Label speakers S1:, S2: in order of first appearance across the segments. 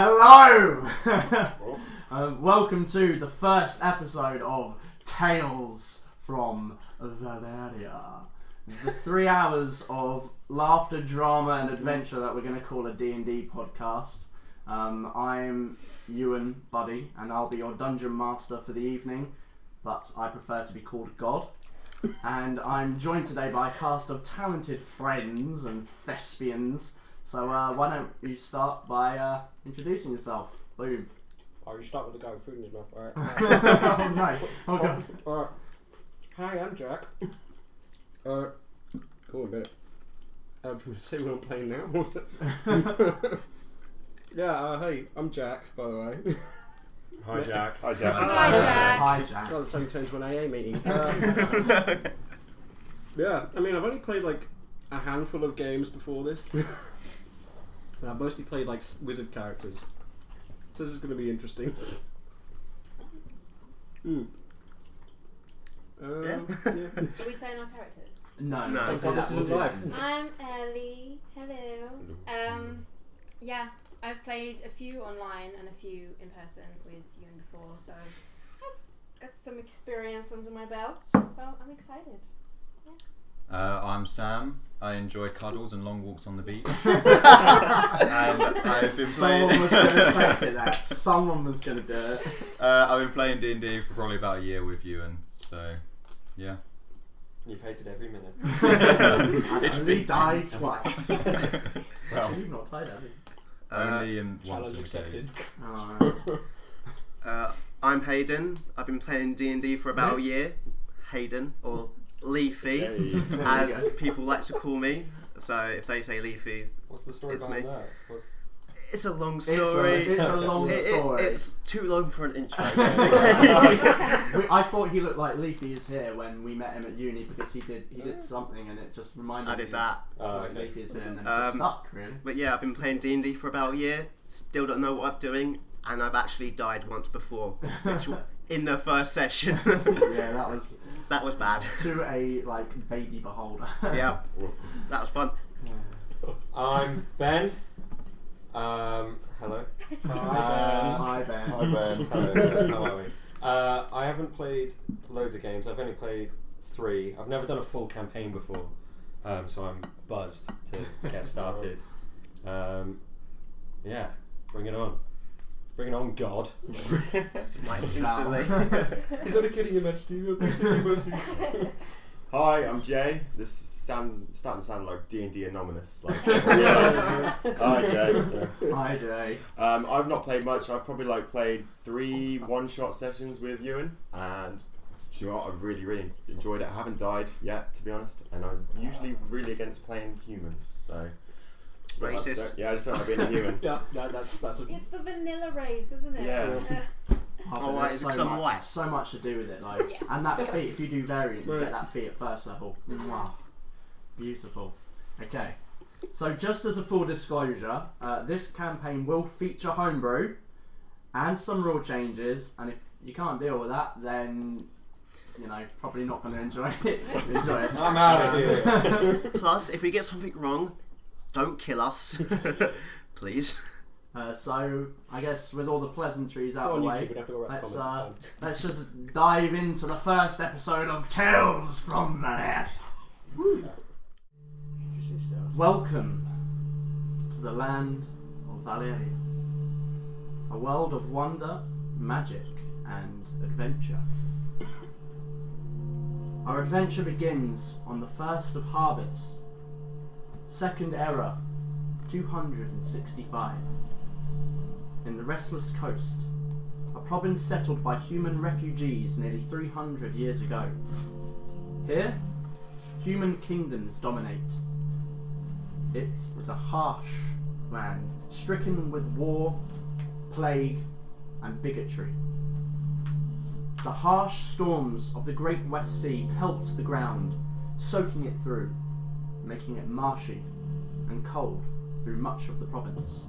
S1: Hello! Welcome to the first episode of Tales from Val-Aeria. The 3 hours of laughter, drama and adventure that we're going to call a D&D podcast. I'm Ewan Buddy and I'll be your dungeon master for the evening, but I prefer to be called God. And I'm joined today by a cast of talented friends and Thespians. So why don't you start by introducing yourself? Boom.
S2: Oh, you start with the guy with food in his mouth, alright?
S1: Oh no. Oh god.
S2: Alright. Hi, I'm Jack. Cool, a bit. Do you want to say what I'm playing now? Yeah, hey, I'm Jack, by the way.
S3: Hi, Jack.
S4: Hi, Jack.
S5: Hi, Jack.
S1: Hi, Jack.
S2: Got the same turn to an AA meeting. Yeah, I mean, I've only played like a handful of games before this. But I've mostly played like wizard characters. So this is going to be interesting.
S5: Are we saying our characters?
S1: No,
S4: No,
S1: okay,
S2: this isn't live.
S5: I'm Ellie. Hello. Yeah, I've played a few online and a few in person with you before, so I've got some experience under my belt, so I'm excited.
S3: I'm Sam. I enjoy cuddles and long walks on the beach. And I've been playing.
S1: Someone was going to take it. That someone was going to do it.
S3: I've been playing D&D for probably about a year with Ewan. So, yeah.
S4: You've hated every minute.
S1: It's only died twice.
S3: Well,
S1: You've not played, have you?
S3: only in once
S2: Challenge
S3: in
S2: accepted.
S4: I'm Hayden. I've been playing D&D for about a year. Hayden, or Leafy, as people like to call me. So if they say Leafy,
S6: What's the story
S4: It's
S6: behind
S4: me.
S6: that?
S4: it's a long story.
S1: It's a long story.
S4: It's too long for an intro.
S1: I thought he looked like Leafy is here when we met him at uni because he did something and it just reminded me.
S4: I did that.
S1: Like
S6: Okay.
S1: Leafy is here and then it just stuck, really.
S4: But yeah, I've been playing D&D for about a year. Still don't know what I'm doing, and I've actually died once before, which was in the first session.
S1: Yeah,
S4: That was bad.
S1: to a baby beholder.
S4: Yeah, that was fun.
S6: I'm Ben. Hello.
S1: Hi Ben.
S6: Hello. How are we? I haven't played loads of games. I've only played 3. I've never done a full campaign before, so I'm buzzed to get started. Yeah, bring it on. Bring it on, God.
S4: Smite instantly.
S6: Is that a kidding, Your Majesty?
S7: Hi, I'm Jay. This is starting to sound like D&D anonymous. Hi, Jay. Yeah.
S1: Hi Jay.
S7: I've not played much. I've probably played 3 one-shot sessions with Ewan, and do you know what? I've really enjoyed it. I haven't died yet, to be honest, and I'm usually really against playing humans. So
S4: Racist.
S7: I just don't like being a human.
S2: Yeah, that's a...
S5: It's the vanilla race, isn't it?
S7: Yeah.
S1: Oh,
S4: right,
S1: there's
S4: because I'm white.
S1: so much to do with it,
S5: Yeah.
S1: and that feat. If you do variant, you
S2: Right.
S1: get that feat at first level. Mwah. Beautiful. Okay, so just as a full disclosure, this campaign will feature homebrew and some rule changes, and if you can't deal with that, then probably not going to enjoy it.
S6: I'm out of here.
S4: Plus, if we get something wrong, don't kill us. Please.
S1: So I guess with all the pleasantries out
S2: On
S1: of the
S2: YouTube,
S1: way,
S2: we'd have to go write the comments this time.
S1: let's just dive into the first episode of Tales from Val-Aeria. Welcome to the land of Val-Aeria, a world of wonder, magic, and adventure. Our adventure begins on the first of harvest, second era, 265. In the Restless Coast, a province settled by human refugees nearly 300 years ago. Here, human kingdoms dominate. It is a harsh land, stricken with war, plague, and bigotry. The harsh storms of the Great West Sea pelt the ground, soaking it through, making it marshy and cold through much of the province.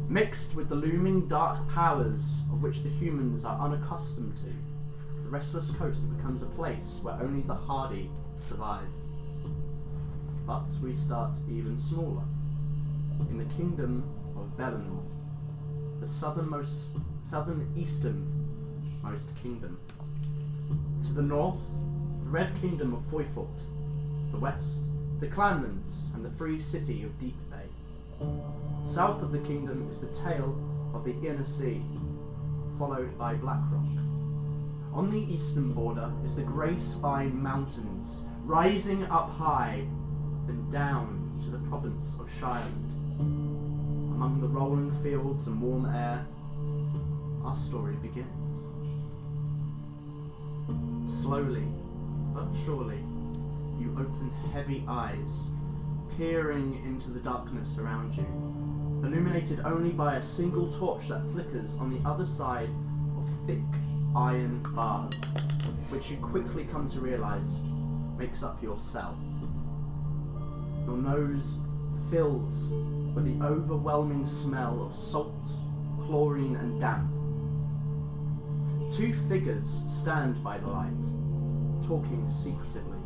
S1: Mixed with the looming dark powers of which the humans are unaccustomed to, the Restless Coast becomes a place where only the hardy survive. But we start even smaller, in the kingdom of Bellinor, the southeasternmost kingdom. To the north, the Red Kingdom of Foyfort. The west, the Clanlands and the free city of Deep Bay. South of the kingdom is the tail of the Inner Sea, followed by Blackrock. On the eastern border is the Grey Spine Mountains, rising up high, then down to the province of Shireland. Among the rolling fields and warm air, our story begins. Slowly, but surely, you open heavy eyes, peering into the darkness around you, illuminated only by a single torch that flickers on the other side of thick iron bars, which you quickly come to realize makes up your cell. Your nose fills with the overwhelming smell of salt, chlorine and damp. Two figures stand by the light, talking secretively.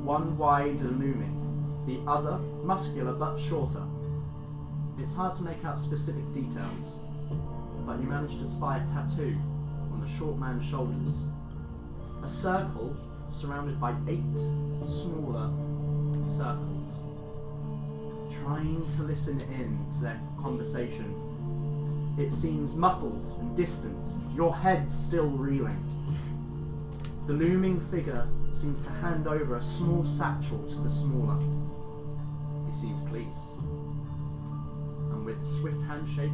S1: One wide and looming, the other muscular but shorter. It's hard to make out specific details, but you manage to spy a tattoo on the short man's shoulders. A circle surrounded by 8 smaller circles. Trying to listen in to their conversation. It seems muffled and distant, your head still reeling. The looming figure seems to hand over a small satchel to the smaller. He seems pleased. And with a swift handshake,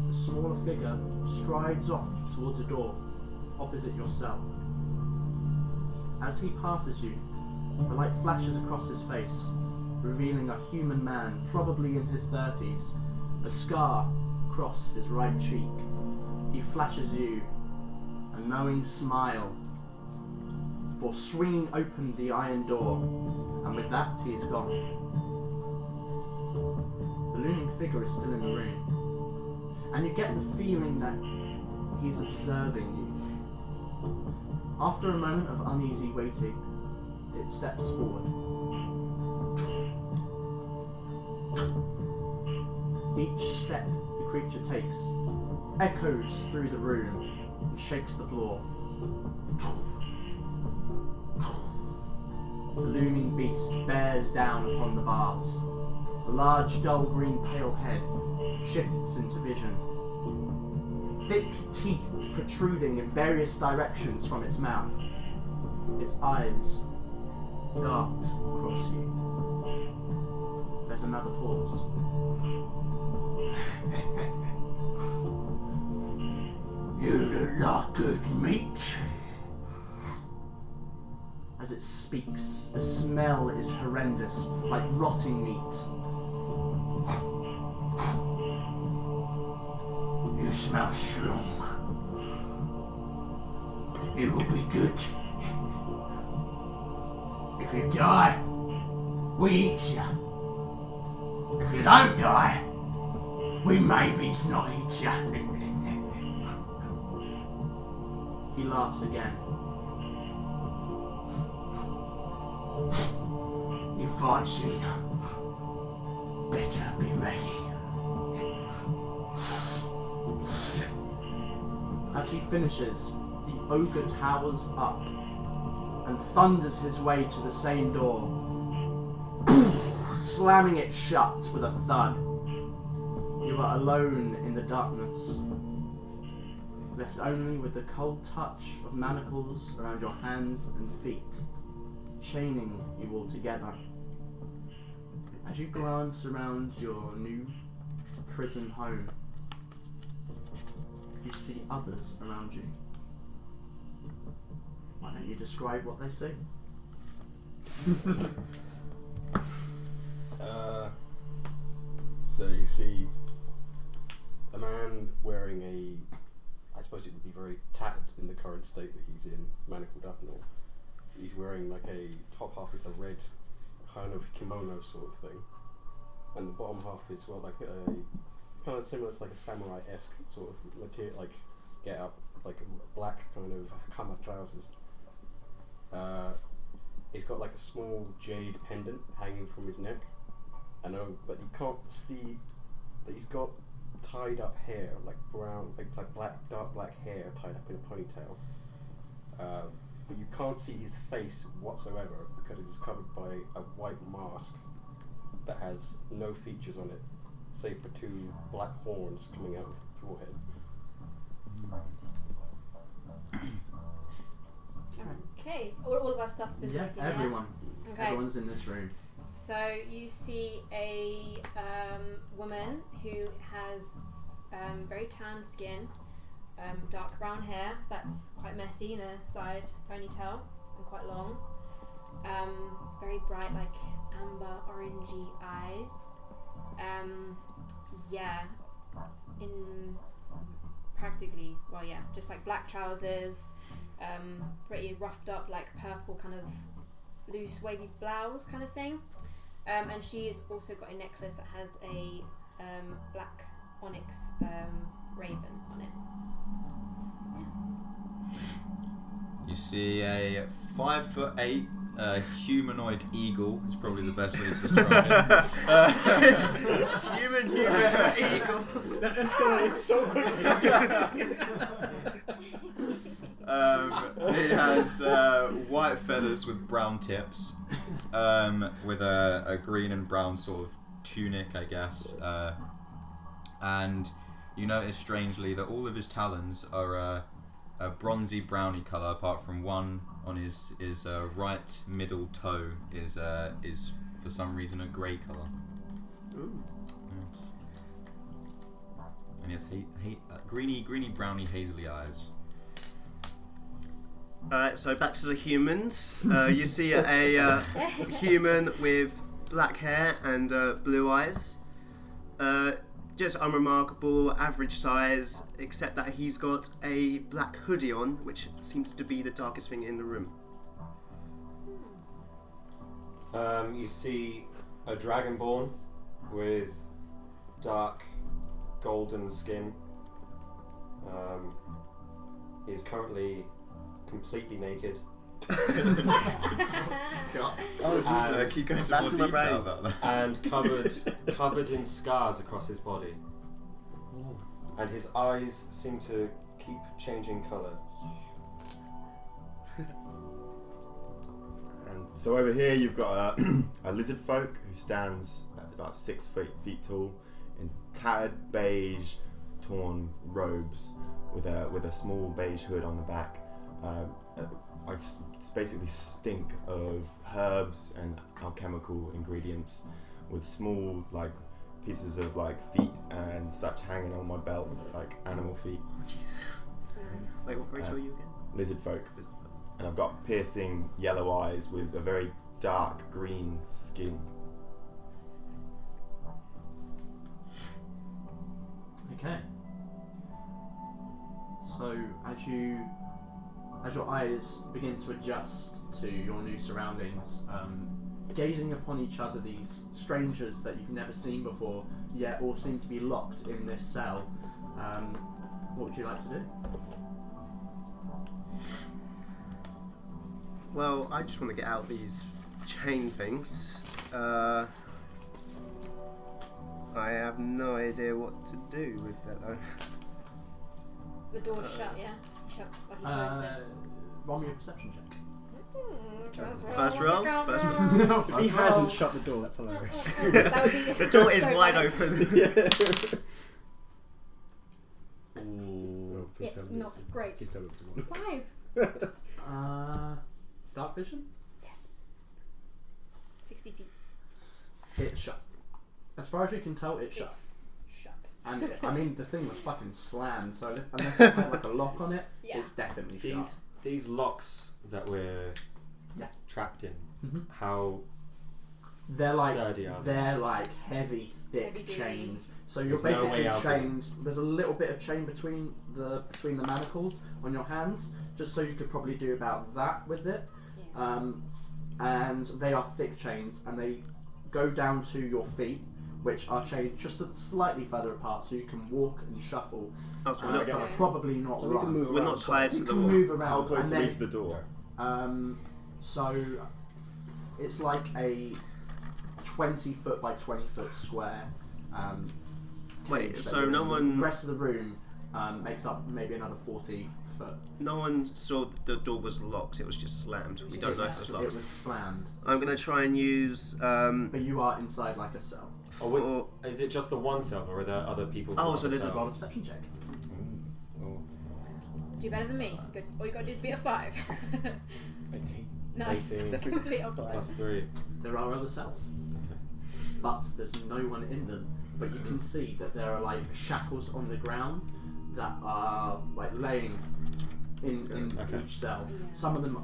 S1: the smaller figure strides off towards a door opposite your cell. As he passes you, the light flashes across his face, revealing a human man, probably in his 30s, a scar across his right cheek. He flashes you a knowing smile before swinging open the iron door, and with that he is gone. The looming figure is still in the room, and you get the feeling that he's observing you. After a moment of uneasy waiting, it steps forward. Each step the creature takes echoes through the room and shakes the floor. The looming beast bears down upon the bars. A large, dull green pale head shifts into vision. Thick teeth protruding in various directions from its mouth. Its eyes dart across you. There's another pause. You look like good meat. As it speaks, the smell is horrendous, like rotting meat. You smell strong. It will be good. If you die, we eat you. If you don't die, we maybe not eat you. He laughs again. You fight soon. Better be ready. As he finishes, the ogre towers up and thunders his way to the same door, slamming it shut with a thud. You are alone in the darkness, left only with the cold touch of manacles around your hands and feet, chaining you all together. As you glance around your new prison home, you see others around you. Why don't you describe what they see?
S2: So you see a man wearing I suppose it would be very tattered in the current state that he's in, manacled up and all. He's wearing like a top half is a red kind of kimono sort of thing, and the bottom half is like a kind of similar to like a samurai-esque sort of material, like get up, like black kind of kama trousers. He's got like a small jade pendant hanging from his neck, but you can't see that he's got tied up hair, like brown, like dark black hair tied up in a ponytail. But you can't see his face whatsoever because it is covered by a white mask that has no features on it, save for 2 black horns coming out of the forehead.
S5: Okay, all of our stuff's been taken.
S1: Everyone.
S5: Yeah? Okay.
S1: Everyone's in this room.
S5: So you see a woman who has very tanned skin, dark brown hair that's quite messy in a side ponytail and quite long. Very bright, like amber orangey eyes. In practically, just like black trousers, pretty roughed up, like purple kind of loose wavy blouse kind of thing. And she's also got a necklace that has a black onyx raven on it.
S3: You see a 5'8" humanoid eagle is probably the best way to describe it.
S4: Human eagle.
S2: That's going it's so quickly.
S3: He has white feathers with brown tips, with a green and brown sort of tunic, I guess. And you notice strangely that all of his talons are a bronzy browny colour, apart from one on his right middle toe is for some reason a grey colour.
S4: Ooh.
S3: Yes. And he has greeny browny hazily eyes.
S4: Alright, so back to the humans. You see a human with black hair and blue eyes. Just unremarkable, average size, except that he's got a black hoodie on, which seems to be the darkest thing in the room.
S6: You see a dragonborn with dark golden skin. He's currently completely naked.
S3: Keep going to
S4: That's
S3: more
S4: in my
S3: detail
S4: brain.
S3: about that.
S6: And covered in scars across his body. And his eyes seem to keep changing colour.
S7: And so over here you've got a lizard folk who stands at about 6 feet tall in tattered beige torn robes with a small beige hood on the back. I basically stink of herbs and alchemical ingredients with small like pieces of like feet and such hanging on my belt, like animal feet.
S4: Oh, jeez. Wait, what race are you again?
S7: Lizard folk. And I've got piercing yellow eyes with a very dark green skin.
S1: Okay. So as your eyes begin to adjust to your new surroundings, gazing upon each other, these strangers that you've never seen before, yet all seem to be locked in this cell, what would you like to do?
S4: Well, I just want to get out these chain things. I have no idea what to do with that though.
S5: The door's shut, yeah? Shut like you closed it.
S1: Roll me a perception check.
S4: First roll? First
S1: No,
S8: If he hasn't shut the door, that's hilarious.
S5: That would be
S4: The door is
S5: so
S4: wide
S5: funny.
S4: open.
S5: It's not great. 5.
S1: Dark vision?
S5: Yes. 60 feet.
S1: It's shut. As far as you can tell, it's shut.
S5: It's shut.
S1: And I mean, the thing was fucking slammed, so unless it had like a lock on it,
S5: Yeah.
S1: it's definitely shut.
S6: These locks that we're
S1: Yeah.
S6: trapped in,
S1: Mhm.
S6: how
S1: They're like
S6: sturdy are they?
S1: they're like heavy, thick
S5: Heavy duty.
S1: chains. So you're
S6: There's no
S1: basically
S6: way out of it.
S1: chained. There's a little bit of chain between the manacles on your hands, just so you could probably do about that with it.
S5: Yeah.
S1: And they are thick chains, and they go down to your feet, which are chained just slightly further apart, so you can walk and shuffle.
S4: Oh, so we're not,
S5: Okay.
S1: Probably not
S8: So we can
S1: run.
S8: move
S4: we're
S8: around.
S4: not tied to
S1: You
S4: the
S1: can
S4: wall.
S1: move around.
S7: How close
S1: and
S7: are we
S1: then,
S7: to the door?
S1: So it's like a 20 foot by 20 foot square.
S4: Wait,
S1: cage
S4: so
S1: that
S4: no
S1: the
S4: one-
S1: rest of the room makes up maybe another 40 foot.
S4: No one saw the door was locked. It was just slammed. We don't know if it was
S1: It
S4: locked.
S1: was slammed.
S4: I'm gonna try and use.
S1: But you are inside like a cell.
S6: Oh, wait, is it just the one cell, or are there other people?
S4: Oh,
S6: from
S4: so
S6: other
S4: there's a
S1: Roll a
S6: cells?
S1: perception check.
S5: Do better than me. Good. All you got to do is beat a 5.
S8: 18.
S5: Nice.
S6: 18.
S5: Complete opposite.
S6: Plus 3.
S1: There are other cells, but there's no one in them. But you can see that there are like shackles on the ground that are like laying in
S6: Okay.
S1: each cell.
S5: Yeah.
S1: Some of them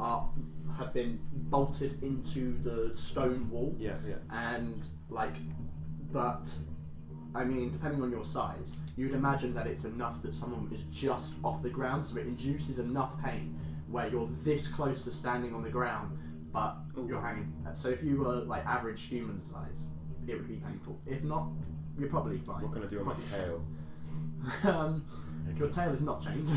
S1: have been bolted into the stone wall,
S6: Yeah, yeah.
S1: and but I mean, depending on your size, you'd imagine that it's enough that someone is just off the ground, so it induces enough pain where you're this close to standing on the ground, but you're hanging. So if you were like average human size, it would be painful. If not, you're probably fine.
S7: What can I do on my tail?
S1: Your tail is not chained.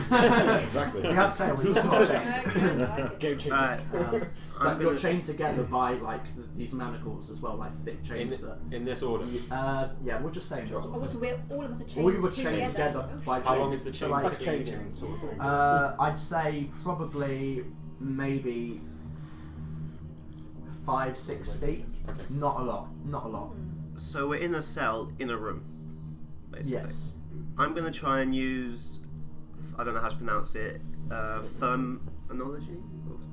S7: Exactly.
S1: You have tail, but it's not chained.
S8: Game changer.
S4: Alright.
S1: But you're chained together by like these manacles as well, like thick chains
S6: In this order.
S1: yeah, we'll just say in this
S5: Oh,
S1: order.
S5: so we're all of us are chained.
S1: All you were
S5: two
S1: chained together by chains.
S6: How long is the chain?
S1: So,
S8: Like a chain chain sort of thing.
S1: I'd say probably maybe 5-6 feet. Not a lot. Not a lot.
S4: So we're in a cell in a room, basically.
S1: Yes.
S4: I'm gonna try and use. I don't know how to pronounce it. Thaumaturgy?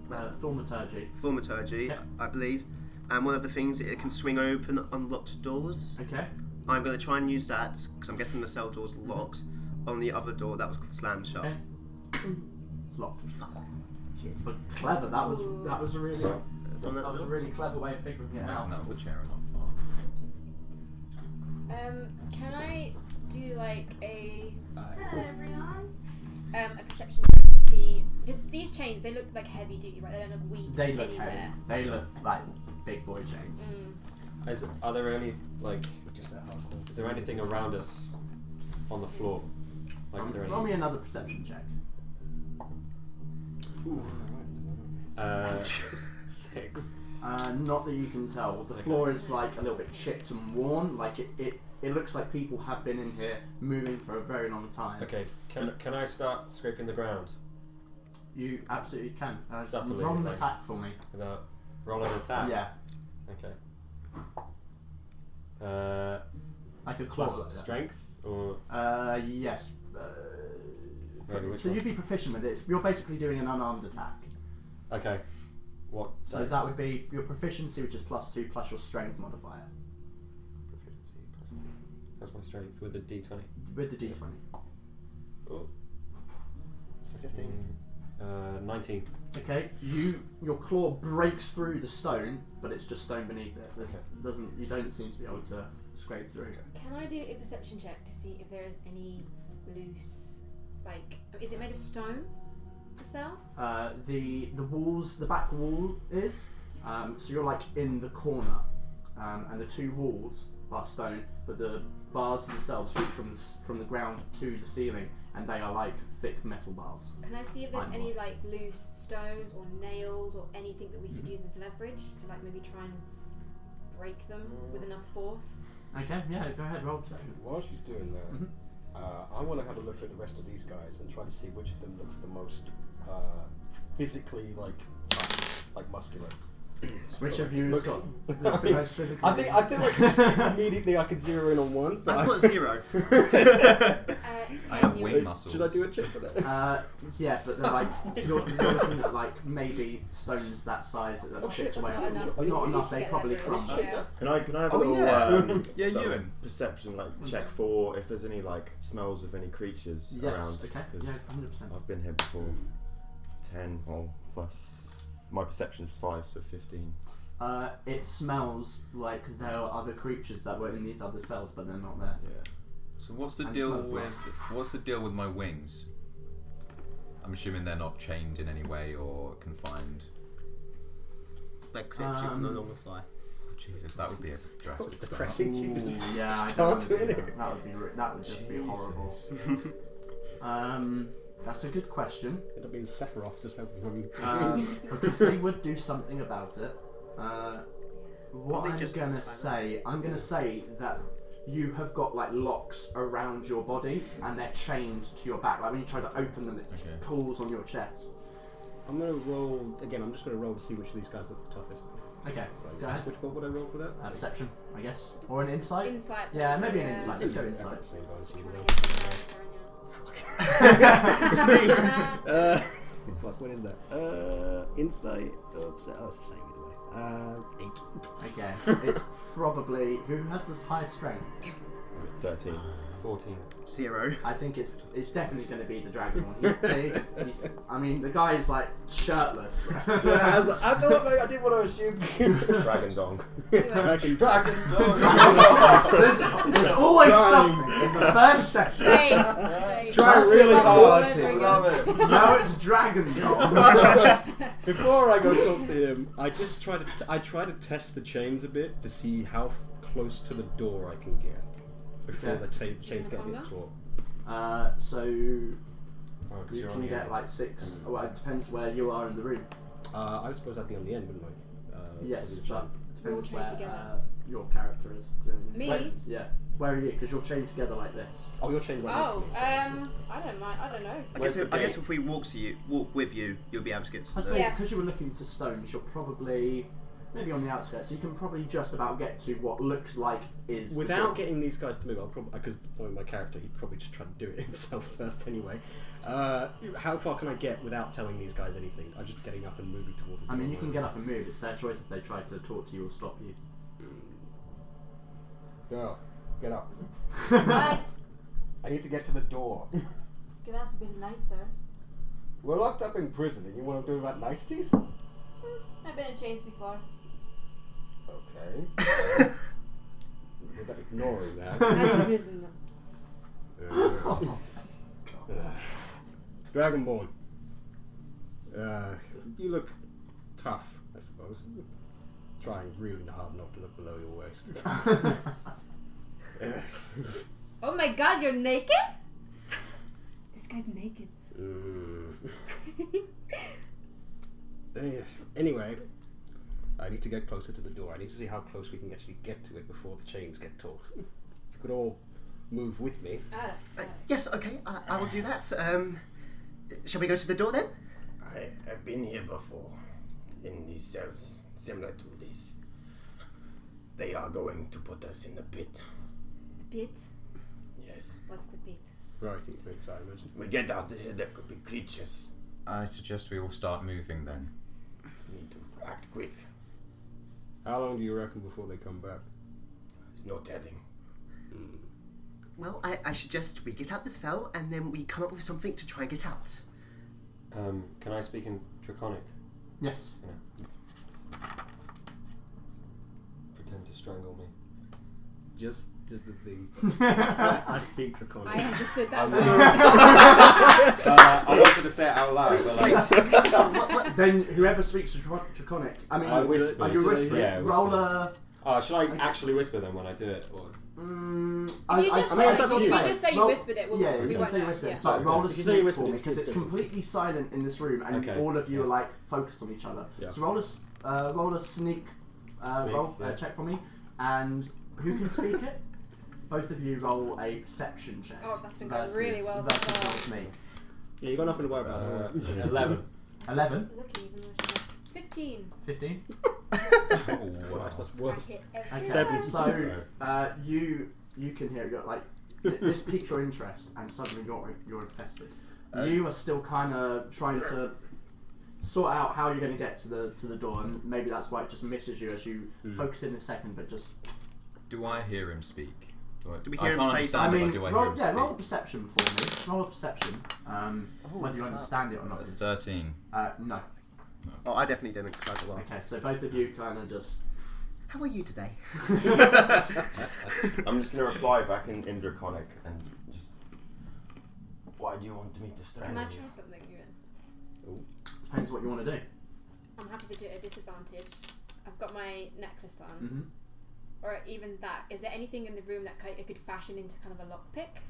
S1: Thaumaturgy.
S4: Thaumaturgy,
S1: Yeah.
S4: I believe. And one of the things it can swing open unlocked doors.
S1: Okay.
S4: I'm gonna try and use that because I'm guessing the cell door's locked. On the other door that was slammed shut.
S1: Okay. It's locked. Shit. But clever. That was a really
S4: So
S1: that was a really clever way of figuring it out.
S3: That was the chair enough.
S5: Can I do like a
S9: Hello, everyone.
S5: a perception check to see these chains? They look like heavy duty, right? They don't look weak
S1: They look
S5: anywhere.
S1: heavy. They look like big boy chains.
S6: Are there any
S8: Just that hardcore.
S6: Is there anything around us on the floor? Like, are there
S1: Roll
S6: any?
S1: me another perception check.
S6: 6.
S1: Not that you can tell. The floor is like a little bit chipped and worn. Like it looks like people have been in here moving for a very long time.
S6: Okay. Can I start scraping the ground
S1: You absolutely can.
S6: Subtly,
S1: roll an
S6: like-
S1: attack for me.
S6: without rolling an attack?
S1: Yeah,
S6: Okay.
S1: like a claw.
S6: Plus
S1: Like that.
S6: strength or
S1: Yes.
S6: maybe which
S1: So
S6: one?
S1: you'd be proficient with it. You're basically doing an unarmed attack.
S6: Okay. What?
S1: So
S6: dice?
S1: that would be your proficiency, which is +2 plus your strength modifier
S6: Proficiency plus 2. That's my strength with a D20.
S1: with the d20.
S6: Oh.
S8: So 15.
S6: 19.
S1: Okay, your claw breaks through the stone, but it's just stone beneath it. You don't seem to be able to scrape through.
S5: Can I do a perception check to see if there is any loose, like, is it made of stone? The cell?
S1: The walls, the back wall is. So you're like in the corner, and the two walls are stone, but the bars themselves reach from the ground to the ceiling, and they are like thick metal bars.
S5: Can I see if there's
S1: Iron
S5: any
S1: bars.
S5: like loose stones or nails or anything that we could use as leverage to like maybe try and break them with enough force?
S1: Okay, yeah, go ahead, roll perception.
S2: While she's doing that,
S1: Mhm.
S2: I want to have a look at the rest of these guys and try to see which of them looks the most physically like muscular.
S1: Which of you has
S2: Look-
S1: got the most physical?
S2: I think like immediately I could zero in on one. But
S4: I've got 0.
S3: I have wing muscles.
S2: Should I do a check for that?
S1: Yeah, but they're like you're looking at like maybe stones that size that are chipped away.
S5: Not enough.
S1: Not
S5: We
S1: enough.
S5: used
S1: They
S5: to get
S1: probably
S5: leverage,
S1: crumble.
S5: yeah.
S7: Can I have a
S3: Oh,
S7: little
S3: yeah. Yeah,
S7: little
S3: Ewan.
S7: perception check for if there's any like smells of any creatures
S1: Yes.
S7: around?
S1: Okay. Yeah,
S7: 'Cause
S1: 100%.
S7: I've been here before. 10 or plus my perception's 5, so 15.
S1: It smells like there are other creatures that were in these other cells, but they're not there.
S7: Yeah.
S3: So what's the
S1: And
S3: deal
S1: some
S3: with my wings? I'm assuming they're not chained in any way or confined.
S4: Like clips you can no longer fly.
S3: Oh, Jesus, that would be a drastic
S8: It's
S3: start.
S8: depressing.
S1: Ooh,
S8: Jesus.
S1: yeah, I
S8: Start
S1: don't
S8: doing
S1: think
S8: it.
S1: that would just be horrible. That's a good question.
S8: It'd have been Sephiroth just helping them.
S1: Because they would do something about it. What
S4: Probably
S1: I'm
S4: just
S1: gonna
S4: like
S1: say, I'm gonna say that you have got like locks around your body and they're chained to your back. Like when you try to open them, it pulls on your chest.
S8: I'm gonna roll again. I'm just gonna roll to see which of these guys is the toughest.
S1: Okay, go ahead.
S8: What would I roll for that?
S1: Perception, I guess, or an insight.
S5: Insight.
S1: Yeah, maybe an insight. Let's go
S8: I've got
S1: insight.
S8: the same bonus
S5: Trying
S8: usually.
S5: to get some character
S8: Fuck, what is that? Insight. Oops, oh, it's the same either way. 8.
S1: Okay, it's probably who has the highest strength.
S7: 13.
S6: 14.
S4: 0.
S1: I think it's definitely going to be the dragon one. He's big. I mean, the guy is like shirtless.
S8: I thought I didn't want to assume.
S7: Dragon dong.
S8: Dragon
S6: dog.
S1: There's always something in the first section.
S5: Hey.
S8: Try
S1: First
S8: really
S1: it's
S8: hard.
S1: autism.
S6: Love it.
S1: No, it's dragon dog.
S8: Before I go talk to him, I just try to test the chains a bit to see how close to the door I can get before
S1: Okay.
S8: the chains get a bit taut.
S1: So you
S6: Oh, 'cause you're on
S1: can
S6: the
S1: get
S6: end.
S1: like 6. Well, it depends where you are in the room.
S8: I suppose I'd be on the end, wouldn't I?
S1: Yes,
S8: probably the
S1: but
S5: We're all
S1: depends
S5: chained
S1: where
S5: together.
S1: your character is doing.
S5: Me?
S1: Yeah. Where are you? Because you're chained together like this.
S8: Oh, you're chained right next to
S5: Oh,
S8: me. so-
S5: I don't mind. I don't know.
S4: I
S6: Where's
S4: guess,
S6: the
S4: I guess
S6: gate?
S4: if we walk with you, you'll be able to get to
S1: I
S4: the...
S1: say
S5: Yeah.
S1: because you were looking for stones, you're probably maybe on the outskirts. You can probably just about get to what looks like is the
S8: Without
S1: door.
S8: getting these guys to move, I'll probably, because knowing my character, he'd probably just try to do it himself first anyway. How far can I get without telling these guys anything? I'm just getting up and moving towards the
S1: I mean,
S8: door.
S1: you can get up and move. It's their choice if they try to talk to you or stop you.
S8: Girl, get up.
S5: Why?
S8: I need to get to the door.
S5: Could that's a bit nicer.
S8: We're locked up in prison and you want to do that niceties?
S5: I've been in chains before.
S8: Okay. Without ignoring that.
S5: I imprison them.
S8: Dragonborn. You look tough, I suppose. Trying really hard not to look below your waist.
S5: Oh my god, you're naked? This guy's naked.
S8: Anyway, I need to get closer to the door. I need to see how close we can actually get to it before the chains get taut. If you could all move with me.
S4: Yes, okay, I will do that. Shall we go to the door then?
S7: I have been here before, in these cells, similar to this. They are going to put us in the pit.
S5: The pit?
S7: Yes.
S5: What's the pit?
S8: Right, I imagine.
S7: We get out of here, there could be creatures.
S3: I suggest we all start moving then.
S7: Need to act quick.
S8: How long do you reckon before they come back?
S7: There's no telling.
S4: Well, I suggest we get out the cell and then we come up with something to try and get out.
S6: Can I speak in Draconic?
S1: Yes.
S6: Pretend to strangle me.
S8: Just the thing. I speak Draconic.
S5: I understood that.
S6: I wanted to say it out loud, but like,
S1: Then whoever speaks to Draconic, I mean,
S6: I whisper.
S1: are you whispering?
S6: Yeah,
S1: Roll
S6: whisper.
S1: a.
S6: should I actually whisper them when I do it? Or?
S5: If you just,
S1: I mean,
S5: say,
S1: it's up to
S5: if you
S1: you.
S5: just say you
S1: Roll-
S5: whispered it,
S1: yeah,
S5: we
S1: you can
S5: won't
S1: say you
S5: know.
S1: whispered.
S5: Yeah.
S1: So roll a
S8: If you say you
S1: sneak
S8: whispered,
S1: for me
S8: it's
S1: because it's
S8: different.
S1: completely silent in this room and
S6: Okay.
S1: all of you are like focused on each other.
S8: Yeah.
S1: So roll a sneak,
S6: Sneak,
S1: check for me, and who can speak it? Both of you roll a perception check.
S5: Oh, that's been going
S1: versus-
S5: really well so
S1: versus
S5: far.
S1: roll sneak.
S8: Yeah, you got nothing to worry about.
S6: 11.
S1: 11,
S5: Look, even though she's 15.
S1: 15.
S8: Christ, that's
S5: I
S8: worse.
S5: hit every
S1: Okay.
S8: Seven.
S1: So you can hear you're like this piques your interest, and suddenly you're infested. You are still kind of trying to sort out how you're going to get to the door, and maybe that's why it just misses you as you focus in a second, but just.
S3: Do I hear him speak?
S4: Do we hear him
S3: can't
S4: say
S3: understand
S1: I
S3: it,
S1: mean,
S3: or do I hear
S1: roll,
S3: him
S1: yeah,
S3: speak?
S1: roll a perception for me. Roll a perception. Whether you understand it or not. is-
S3: 13.
S1: No.
S4: Oh, I definitely didn't because I forgot.
S1: Okay, so both of you kind of just.
S4: How are you today?
S7: I'm just going to reply back in Draconic and just. Why do you want me to
S5: Can
S7: strangle
S5: I
S7: you?
S5: try something, Ewan?
S1: Depends what you want to do.
S5: I'm happy to do it at a disadvantage. I've got my necklace on.
S1: Mm-hmm.
S5: Or even that. Is there anything in the room that I could fashion into kind of a lockpick?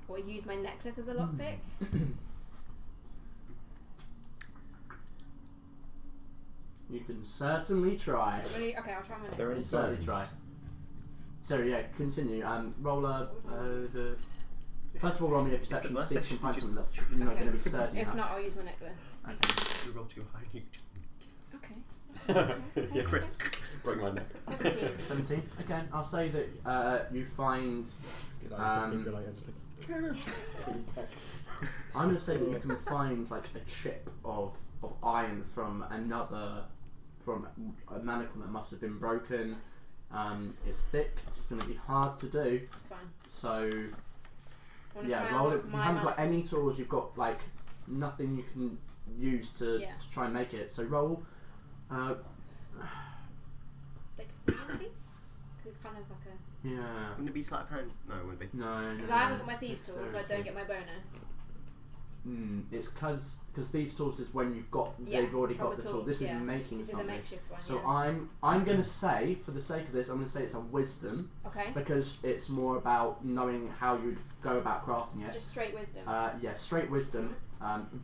S5: Or use my necklace as a lockpick?
S1: You can certainly try.
S5: Really? Okay, I'll try my
S7: Are there
S5: next.
S7: any
S1: Certainly
S7: bones?
S1: try. So yeah, continue. Roll a the. First of all, roll me a perception to see if you can find something that's not
S5: Okay.
S1: going to be sturdy
S5: If
S1: enough.
S5: not, I'll use my necklace.
S1: Okay.
S4: You roll too high.
S5: Okay.
S6: Yeah, break my neck.
S5: 17.
S1: 17. Okay, I'll say that you find.
S8: Good defibrillate everything.
S1: I'm going to say that you can find like a chip of iron from a manacle that must have been broken. It's thick. It's going to be hard to do.
S5: It's fine.
S1: So
S5: Wanna
S1: yeah,
S5: try
S1: roll
S5: and
S1: it.
S5: look
S1: You
S5: my
S1: haven't got any
S5: manacles?
S1: tools. You've got like nothing you can use to try and make it. So roll.
S5: Dexterity? Because it's kind of like a...
S1: Yeah.
S4: Wouldn't it be sleight of hand? No, it wouldn't be.
S1: No.
S5: Because I haven't got my thieves tools, so I don't get my bonus.
S1: It's because thieves tools is when you've got
S5: Yeah,
S1: they've already got
S5: proper
S1: the tool.
S5: tools,
S1: This
S5: yeah.
S1: is making
S5: This is a
S1: something.
S5: makeshift one,
S1: So
S5: yeah.
S1: I'm gonna say, for the sake of this, I'm gonna say it's a wisdom
S5: Okay.
S1: because it's more about knowing how you'd go about crafting it.
S5: Just straight wisdom.
S1: Yeah, straight wisdom,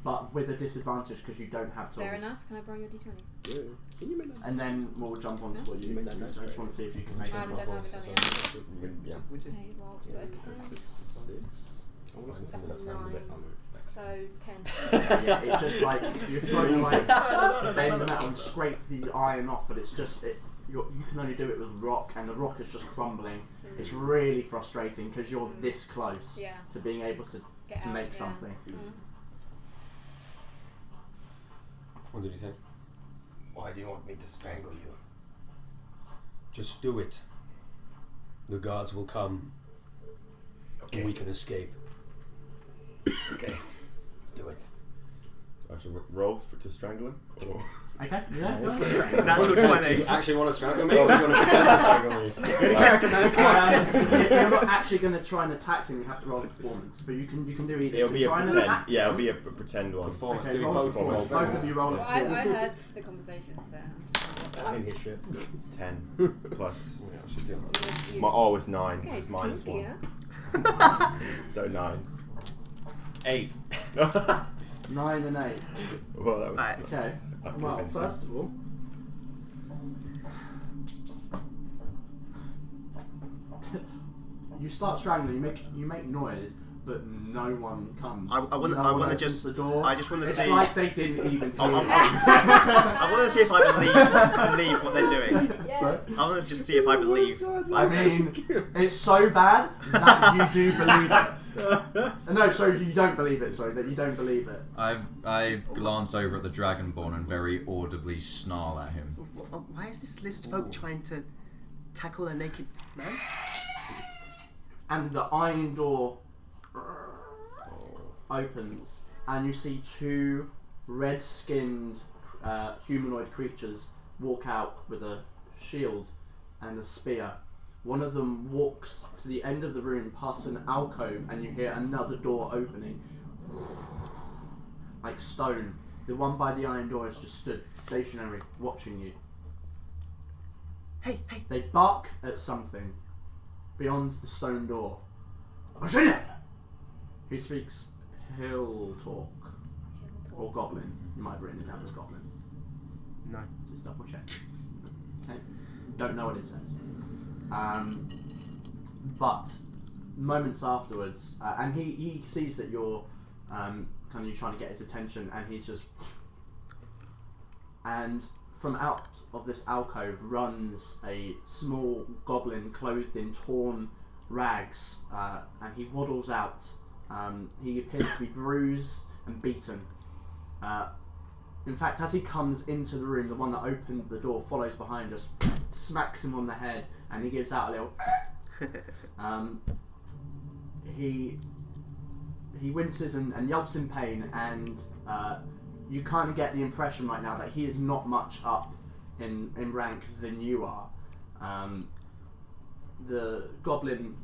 S1: but with a disadvantage because you don't have tools.
S5: Fair enough. Can I borrow your d20?
S8: Yeah. Can you make that?
S1: And then we'll jump on to what you
S8: You
S1: make.
S8: make that
S1: So I just want to see if you can make
S5: I
S1: it
S5: haven't
S1: more
S5: done
S1: force.
S5: it yet.
S7: Yeah.
S4: Which is
S5: Okay, well, got a 10.
S8: 6. I want to
S5: That's
S8: say that sounds a bit.
S5: nine.
S8: Oh, no.
S5: So 10.
S1: Yeah, it's just like you're trying to like bend the metal and scrape the iron off, but it's just you can only do it with rock, and the rock is just crumbling. It's really frustrating because you're this close
S5: Yeah.
S1: to being able to
S5: Get out,
S1: make
S5: yeah.
S1: something.
S6: What did you say?
S7: Why do you want me to strangle you?
S6: Just do it. The guards will come,
S7: Okay.
S6: and we can escape.
S7: Okay. Do it. I have to roll to strangle him? Or
S1: Okay, yeah. go ahead.
S4: natural
S6: Do
S4: 20.
S6: you actually want to strangle me, or do you want to pretend to strangle me?
S1: If you're not actually going to try and attack him, you have to roll a performance. But you can do either.
S7: it'll be a
S1: try and
S7: pretend.
S1: attack
S7: Yeah, it'll
S1: him.
S7: be a pretend one.
S6: Performance.
S1: Okay,
S6: Do we
S1: roll
S6: both
S1: performance.
S6: roll?
S1: Both of you roll a
S5: Well, I
S1: performance.
S5: heard the conversation, so I'm just
S8: I didn't hear shit.
S7: 10 plus.
S5: gonna...
S7: My O was 9.
S5: This guy's
S7: It's minus
S5: kinky,
S7: 1.
S5: huh?
S7: So 9.
S6: 8.
S1: 9 and 8.
S7: Well, that was.
S4: Right.
S1: Okay.
S7: Not
S1: Well,
S7: convincing.
S1: first of all, you start strangling. You make noise, but no one comes.
S4: I wanna-
S1: No
S4: I
S1: one
S4: wanna
S1: opens
S4: just-
S1: the door.
S4: I just wanna
S1: it's
S4: see-
S1: like they didn't even hear.
S4: I want to see if I believe what they're doing.
S1: So,
S4: I want to just see if I believe.
S1: I mean, it's so bad that you do believe it. No, sorry, you don't believe it. Sorry, that you don't believe it.
S3: I glance over at the Dragonborn and very audibly snarl at him.
S4: Why is this lizard folk trying to tackle a naked man?
S1: And the iron door opens, and you see two red-skinned humanoid creatures walk out with a shield and a spear. One of them walks to the end of the room past an alcove, and you hear another door opening. Like stone. The one by the iron door has just stood stationary, watching you.
S4: Hey!
S1: They bark at something beyond the stone door. Who speaks hill talk or goblin? You might have written it down as goblin.
S4: No.
S1: Just double check. Okay. Don't know what it says. But moments afterwards, and he sees that you're kind of trying to get his attention, and he's just. And from out of this alcove runs a small goblin clothed in torn rags, and he waddles out. He appears to be bruised and beaten. In fact, as he comes into the room, the one that opened the door follows behind us, smacks him on the head, and he gives out a little. He winces and yelps in pain, and you kind of get the impression right now that he is not much up in rank than you are. The hobgoblin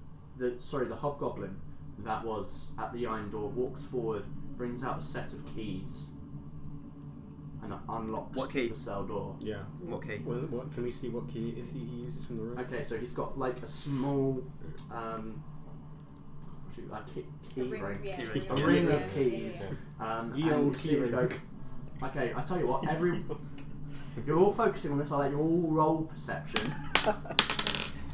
S1: that was at the iron door walks forward, brings out a set of keys, and unlocks
S4: What key?
S1: the cell door.
S8: Yeah.
S4: What key?
S8: What can we see? What key is he uses from the room?
S1: Okay, so he's got like a small key
S5: A ring,
S1: ring.
S5: yeah,
S4: Key ring.
S1: A ring of keys.
S8: Ye old
S1: you see
S8: key
S1: him
S8: ring.
S1: go, okay, I tell you what, You're all focusing on this. I'll let you all roll perception.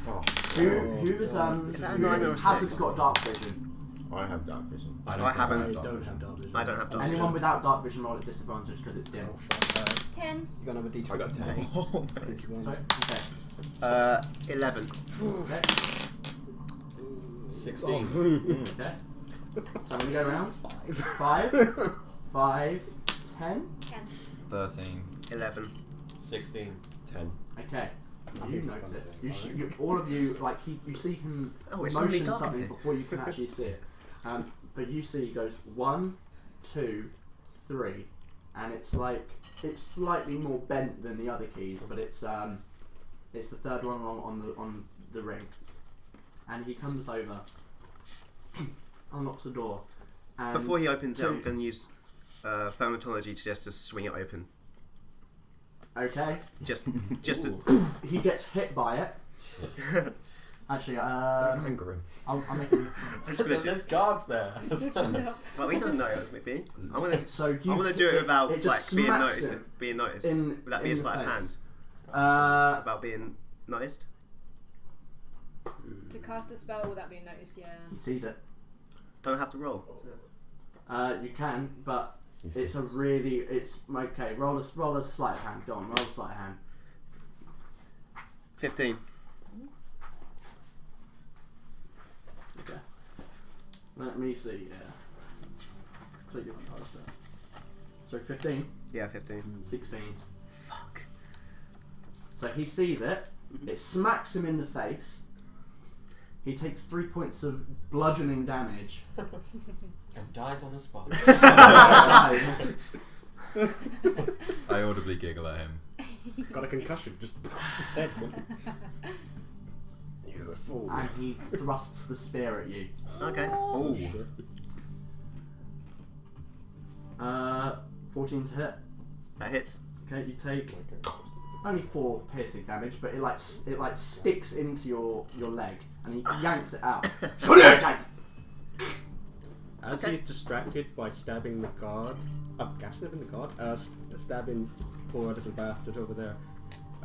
S7: Oh.
S4: Is that a 9 or a 6?
S1: Hasn't got dark vision.
S7: I have dark vision.
S4: I
S8: I
S4: haven't.
S8: don't have dark vision.
S4: I don't have dark vision.
S1: Anyone without dark vision roll at disadvantage because it's dim.
S8: Oh, fuck.
S5: 10.
S8: You got another D20?
S7: I got 10.
S3: Oh my
S1: Sorry? Okay.
S4: 11.
S1: Okay.
S6: 16.
S1: Okay. So I'm going to go around. 5, 10.
S5: 10.
S3: 13.
S4: 11.
S6: 16.
S7: 10.
S1: Okay. You notice. All of you, like, you see him
S4: Oh, it's suddenly
S1: motion
S4: dark
S1: something
S4: in here.
S1: before you can actually see it. But you see he goes 1, 2, 3, and it's like it's slightly more bent than the other keys, but it's the third one on the ring. And he comes over, unlocks the door, and
S4: Before he opens it, I'm going to use thaumaturgy just to swing it open.
S1: okay,
S4: Just to,
S1: he gets hit by it. Actually,
S7: Don't anger him.
S1: I'll make him.
S6: There's guards there.
S4: well, he doesn't know maybe. I'm gonna
S1: So
S4: I'm gonna do it without
S1: it
S4: like
S1: just
S4: being
S1: smacks
S4: noticed.
S1: him
S4: Being noticed.
S1: in
S4: Would that be
S1: in
S4: a
S1: the
S4: sleight of hand?
S1: face.
S4: Without being noticed?
S5: To cast a spell without being noticed, yeah.
S1: He sees it.
S4: Don't have to roll.
S1: You can, but
S7: You see.
S1: it's okay. Roll a sleight of hand. Go on, roll a sleight of hand.
S4: 15.
S1: Okay. Let me see. Yeah. Completely went past that. So 15,
S4: Yeah, 15.
S1: 16.
S4: Fuck.
S1: So he sees it. It smacks him in the face. He takes 3 points of bludgeoning damage.
S6: And dies on the spot.
S3: I audibly giggle at him.
S8: Got a concussion, just dead.
S7: You're a fool.
S1: And he thrusts the spear at you.
S4: Okay.
S3: Oh,
S8: shit.
S1: 14 to hit.
S4: That hits.
S1: Okay, you take only 4 piercing damage, but it sticks into your leg, and he yanks it out.
S8: As he's distracted by stabbing the guard, stabbing the guard, stabbing poor little bastard over there,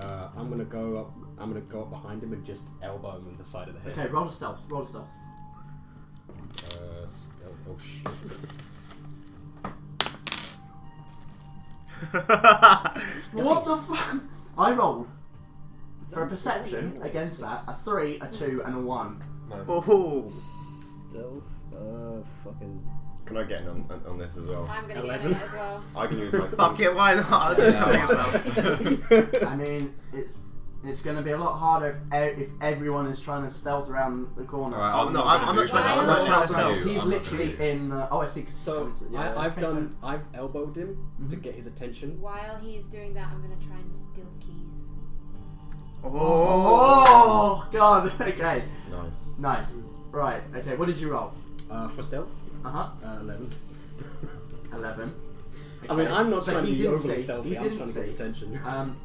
S8: I'm gonna go up behind him and just elbow him in the side of the head.
S1: Okay, roll a stealth. Roll a stealth.
S8: Oh shit.
S1: What the fuck? I rolled for a perception against that a 3, a 2, and a 1.
S6: Nice.
S4: Oh.
S8: Stealth, fucking.
S7: Can I get in on this as well?
S5: I'm gonna
S8: 11.
S5: get it as well.
S7: I can use my.
S4: Fuck it, why not? I'll do something as well.
S1: I mean, it's going to be a lot harder if everyone is trying to stealth around the corner.
S3: Alright,
S4: I'm not trying
S5: I'm
S4: to
S5: not
S4: stealth.
S5: trying
S1: He's literally in. Oh, I see.
S8: So I've elbowed him to
S1: Mhm.
S8: get his attention.
S5: While he's doing that, I'm gonna try and steal the keys.
S1: Oh God. Okay.
S7: Nice.
S1: Right. Okay. What did you roll?
S8: For stealth, 11.
S1: 11.
S8: I mean, I'm not
S1: So
S8: trying to
S1: he
S8: be
S1: didn't
S8: overly
S1: see.
S8: stealthy.
S1: He
S8: I'm just
S1: didn't
S8: trying to get
S1: see.
S8: attention.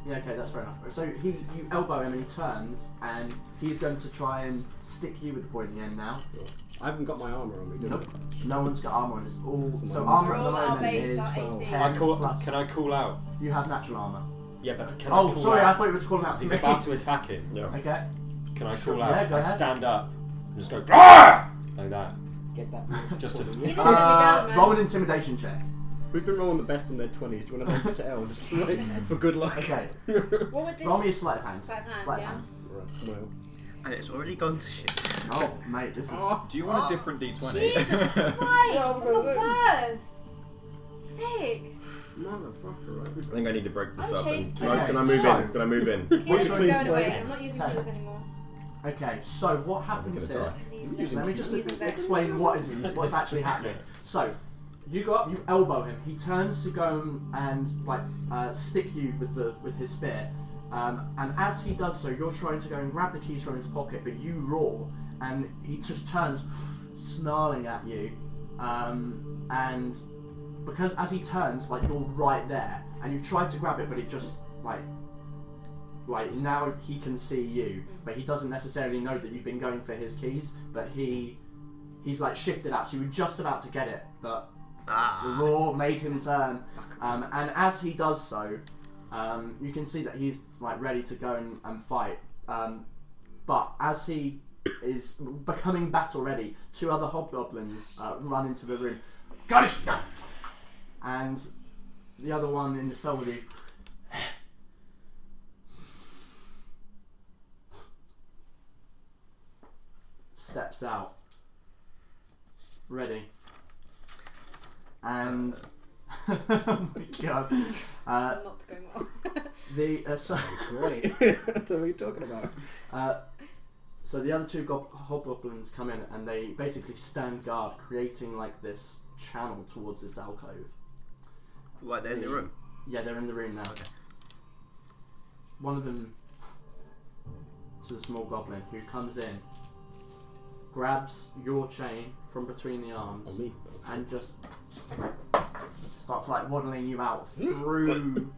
S1: Yeah, okay, that's fair enough. So you elbow him and he turns, and he's going to try and stick you with the pointy end now.
S8: I haven't got my armor on me. Do
S1: Nope. No one's got armor on. It's all so
S8: Roll
S1: armor at the
S5: our
S1: moment
S5: base,
S1: is
S5: our AC.
S1: 10 plus.
S6: Can I call out?
S1: You have natural armor.
S6: Yeah, but can I
S1: Oh,
S6: call
S1: sorry, I
S6: out?
S1: thought you were calling out to
S6: He's
S1: me.
S6: about to attack him.
S7: Yeah.
S1: Okay.
S6: Can I
S1: Sure,
S6: call out?
S1: yeah, go
S6: I
S1: ahead.
S6: stand up and just go "Rah!" like that.
S8: Get that.
S6: Just to
S5: He doesn't let me down, man.
S1: Roll an intimidation check.
S8: We've been rolling the best in their 20s. Do you want to take it to L just like, for good luck?
S1: Okay.
S5: What would this?
S1: Roll me a sleight of hand.
S5: Sleight of hand,
S1: Sleight of
S5: yeah.
S1: hand.
S8: Right, well.
S4: And it's already gone to shit.
S1: Oh, mate, this is.
S3: Do you want a different D20?
S5: Jesus Christ! I'm the worst. 6.
S8: Motherfucker, right?
S7: I think I need to break this
S5: I'm
S7: up.
S5: changing.
S7: Can I move
S1: Okay,
S7: in? Can I move in?
S5: Keyleth is
S1: Which
S5: going
S1: one's
S5: away.
S1: like-
S5: I'm not using
S1: Ten.
S5: Keyleth anymore.
S1: Okay, so what happens
S7: gonna
S1: here?
S5: He's
S1: Let me just
S5: using Vex.
S1: explain what's actually happening. So, you go up, you elbow him. He turns to go and stick you with his spear. And as he does so, you're trying to go and grab the keys from his pocket, but you roar, and he just turns, snarling at you. And because as he turns, like you're right there, and you try to grab it, but it just like now he can see you, but he doesn't necessarily know that you've been going for his keys. But he's like shifted out, so you were just about to get it, but the roar made him turn. And as he does so, You can see that he's like ready to go and fight. But as he is becoming battle ready, 2 other hobgoblins run into the room. Got it! And the other one in the cell with you steps out, ready, and oh my god,
S5: not going well.
S8: Great. What are you talking about?
S1: So the other 2 hobgoblins come in and they basically stand guard, creating like this channel towards this alcove.
S4: Right, they're in the room.
S1: Yeah, they're in the room now.
S4: Okay.
S1: One of them is a small goblin who comes in, grabs your chain from between the arms,
S8: On me.
S1: and just starts like waddling you out through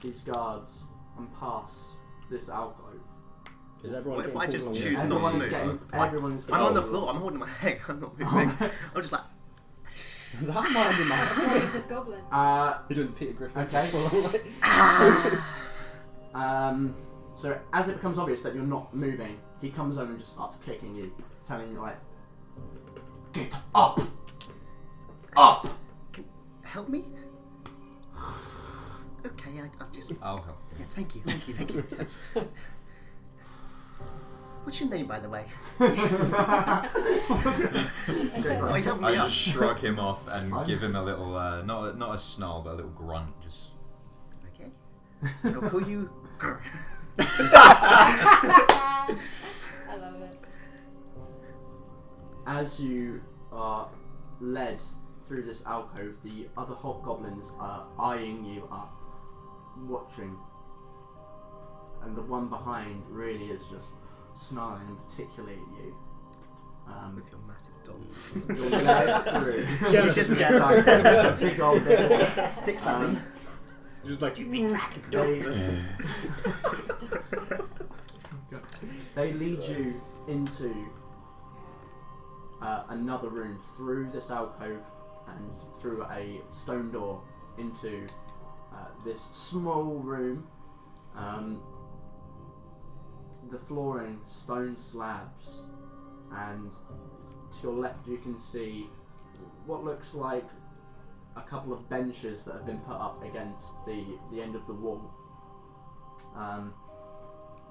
S1: these guards and past this alcove.
S8: Is everyone
S4: What if
S8: getting
S4: I just
S8: pulled along
S4: choose
S8: with
S4: not to
S8: us?
S4: move?
S1: Everyone is getting.
S4: I'm on the floor. I'm holding my head. I'm not moving. I'm just like.
S8: Is that minding my
S5: What is this goblin?
S8: You're doing the Peter Griffin.
S1: Okay. So as it becomes obvious that you're not moving, he comes over and just starts kicking you, telling you like, "Get up, up."
S4: Help me? Okay, I'll just.
S3: I'll help.
S4: Yes, thank you. So, what's your name, by the way? Why help me
S3: I
S4: up?
S3: just shrug him off and
S1: Fine.
S3: give him a little, not a snarl, but a little grunt. Just
S4: Okay. I'll call you.
S5: I love it.
S1: As you are led through this alcove, the other hobgoblins are eyeing you up, watching, and the one behind really is just snarling, and particularly at you.
S4: With your massive dong.
S1: You're led through.
S8: Jealous.
S4: Just jealous.
S1: Big old bit.
S4: Dixon.
S7: Just like
S1: They lead you into another room through this alcove and through a stone door into this small room. The flooring, stone slabs, and to your left you can see what looks like a couple of benches that have been put up against the end of the wall.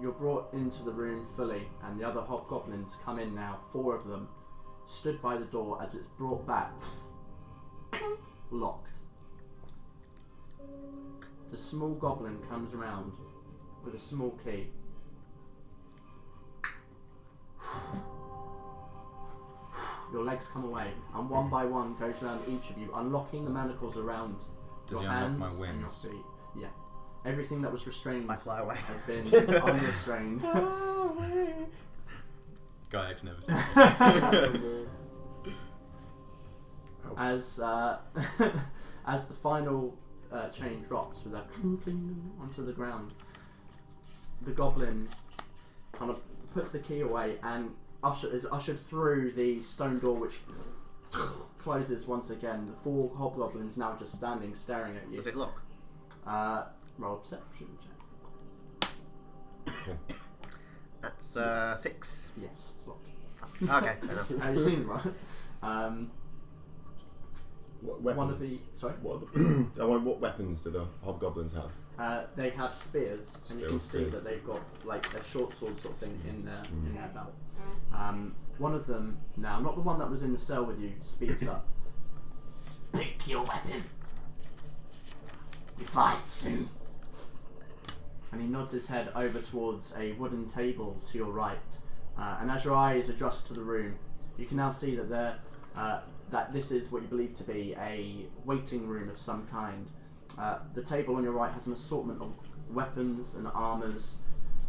S1: You're brought into the room fully, and the other hobgoblins come in now, 4 of them, stood by the door as it's brought back, locked. The small goblin comes around with a small key. Your legs come away, and one by one goes around each of you, unlocking the manacles around
S3: does
S1: your
S3: he unlock
S1: hands
S3: my
S1: and your
S3: wings?
S1: feet. Yeah. Everything that was restrained
S4: I fly away.
S1: has been unrestrained.
S3: Guy X never said anything.
S1: As as the final chain drops with a cling cling onto the ground, the goblin kind of puts the key away and is ushered through the stone door, which closes once again. The 4 hobgoblins now just standing, staring at you.
S4: Does it lock?
S1: Roll a perception check.
S4: That's 6.
S1: Yes, it's locked.
S4: Okay, fair enough.
S1: It seems right.
S7: what weapons?
S1: One of the sorry.
S7: What weapons do the hobgoblins have?
S1: They have spears, and you can see
S7: Spears.
S1: that they've got like a short sword sort of thing in their belt. One of them, now not the one that was in the cell with you, speaks up. Pick your weapon. We fight soon. And he nods his head over towards a wooden table to your right. And as your eyes adjust to the room, you can now see that that this is what you believe to be a waiting room of some kind. The table on your right has an assortment of weapons and armours.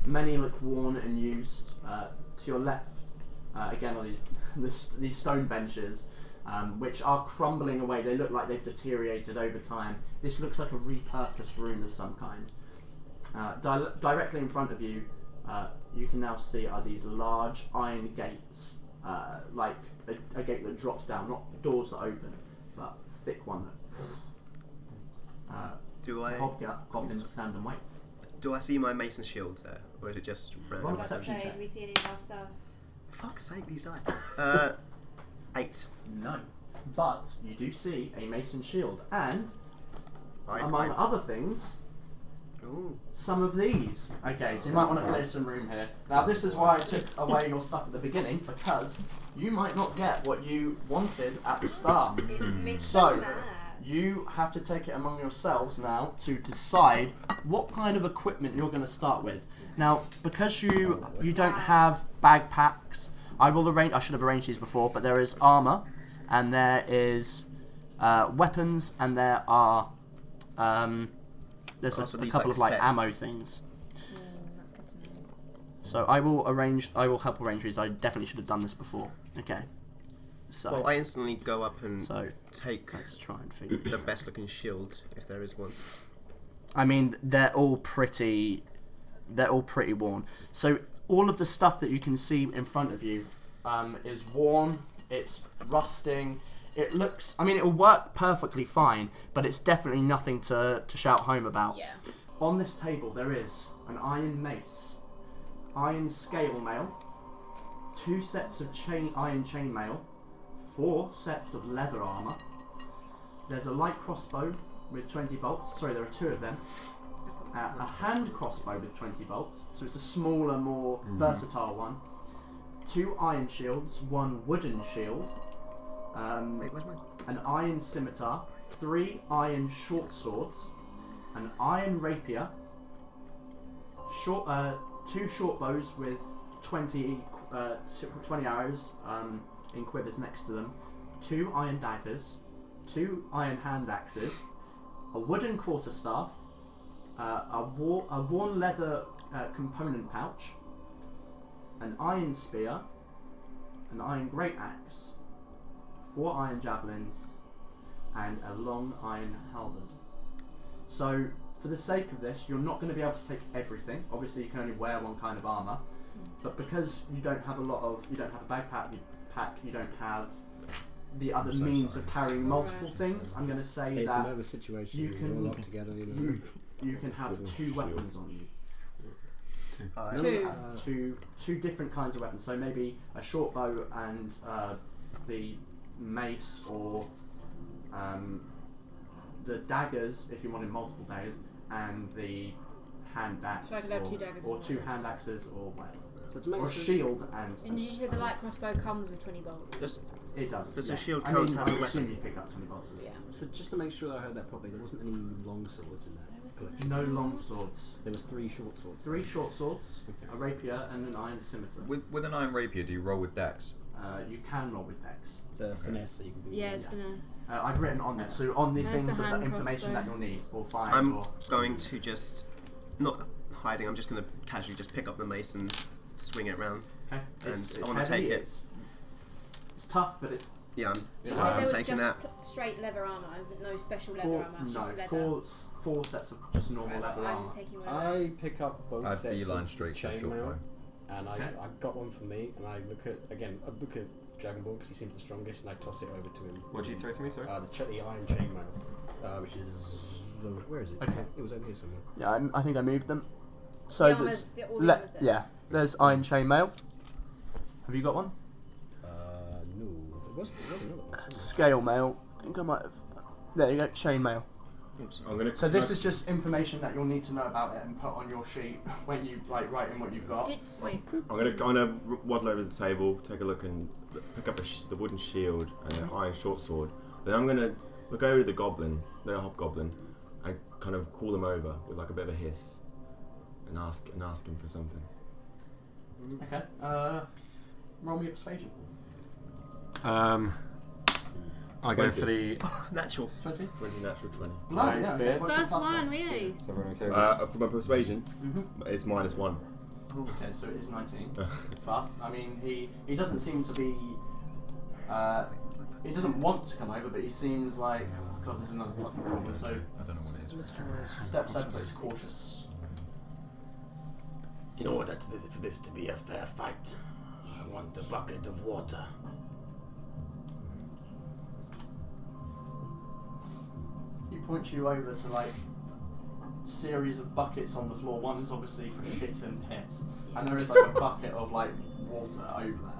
S1: Many look worn and used. To your left, again, are these stone benches, which are crumbling away. They look like they've deteriorated over time. This looks like a repurposed room of some kind. Directly in front of you, you can now see are these large iron gates, like a gate that drops down, not doors that open, but thick one that
S4: Do I
S1: Goblins stand and wait.
S4: do I see my mason shield there, or is it just
S1: Roll
S5: I
S4: random?
S5: was about to
S1: perception
S5: say,
S1: check.
S5: do we see any of our stuff?
S4: Fuck's sake, these eyes. 8.
S1: No. But you do see a mason shield, and
S4: I
S1: among other things,
S4: Ooh.
S1: some of these. Okay, so you might want to clear some room here. Now, this is why I took away your stuff at the beginning, because you might not get what you wanted at the start.
S5: It's mixed
S1: So,
S5: and match.
S1: You have to take it among yourselves now to decide what kind of equipment you're going to start with. Now, because you don't have bagpacks, I should have arranged these before, but there is armor, and there is weapons, and there are there's
S4: So
S1: a
S4: these
S1: couple
S4: like
S1: of like
S4: sets.
S1: ammo things.
S5: That's good to know.
S1: So I will help arrange these. I definitely should have done this before. Okay. So
S4: Well, I instantly go up and
S1: so
S4: take
S1: let's try and figure.
S4: the best looking shield, if there is one.
S1: I mean, they're all pretty worn. So all of the stuff that you can see in front of you is worn. It's rusting. It looks. I mean, it will work perfectly fine, but it's definitely nothing to shout home about.
S5: Yeah.
S1: On this table, there is an iron mace, iron scale mail, 2 sets of iron chain mail, 4 sets of leather armor. There's a light crossbow with 20 bolts. Sorry, there are 2 of them. A hand crossbow with 20 bolts, so it's a smaller, more versatile one. 2 iron shields, 1 wooden shield,
S4: Wait, where's mine?
S1: an iron scimitar, 3 iron short swords, an iron rapier, 2 short bows with 20 arrows in quivers next to them, 2 iron daggers, 2 iron hand axes, a wooden quarterstaff, a worn leather component pouch, an iron spear, an iron great axe, 4 iron javelins, and a long iron halberd. So, for the sake of this, you're not going to be able to take everything. Obviously, you can only wear one kind of armor, but because you don't have a backpack, you don't have the other means of carrying multiple things. I'm going to say
S8: It's
S1: that
S8: another situation.
S1: you
S8: We're
S1: can-
S8: all up together. You know.
S1: you can have 2 weapons on you.
S5: Two.
S1: Two different kinds of weapons. So maybe a short bow and the mace, or the daggers if you wanted multiple daggers, and the hand axe.
S5: So I could have 2 daggers
S1: or
S5: and
S1: 2
S5: one
S1: hand
S5: axe.
S1: axes, or whatever.
S8: So to make
S1: Or a
S8: sure-
S1: shield and.
S5: And did you say the light crossbow comes with 20 bolts?
S1: It does.
S4: Does
S1: yeah.
S4: the shield
S1: I
S4: count
S1: mean,
S4: as a
S1: I would assume
S4: weapon?
S1: you pick up 20 bolts with it.
S5: Yeah.
S8: So just to make sure I heard that properly, there wasn't any long swords in there.
S1: No long swords.
S8: There was 3 short swords.
S1: 3 short swords,
S8: Okay.
S1: a rapier, and an iron scimitar.
S3: With an iron rapier, do you roll with dex?
S1: You can roll with dex.
S8: It's a finesse, so you can do.
S5: Yeah, it's
S1: Yeah.
S5: finesse.
S1: I've written on it, so on the
S5: Where's
S1: things
S5: the
S1: of
S5: hand
S1: the information that
S5: crossbow?
S1: you'll need, or find,
S4: I'm
S1: or
S4: going to just, not hiding, I'm just going to casually just pick up the mace and swing it around.
S1: okay.
S4: And I wanna
S1: heavy,
S4: take it.
S1: It's tough, but it
S4: Yeah,
S5: You
S1: Yeah,
S5: said
S1: I'm
S5: there was
S4: taking
S5: just
S4: that.
S5: straight leather armour, was it no special leather armour? It's just leather.
S1: four sets of just normal
S5: Right,
S1: leather
S5: I'm
S1: armor.
S5: taking one of
S8: I
S5: those.
S8: pick up both
S3: I'd
S8: sets
S3: beeline
S8: of
S3: straight to
S8: chain
S3: short
S8: mail,
S3: bow.
S8: and
S1: Okay.
S8: I got one for me, and I look at Dragon Ball because he seems the strongest, and I toss it over to him.
S6: What did you throw to me, sorry?
S8: The iron chain mail, which is where is it?
S1: Okay.
S8: It was over here somewhere.
S1: Yeah, I think I moved them. So
S5: The
S1: there's
S5: armour's, all the armour's there.
S1: yeah, there's iron chainmail. Have you got one?
S8: No, there was another one.
S1: Scale mail. I think I might have. There you go, chainmail.
S7: I'm gonna.
S1: So this is just information that you'll need to know about it and put on your sheet when you like write in what you've got.
S5: Wait.
S7: I'm gonna waddle over to the table, take a look, and pick up the wooden shield and an iron short sword. Then I'm gonna look over to the hobgoblin, and kind of call them over with like a bit of a hiss, and ask him for something.
S1: Okay. Roll me a persuasion.
S6: I go
S7: 20.
S6: for the.
S4: natural.
S1: 20.
S7: 20 natural 20.
S1: Bloody
S6: Nice,
S1: hell,
S6: spear.
S1: what's your
S5: First
S1: plus
S5: one,
S1: then?
S5: really.
S6: Is everyone okay with that?
S7: For my persuasion,
S1: Mhm.
S7: it's -1.
S1: Okay, so it is 19. But I mean, he doesn't seem to be. He doesn't want to come over, but he seems like, oh god, there's another fucking problem. So
S3: I don't know what it is.
S1: steps over, but he's cautious.
S7: In order for this to be a fair fight, I want a bucket of water.
S1: He points you over to like series of buckets on the floor. One is obviously for shit and piss, and there is like a bucket of like water over there.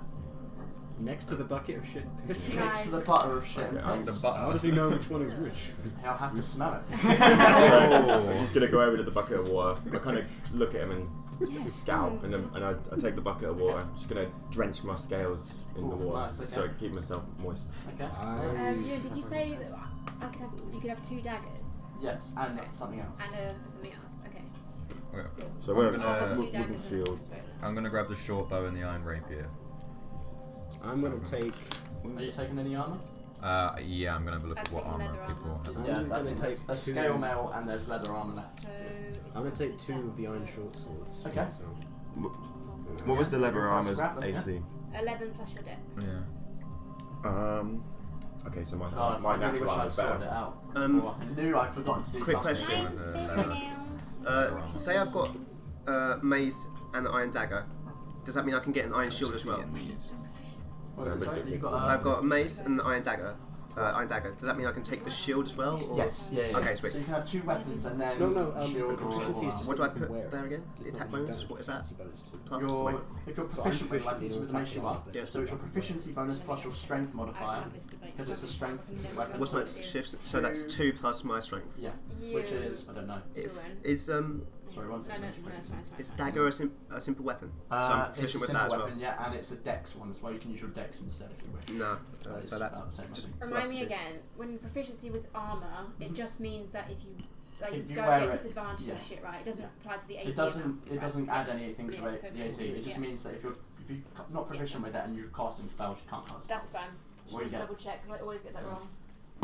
S8: Next to the bucket of shit and piss.
S5: Nice.
S1: Next to the butter of shit and
S3: And the
S1: piss.
S8: How does he know which one is which?
S1: He'll have to smell it.
S7: So I'm just gonna go over to the bucket of water. I kind of look at him and scowl, and I take the bucket of water. I'm just gonna drench my scales in the
S1: Ooh,
S7: water,
S1: nice, okay.
S7: so I keep myself moist.
S1: Okay.
S5: Ewan, did you say that you could have 2 daggers
S1: Yes, and something else.
S5: and something else? Okay.
S3: Okay.
S7: So
S3: I'm
S7: we're
S3: gonna-
S5: I've got 2
S7: wooden
S5: daggers and a
S7: shield.
S5: crossbow.
S3: I'm gonna grab the short bow and the iron rapier.
S8: I'm gonna take.
S1: Are you taking any armor?
S3: Yeah, I'm gonna have a look
S5: I'm
S3: at what
S5: taking
S3: armor
S5: leather
S3: people
S5: armor.
S3: have.
S8: I'm
S1: Yeah, I
S8: gonna
S1: think
S8: take
S1: there's
S8: two.
S1: scale mail and there's leather armor left.
S5: So
S8: I'm gonna take 2 of the iron short swords.
S1: Okay.
S8: So.
S7: What was the leather
S1: First
S7: armor's
S1: grappling, yeah.
S7: AC?
S5: 11 plus your dex.
S3: Yeah.
S7: Okay, so my
S1: God,
S7: my
S1: I really
S7: natural
S1: wish I'd
S7: armor's
S1: sorted it
S7: better.
S1: out.
S4: Um,
S1: I knew I'd forgotten to do
S4: quick
S1: something.
S4: question.
S5: Mine's
S3: Yeah.
S5: bigger now.
S4: Say I've got mace and an iron dagger. Does that mean I can get an iron shield as well?
S1: What is it, sorry? You've got,
S4: I've got a mace and an iron dagger. Does that mean I can take the shield as well? Or?
S1: Yes, yeah.
S4: Okay, sweet.
S1: So you can have 2 weapons and then
S8: No,
S1: shield or
S8: proficiency is just
S4: What do I
S8: what you
S4: put
S8: wear.
S4: there again? The
S8: It's
S4: attack
S8: not
S4: bonus?
S8: damage,
S4: What is that?
S8: proficiency bonus too.
S4: Plus.
S1: if you're
S8: So I'm
S1: proficient with
S8: proficient
S1: weapons
S8: in
S1: with the mace you are,
S4: Yeah.
S1: so it's your proficiency bonus plus your strength modifier, because it's a strength weapon.
S4: What's my shift? So that's 2 plus my strength.
S1: Yeah, which is, I don't know.
S4: Is
S1: Sorry, one
S5: No,
S1: second.
S5: it's fine.
S4: is dagger a simple weapon? So I'm
S1: It's a
S4: proficient with
S1: simple
S4: that as well.
S1: weapon, yeah, and it's a dex one as well. You can use your dex instead if you wish.
S4: No,
S1: It's
S4: so that's
S1: about the same, I
S4: just
S1: think.
S5: Remind
S4: plus
S5: me
S4: 2.
S5: again. When proficiency with armor, it just means that if you
S1: If you
S5: go
S1: wear
S5: get
S1: it,
S5: disadvantage
S1: yeah.
S5: of shit, right? It doesn't apply to the AC.
S1: It doesn't add anything to
S5: Yeah,
S1: the
S5: so
S1: AC. It just
S5: yeah.
S1: means that if you're not proficient with it and you're casting spells, you can't cast spells.
S5: That's fine.
S1: What do you
S5: Just
S1: get?
S5: double check because I always get that wrong.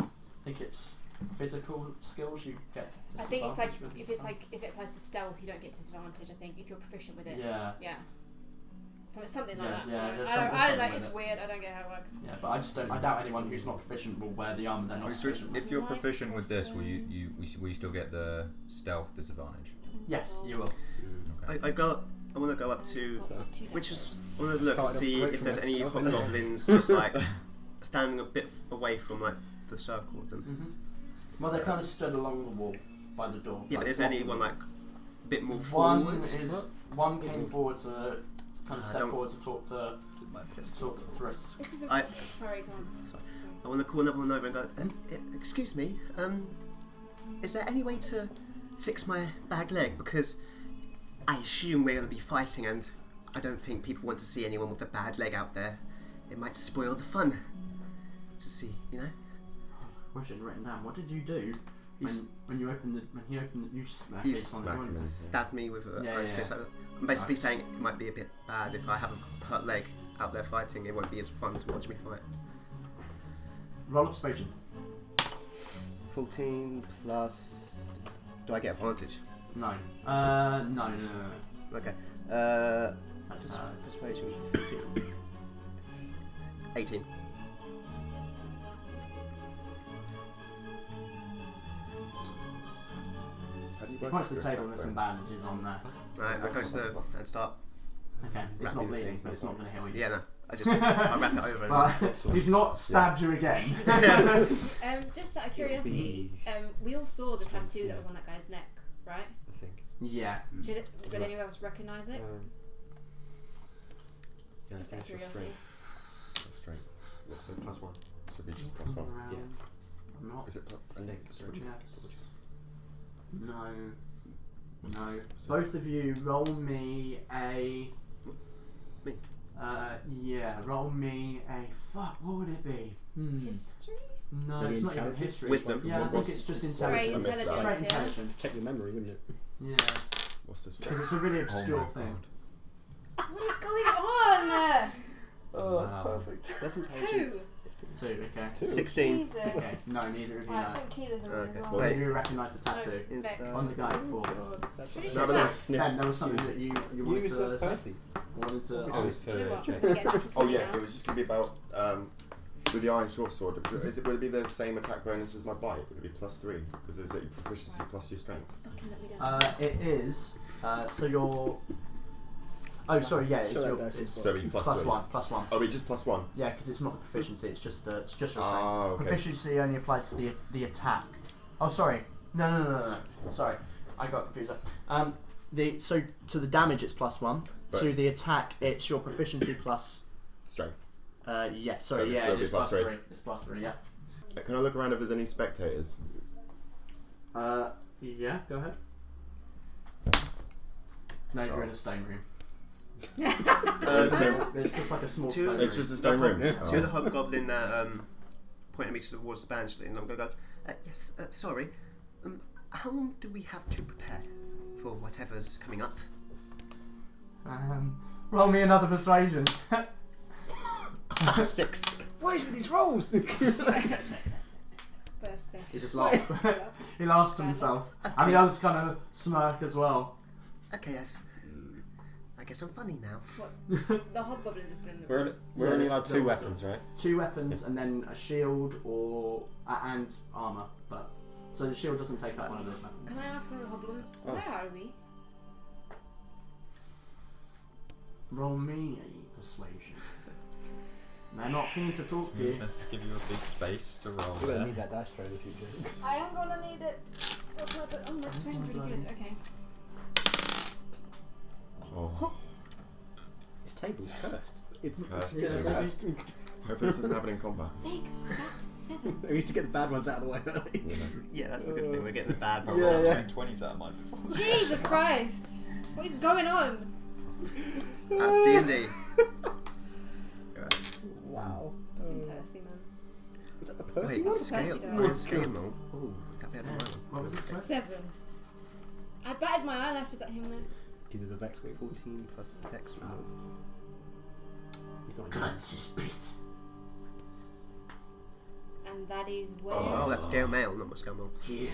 S1: I think it's physical skills you get.
S5: I think it's like
S1: disadvantage with
S5: if it's
S1: stuff.
S5: like if it applies to stealth, you don't get disadvantage. I think if you're proficient with it.
S1: Yeah.
S5: Yeah. So it's something like
S1: Yeah,
S5: that.
S1: yeah, there's
S5: I don't
S1: something
S5: know.
S1: with
S5: It's
S1: it.
S5: weird. I don't get how it works.
S1: Yeah, but I just don't. I doubt anyone who's not proficient will wear the armor they're not proficient with.
S3: If you're proficient with this, will you still get the stealth disadvantage?
S1: Yes, you will.
S3: Okay.
S4: I want to go up to which is I want to look and
S8: Started off
S4: see
S8: great
S4: if
S8: from
S4: there's
S8: that
S4: any
S8: stealth.
S4: hobgoblins just like standing a bit away from like the circle of them.
S1: Well, they kind of stood along the wall by the door.
S4: Yeah,
S1: like,
S4: but is
S1: blocking
S4: anyone
S1: them.
S4: like a bit more
S1: One
S4: forward?
S1: one came forward to kind of
S4: I
S1: step
S4: don't-
S1: forward to talk to Thriss.
S5: This is.
S4: I-
S5: Sorry, go on. Sorry.
S4: I want to call another one over and go. Excuse me. Is there any way to fix my bad leg? Because I assume we're going to be fighting, and I don't think people want to see anyone with a bad leg out there. It might spoil the fun. To see, you know.
S1: Wish it written down. What did you do
S4: He's-
S1: when he opened you smacked
S4: He
S1: it on
S7: smacked him.
S4: stabbed me with a
S1: Yeah,
S4: iron
S1: yeah.
S4: fist. I'm basically saying it might be a bit bad if I have a hurt leg out there fighting. It won't be as fun to watch me fight.
S1: Roll up persuasion.
S4: 14 plus. Do I get advantage?
S1: No. No.
S4: Okay.
S1: That's
S4: Persuasion 15. 18.
S7: How do you
S1: He
S7: work
S1: points to the
S7: your
S1: table
S7: attack
S1: and there's some
S7: bonus?
S1: bandages on there.
S4: Right, I go to the and start.
S1: Okay, it's
S4: Wrap
S1: not
S4: me the
S1: bleeding,
S4: same.
S1: but it's not going to heal you.
S4: Yeah, no. I wrap it over. And
S1: But he's not stabbed you again.
S5: Just out of curiosity, we all saw the tattoo that was on that guy's neck, right?
S6: I think.
S1: Yeah.
S5: Did anyone else recognise it?
S6: Yeah, I
S5: Just
S6: think
S5: out of
S6: it's your
S5: curiosity.
S6: strength.
S7: Strength.
S6: Looks like +1.
S7: Should be just +1.
S6: Yeah.
S1: I'm not.
S7: Is it
S6: I think.
S1: Double check. No.
S7: What's
S1: No.
S7: this?
S1: Both of you roll me a.
S4: Me?
S1: Yeah, roll me a. Fuck, what would it be?
S5: History?
S1: No,
S8: Maybe
S1: it's not even
S8: intelligence?
S1: history.
S4: Wisdom.
S1: Yeah, I think
S7: What's-
S1: it's just
S5: Straight
S1: intelligence.
S7: I missed that.
S5: intelligence.
S1: Straight
S5: Yeah.
S1: intelligence.
S8: Check your memory, wouldn't it?
S1: Yeah.
S7: What's this?
S1: Because it's a really obscure
S6: my
S1: thing.
S5: What is going on?
S6: Oh, that's
S1: Wow.
S6: perfect.
S8: That's
S5: 2.
S8: intelligence.
S1: 2, okay.
S4: 16.
S5: Jesus.
S1: Okay, no, neither of you
S5: Right,
S1: know.
S5: put Keyleth in
S4: Okay.
S5: as well.
S1: Both
S4: Wait.
S1: of you recognise the tattoo.
S4: Is,
S1: On the guy before.
S8: That's
S5: Pretty
S7: No,
S5: sure
S7: but
S5: that's
S7: sniff.
S1: Then there was something that you wanted
S6: Use
S1: to say.
S6: Percy.
S1: Wanted to
S6: It was
S1: ask.
S5: Do you know
S6: for
S5: what?
S6: Jake.
S5: You get natural
S7: Oh
S5: 20
S7: yeah,
S5: now.
S7: it was just gonna be about with the iron short sword. Would it be the same attack bonus as my bite? Would it be +3? Because is it your proficiency plus your strength?
S5: Fucking let me down.
S1: It is. So you're. Oh, sorry. Yeah, it's
S8: Sure,
S1: your.
S8: that's
S1: It's
S7: So it'd be
S1: plus
S7: +3.
S1: one. Plus one.
S7: Oh, it'd be just +1.
S1: Yeah, because it's not the proficiency. It's just your strength.
S7: Ah, okay.
S1: Proficiency only applies to the attack. Oh, sorry. No. Sorry. I got confused. To the damage it's +1.
S7: But-
S1: to the attack it's your proficiency plus.
S7: Strength.
S1: Yes.
S7: So
S1: Sorry. Yeah.
S7: it'll
S1: It
S7: be
S1: is
S7: +3.
S1: +3. It's +3. Yeah.
S7: Can I look around if there's any spectators?
S1: Yeah. Go ahead. No, you're in a stone room. It's just like a small
S4: Two-
S1: stone
S7: It's
S1: room.
S7: just a stone room.
S8: Yeah.
S7: Oh.
S4: To the hobgoblin pointed me towards the bench, and I'm going to go, yes, sorry. How long do we have to prepare for whatever's coming up?
S1: Roll me another persuasion.
S4: 6.
S8: What is with these rolls?
S5: First session.
S1: He just laughs. He laughs to himself. And the others kind of smirk as well.
S4: Okay, yes. I guess I'm funny now.
S5: The hobgoblins are still in the room.
S6: We're
S1: Yeah,
S6: only
S1: it's
S6: allowed
S1: still-
S6: 2 weapons, right?
S1: 2 weapons and then a shield or and armor. But so the shield doesn't take up one of those weapons.
S5: Can I ask one of the hobgoblins,
S6: Oh.
S5: where are we?
S1: Roll me a persuasion. They're not keen to talk to you.
S3: Let's give you a big space to roll
S8: We're gonna
S3: there.
S8: need that dice tray in the future.
S5: I am gonna need it. Oh, my persuasion's really good. Okay.
S7: Oh.
S8: This table's cursed. It's
S3: Cursed.
S8: it's
S1: Yeah,
S8: cursed.
S7: Hopefully this doesn't happen in combat.
S5: Make that 7.
S8: We need to get the bad ones out of the way early.
S7: You know.
S4: Yeah, that's a good thing. We're getting the bad
S3: I
S4: ones.
S3: was
S8: Yeah,
S3: on
S8: yeah.
S3: 20s out of mine before.
S5: Jesus Christ! What is going on?
S4: That's D&D.
S8: Wow.
S5: Fucking Percy, man.
S8: Is that the Percy
S4: Wait,
S8: one?
S4: scale.
S5: Percy
S4: What
S5: dice.
S4: scale roll?
S8: Oh.
S4: Is that better than
S1: Yeah.
S4: mine?
S1: What was it? Sorry?
S5: 7. I batted my eyelashes at him though.
S8: Do you know the Vex wave?
S4: 14 plus dex roll.
S8: He's not
S5: And that is where.
S4: Oh, that's scale mail, not my scale mail.
S1: Yeah.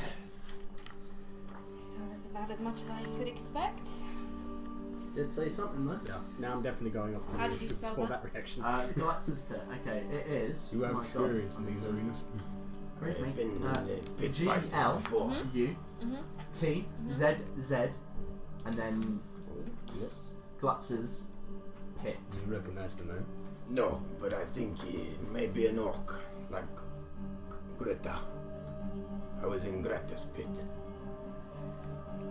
S5: I suppose that's about as much as I could expect.
S1: Did say something though.
S8: Yeah. Now I'm definitely going up to
S5: How did you spell
S8: spell
S5: that?
S8: that reaction.
S1: Glutz's pit. Okay, it is.
S8: You have
S1: oh my
S8: experience in these arenas.
S1: God.
S7: I've been in a pit
S1: G
S7: fight
S1: L
S7: before.
S1: U
S5: Mm-hmm.
S1: T Z Z and then Glutz's pit.
S8: Do you recognise the name?
S7: No, but I think it may be an orc, like Greta. I was in Greta's pit.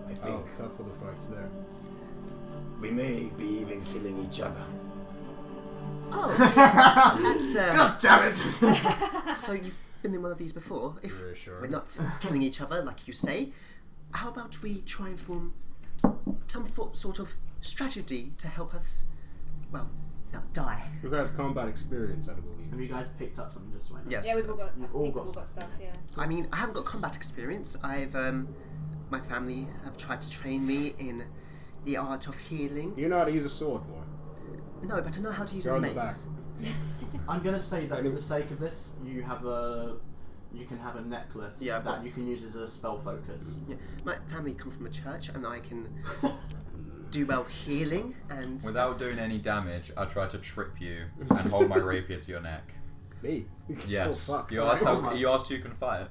S7: I think
S8: Oh, tough for the fights there.
S7: we may be even killing each other.
S4: Oh, that's,
S1: God damn it!
S4: so you've been in one of these before. If
S8: Reassuring.
S4: we're not killing each other like you say, how about we try and form some sort of strategy to help us, well, not die?
S8: Who has combat experience, I believe.
S1: Have you guys picked up something just right now?
S4: Yes.
S5: Yeah, we've all got.
S1: You've
S5: I think
S1: all
S5: we've
S1: got
S5: all got stuff. Yeah.
S4: I mean, I haven't got combat experience. I've, my family have tried to train me in the art of healing.
S8: You know how to use a sword, boy.
S4: No, but I know how to use
S8: Go
S4: a
S8: on the
S4: mace.
S1: I'm gonna say that for the sake of this, you can have a necklace
S4: Yeah, I've
S1: that
S4: got-
S1: you can use as a spell focus.
S4: Yeah, my family come from a church, and I can do well healing and.
S3: Without doing any damage, I try to trip you and hold my rapier to your neck.
S8: Me?
S3: Yes.
S8: Oh, fuck.
S3: You asked who you can fight.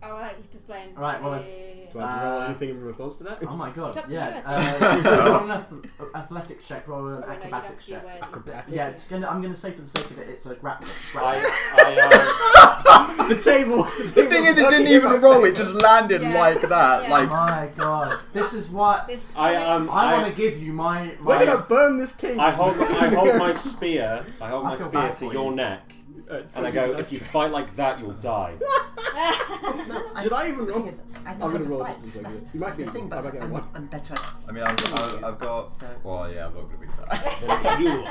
S5: Oh, like he's displaying.
S1: Alright, well,
S8: Do I have to roll
S1: Uh,
S8: anything in response to that?
S1: Oh my god!
S5: It's up to
S1: Yeah.
S5: you.
S1: Roll an athletics check. Roll an
S5: Oh, no, you'd have
S1: acrobatics
S5: to be
S1: check.
S5: aware.
S8: Acrobatics.
S1: Yeah, I'm gonna say for the sake of it, it's a grappling.
S6: I
S1: The table.
S7: The thing is, it didn't even roll, it just landed
S5: Yeah.
S7: like that.
S5: Yeah.
S7: Like,
S1: My god! This is what
S5: This.
S1: I want
S6: I
S1: to give you. My
S8: We're gonna burn this table!
S6: hold my spear. I hold
S1: I
S6: my
S1: feel
S6: spear
S1: bad
S6: to
S1: for
S6: your
S1: you.
S6: neck, and I go, if you fight like that, you'll die.
S8: Should I even
S4: The
S8: roll?
S4: thing is, I know
S8: I'm
S4: how
S8: gonna
S4: to
S8: roll
S4: fight.
S8: this in a second. You might
S4: That's
S8: be.
S4: the thing,
S8: I
S4: but
S8: might get a one.
S4: I'm better at.
S3: I mean, I've got.
S4: So-
S3: Well, yeah, I'm not gonna be that.
S6: You.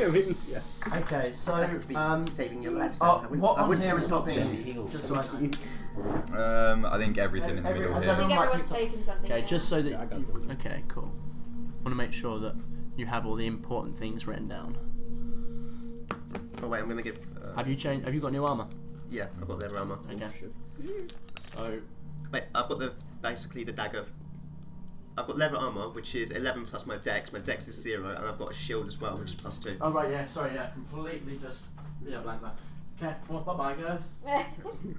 S8: I mean, yeah.
S1: Okay, so
S4: I could be saving your life. So
S1: oh,
S4: I wouldn't,
S1: what
S4: I
S1: on
S4: wouldn't
S1: here is
S4: stop
S1: not
S4: doing
S1: being
S4: this.
S1: used? Just so I can.
S3: I think everything in the middle
S1: Has
S5: I think
S3: here.
S1: everyone-
S5: everyone's taken something.
S1: Okay,
S5: yeah.
S1: just so that.
S8: Yeah, I got something.
S1: Okay, cool. Want to make sure that you have all the important things written down.
S4: Oh wait, I'm gonna give.
S1: Have you changed? Have you got new armor?
S4: Yeah, I've got leather armor.
S1: Okay. So
S4: Wait, I've got basically the dagger. I've got leather armor, which is 11 plus my dex. My dex is 0, and I've got a shield as well, which is +2.
S1: Oh right, yeah, sorry, yeah, completely just blank that. Okay, well, bye bye guys.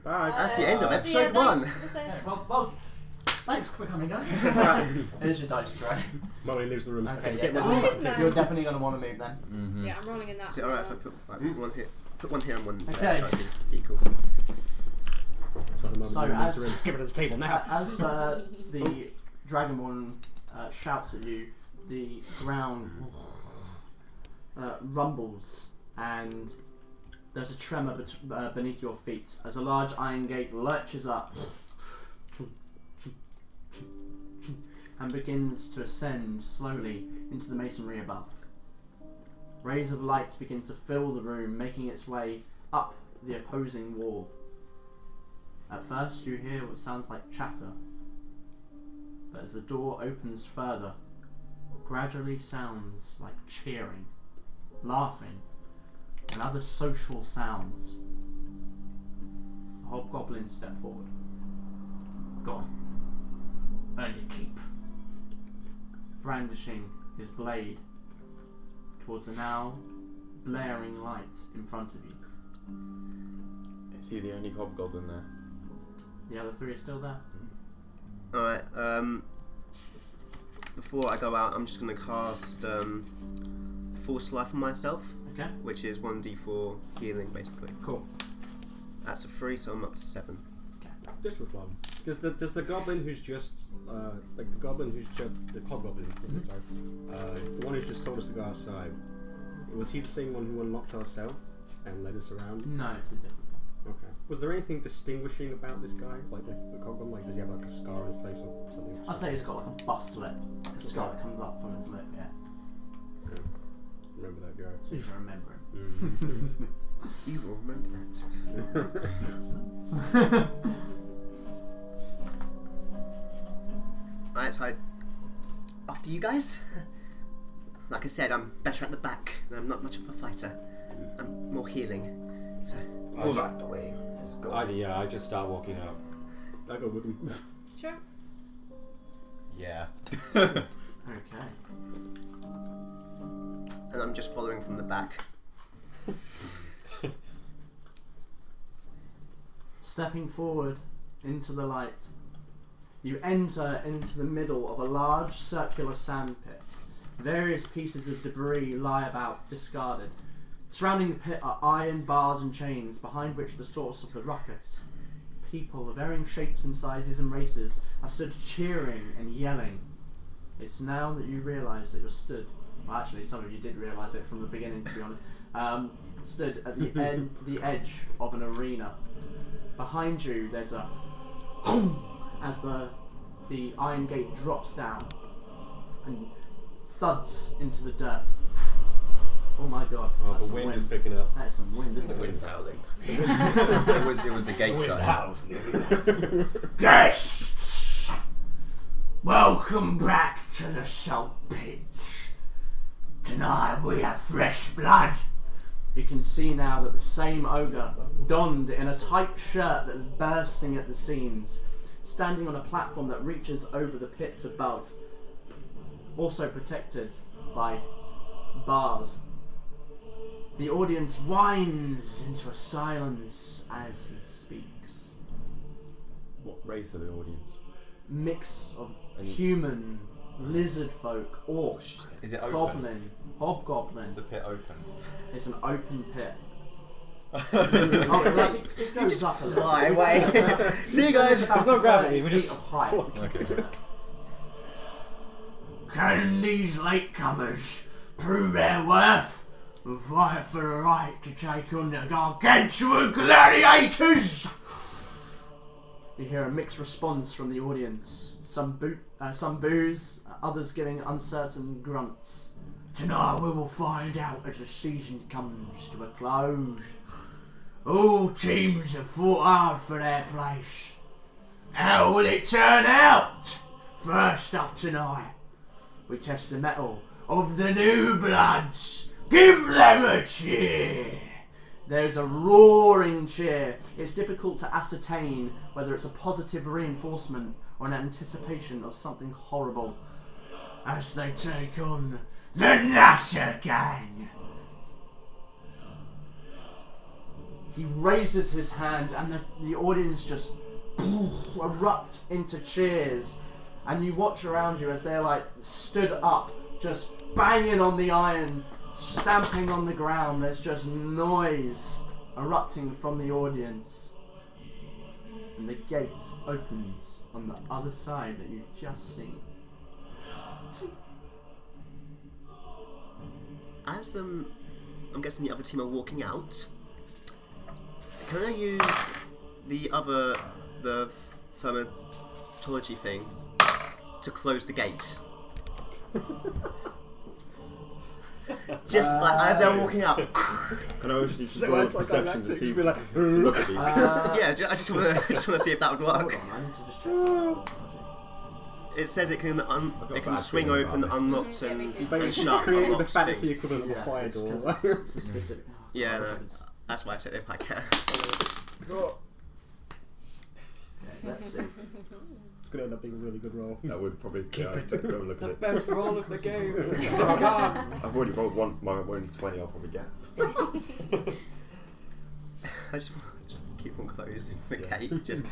S8: Bye.
S4: That's the end of
S5: See ya,
S4: episode 1.
S5: thanks for the session.
S1: Okay, well, thanks for coming guys. Here's your dice tray.
S8: Mummy leaves the room.
S1: Okay,
S8: Get
S1: yeah,
S8: rid
S5: Oh,
S8: of
S5: it
S8: this
S5: is
S8: one.
S5: nice.
S1: you're definitely gonna want to move then.
S3: Mm-hmm.
S5: Yeah, I'm rolling in that.
S4: Is it alright if I put one here? Put one here and one there,
S1: Okay.
S4: so I seem equal.
S8: So the mummy
S1: So
S8: leaves
S1: as-
S8: the room. Let's get rid of this table now.
S1: As the Dragonborn shouts at you, the ground rumbles and there's a tremor beneath your feet as a large iron gate lurches up and begins to ascend slowly into the masonry above. Rays of light begin to fill the room, making its way up the opposing wall. At first you hear what sounds like chatter, but as the door opens further, gradually sounds like cheering, laughing, and other social sounds. The hobgoblin stepped forward. Go on, earn your keep. Brandishing his blade towards the now blaring light in front of you.
S7: Is he the only hobgoblin there?
S1: The other three are still there.
S4: Alright, before I go out, I'm just going to cast Force Life on myself,
S1: Okay,
S4: which is 1d4 healing, basically.
S1: cool.
S4: That's a 3, so I'm up to 7.
S8: Just for fun. Does the goblin who's just the goblin who's just the hobgoblin, sorry, the one who's just told us to go outside, was he the same one who unlocked our cell and led us around?
S1: No, it's a different one.
S8: Okay. Was there anything distinguishing about this guy, like the goblin? Like, does he have like a scar on his face or something?
S1: I'd say he's got like a bust lip, like a scar that comes up from his lip, yeah.
S8: Remember that guy?
S1: So you can remember him.
S4: You will remember that. Alright, so after you guys. Like I said, I'm better at the back. I'm not much of a fighter. I'm more healing. So
S2: Move out the way. Let's go.
S6: I just start walking out.
S8: I go with him.
S5: Sure.
S3: Yeah.
S1: Okay.
S4: and I'm just following from the back.
S1: Stepping forward into the light, you enter into the middle of a large circular sandpit. Various pieces of debris lie about, discarded. Surrounding the pit are iron bars and chains, behind which the source of the ruckus. People of varying shapes and sizes and races are stood cheering and yelling. It's now that you realise that you're stood. Well, actually, some of you did realise it from the beginning, to be honest. Stood at the edge of an arena. Behind you, there's a as the iron gate drops down and thuds into the dirt. Oh my god!
S6: Oh,
S1: That's
S6: the
S1: some
S6: wind is picking up.
S1: That is some wind, isn't
S2: The
S1: it?
S2: wind's howling.
S3: It was the gate shut.
S1: Yes! Welcome back to the salt pit. Tonight we have fresh blood. You can see now that the same ogre, donned in a tight shirt that is bursting at the seams, standing on a platform that reaches over the pits above, also protected by bars. The audience whines into a silence as he speaks.
S7: What race are the audience?
S1: Mix of
S7: Any-
S1: human, lizard folk, orc,
S3: Is it open?
S1: goblin, hobgoblin.
S3: Is the pit open?
S1: It's an open pit. It goes up a little.
S4: Fly away. See you guys.
S1: There's
S6: no gravity, we just
S1: of height.
S3: Okay.
S1: Can these latecomers prove their worth? We'll fight for the right to take on the gargantuan gladiators! You hear a mixed response from the audience. Some boos, others giving uncertain grunts. Tonight we will find out as the season comes to a close. All teams have fought hard for their place. How will it turn out? First up tonight, we test the mettle of the new bloods. Give them a cheer! There's a roaring cheer. It's difficult to ascertain whether it's a positive reinforcement or an anticipation of something horrible as they take on the Nasser Gang. He raises his hand and the audience just erupt into cheers, and you watch around you as they're like stood up, just banging on the iron, stamping on the ground. There's just noise erupting from the audience. and the gate opens on the other side that you've just seen.
S4: As I'm guessing the other team are walking out, can I use the thermatology thing to close the gate? Just like as they're walking out.
S7: Can I also use
S8: So
S7: roll
S8: it's like
S7: perception to
S8: galactic,
S7: see
S8: you'd be like,
S7: to look at these?
S4: Yeah, I just want to see if that would
S1: Hold
S4: work.
S1: on, I need to just check something.
S4: It says it can
S7: got
S4: it can
S7: bad
S4: swing
S7: feeling
S4: open,
S7: about this.
S4: unlocked, and
S8: Basically
S4: shut.
S8: creating the
S4: unlocks
S8: fantasy
S4: things.
S8: equivalent of a fire
S1: it's
S8: door.
S1: 'cause it's a specific.
S4: Yeah, no, that's why I said if I can.
S1: Okay, let's see.
S8: It's going to end up being a really good roll.
S7: That would probably go and look at it.
S6: Best roll of the game. It's gone.
S7: I've already rolled one. My only 20. I'll probably get.
S4: I just keep on closing the
S7: Yeah.
S4: gate. Just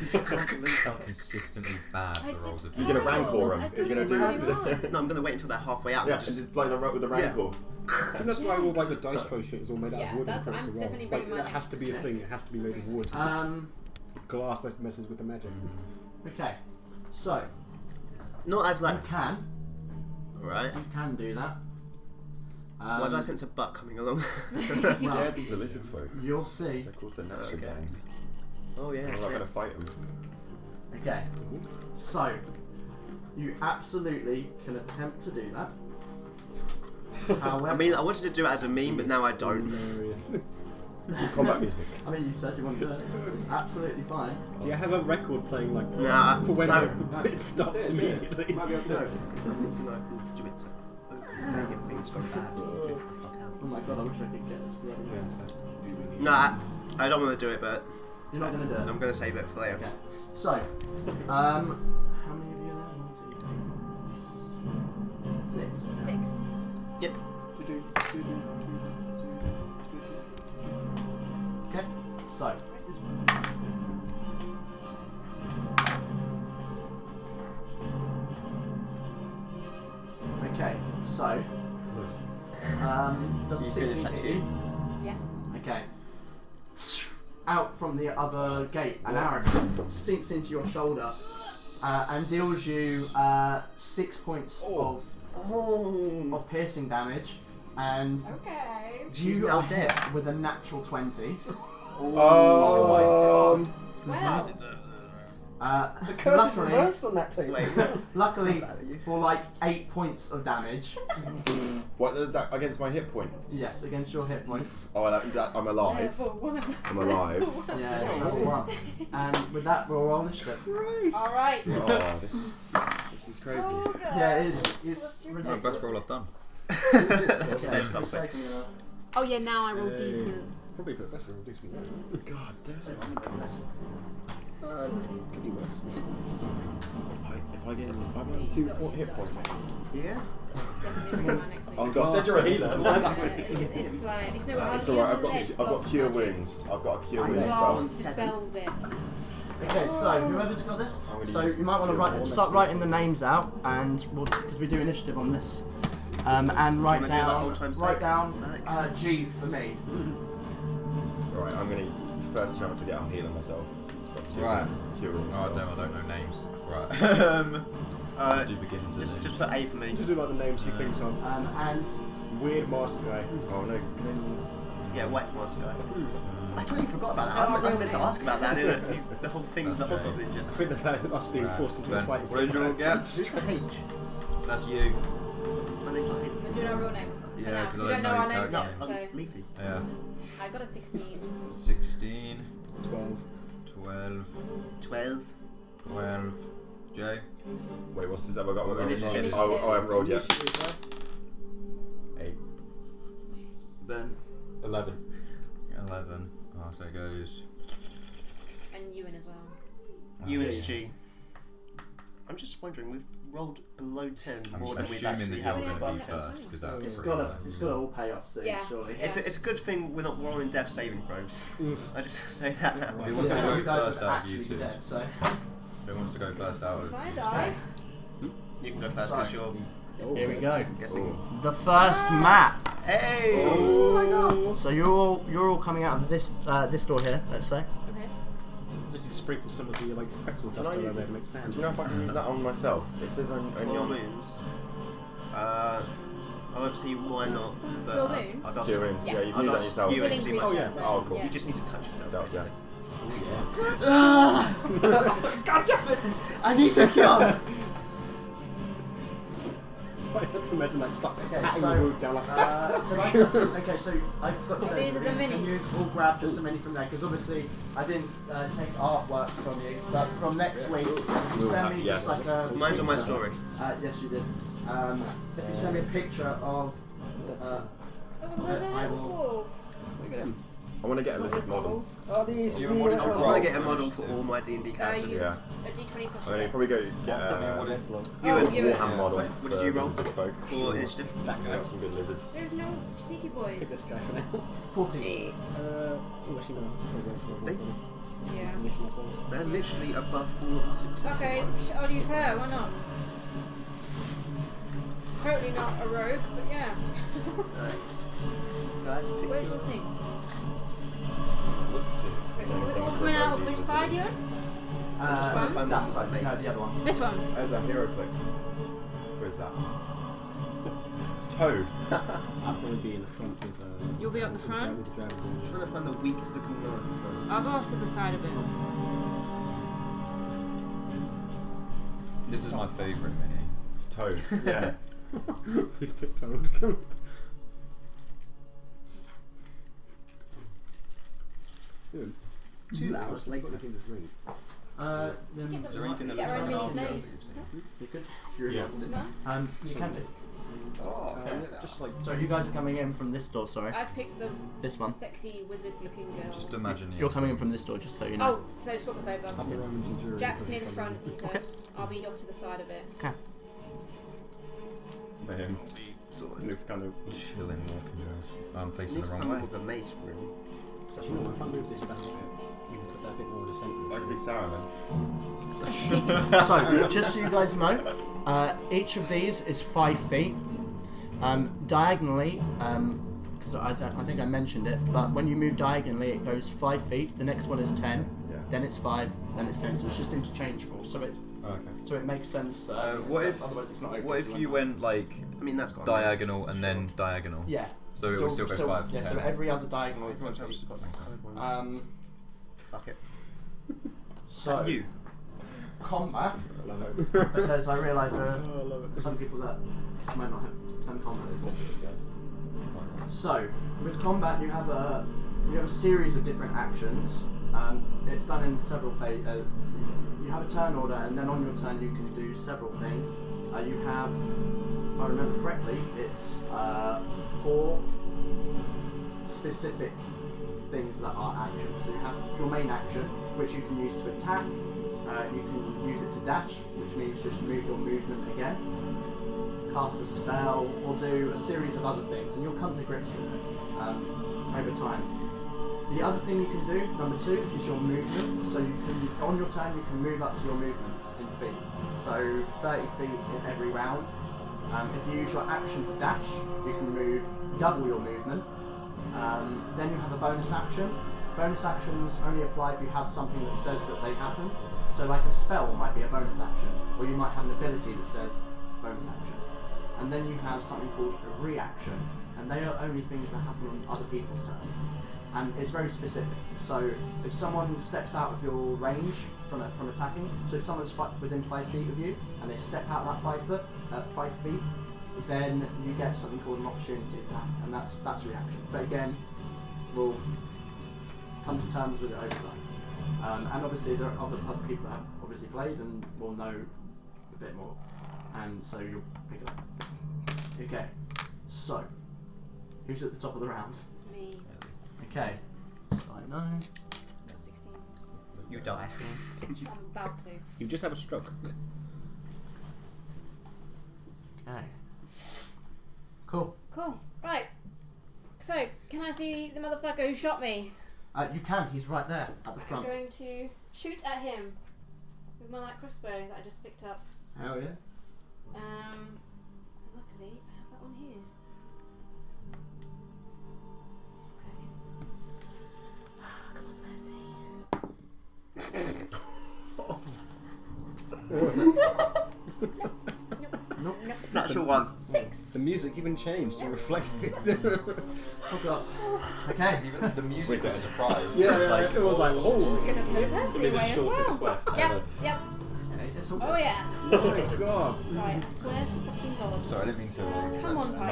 S3: How consistently bad the rolls of
S7: You're gonna rancor them. You're gonna do.
S4: no, I'm gonna wait until they're halfway out.
S7: Yeah,
S4: and
S7: and just like the with the rancor.
S8: I think that's why all like the dice tray shit is all made out
S5: Yeah,
S8: of wood.
S5: that's-
S8: and
S5: I'm
S8: for
S5: definitely
S8: roll.
S5: bringing
S8: Like,
S5: mine
S8: that has to be a thing. It has to be made of wood. Glass that messes with the magic.
S1: Okay, so
S4: not as
S1: you
S4: like
S1: can
S4: right.
S1: do that.
S4: Why do I sense a butt coming along?
S7: Scared these are lizard folk.
S1: You'll see.
S7: They're called the Nature
S4: Okay.
S7: Gang.
S4: Oh yeah.
S7: I'm not gonna fight them.
S1: Okay, so you absolutely can attempt to do that. However,
S4: I mean, I wanted to do it as a meme, but now I don't.
S8: Hilarious.
S7: Combat music.
S1: I mean, you said you want to do it. It's absolutely fine.
S8: Do you have a record playing like
S4: Nah,
S8: for when
S4: no.
S8: it stops immediately?
S6: Might be able to.
S4: Do it. Your things go bad.
S1: Oh my god, I wish I could get this bloody.
S6: Yeah, it's fine.
S4: Nah, I don't want to do it, but
S1: You're not going to do it.
S4: I'm gonna save it for later.
S1: Okay. So, how many of you are there? 1, 2, 3, 4, 5, 6.
S5: 6.
S4: Yep.
S1: Okay. So. Okay. So. Does
S4: You
S1: 16
S4: finish that
S1: hit you?
S5: Yeah.
S1: Okay. Out from the other gate, an arrow sinks into your shoulder and deals you 6 points of piercing damage, and
S5: Okay.
S4: She's
S1: you
S4: now
S1: are
S4: dead.
S1: hit with a natural 20.
S5: Well,
S6: The curse is
S1: luckily,
S6: reversed on that table.
S4: Wait.
S1: luckily for like 8 points of damage.
S7: What is that against my hit point?
S1: Yes, against your hit points.
S7: Oh, I'm alive. I'm alive.
S1: Yeah, it's level 1. And with that, we'll roll initiative.
S5: Alright.
S7: Oh, this is crazy.
S1: Yeah, it is. It's
S3: Oh,
S1: ridiculous.
S3: best roll I've done.
S4: That says something.
S1: Second,
S5: Oh yeah, now I roll decent.
S8: Probably for the best roll, decent.
S7: God damn.
S8: This could be worse.
S7: If I get, I'm on 2 hit points.
S4: Yeah.
S5: Definitely bring mine next week.
S7: I've got.
S2: Said you're a healer.
S5: It's like it's no.
S7: It's alright. I've got cure wounds. I've got a cure wounds spell.
S5: Blast dispels it.
S1: Okay, so whoever's got this,
S7: I'm gonna
S1: so
S7: use
S1: you might want to
S7: cure
S1: start
S7: wounds.
S1: writing the names out, and because we do initiative on this, and write
S4: wanna do that
S1: down
S4: old time
S1: write
S4: sake?
S1: down G for me.
S7: Right, I'm gonna first chance to get. I'm healing myself. Got
S3: Right.
S7: Cure wounds.
S3: Oh, I don't know names. Right. Do beginnings and
S4: Just
S3: names.
S4: put A for me.
S8: Just do like the names you think of.
S1: And
S8: Weird mask guy.
S7: Oh no.
S4: Yeah, white mask guy. I totally forgot about that. I was meant to ask about that, didn't it? The whole thing,
S3: That's
S4: the whole
S3: true.
S4: goblin
S8: I
S4: just.
S8: think the fact that us being forced into a
S3: Ben,
S8: slightly
S3: what did you all get?
S4: Who's the H?
S3: That's you.
S4: My name's not H.
S5: We're doing our real names. for
S3: Yeah,
S5: now,
S3: 'cause
S5: we
S3: I
S5: don't
S3: don't
S5: know
S3: know
S5: our
S3: your
S5: names
S3: character
S5: yet.
S3: name.
S5: So
S4: Leafy.
S3: Yeah.
S5: I got a 16.
S3: 16,
S8: 12.
S3: 12,
S4: 12.
S3: 12. Jay?
S7: Wait, what's this? Have I got one?
S4: Initiative.
S7: Oh, I haven't rolled yet. 8.
S3: Ben?
S6: 11.
S3: 11. Oh, so it goes.
S5: And Ewan as well.
S4: UNSG. I'm just wondering, we've rolled below 10
S3: I'm
S4: more than we've
S3: assuming that
S4: actually
S3: you're
S4: had.
S3: going to be
S5: Yeah.
S3: first, because that's
S1: it's
S3: pretty
S1: got
S3: low.
S1: to all pay off soon,
S5: Yeah.
S1: surely.
S4: It's a good thing we're not rolling death saving throws. I just say that now.
S3: Who wants to
S1: Yeah,
S3: go
S1: you guys
S3: first
S1: would
S3: out of you
S1: actually
S3: two?
S1: be dead, so.
S3: Who wants to go first out
S5: If
S3: of
S5: I die,
S4: You can go first because you're
S1: Here we go.
S4: guessing.
S1: The first map.
S4: Hey!
S1: So you're all coming out of this this door here, let's say.
S5: okay.
S1: So
S8: Did you sprinkle some of the pretzel dust
S7: Can I-
S8: over there to make sand?
S7: Do you know if I can use that on myself? It says only
S4: Full
S7: on
S4: moons. I don't see why not. But,
S5: Full moons?
S4: I'd ask
S7: doings.
S5: Yeah.
S7: Yeah, you can
S4: I'd
S7: use that
S4: ask
S7: yourself.
S4: you
S5: Willing
S4: and see much.
S5: creatures,
S8: yeah.
S7: Oh, cool.
S5: yeah.
S4: You just need to touch yourself.
S7: That was, yeah.
S4: God damn it! I need to go.
S8: It's like, I have to imagine like stuck
S1: Okay,
S8: patting
S1: so,
S8: the roof down like
S1: okay, so I've got to say,
S5: These are the
S1: can you
S5: minis.
S1: all grab just a mini from there? Because obviously I didn't take artwork from you, but from next week, if you send me
S7: Yes.
S1: just like a
S4: Mine's on my story.
S1: yes, you did. If you send me a picture of, I will.
S8: Look at him.
S7: I want to get a lizard model.
S8: Oh, these.
S3: You what is
S4: I'm
S3: your
S4: trying
S3: role?
S4: to get a model for all my D&D characters.
S5: you-
S7: Yeah.
S5: A D20 plus
S7: I mean,
S5: 6.
S7: probably go get
S3: What is-
S5: You
S7: Warhammer model.
S4: What did
S7: for
S4: you roll
S7: lizard folk.
S4: for initiative?
S7: I got some good lizards.
S5: There's no sneaky
S8: Pick this
S5: boys.
S8: guy for now.
S1: 14.
S8: Oh, actually no.
S4: They-
S5: Yeah.
S4: They're literally above all of us. except
S5: Okay,
S4: for
S5: I'll use her. Why not? Totally not a rogue, but yeah.
S4: Guys, pick
S5: Where's
S4: your
S5: your thing?
S3: What's it?
S5: Wait, so we're all coming out of which side you're on?
S4: Just trying to find
S1: That
S4: the
S1: side. No,
S4: base.
S1: the other one.
S5: This one.
S7: There's a hero click. Where's that? It's Toad.
S8: I'll probably be in the front with
S5: You'll be up the front.
S8: with the dragon.
S4: I'm trying to find the weakest looking one.
S5: I'll go off to the side a bit.
S3: This is my favourite mini.
S7: It's Toad. Yeah.
S8: Please pick Toad.
S4: 2 hours later.
S1: Then
S5: Get
S3: Is there anything that
S5: Get
S3: looks
S5: our
S3: like
S5: minis
S3: an
S5: made.
S3: arm that you've seen?
S1: you could. If you really
S8: Yeah.
S1: want to.
S5: Well,
S1: You can do.
S3: Oh,
S8: Just like
S1: So you guys are coming in from this door, sorry.
S5: I've picked the
S1: This one.
S5: sexy wizard-looking girl.
S3: just imagine
S1: You're coming in from this door, just so you know.
S5: Oh, so swap us over.
S8: up the Roman centurion.
S5: Jack's near the front, he said.
S1: Okay.
S5: I'll be off to the side a bit.
S7: Man, it looks kind of.
S3: chilling walking guys. I'm
S4: You
S3: facing
S4: need
S3: the
S4: to
S3: wrong
S4: come
S3: way.
S4: up with a mace, really.
S8: So you know, if I move this back a bit, you can put that a bit more in the centre.
S7: That could be sour, man.
S1: So, just so you guys know, each of these is 5 feet. Diagonally, because I think I mentioned it, but when you move diagonally, it goes 5 feet. The next one is 10,
S7: Yeah.
S1: then it's 5, then it's 10. So it's just interchangeable. So it makes sense.
S3: What if
S1: otherwise it's not open
S3: what
S1: to
S3: if you
S1: run.
S3: went like
S4: I mean, that's got a
S3: diagonal and then diagonal?
S1: Yeah.
S3: So it would still go 5
S1: Yeah.
S3: to
S1: So
S3: 10.
S1: every other diagonal is 10
S4: Everyone's
S1: feet.
S4: got that coloured one. Fuck it.
S1: So
S4: You.
S1: combat,
S7: I love it.
S1: because I realise there are
S8: Oh, I love it.
S1: some people that might not have done combat before. So, with combat, you have a series of different actions. It's done in several phases. You have a turn order, and then on your turn you can do several things. You have, if I remember correctly, it's 4 specific things that are actions. So you have your main action, which you can use to attack. You can use it to dash, which means just move your movement again. Cast a spell, or do a series of other things, and you'll come to grips with it over time. The other thing you can do, number 2, is your movement. So you can, on your turn, you can move up to your movement in feet. So 30 feet in every round. If you use your action to dash, you can move double your movement. Then you have a bonus action. Bonus actions only apply if you have something that says that they happen. So like a spell might be a bonus action, or you might have an ability that says bonus action. And then you have something called a reaction, and they are only things that happen on other people's turns. And it's very specific. So if someone steps out of your range from attacking, so if someone's within 5 feet of you and they step out that 5 feet, then you get something called an opportunity attack, and that's reaction. But again, we'll come to terms with it over time. And obviously there are other people that have obviously played and will know a bit more, and so you'll pick it up. Okay, so who's at the top of the round?
S5: Me.
S1: Okay, so I know.
S5: Got 16.
S4: You die.
S5: I'm about to.
S8: You just have a stroke.
S1: Okay. Cool.
S5: Cool. Right. So, can I see the motherfucker who shot me?
S1: You can. He's right there at the
S5: I'm
S1: front.
S5: going to shoot at him with my light crossbow that I just picked up.
S1: Hell yeah.
S5: Luckily, I have that one here. Okay. Come on, Percy.
S4: 1.
S5: 6.
S8: The music even changed to reflect it.
S1: Oh god. Okay.
S3: Even the music was a surprise.
S8: Yeah,
S3: It was
S8: it was like, oh
S5: Gonna play
S6: It's gonna be the
S5: Percy way as
S6: shortest
S5: well.
S6: quest
S5: Yep,
S6: ever.
S5: yep.
S1: Okay, it's all
S5: Oh
S1: good.
S5: yeah.
S8: my god.
S5: Right, I swear to fucking God.
S3: Sorry, I didn't mean to.
S5: Come on, Pi.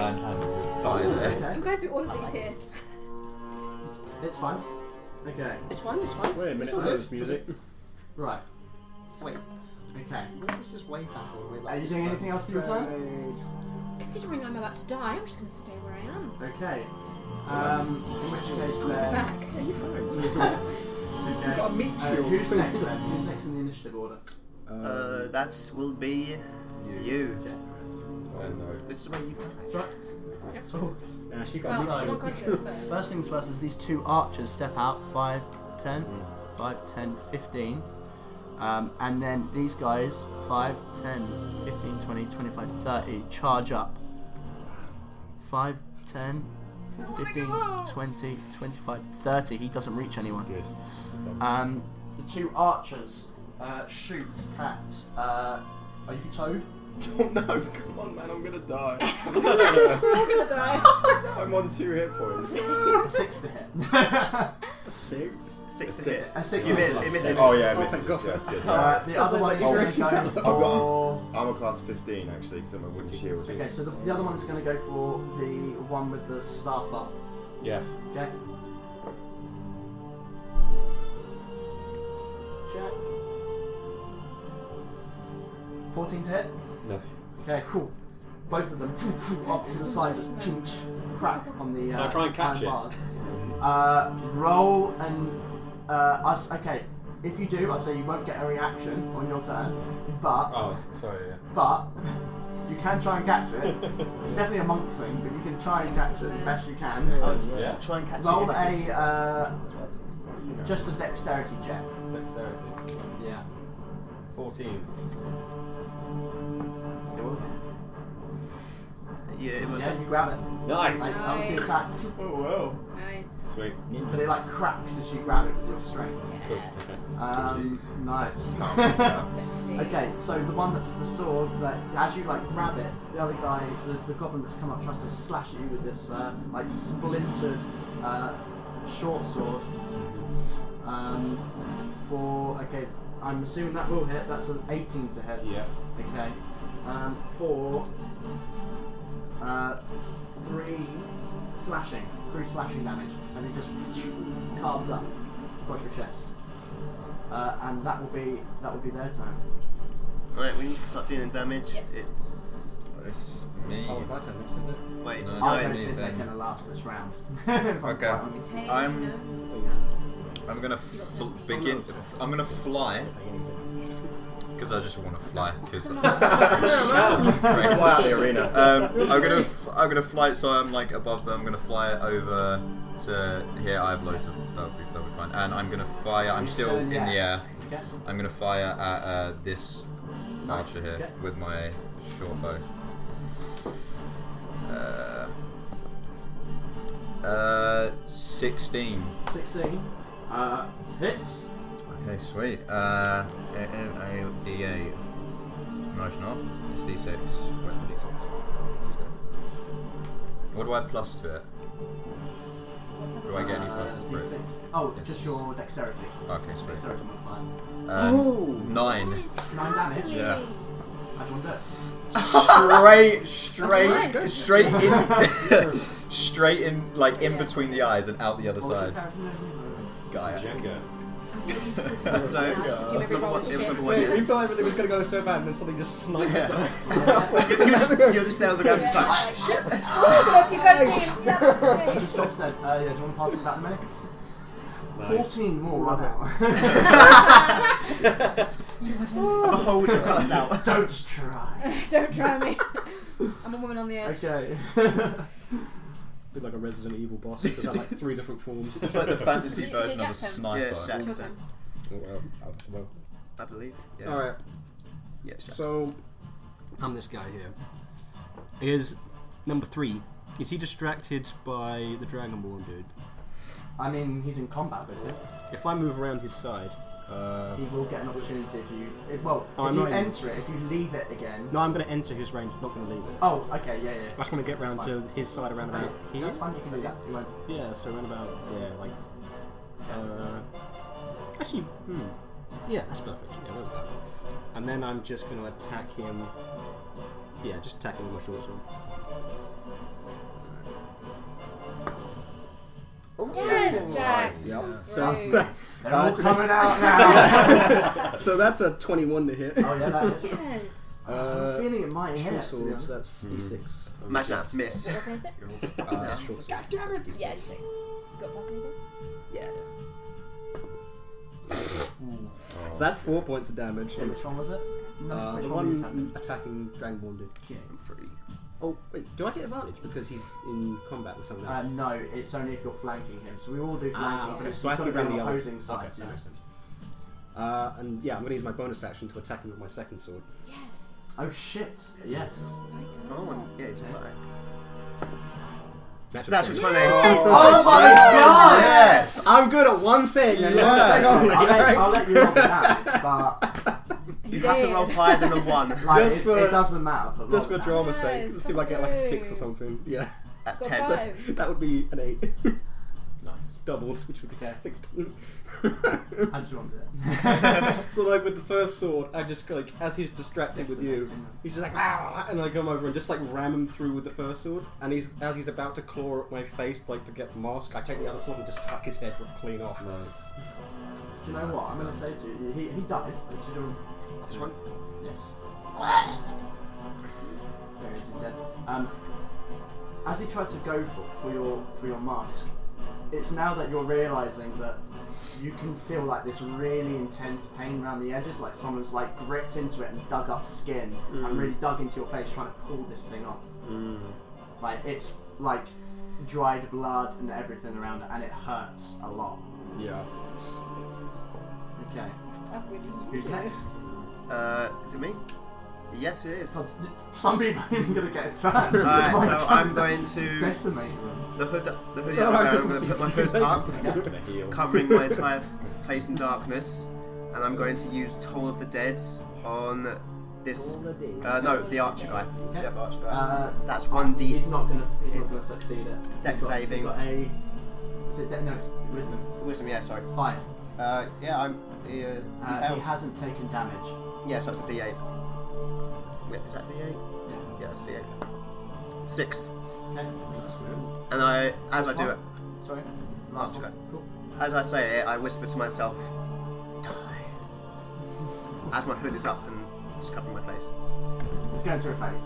S3: Die
S1: It's
S3: there.
S1: okay.
S5: I'm going through all of these here.
S1: It's fine. Okay.
S7: It's fine. It's fine.
S8: Wait a minute,
S7: It's all
S8: I
S7: good.
S8: this music.
S1: Right.
S7: Wait,
S1: Okay.
S7: this is way better. We're
S1: Are you doing anything else for your turn?
S5: Considering I'm about to die, I'm just going to stay where I am.
S1: Okay. In which case
S5: Look
S1: then.
S5: back.
S8: Yeah, you're fine.
S1: Okay.
S8: You've got a meat shield.
S1: Who's next then? Who's next in the initiative order?
S4: That will be you.
S2: I know.
S4: This is where you.
S1: That's right. So,
S8: Nah, she got
S5: Well,
S8: a meat
S5: I'm
S8: shield.
S5: unconscious first.
S1: first things first is these two archers step out 5, 10, 5, 10, 15. And then these guys 5, 10, 15, 20, 25, 30 charge up. 5, 10, 15, 20, 25, 30. He doesn't reach anyone.
S7: Good.
S1: The two archers shoot at. Are you Toad?
S7: Oh no! Come on, man! I'm gonna die.
S5: We're all gonna die.
S7: I'm on 2 hit points.
S1: A 6 to hit.
S8: 6.
S4: 6 to
S7: Six.
S4: hit.
S1: A 6
S4: You
S1: to
S4: miss,
S1: hit.
S4: it misses.
S7: Oh yeah,
S8: Oh,
S7: misses.
S8: thank God.
S7: Yeah, that's good.
S1: The other one is
S7: Oh,
S1: going
S7: wait,
S1: to go
S7: I've got
S1: for.
S7: armor class 15 actually, because I'm a wooden shield.
S1: Okay, so the other one is going to go for the one with the staff up.
S6: Yeah.
S1: Okay. Check. 14 to hit.
S6: No.
S1: Okay, cool. Both of them up to the side, just chinch, crack on the.
S6: Can I try and catch
S1: iron
S6: it?
S1: bars. Roll and okay. If you do, I say you won't get a reaction on your turn, but
S6: Oh, sorry. Yeah.
S1: but you can try and catch it. It's definitely a monk thing, but you can try and
S5: Yeah,
S1: catch
S5: it's
S1: it
S5: just,
S1: the best you can.
S6: Yeah.
S4: Try and catch
S1: Roll
S4: it.
S1: just a dexterity check.
S6: Dexterity.
S1: Yeah.
S6: 14.
S4: Yeah, it was.
S1: Yeah, you grab it.
S6: Nice.
S1: Like, obviously attack.
S7: Oh well.
S5: Nice.
S6: Sweet.
S1: But it like cracks as you grab it with your strength.
S5: Yes.
S1: Nice.
S5: Sexy.
S1: Okay, so the one that's the sword, like as you like grab it, the other guy, the goblin that's come up tries to slash at you with this like splintered short sword. Okay, I'm assuming that will hit. That's an 18 to hit.
S6: Yeah.
S1: Okay. For 3 slashing damage as he just carves up across your chest. And that will be their turn.
S4: Right, we need to start dealing damage.
S5: Yep.
S4: It's.
S3: It's me.
S8: Oh, my turn next, isn't it?
S4: Wait,
S3: No,
S4: no,
S1: I don't
S4: it's.
S1: think they're
S3: then.
S1: going to last this round.
S3: Okay.
S5: Retain
S3: I'm-
S5: no sound.
S3: I'm gonna begin. I'm gonna fly because I just want to fly. Because
S7: Just fly out the arena.
S3: I'm gonna fly. So I'm like above them. I'm gonna fly over to here. I have loads of. That'll be fine. And I'm gonna fire. I'm still in the air.
S1: Okay.
S3: I'm gonna fire at this
S1: Nice.
S3: archer here
S1: Okay.
S3: with my short bow. 16.
S1: 16. Hits.
S3: Okay, sweet. D8. No, it's not. It's D6. Where's the D6? What do I plus to it? Do I get any pluses for it?
S1: D6. Oh,
S3: Yes.
S1: just your dexterity.
S3: Okay, sweet.
S1: Dexterity modifier.
S3: 9.
S1: 9 damage.
S3: Yeah.
S1: How do you want to do it?
S3: Straight in, like in between the eyes and out the other
S1: What was your
S3: side.
S1: character name?
S3: Gaia.
S6: Jenga.
S5: I'm so used to this.
S4: So,
S5: Just assume every roll is
S4: it was
S5: shit.
S4: number
S8: Wait,
S4: one.
S8: we thought everything was going to go so bad and then something just sniped
S3: Yeah.
S8: down.
S4: You're just down on the ground, just like.
S5: You go team. Yep. Okay.
S1: Just drops dead. Yeah, do you want to pass it back to me?
S6: Nice.
S1: 14 more run out.
S5: You wouldn't.
S4: Beholder comes out.
S1: Don't try.
S5: Don't try me. I'm a woman on the edge.
S1: Okay.
S8: Bit like a Resident Evil boss. There's like 3 different forms.
S3: It's like the fantasy
S5: Is it
S3: version of a
S5: Jackson?
S3: sniper.
S4: Yeah, it's
S5: Your
S4: Jackson.
S5: turn.
S8: Well.
S4: I believe. Yeah.
S8: Alright,
S4: Yes, Jackson.
S8: so I'm this guy here. Is number 3. Is he distracted by the Dragonborn dude?
S1: I mean, he's in combat with him.
S8: If I move around his side,
S1: He will get an opportunity if you. If
S8: I'm
S1: you
S8: not in-
S1: enter it, if you leave it again.
S8: No, I'm going to enter his range, not going to leave it.
S1: Oh, okay, yeah.
S8: I just want to get round
S1: That's
S8: to his side around about here.
S1: That's fine, you can do that. You won't.
S8: Yeah, so around about like. Actually, yeah, that's perfect. Yeah, we'll do that. And then I'm just going to attack him. Yeah, just attack him with my short sword.
S5: Yes, Jack.
S8: Yep.
S5: So
S1: They're all coming out now.
S8: So that's a 21 to hit.
S1: Oh yeah, that is.
S5: yes.
S1: I'm feeling it might hit.
S8: Short
S1: to be
S8: swords,
S1: honest.
S8: that's d6.
S4: Imagine that miss.
S5: What can I say?
S8: Short sword.
S5: God damn it! Yeah, d6. Got plus anything?
S8: Yeah.
S1: Ooh.
S8: So that's 4 points of damage.
S1: Which one was it? No, which
S8: The
S1: one were you
S8: one attacking Dragonborn did.
S1: attacking?
S4: I'm free.
S8: Oh, wait, do I get advantage because he's in combat with someone else?
S1: No, it's only if you're flanking him. So we all do flanking.
S8: Okay,
S1: because
S8: so I
S1: you've
S8: have to
S1: got
S8: be
S1: to be
S8: around
S1: on
S8: the other
S1: opposing sides.
S8: Okay, that
S1: yeah.
S8: makes sense. And yeah, I'm going to use my bonus action to attack him with my second sword.
S5: Yes.
S1: Oh shit! Yes.
S5: Right.
S4: Oh, and yeah, he's
S1: Okay.
S4: right.
S8: That's
S4: That's
S8: your
S4: what's
S8: turn.
S4: my name.
S1: Oh my god!
S4: Yes!
S8: I'm good at one thing. And
S4: Yeah.
S1: I'll let you roll the damage, but
S4: You have to roll higher than a 1.
S1: like,
S8: Just
S1: it,
S8: for-
S1: it doesn't matter. But
S8: Just
S1: roll
S8: for
S1: the
S8: drama's
S5: Yes,
S8: sake, let's see if I get like a 6 or
S5: come
S8: something. Yeah,
S4: That's
S5: Got
S4: 10.
S5: 5.
S8: that would be an 8.
S7: Nice.
S8: Doubled, which would be 16.
S1: damage. I just want to do it.
S8: So like with the first sword, I just like as he's distracted with you, he's just like "Ah," and I come over and just like ram him through with the first sword. And as he's about to claw at my face like to get the mask, I take the other sword and just hack his head clean off.
S6: Nice.
S1: Do you know what I'm going to say to you? He dies. It's your
S4: This one?
S1: yes. There he is. He's dead. As he tries to go for your mask, it's now that you're realizing that you can feel like this really intense pain around the edges, like someone's like gripped into it and dug up skin and really dug into your face trying to pull this thing off. Like it's like dried blood and everything around it, and it hurts a lot.
S8: Yeah.
S1: Okay,
S5: Stuck with you.
S1: who's next?
S4: Is it me? Yes, it is.
S1: Some people are even gonna get a turn.
S4: Alright,
S1: My
S4: so
S1: God,
S4: I'm
S1: it's
S4: going to
S1: decimate them.
S4: the hoodie
S8: It's
S4: I'm
S8: alright,
S4: wearing. I'm going to put my hood up,
S7: It's gonna heal.
S4: covering my entire face in darkness, and I'm going to use Toll of the Dead on this. No, the archer guy.
S1: Okay.
S4: Yeah, the archer guy. That's
S1: He's
S4: 1d
S1: not gonna succeed it.
S4: Dex
S1: He's got-
S4: saving.
S1: He's got a. Is it no? It's wisdom.
S4: wisdom. Yeah, sorry.
S1: 5.
S4: Yeah, I'm. He
S1: He
S4: fails.
S1: hasn't taken damage.
S4: Yeah, so that's a d8. Wait, is that d8?
S1: Yeah.
S4: Yeah, that's a d8. 6.
S1: Okay.
S4: And as I do it,
S1: Sorry. Last
S4: Archer
S1: one.
S4: guy.
S1: Cool.
S4: as I say it, I whisper to myself, "Die." As my hood is up and just covering my face.
S1: It's going through a phase.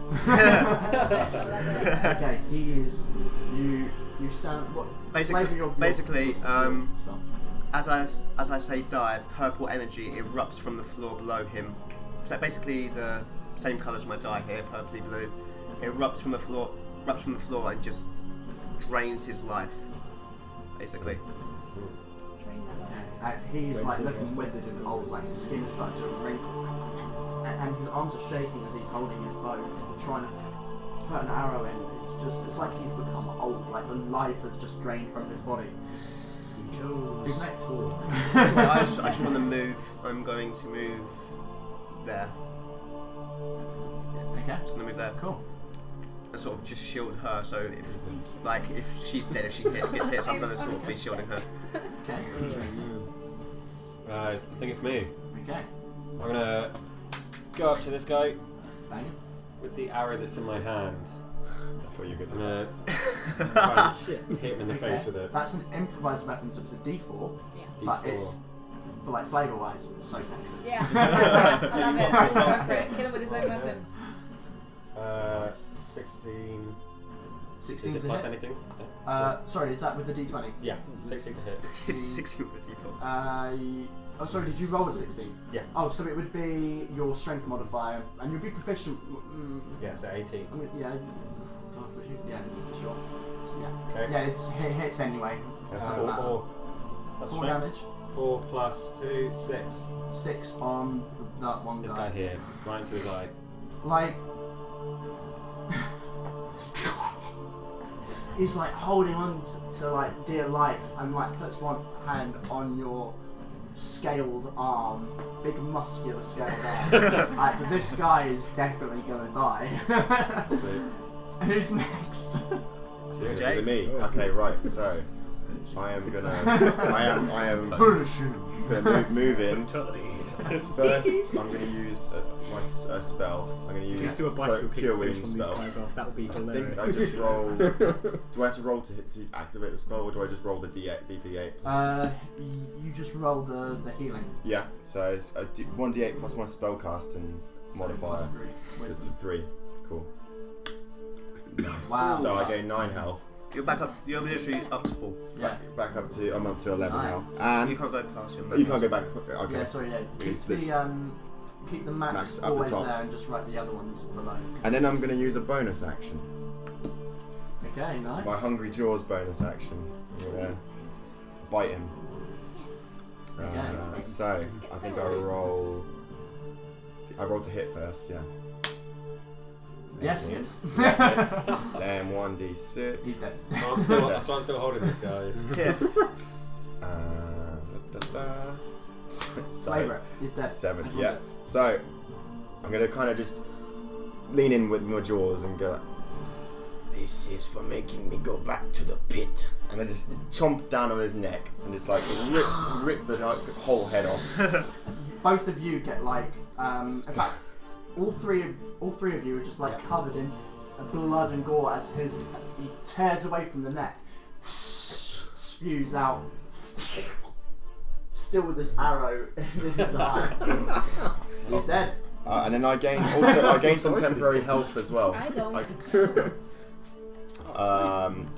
S1: Okay, he is. You sound what?
S4: Basically,
S1: flavour your
S4: basically,
S1: spell.
S4: as I say die, purple energy erupts from the floor below him. So basically the same colour as my die here, purpley blue, erupts from the floor and just drains his life. Basically.
S5: Drain that life.
S1: He's like looking withered and old, like his skin is starting to wrinkle, and his arms are shaking as he's holding his bow, trying to put an arrow in. It's like he's become old, like the life has just drained from his body. Who's next?
S4: I just want to move. I'm going to move there.
S1: Okay,
S4: Just going to move there.
S1: cool.
S4: And sort of just shield her. So if she's dead, if she gets hit, so I'm going to sort of be shielding her.
S1: Okay.
S6: I think it's me.
S1: Okay.
S6: I'm gonna go up to this guy
S1: Bang it.
S6: with the arrow that's in my hand.
S7: I thought you were
S6: I'm
S7: gonna.
S6: gonna try and hit him in the face with it.
S1: That's an improvised weapon, so it's a D4,
S5: Yeah.
S1: but
S6: D4.
S1: it's like flavour-wise, so sexy.
S5: Yeah. I love it. Go for it. Kill him with his own weapon.
S6: 16.
S1: 16
S6: Is it
S1: to
S6: plus
S1: hit.
S6: anything?
S1: Sorry, is that with the D20?
S6: Yeah, 16 to hit.
S4: It's 16 with a default.
S1: Oh, sorry, did you roll a 16?
S6: Yeah.
S1: Oh, so it would be your strength modifier, and you'd be proficient.
S6: Yeah, so 18.
S1: I mean, yeah. God, would you? Yeah, sure. So, yeah.
S6: Okay.
S1: Yeah, it hits anyway. Doesn't matter. 4 damage.
S6: 4 plus 2, 6.
S1: 6 on that one
S6: This
S1: guy.
S6: guy here, right into his eye.
S1: Like. He's like holding on to like dear life and like puts one hand on your scaled arm, big muscular scaled arm. Like, this guy is definitely gonna die. Who's next?
S7: Is it me? Okay, right. So I am gonna move in. First, I'm gonna use my spell. I'm gonna use
S8: Just do a bicycle
S7: Cure
S8: kick
S7: Wound
S8: from these
S7: spell.
S8: guys off. That would be
S7: I
S8: hilarious.
S7: think I just roll. Do I have to roll to activate the spell, or do I just roll the D8 plus?
S1: You just roll the healing.
S7: Yeah. So it's 1d8 plus my spellcasting modifier.
S1: So plus 3.
S7: It's 3. Cool. Nice.
S1: Wow.
S7: So I gain 9 health.
S4: You're back up. You're literally up to full.
S1: Yeah.
S7: Back up to. I'm up to 11
S1: Nice.
S7: now. And
S4: You can't go past your
S7: you can't go back. Okay.
S1: Yeah, sorry, yeah.
S7: It's
S1: Keep the max
S7: max at the
S1: always
S7: top.
S1: there and just write the other ones below.
S7: And then I'm gonna use a bonus action.
S1: Okay, nice.
S7: My Hungry Jaws bonus action. I'm gonna bite him.
S5: Yes.
S1: Okay.
S7: So I think I roll. I roll to hit first. Yeah.
S1: Yes,
S7: 18.
S1: yes.
S7: Yeah, hits. Then 1d6.
S1: He's dead.
S6: That's why I'm still holding this guy.
S4: Yeah.
S1: Flavor. He's dead.
S7: 7.
S1: I
S7: Yeah.
S1: got it.
S7: So I'm gonna kind of just lean in with my jaws and go. This is for making me go back to the pit. And I just chomp down on his neck and just like rip the whole head off.
S1: Both of you get like, in fact, all three of you are just like covered in blood and gore as he tears away from the neck, spews out, still with this arrow in his eye. He's dead.
S7: And then I gain some temporary health as well.
S5: I don't.
S7: I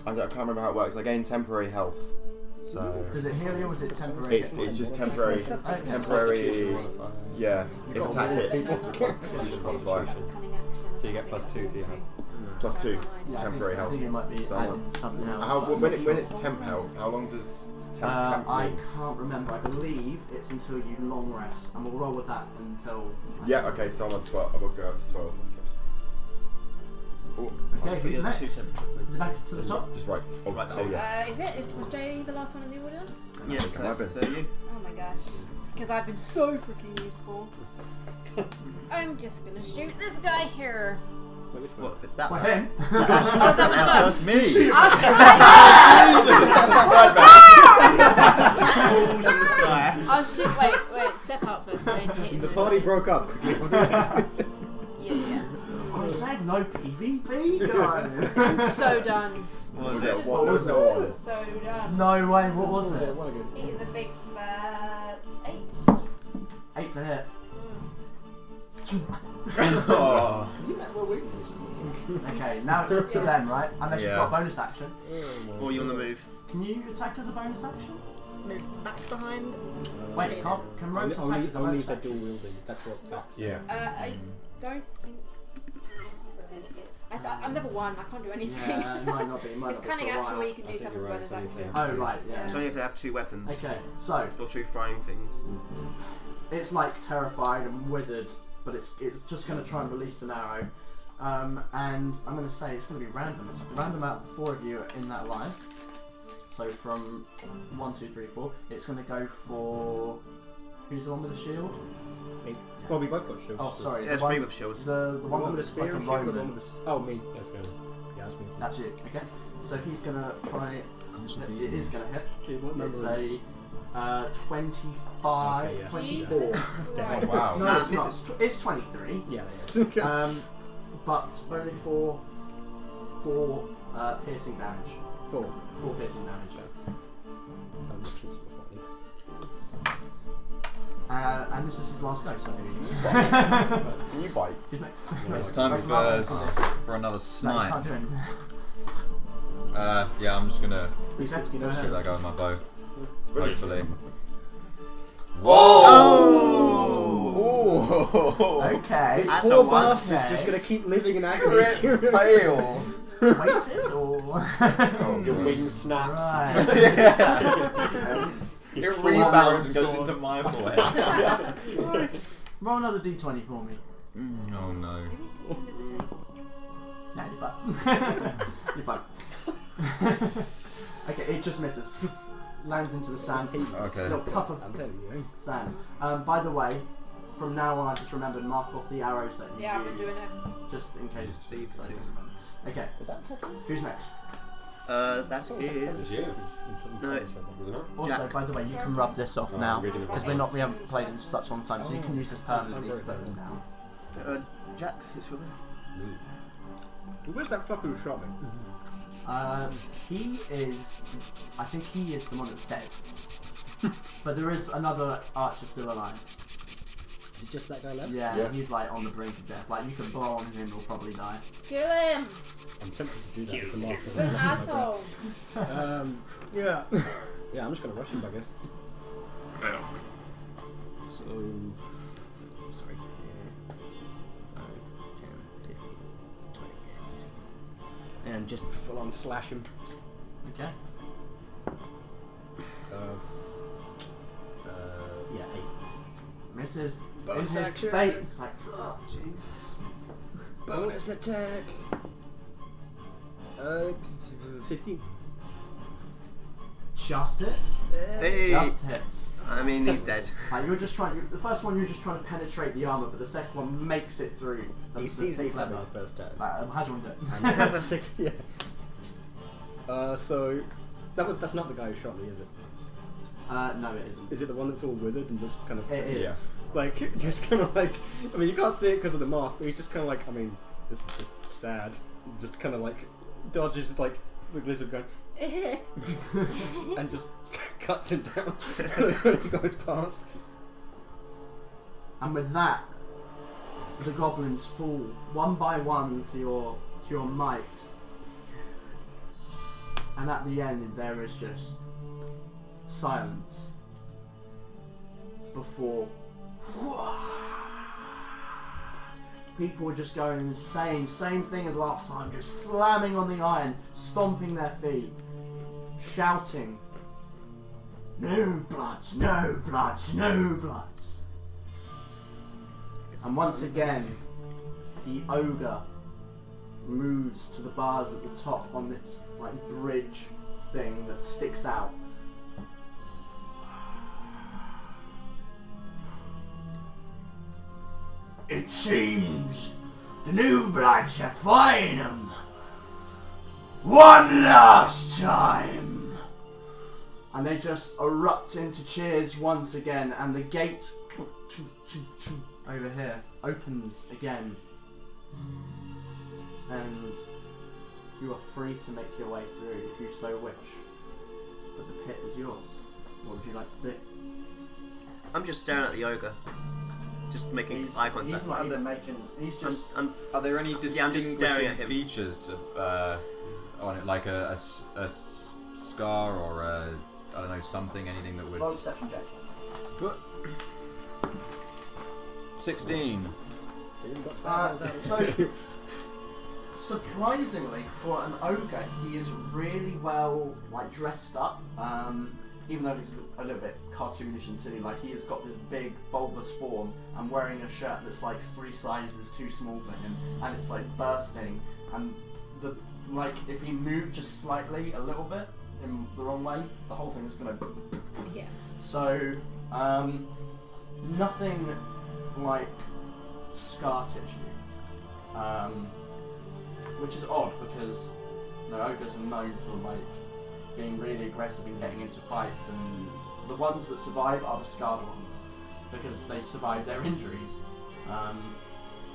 S7: can't remember how it works. I gain temporary health. So
S1: Does it heal you or is it temporary?
S7: it's just temporary.
S6: Constitution modifier.
S7: Yeah. If attack hits, it's the Constitution modifier.
S5: Cunning action.
S6: So you get +2 to your health.
S7: Plus 2
S1: Yeah,
S7: temporary
S1: I
S7: health.
S1: think it might be
S7: So
S1: adding something else.
S7: when it's temp health, how long does temp
S1: I
S7: mean?
S1: can't remember. I believe it's until you long rest, and we'll roll with that until.
S7: Yeah. Okay. So I'm on 12. I will go up to 12. That's good. Oh,
S1: Okay, who's next? Is it back to the top?
S7: just right. Oh,
S4: Right,
S7: so yeah.
S5: Was Jay the last one in the order?
S4: Yeah,
S7: Can I
S4: so
S7: be?
S4: you.
S5: Oh my gosh. Because I've been so freaking useful. I'm just gonna shoot this guy here.
S8: Wait, which one?
S4: What? That
S1: Well,
S4: one?
S1: him.
S5: Oh, is that
S3: That's me.
S5: Oh shit, wait, step out first.
S8: The party broke up quickly, wasn't it?
S5: Yeah.
S1: I said no PvP, guys.
S5: I'm so done.
S4: What was
S7: it?
S4: it?
S7: What was the
S5: So done.
S1: No way. What was
S8: What
S1: it?
S8: What again?
S5: He's a big fat 8.
S1: 8 to hit.
S3: Oh.
S1: Okay, now it's to them, right? Unless you've
S3: Yeah.
S1: got a bonus action.
S4: Or you on the move?
S1: Can you attack as a bonus action?
S5: Move back behind.
S1: Wait, can rogues attack as a
S8: Only
S1: bonus
S8: if they're
S1: action?
S8: dual wielding. That's what backs.
S6: Yeah.
S5: I don't think. I'm level 1. I can't do anything.
S1: Yeah, it might not be. It might
S5: It's
S1: not be
S5: cunning
S1: for a
S5: action
S1: while.
S5: where you can
S6: I
S5: do
S6: think
S5: stuff as
S6: you're
S5: well
S6: right,
S5: as
S6: so you
S5: action.
S6: can-
S1: Oh, right, yeah.
S4: So you have to have 2 weapons.
S1: Okay, so
S4: Or 2 frying things.
S1: it's like terrified and withered, but it's just going to try and release an arrow. And I'm going to say it's going to be random. It's random out of the 4 of you in that line. So from 1, 2, 3, 4, it's going to go for who's the one with the shield?
S8: Me. Well, we both got shields.
S1: Oh, sorry.
S4: There's
S1: the one,
S4: 3 with shields.
S1: the
S8: The
S1: one
S8: one with the
S1: with
S8: spear and
S1: fucking
S8: shield, or the
S1: Roman.
S8: one with the... Oh, me.
S6: That's good.
S8: Yeah, that's me.
S1: That's you. Okay. So he's going to try. It is going to hit.
S8: Okay, what number
S1: It's
S8: is it?
S1: a 25,
S8: Okay, yeah.
S1: 24.
S5: Jesus
S3: Oh,
S5: Christ.
S3: wow.
S1: No,
S4: Nah,
S1: it's not. It's 23.
S8: Yeah, there
S1: But only for 4 piercing damage.
S8: 4.
S1: 4 piercing damage. And this is his last go, so
S7: Can you bite?
S1: who's next?
S3: It's time for another
S1: No, you
S3: snipe.
S1: can't do anything.
S3: Yeah, I'm just gonna
S8: 360
S1: Go
S8: no
S1: ahead.
S3: shoot that guy with my bow.
S7: Brilliant.
S3: Hopefully.
S7: Oh!
S1: Okay.
S8: This
S4: That's
S8: poor
S4: a one.
S8: bastard's just gonna keep living in agony.
S3: Fail.
S1: Weighted or?
S7: Oh,
S6: Your
S7: God.
S6: wing snaps.
S1: Right.
S3: It rebounds and goes into my forehead.
S1: Roll another d20 for me.
S3: Oh no.
S5: Maybe it's the end of the table.
S1: Yeah, you're fine. You're fine. Okay, it just misses. lands into the sand.
S3: Okay.
S1: Little puff of
S8: I'm telling you.
S1: sand. By the way, from now on, I just remembered mark off the arrows that you
S5: Yeah, I've
S1: use,
S5: been doing it.
S1: just in case.
S4: See if
S1: so I
S4: it's-
S1: don't remember. Okay,
S8: Is that technically?
S1: who's next?
S4: That
S6: It's
S4: is. No, it's
S6: Wasn't it?
S1: Also,
S4: Jack.
S1: by the way, you can rub this off
S6: Oh,
S1: now
S6: I'm reading it
S1: because
S6: right.
S1: we haven't played in such a long time, so you can use this permanently to put them down.
S4: Jack. It's your turn.
S8: Where's that fucker who shot me?
S1: He is. I think he is the one that's dead. But there is another archer still alive.
S8: Is it just that guy left?
S1: Yeah,
S7: Yeah.
S1: he's like on the brink of death. Like you could blow on him, he'll probably die.
S5: Kill him!
S8: I'm tempted to do that with the master.
S5: You're an asshole!
S8: Yeah. Yeah, I'm just gonna rush him, I guess. So, sorry. 5, 10, 15, 20, and just full on slash him.
S1: Okay.
S8: Yeah, 8.
S1: Misses.
S8: Bonus
S1: in his
S8: action.
S1: state, it's like, ugh.
S8: Bonus attack. 15.
S1: Just hits.
S4: Hey.
S1: Just hits.
S4: I mean, he's dead.
S1: Like you're just trying. The first one you're just trying to penetrate the armor, but the second one makes it through.
S8: He sees me coming the first time.
S1: How do you want to do it?
S8: And that's 6. Yeah. So that's not the guy who shot me, is it?
S1: No, it isn't.
S8: Is it the one that's all withered and looks kind of?
S1: It is.
S3: Yeah.
S8: It's like just kind of like. I mean, you can't see it because of the mask, but he's just kind of like. I mean, this is just sad. Just kind of like dodges like the lizard going, and just cuts him down when he goes past.
S1: And with that, the goblins fall one by one to your might. And at the end, there is just silence before people were just going insane, same thing as last time, just slamming on the iron, stomping their feet, shouting, "No bloods, no bloods, no bloods." And once again, the ogre moves to the bars at the top on this like bridge thing that sticks out. It seems the new bloods have find him. One last time. And they just erupt into cheers once again, and the gate over here opens again. And you are free to make your way through if you so wish. But the pit is yours. What would you like to do?
S4: I'm just staring at the ogre. Just making eye contact.
S1: He's not even making. He's just.
S3: Are there any
S4: I'm just staring
S3: distinguishing
S4: at him.
S3: features on it, like a scar or a, I don't know, something, anything that would...
S1: Roll perception check.
S3: 16.
S1: So, surprisingly, for an ogre, he is really well like dressed up. Even though he's a little bit cartoonish and silly, like he has got this big bulbous form and wearing a shirt that's like 3 sizes too small for him, and it's like bursting. And the like, if he moved just slightly, a little bit in the wrong way, the whole thing is gonna.
S5: Yeah.
S1: So, nothing like scar tissue, which is odd because ogres are known for like being really aggressive and getting into fights, and the ones that survive are the scarred ones because they survive their injuries.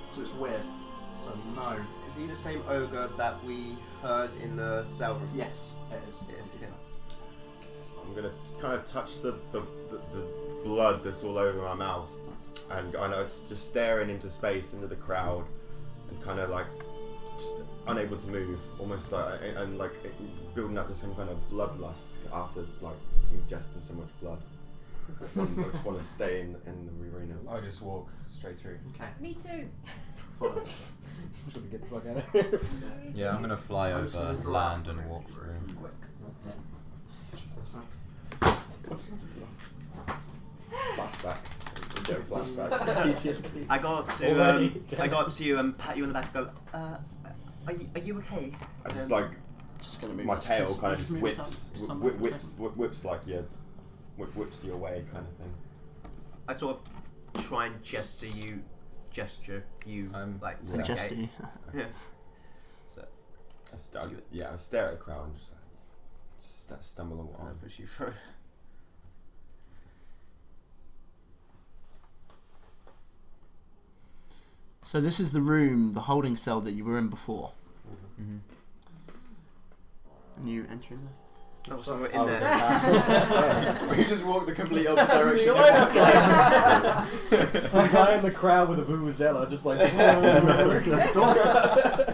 S1: So it's weird. So no.
S4: Is he the same ogre that we heard in the cell room?
S1: Yes, it is.
S4: Yeah.
S7: I'm gonna kind of touch the blood that's all over my mouth, and I was just staring into space, into the crowd, and kind of like just unable to move, almost like, and like building up to some kind of bloodlust after like ingesting so much blood. I just want to stay in the arena.
S6: I just walk straight through.
S1: Okay.
S5: Me too.
S8: Should we get the fuck out of here?
S3: Yeah, I'm gonna fly over land and walk through.
S7: Flashbacks. We get flashbacks.
S8: PTSD.
S4: I go up to you and pat you on the back and go, are you okay?
S7: I just like
S1: Just gonna move.
S7: My
S1: it.
S7: tail
S1: Just-
S7: kind of
S1: just
S7: just
S1: move it
S7: whips,
S1: some
S7: whip,
S1: for a
S7: whips,
S1: second.
S7: whips like you, whips you away kind of thing.
S4: I sort of try and gesture you, like
S1: So
S7: Yeah.
S1: gesture you.
S4: Yeah. So
S7: I stare at the crowd and just stumble along.
S4: I'll push you through.
S1: So this is the room, the holding cell that you were in before.
S3: Mm-hmm.
S1: And you enter in there.
S4: Oh, so we're in
S6: Oh,
S4: there.
S7: We just walk the complete opposite direction.
S8: Some guy in the crowd with a vuvuzela just like.
S1: It's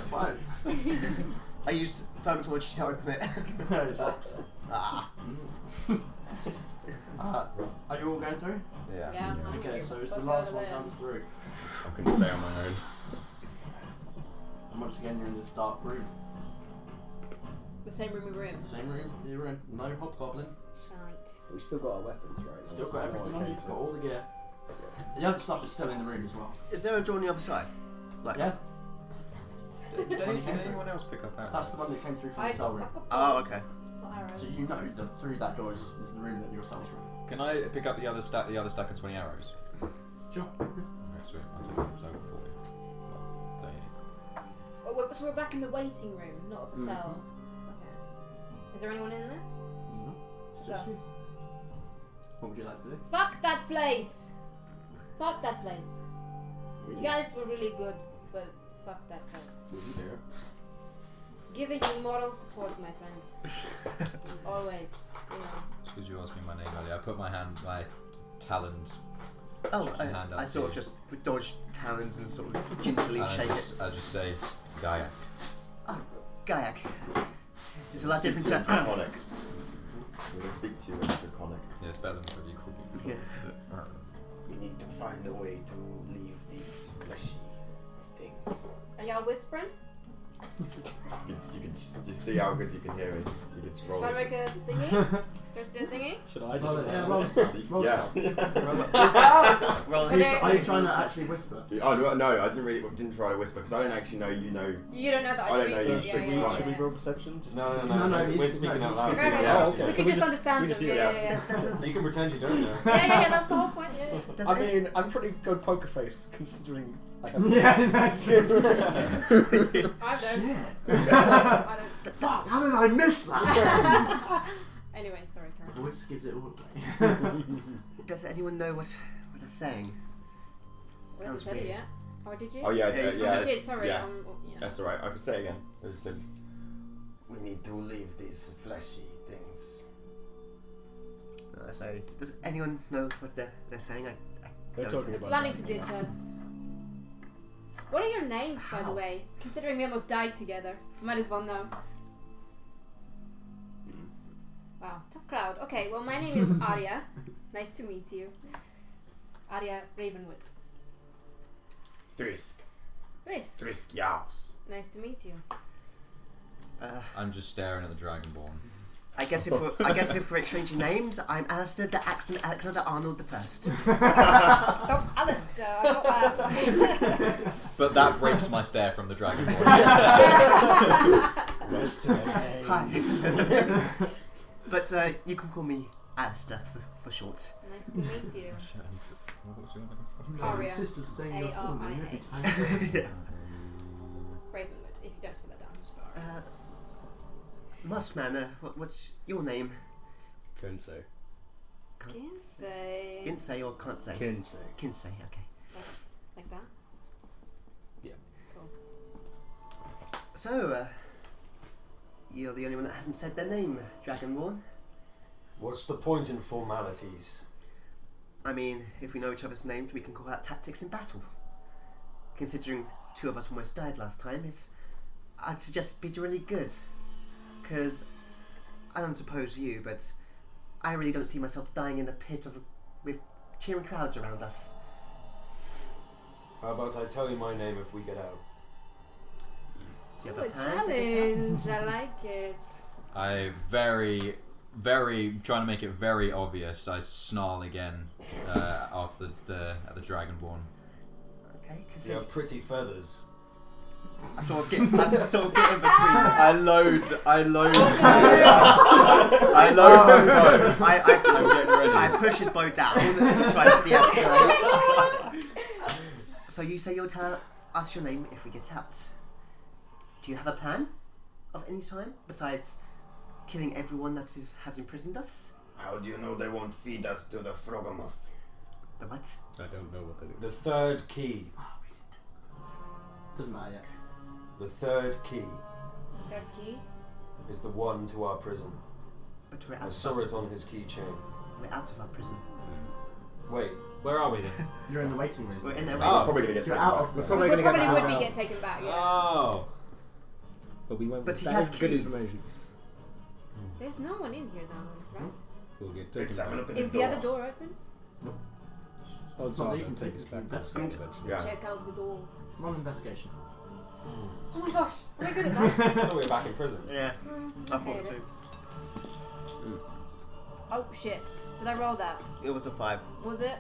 S1: fine.
S4: I used thaumaturgy to open it.
S1: No, it's opposite.
S4: Ah.
S1: Are you all going through?
S7: Yeah.
S5: Yeah.
S1: Okay, so as the
S5: Both
S1: last
S5: over
S1: one
S5: there.
S1: comes through,
S7: I couldn't stay on my own.
S1: and once again you're in this dark room.
S5: The same room we were in.
S1: Same room you were in, no hobgoblin.
S5: Shite.
S8: We still got our weapons, right?
S1: Still got everything on you, got all the gear. The other stuff is still in the room as well.
S4: Is there a door on the other side? Like,
S1: Yeah,
S3: Did anyone else pick up arrows?
S1: that's the one that came through from the cell room.
S5: I've got
S4: Oh,
S5: bombs, not arrows.
S1: So you know that through that door is the room that your cells were in.
S3: Can I pick up the other stack of 20 arrows?
S1: Sure.
S3: Okay, sweet. I'll take them. So I've got 40. Well,
S5: Oh, so we're back in the waiting room, not at the cell.
S1: Mm-hmm.
S5: Okay. Is there anyone in there?
S1: No, it's
S5: Yes.
S1: just you. What would you like to do?
S5: Fuck that place! Fuck that place. You guys were really good, but fuck that place. Giving you moral support, my friends. Always, you know.
S3: just because you asked me my name earlier, I put my talons.
S4: Oh,
S3: Hand out
S4: I
S3: to
S4: sort of
S3: you.
S4: just dodge talons and sort of gingerly
S3: And
S4: shake it.
S3: I'll just say, Gaia.
S4: Oh, Gaiak. It's a lot different
S7: Speak
S4: to...
S7: to you in Draconic. I'm going to speak to you in Draconic.
S3: Yeah, it's better than what you called me.
S4: Yeah.
S7: We need to find a way to leave these fleshy things.
S5: Are y'all whispering?
S7: You can just see how good you can hear it. You can just roll
S5: Should I
S7: it.
S5: make a thingy? Just do a thingy?
S8: Should I just?
S1: Roll it, yeah, roll stuff. Roll
S7: Yeah.
S1: stuff.
S4: Well,
S5: So there-
S1: Are you trying to actually whisper?
S7: Oh no, I didn't try to whisper because I don't actually know you know.
S5: You don't know that
S7: I don't
S5: speak
S7: know
S5: it,
S7: you
S5: yeah,
S7: speak
S5: yeah, yeah,
S8: Should we
S5: yeah.
S8: roll perception? Just
S6: No,
S1: No,
S6: we're speaking out loud.
S5: Okay, okay.
S7: Yeah,
S8: okay.
S5: We
S8: So
S5: can
S8: we
S5: just
S8: just-
S5: understand
S8: we
S5: them.
S8: just-
S5: Yeah.
S6: You can pretend you don't know.
S5: Yeah, that's the whole point. Yeah.
S4: does
S8: I
S4: it-
S8: mean, I'm pretty good poker face considering. Like, I'm
S1: Yeah, that's true.
S5: I don't.
S1: Shit.
S5: I
S1: Fuck, how did I miss that?
S5: don't. Anyway, sorry,
S1: The
S5: Karen.
S1: voice gives it all away.
S4: Does anyone know what they're saying?
S5: We haven't
S4: Sounds
S5: said it
S4: weird.
S5: yet. Or did you?
S7: Oh yeah,
S4: Yeah,
S7: yeah,
S4: he's-
S7: yeah.
S5: Oh, you
S7: it's-
S5: did, sorry.
S7: Yeah,
S5: Yeah.
S7: that's alright. I can say it again. I just said, we need to leave these fleshy things.
S4: So, does anyone know what they're saying? I
S8: They're
S4: don't.
S8: talking
S5: It's
S8: about.
S5: planning to ditch us. What are your names, by the
S4: How?
S5: way? Considering we almost died together. Might as well know. Wow, tough crowd. Okay, well, my name is Arya. Nice to meet you. Arya Ravenwood.
S7: Thrisk.
S5: Chris,
S7: Thrisk Yaus.
S5: nice to meet you.
S3: I'm just staring at the Dragonborn.
S4: I guess if we're exchanging names, I'm Alistair the Accent Alexander Arnold the First.
S5: Oh, Alistair, I got that.
S3: But that breaks my stare from the Dragonborn.
S4: Hi. But you can call me Alistair for short.
S5: Nice to meet you.
S1: I
S5: Aria.
S1: insist of saying your full name every
S5: A-R-I-A.
S1: time.
S5: Ravenwood, if you don't put that down, just put Arya.
S4: Muskman, what's your name?
S8: Kinsey.
S5: Kinsey.
S4: Kinsey or can't say?
S8: Kinsey.
S4: Kinsey, okay.
S5: Like that?
S8: Yeah.
S5: Cool.
S4: So, you're the only one that hasn't said their name, Dragonborn.
S6: What's the point in formalities?
S4: I mean, if we know each other's names, we can call out tactics in battle. Considering two of us almost died last time, I'd suggest it'd be really good. Because I don't suppose you, but I really don't see myself dying in the pit with cheering crowds around us.
S6: How about I tell you my name if we get out?
S4: Do you
S5: Ooh,
S4: have
S5: a
S4: a plan to get
S5: challenge. I like it.
S3: I trying to make it very obvious. I snarl again after the Dragonborn.
S4: out? Okay,
S6: You have pretty feathers.
S4: I sort of get in between.
S3: I load my bow. I'm getting ready.
S4: I push his bow down and try to de-escalate. So you say you'll tell us your name if we get out. Do you have a plan of any time besides killing everyone that has imprisoned us?
S7: How do you know they won't feed us to the Frogamoth?
S4: The what?
S8: I don't know what that is.
S6: The third key.
S1: Doesn't matter yet.
S6: The third key
S5: Third key.
S6: is the one to our prison.
S4: But we're
S6: I
S4: out,
S6: saw it on his keychain.
S4: we're out of our prison.
S6: Wait, where are we then?
S1: You're in the waiting room.
S4: We're in there.
S6: Oh.
S7: We're probably gonna get
S1: You're
S7: taken
S1: out
S7: back.
S1: of
S8: We're
S1: the
S8: probably
S5: We
S8: gonna
S5: probably
S8: get
S5: would
S8: back
S5: be
S8: out.
S5: get taken back. Yeah.
S6: Oh.
S8: But we won't.
S4: But he
S8: that
S4: has
S8: is good
S4: keys.
S8: information.
S5: There's no one in here though, right?
S8: We'll get
S7: Let's
S8: taken
S7: have a
S8: back.
S7: look at
S5: Is
S7: the
S5: the
S7: door.
S5: other door open?
S8: Odds
S1: Well,
S8: are
S1: you
S8: they'll
S1: can
S8: take
S1: take
S8: us
S1: it
S8: back.
S1: best.
S8: eventually.
S7: Yeah.
S5: Check out the door.
S1: Roll investigation.
S5: Oh my gosh, am I good at that?
S6: I thought we were back in prison.
S4: Yeah, I thought
S5: Okay,
S4: too.
S5: Oh shit! Did I roll that?
S4: It was a 5.
S5: Was it?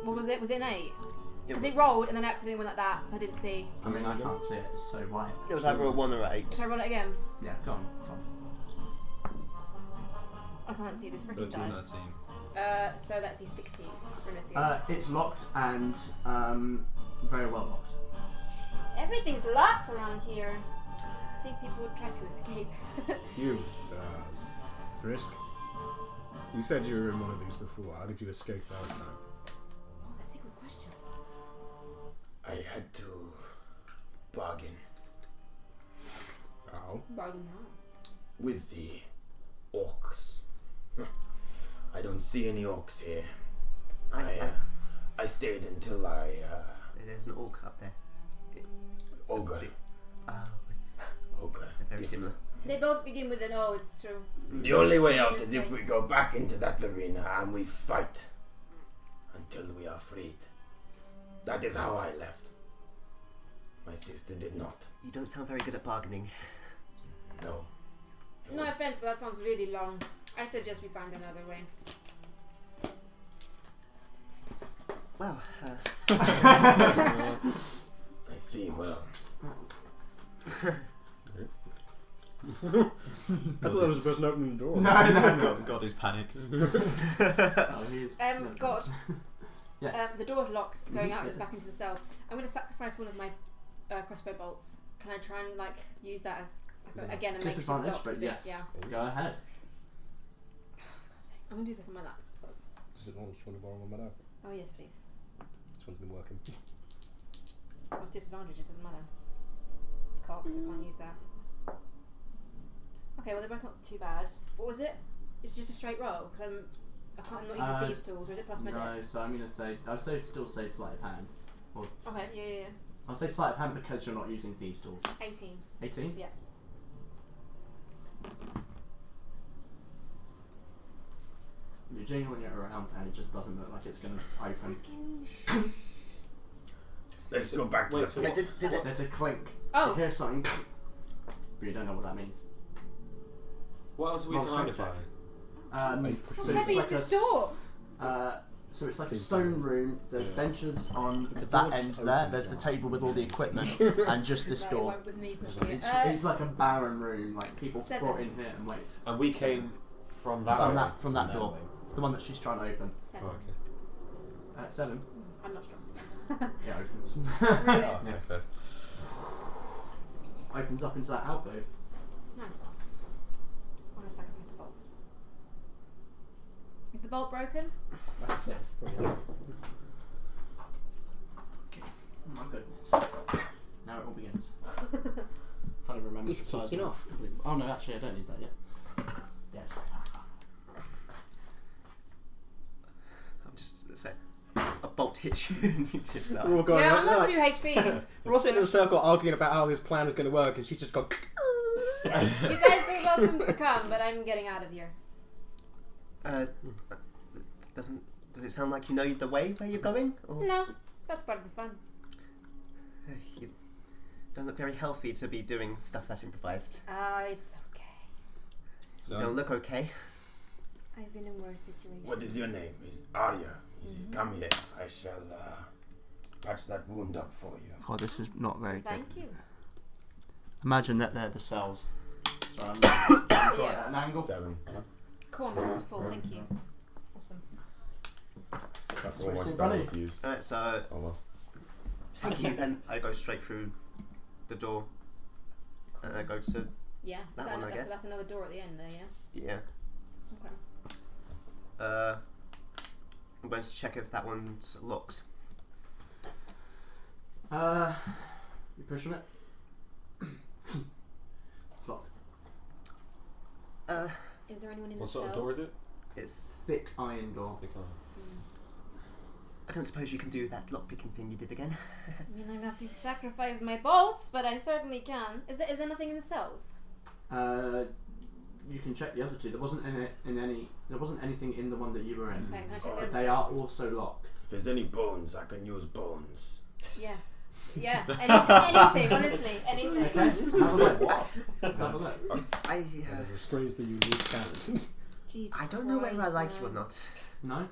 S5: What was it? Was it an 8?
S4: It
S5: Because
S4: was,
S5: it rolled and then I accidentally went like that, so I didn't see.
S1: I mean, I can't see it. It's so white.
S4: it was either a 1 or an 8.
S5: Should I roll it again?
S1: Yeah, go on.
S5: I can't see this freaking
S8: 13.
S5: dice.
S3: 13.
S5: So that's a 16 for investigation.
S1: It's locked and very well locked.
S5: Everything's locked around here. I think people would try to escape.
S8: You, Frisk. You said you were in one of these before. How did you escape last time?
S5: Oh, that's a good question.
S7: I had to bargain
S8: How?
S5: Bargain now.
S7: with the orcs. I don't see any orcs here. I stayed until
S4: There's an orc up there.
S7: ogre. Ogre.
S4: They're very similar.
S5: They both begin with an O, it's true.
S7: The only way out is if we go back into that arena and we fight until we are freed. That is how I left. My sister did not.
S4: You don't sound very good at bargaining.
S7: No.
S5: No offense, but that sounds really long. I suggest we find another way.
S4: Well,
S7: I see. Well,
S8: I thought that was the person opening the door.
S3: God is panicked.
S5: God.
S1: Yes.
S5: The door's locked, going out
S1: Yeah.
S5: back into the cells. I'm going to sacrifice one of my crossbow bolts. Can I try and use that as again a makeshift
S1: Disadvantage,
S5: lock?
S1: but yes.
S5: Yeah.
S1: Go ahead.
S5: I'm going to do this on my lap. So
S8: Disadvantage 20 borrow on my lap.
S5: oh yes, please.
S8: This one's been working.
S5: What's disadvantage? It doesn't matter. It's cocked. I can't use that. Okay, well they're both not too bad. What was it? It's just a straight roll because I'm not using thieves tools, or is it plus my
S1: No,
S5: dex?
S1: so I'm gonna say still say sleight of hand.
S5: Okay, yeah.
S1: I'll say sleight of hand because you're not using thieves tools.
S5: 18.
S1: 18.
S5: Yeah.
S1: You're jingling it around and it just doesn't look like it's gonna open.
S7: let's go back to the
S6: so
S7: fort.
S4: did it?
S1: There's a clink.
S5: Oh.
S1: You hear something, but you don't know what that means.
S6: What else are we
S1: Roll
S6: surrounded
S1: strength
S6: by?
S1: check.
S5: How
S1: So
S5: heavy is
S1: it's like
S5: this door?
S1: So it's like a stone room. There's benches on
S8: The
S1: that
S8: door
S1: end
S8: just
S1: there.
S8: opens
S1: There's the
S8: now.
S1: table with all the equipment, and just this
S5: No, it
S1: door.
S5: won't with me pushing it.
S1: It's like a barren room. Like people
S5: 7.
S1: brought in here and wait.
S6: And we came from that
S1: From
S6: way.
S1: that
S8: That
S1: door,
S8: way.
S1: the one that she's trying to open.
S5: 7.
S6: Oh, okay.
S1: At 7,
S5: I'm not strong.
S1: it opens.
S5: Really?
S3: Yeah, first.
S1: Opens up into that alcove.
S5: Nice. I'm gonna sacrifice the bolt. Is the bolt broken?
S8: Yeah, probably not.
S1: Oh my goodness. Now it all begins. Can't even remember
S4: It's
S1: the size
S4: kicking
S1: of it.
S4: off.
S1: Oh no, actually I don't need that yet. Yes.
S4: I'm just saying. A bolt hits you and you just start.
S8: We're all going
S5: Yeah,
S8: up,
S5: I'm on
S8: like-
S5: 2 HP.
S8: We're all sitting in a circle arguing about how this plan is going to work, and she's just gone.
S5: You guys are welcome to come, but I'm getting out of here.
S4: Does it sound like you know the way where you're going? Or
S5: No, that's part of the fun.
S4: you don't look very healthy to be doing stuff that's improvised.
S5: It's okay.
S4: You don't look okay.
S5: I've been in worse situations.
S7: What is your name? Is Arya? Is it? Come here. I shall patch that wound up for you.
S1: Oh, this is not very
S5: Thank you.
S1: Imagine that they're the cells. So I'm trying at an angle.
S7: 7.
S5: Cool, it's full. Thank you. Awesome.
S7: That's all my
S1: It's in front of
S7: spells used.
S4: Alright, so
S7: Oh well.
S4: thank you, and I go straight through the door, and I go to
S5: Yeah.
S4: That
S5: so
S4: one, I guess.
S5: That's another door at the end there, yeah?
S4: yeah.
S5: Okay.
S4: I'm going to check if that one's locked.
S1: You pushing it? It's locked.
S5: Is there anyone in
S6: What
S5: the
S6: sort of
S5: cell?
S6: door is it?
S4: It's.
S1: Thick iron door.
S6: Big iron.
S4: I don't suppose you can do that lockpicking thing you did again.
S5: I mean, I have to sacrifice my bolts, but I certainly can. Is there nothing in the cells?
S1: You can check the other two. There wasn't there wasn't anything in the one that you were in.
S5: Okay, can I check the
S1: But
S5: other
S1: they are also locked.
S7: If there's any bones, I can use bones.
S5: Yeah. Yeah. Anything, honestly, anything.
S1: Okay, have a look. Have a look.
S8: There's a strangely unique talent.
S5: Jesus
S4: I don't know whether I
S5: Christ,
S4: like
S5: no.
S4: you or not.
S1: No?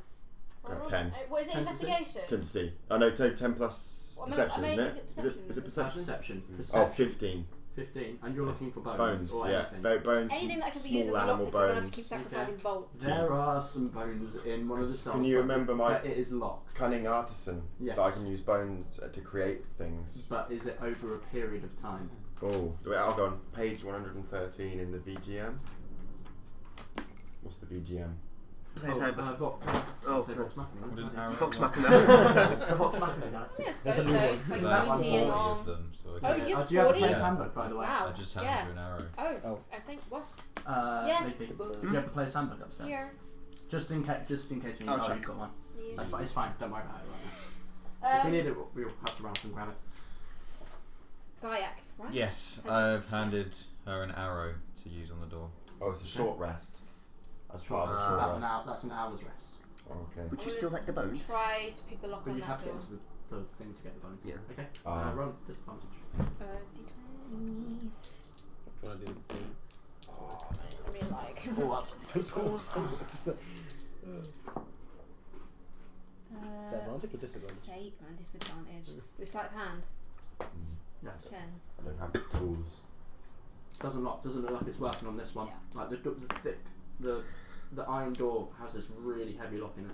S7: 10.
S5: What is it?
S1: 10 to see?
S5: Investigation?
S7: 10 to see. Oh no, 10 plus
S5: Well,
S7: perception,
S5: I mean,
S7: isn't it?
S5: is it
S7: Is it perception?
S1: Perception.
S7: Oh,
S1: Perception.
S7: 15.
S1: 15. And you're looking for bones.
S7: Bones,
S1: or
S7: yeah.
S1: anything.
S7: Bones,
S5: Anything that can be used as
S7: small
S5: a lock
S7: animal
S5: because I don't have to keep
S7: bones.
S5: sacrificing bolts.
S1: There are some bones in one of the cells.
S7: Can you remember my
S1: but it is locked.
S7: cunning artisan?
S1: Yes.
S7: That I can use bones to create things.
S1: But is it over a period of time?
S7: Oh, wait, I'll go on page 113 in the VGM. What's the VGM?
S4: Player's handbook.
S1: Oh,
S4: Oh,
S1: Vox Machina.
S3: Wouldn't
S1: right?
S3: Arrow-
S4: Fox
S3: well,
S4: Machina.
S1: Vox Machina.
S5: Yeah, I
S8: There's
S5: suppose
S8: a
S5: so.
S8: new one.
S5: It's like
S3: So I have
S5: 20 and
S3: 40
S5: long.
S3: of them, so I
S5: Oh,
S3: can
S5: you
S1: Do
S5: have
S1: you have a
S5: 40?
S1: player's handbook, by the way?
S5: Wow.
S3: I just hand
S5: Yeah.
S3: you an arrow.
S5: Oh, I think what? Yes.
S1: Maybe. Do you have a player's handbook upstairs?
S5: Here.
S1: Just in case we need.
S4: I'll
S1: Oh,
S4: check.
S1: you've got one.
S5: Yeah.
S1: That's fine. It's fine. Don't worry about it right now. If we need it, we'll have to run up and grab it.
S5: Gaiac, right?
S3: Yes,
S5: Has
S3: I've handed her an arrow to use on the door.
S7: Oh, it's a short rest. As part of a
S1: About
S7: short
S1: an
S7: rest.
S1: hour, that's an hour's rest.
S7: Okay.
S4: Would you still like the bones?
S5: Try to pick the lock
S1: But
S5: on
S1: you'd
S5: that
S1: have to
S5: door.
S1: get into the thing to get the bones.
S4: Yeah.
S1: Okay.
S7: Roll
S1: disadvantage.
S5: D20.
S2: Trying to do the thing.
S5: I mean, like.
S1: All up.
S8: Advantage or disadvantage?
S5: Sake, man, disadvantage. With sleight of hand.
S1: Yes.
S5: 10.
S7: I don't have the tools.
S1: Doesn't look like it's working on this one.
S5: Yeah.
S1: Like the iron door has this really heavy lock in it.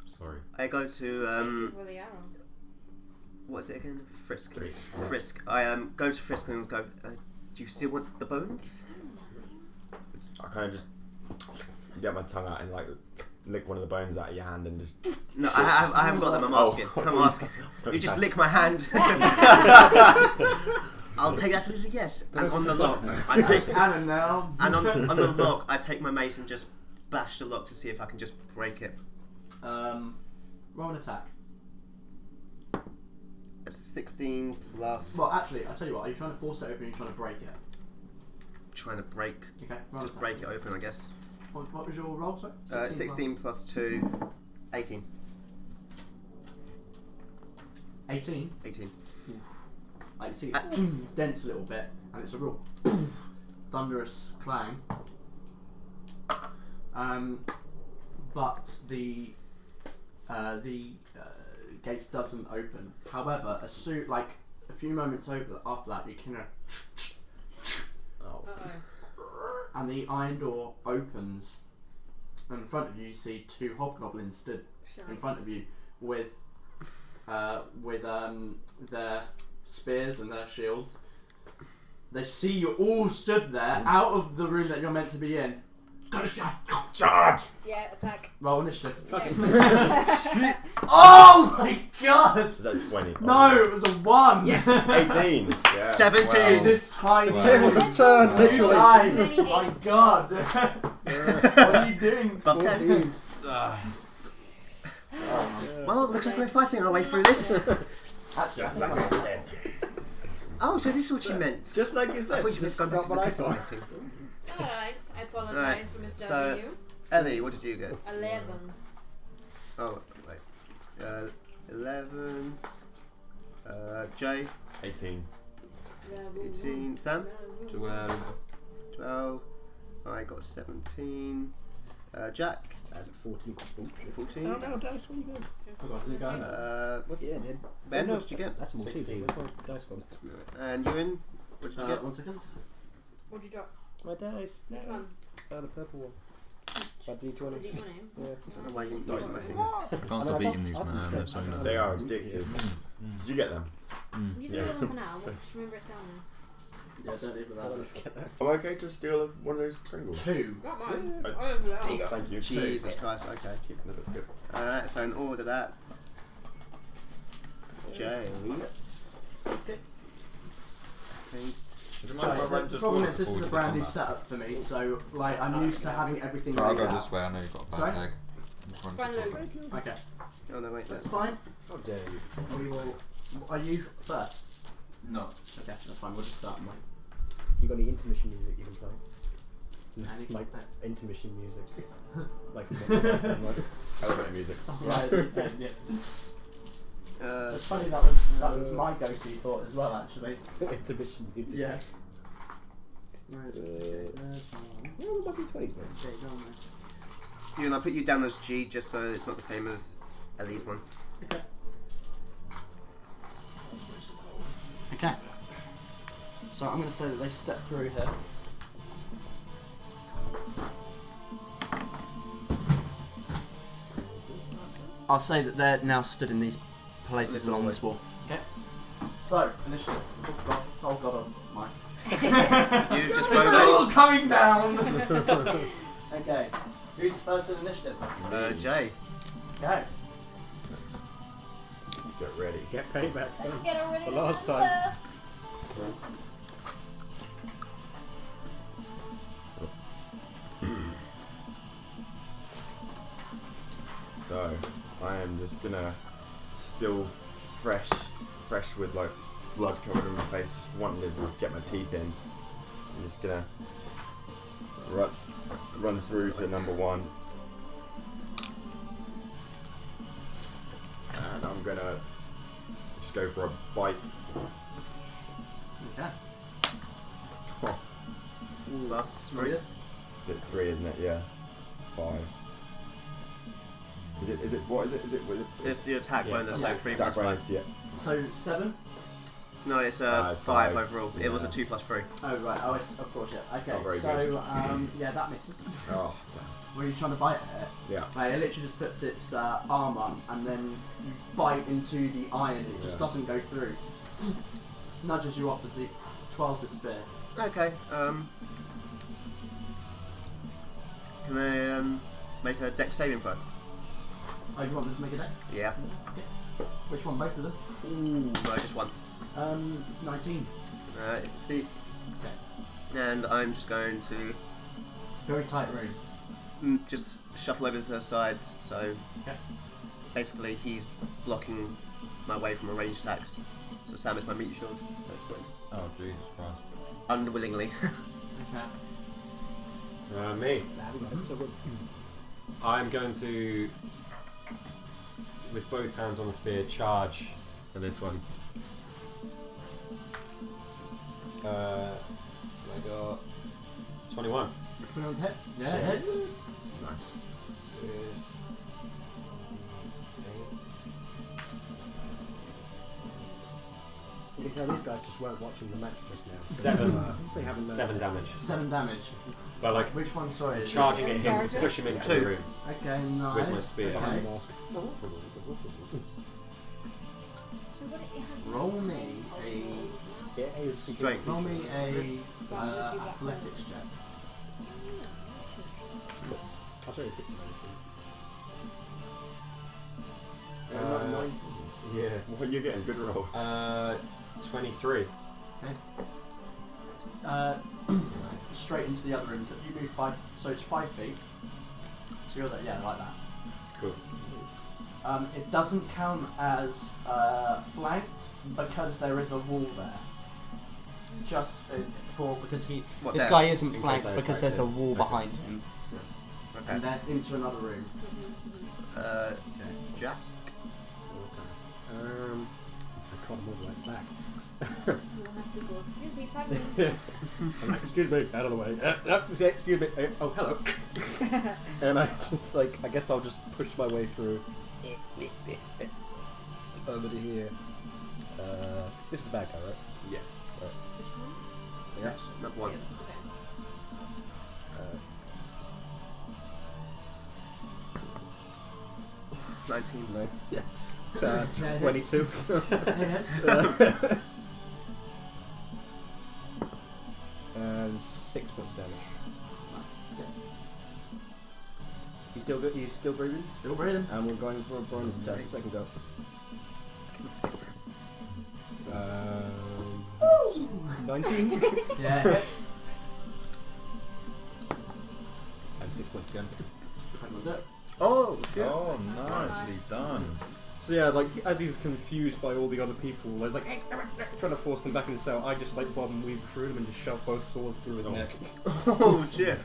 S3: Sorry.
S4: I go to
S5: For the arrow.
S4: what is it again? Frisk.
S7: Frisk.
S4: Frisk. I go to Frisk and go. Do you still want the bones?
S7: I kind of just get my tongue out and like lick one of the bones out of your hand and just.
S4: No, I haven't got them. I'm asking. I'm asking. You just lick my hand. I'll take that as a yes. And on the lock, I take
S1: Cannon now.
S4: and on the lock, I take my mace and just bash the lock to see if I can just break it.
S1: Roll an attack.
S4: It's 16 plus.
S1: Well, actually, I'll tell you what. Are you trying to force it open or are you trying to break it?
S4: Trying to break.
S1: Okay, roll an
S4: Just
S1: attack.
S4: break it open, I guess.
S1: What was your roll, sorry?
S4: 16 plus 2, 18.
S1: 18.
S4: 18.
S1: Like you see it dents a little bit, and it's a real thunderous clang. But the gate doesn't open. However, like a few moments after that, you can and the iron door opens, and in front of you see two hobgoblins stood in front of you with their spears and their shields. They see you all stood there out of the room that you're meant to be in.
S7: Charge!
S5: Yeah, attack.
S1: Roll initiative.
S5: Yeah.
S1: Oh my god!
S7: Is that 20?
S1: No, it was a 1!
S4: Yes.
S7: 18! Yeah,
S4: 17.
S7: wow.
S1: This tiny
S8: Tim was a turn, literally.
S1: lives.
S5: Many
S1: My
S5: eights.
S1: god! What are you doing?
S4: Above 10. Well, looks like we're fighting our way through this.
S1: Actually,
S7: Just like I said.
S4: Oh, so this is what you meant.
S7: Just like you
S4: I
S7: said.
S4: thought you just gone back to the
S8: what I
S4: pistol
S8: thought.
S4: fighting.
S5: Alright, I apologise
S4: Right,
S5: for misjudging
S4: so-
S5: you.
S4: Ellie, what did you get?
S5: 11.
S4: Oh, wait. 11. Jay,
S7: 18.
S4: 18. Sam,
S3: 12.
S4: 12. I got 17. Jack,
S8: That's a 14. Oh, shit.
S4: 14.
S8: No, dice. What are you doing?
S4: What's
S8: Yeah,
S4: Ben? What did you get?
S8: That's a more
S6: 16.
S8: Where's my dice gone?
S4: And Ewan, what did you get?
S1: 1 second.
S5: What'd you drop?
S8: My dice.
S5: Which one?
S8: The purple one.
S5: The
S8: D20.
S5: D20.
S8: Yeah.
S4: I don't know why you didn't use my fingers.
S3: I can't stop eating these, man. So no.
S7: They are addictive. Did you get them?
S5: You can do one for now. Just remember it's down there.
S1: Yeah, don't leave without it.
S7: Am I okay to steal one of those Pringles?
S1: 2.
S5: Not mine.
S7: I-
S5: I don't know.
S7: There you go. Thank you.
S4: Jesus Christ, okay.
S7: That looks good.
S4: Alright, so in order that's Jay. Okay.
S3: Would you mind if I
S1: So,
S3: ran to
S1: the
S3: the
S1: problem
S3: toilet
S1: is this
S3: before
S1: is
S3: we
S1: a
S3: did
S1: brand new
S3: combat?
S1: setup for me, so like I'm used to having everything
S3: I'll
S1: laid
S3: go
S1: out.
S3: this way. I know you've got a
S1: Sorry?
S3: bag. Just run to
S5: Run
S3: the
S5: low.
S3: toilet.
S1: Okay,
S4: Oh no, wait,
S1: that's fine.
S8: How dare you?
S1: We will. Are you first?
S2: No.
S1: Okay, that's fine. We'll just start.
S8: You got any intermission music you can play?
S1: Any-
S8: Like intermission music. Like from
S7: Elevator music.
S1: Right. Yeah. It's funny that was my go-to thought as well, actually.
S8: intermission music.
S1: Yeah.
S8: Oh, my D20, man.
S4: Ewan, I'll put you down as G just so it's not the same as Ellie's one.
S1: Okay. So I'm going to say that they step through here. I'll say that they're now stood in these places along this wall. Okay. So, initiative. Oh god, oh my.
S4: You just
S1: It's all
S4: won't
S1: coming down! Okay. Who's first in initiative?
S4: Jay.
S1: Okay.
S7: Let's get ready.
S8: Get payback, son.
S5: Let's get a really
S8: The last time.
S7: So, I am just gonna still fresh with like blood coming in my face, wanting to get my teeth in. I'm just gonna run through to number 1. And I'm gonna just go for a bite.
S1: Okay.
S7: Oh,
S4: Plus
S1: Ready?
S4: 3.
S7: is it 3, isn't it? Yeah. 5. Is it what is it? Is it
S4: It's the attack
S8: Yeah.
S4: bonus,
S1: Yeah.
S4: so 3
S7: attack
S4: plus 5.
S7: bonus? Yeah.
S1: So, 7?
S4: No, it's,
S7: it's
S4: 5
S7: 5.
S4: overall. It was a 2 plus 3.
S1: Oh, right. Oh, it's, of course, yeah. Okay.
S7: Oh, very
S1: so,
S7: good.
S1: yeah, that misses.
S7: Oh,
S1: Were you trying to bite at it?
S7: yeah.
S1: Like, it literally just puts its armour and then you bite into the iron, it just
S7: Yeah.
S1: doesn't go through. Nudges you off as he twirls his spear.
S4: Okay, can I make a dex saving throw?
S1: Oh, you want them to make a dex?
S4: Yeah.
S1: Which one? Both of them?
S4: No, just one.
S1: 19.
S4: It succeeds.
S1: Okay.
S4: And I'm just going to
S1: It's a very tight room.
S4: just shuffle over to the side, so
S1: Okay.
S4: basically he's blocking my way from a ranged attacks. So Sam is my meat shield. That's good.
S3: Oh Jesus Christ!
S4: Unwillingly.
S1: Okay.
S6: Me.
S8: So good.
S6: I'm going to, with both hands on the spear, charge for this one. I got 21.
S1: Put it on hit. Yeah, it hits.
S7: Nice.
S8: You can tell these guys just weren't watching the match just now.
S6: 7.
S8: They haven't learned
S6: 7
S8: this.
S6: damage.
S1: 7 damage.
S6: But like
S1: Which one, sorry?
S6: charging at him to push him into the
S4: 2.
S6: room.
S1: Okay, nice.
S6: With my spear.
S1: Okay.
S8: Behind the mask.
S5: So what it has.
S1: Roll me
S8: Yeah, it's
S4: Strength.
S1: roll me a athletics check.
S8: I'll show you a picture.
S6: Yeah.
S7: What are you getting? Good roll.
S6: 23.
S1: Straight into the other room. So you move 5. So it's 5 feet. So you're there. Yeah, like that.
S6: Cool.
S1: It doesn't count as flanked because there is a wall there. Just because he
S4: What,
S1: this
S4: there?
S1: guy isn't
S6: In
S1: flanked
S6: case I
S1: because
S6: attack
S1: there's a
S6: him.
S1: wall
S6: Okay.
S1: behind him,
S4: Okay.
S1: and then into another room.
S4: Jack.
S8: I can't move right back.
S5: have to go. Excuse me, pardon.
S8: I'm like, excuse me, out of the way. Excuse me. Oh, hello. And I just like, I guess I'll just push my way through over to here. This is the bad guy, right?
S2: Yeah.
S5: Which one?
S8: Yeah.
S4: Number one.
S5: Okay.
S4: 19.
S8: No. Yeah. So,
S1: Yeah, it
S8: 22. And 6 points damage. You still good? You still breathing?
S1: Still breathing.
S8: And we're going for a bonus attack. Second go. 19.
S1: Yeah, hits.
S8: And 6 points again.
S1: Hang on, look.
S8: Oh shit!
S3: Oh, nicely done.
S8: So yeah, like as he's confused by all the other people, like trying to force them back in the cell, I just like bob and weave through them and just shove both swords through his neck.
S4: Oh shit.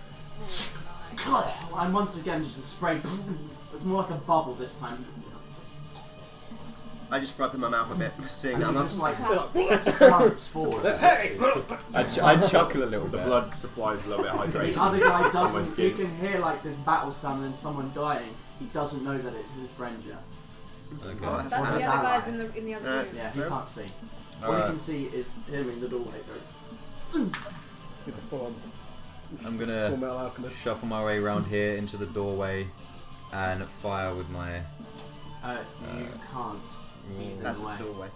S1: And once again, just a spray. It's more like a bubble this time.
S4: I just rub in my mouth a bit, seeing
S1: And
S4: how
S1: it's
S4: much.
S1: just like slumps forward.
S3: I chuckle a little
S7: The
S3: bit.
S7: blood supply is a little bit
S1: The
S7: hydration.
S1: other guy
S7: on my
S1: doesn't. You
S7: skin.
S1: can hear like this battle sound and someone dying. He doesn't know that it's his friend yet.
S3: Okay.
S4: Oh,
S5: That's
S4: that's
S5: the
S1: his
S5: other
S1: ally.
S5: guys in the other room.
S1: Yeah, he
S4: So?
S1: can't see. All you
S3: Alright.
S1: can see is him in the doorway.
S3: I'm
S8: Full
S3: gonna
S8: metal alchemist.
S3: shuffle my way around here into the doorway and fire with my.
S1: You can't. He's in
S4: That's
S1: the way.
S4: the doorway.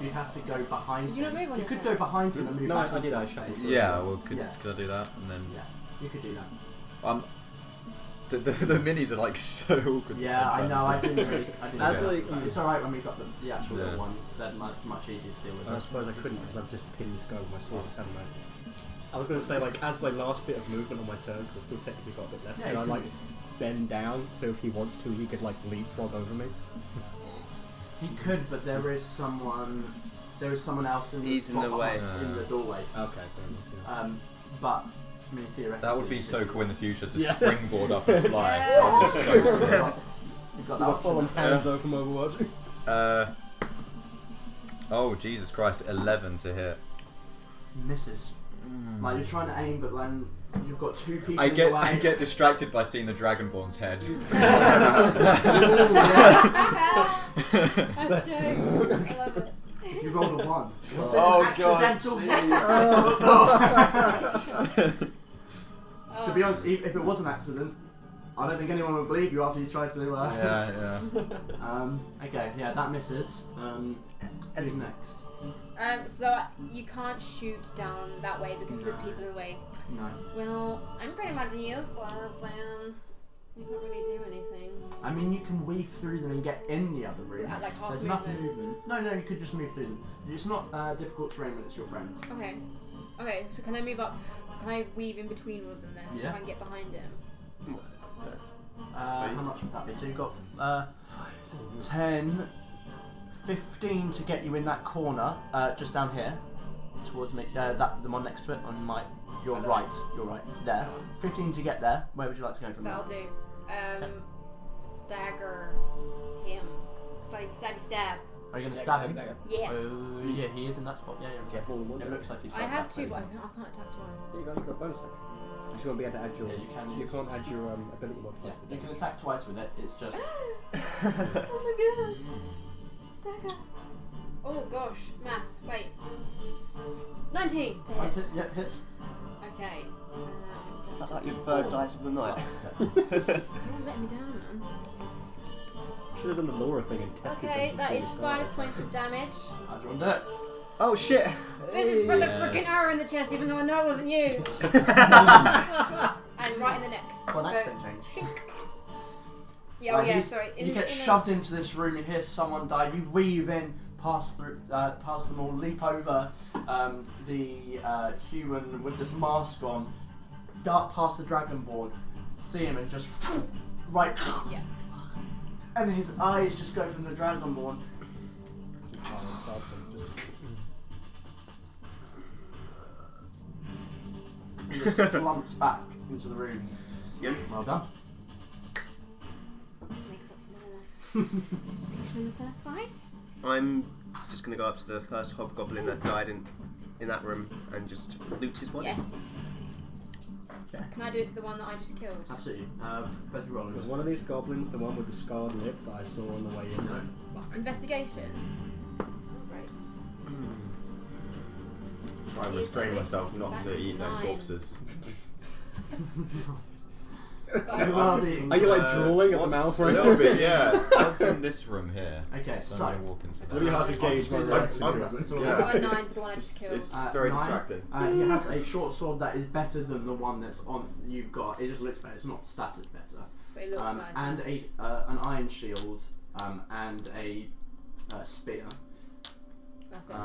S1: You'd have to go behind
S5: Did you
S1: him.
S5: not move on
S1: You
S5: your
S1: could
S5: turn?
S1: go behind him and move
S8: No,
S1: back
S8: I
S1: into
S8: did, I
S1: his
S8: shuffled
S1: space.
S8: through.
S3: Yeah, well, could
S1: Yeah.
S3: I do that and then?
S1: Yeah, you could do that.
S3: The minis are like so awkward.
S1: Yeah, I know. I didn't. Really, I didn't.
S8: As
S1: really
S8: like-
S1: it's alright when we got the actual
S3: Yeah.
S1: little ones. They're much easier to deal with.
S8: I suppose I couldn't because I've just pinned this guy with my sword, haven't I? I was going to say, like, as the last bit of movement on my turn, because I still technically got a bit left,
S1: Yeah,
S8: and I,
S1: you
S8: like,
S1: can-
S8: bend down, so if he wants to, he could, like, leapfrog over me.
S1: He could, but there is someone. There is someone else in the
S4: He's in
S1: spot
S4: the way.
S1: behind- in the doorway.
S8: Okay, fair enough,
S1: But I mean, theoretically,
S3: That would be so cool in the future to
S8: Yeah.
S3: springboard up and fly.
S5: Yeah.
S3: That would be so
S1: You've
S3: sick.
S1: got
S8: With
S1: that
S8: a full-on
S1: option.
S8: Hanzo from Overwatch.
S3: Oh Jesus Christ! 11 to hit.
S1: Misses. Like you're trying to aim, but like you've got two people.
S3: I
S1: in the way.
S3: I get distracted by seeing the Dragonborn's head.
S5: That's Joe. I love it.
S1: You rolled a 1. Was it
S7: Oh,
S1: an
S7: God,
S1: accidental hit? To be honest, if it was an accident, I don't think anyone would believe you after you tried to.
S3: Yeah.
S1: Okay, yeah, that misses. Who's next?
S5: So you can't shoot down that way because there's
S1: No.
S5: people in the way.
S1: No.
S5: Well, I'm pretty much useless, and you can't really do anything.
S1: I mean, you can weave through them and get in the other room.
S5: At like half
S1: There's enough movement. No, you could just move through them. It's not difficult terrain when it's your friends.
S5: Okay. Okay, so can I move up? Can I weave in between all of them then?
S1: Yeah.
S5: Try and get behind him.
S1: How much would that be? So you've got 10, 15 to get you in that corner, just down here, towards me. The one next to it on my. You're right. There. 15 to get there. Where would you like to go from there?
S5: That'll do. Dagger him. Stab.
S1: Are you going to stab him?
S5: Yes.
S1: Yeah, he is in that spot. Yeah. It looks like he's.
S5: I
S1: got
S5: have
S1: that
S5: two, but I
S1: crazy.
S5: can't attack twice.
S8: So you got a bonus action. You just won't be able to add your.
S1: Yeah, you can
S8: You
S1: use.
S8: can't add your ability modifier.
S1: Yeah, you can attack twice with it. It's just.
S5: Oh my god. Dagger. Oh gosh. Maths. Wait. 19 to hit.
S1: Yeah, hits.
S5: Okay.
S4: Is that like your third dice of the night?
S5: You won't let me down, man.
S8: Should have done the Laura thing and tested
S5: Okay,
S8: them
S5: that
S8: before
S5: is
S8: we started.
S5: 5 points of damage.
S1: How'd you want to do it?
S3: Oh shit!
S5: This is for the
S3: Yes.
S5: freaking arrow in the chest, even though I know it wasn't you. And right in the neck.
S1: What
S5: Just go
S1: accent change?
S5: shink. Yeah,
S1: Like,
S5: oh yeah,
S1: he's-
S5: sorry.
S1: You get shoved into this room. You hear someone die. You weave in, pass through, past them all, leap over the human with this mask on, dart past the dragonborn, see him, and just right.
S5: Yeah.
S1: And his eyes just go from the dragonborn. And just slumps back into the room.
S4: Yep.
S1: Well done.
S5: Makes up for Just in the first fight.
S4: I'm just going to go up to the first hobgoblin that died in that room and just loot his body.
S5: Yes.
S1: Okay.
S5: Can I do it to the one that I just killed?
S1: Absolutely. Both you rolling.
S8: Was one of these goblins the one with the scarred lip that I saw on the way in?
S1: No.
S8: Fuck.
S5: Investigation. Right.
S7: Try and restrain myself not to eat their
S5: 9.
S7: corpses.
S8: Are you like drooling at the mouth
S3: A
S8: right
S3: little
S8: now?
S3: bit, yeah. What's in this room here?
S1: Okay,
S3: So
S1: so
S3: I'm gonna walk into that.
S8: Really hard to gauge my reaction.
S5: I got a 9 for the one I just killed.
S7: It's very
S1: 9.
S7: distracting.
S1: He has a short sword that is better than the one that's on you've got. It just looks better. It's not statted better.
S5: But it looks nice.
S1: And an iron shield and a spear.
S5: That's it.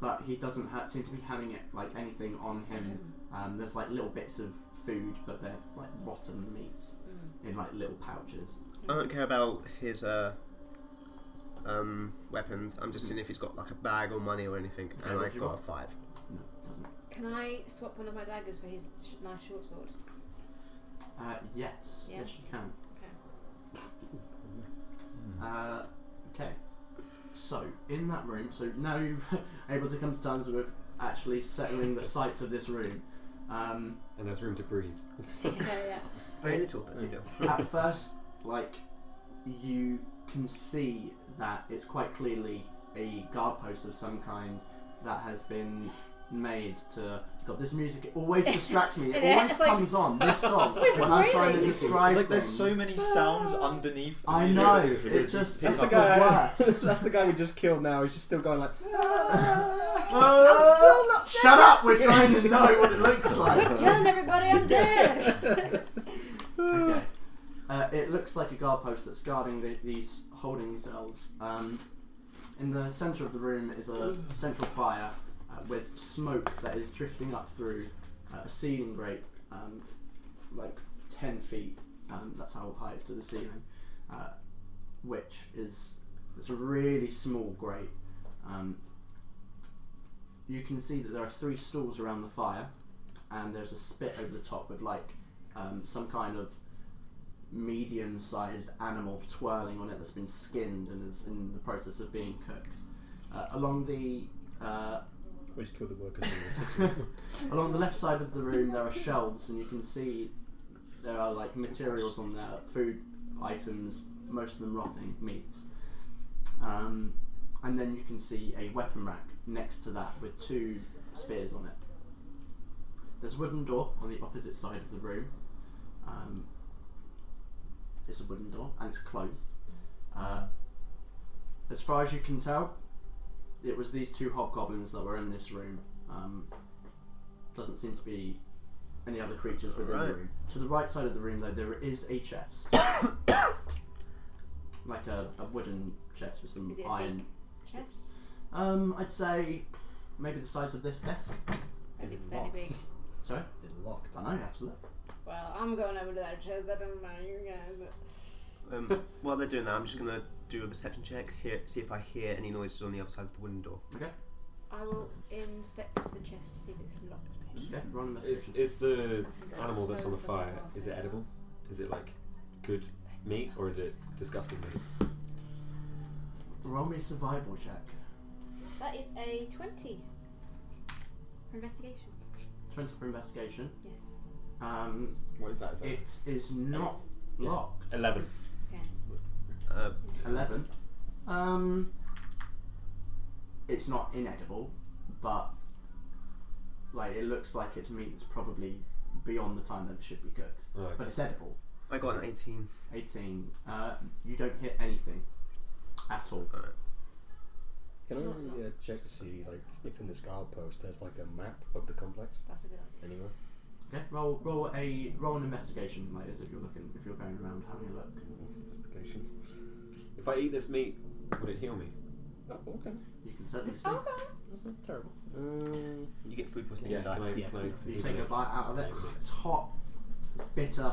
S1: But he doesn't seem to be having it like anything on him. There's like little bits of food, but they're like rotten meats in like little pouches.
S4: I don't care about his weapons. I'm just seeing if he's got like a bag or money or anything,
S1: Okay,
S4: and
S1: what
S4: I've
S1: you
S4: got
S1: got?
S4: a 5.
S1: No, it doesn't.
S5: Can I swap one of my daggers for his nice short sword?
S1: Yes.
S5: Yeah.
S1: Yes, you can.
S5: Okay.
S1: Okay. So in that room, so now you've able to come to terms with actually settling the sights of this room.
S6: And there's room to breathe.
S5: Yeah.
S4: Very little, but still.
S1: At first, like, you can see that it's quite clearly a guard post of some kind that has been made to... God, this music always distracts me. It
S5: Yeah,
S1: always
S5: it's like-
S1: comes on, this song,
S5: It's
S1: when I'm trying to
S5: really-
S1: describe
S3: It's like there's
S1: things.
S3: so many sounds underneath. the
S1: I
S3: music
S1: know,
S3: that is really
S1: it just...
S8: That's
S1: It's
S8: the
S1: the
S8: guy.
S1: worst.
S8: That's the guy we just killed. Now he's just still going like.
S1: Shut up, we're trying to know what it looks like.
S5: Quit telling everybody I'm dead!
S1: Okay. It looks like a guard post that's guarding these holding cells. In the centre of the room is a central fire with smoke that is drifting up through a ceiling grate, like 10 feet. That's how high it's to the ceiling, which is it's a really small grate. You can see that there are 3 stools around the fire, and there's a spit over the top with like some kind of medium-sized animal twirling on it that's been skinned and is in the process of being cooked. Along the
S8: We just killed the workers.
S1: along the left side of the room there are shelves, and you can see there are like materials on there, food items, most of them rotting, meats. And then you can see a weapon rack next to that with 2 spears on it. There's a wooden door on the opposite side of the room. It's a wooden door and it's closed. As far as you can tell, it was these 2 hobgoblins that were in this room. Doesn't seem to be any other creatures within the room. To the right side of the room though, there is a chest. Like a wooden chest with some
S5: Is it a
S1: iron.
S5: big chest?
S1: I'd say maybe the size of this desk.
S5: Is it fairly big?
S1: Sorry?
S8: Is it locked?
S1: I know, absolutely.
S5: Well, I'm going over to that chest. I don't know you guys.
S4: While they're doing that, I'm just going to do a perception check, see if I hear any noises on the other side of the wooden door.
S1: Okay.
S5: I will inspect the chest to see if it's locked.
S1: Okay, roll an investigation.
S6: Is the
S5: That's
S6: animal that's
S5: so
S6: on the
S5: fucking
S6: fire,
S5: awesome.
S6: is it edible? Is it like good meat or is it disgusting meat?
S1: Roll me a survival check.
S5: That is a 20 for investigation.
S1: 20 for investigation.
S5: Yes.
S7: What is that? Is that
S1: It is not locked.
S6: 11.
S5: Okay.
S1: 11. It's not inedible, but like it looks like its meat is probably beyond the time that it should be cooked.
S6: Oh, okay.
S1: But it's edible.
S4: I got an 18.
S1: 18. You don't hit anything at all.
S8: Can
S5: It's not
S8: I check to see like if in this guard post there's like a map of the complex
S5: That's a good idea.
S8: anywhere?
S1: Okay, roll an investigation, like as if you're going around having a look.
S8: Investigation.
S6: If I eat this meat, would it heal me?
S8: Oh, okay.
S1: You can certainly see.
S5: Okay.
S8: That's not terrible.
S4: You get food poisoning
S6: Yeah,
S4: and die.
S6: can I,
S1: Yeah.
S6: can I
S1: You
S6: eat
S1: take a
S6: it?
S1: bite out of it. It's hot, it's bitter.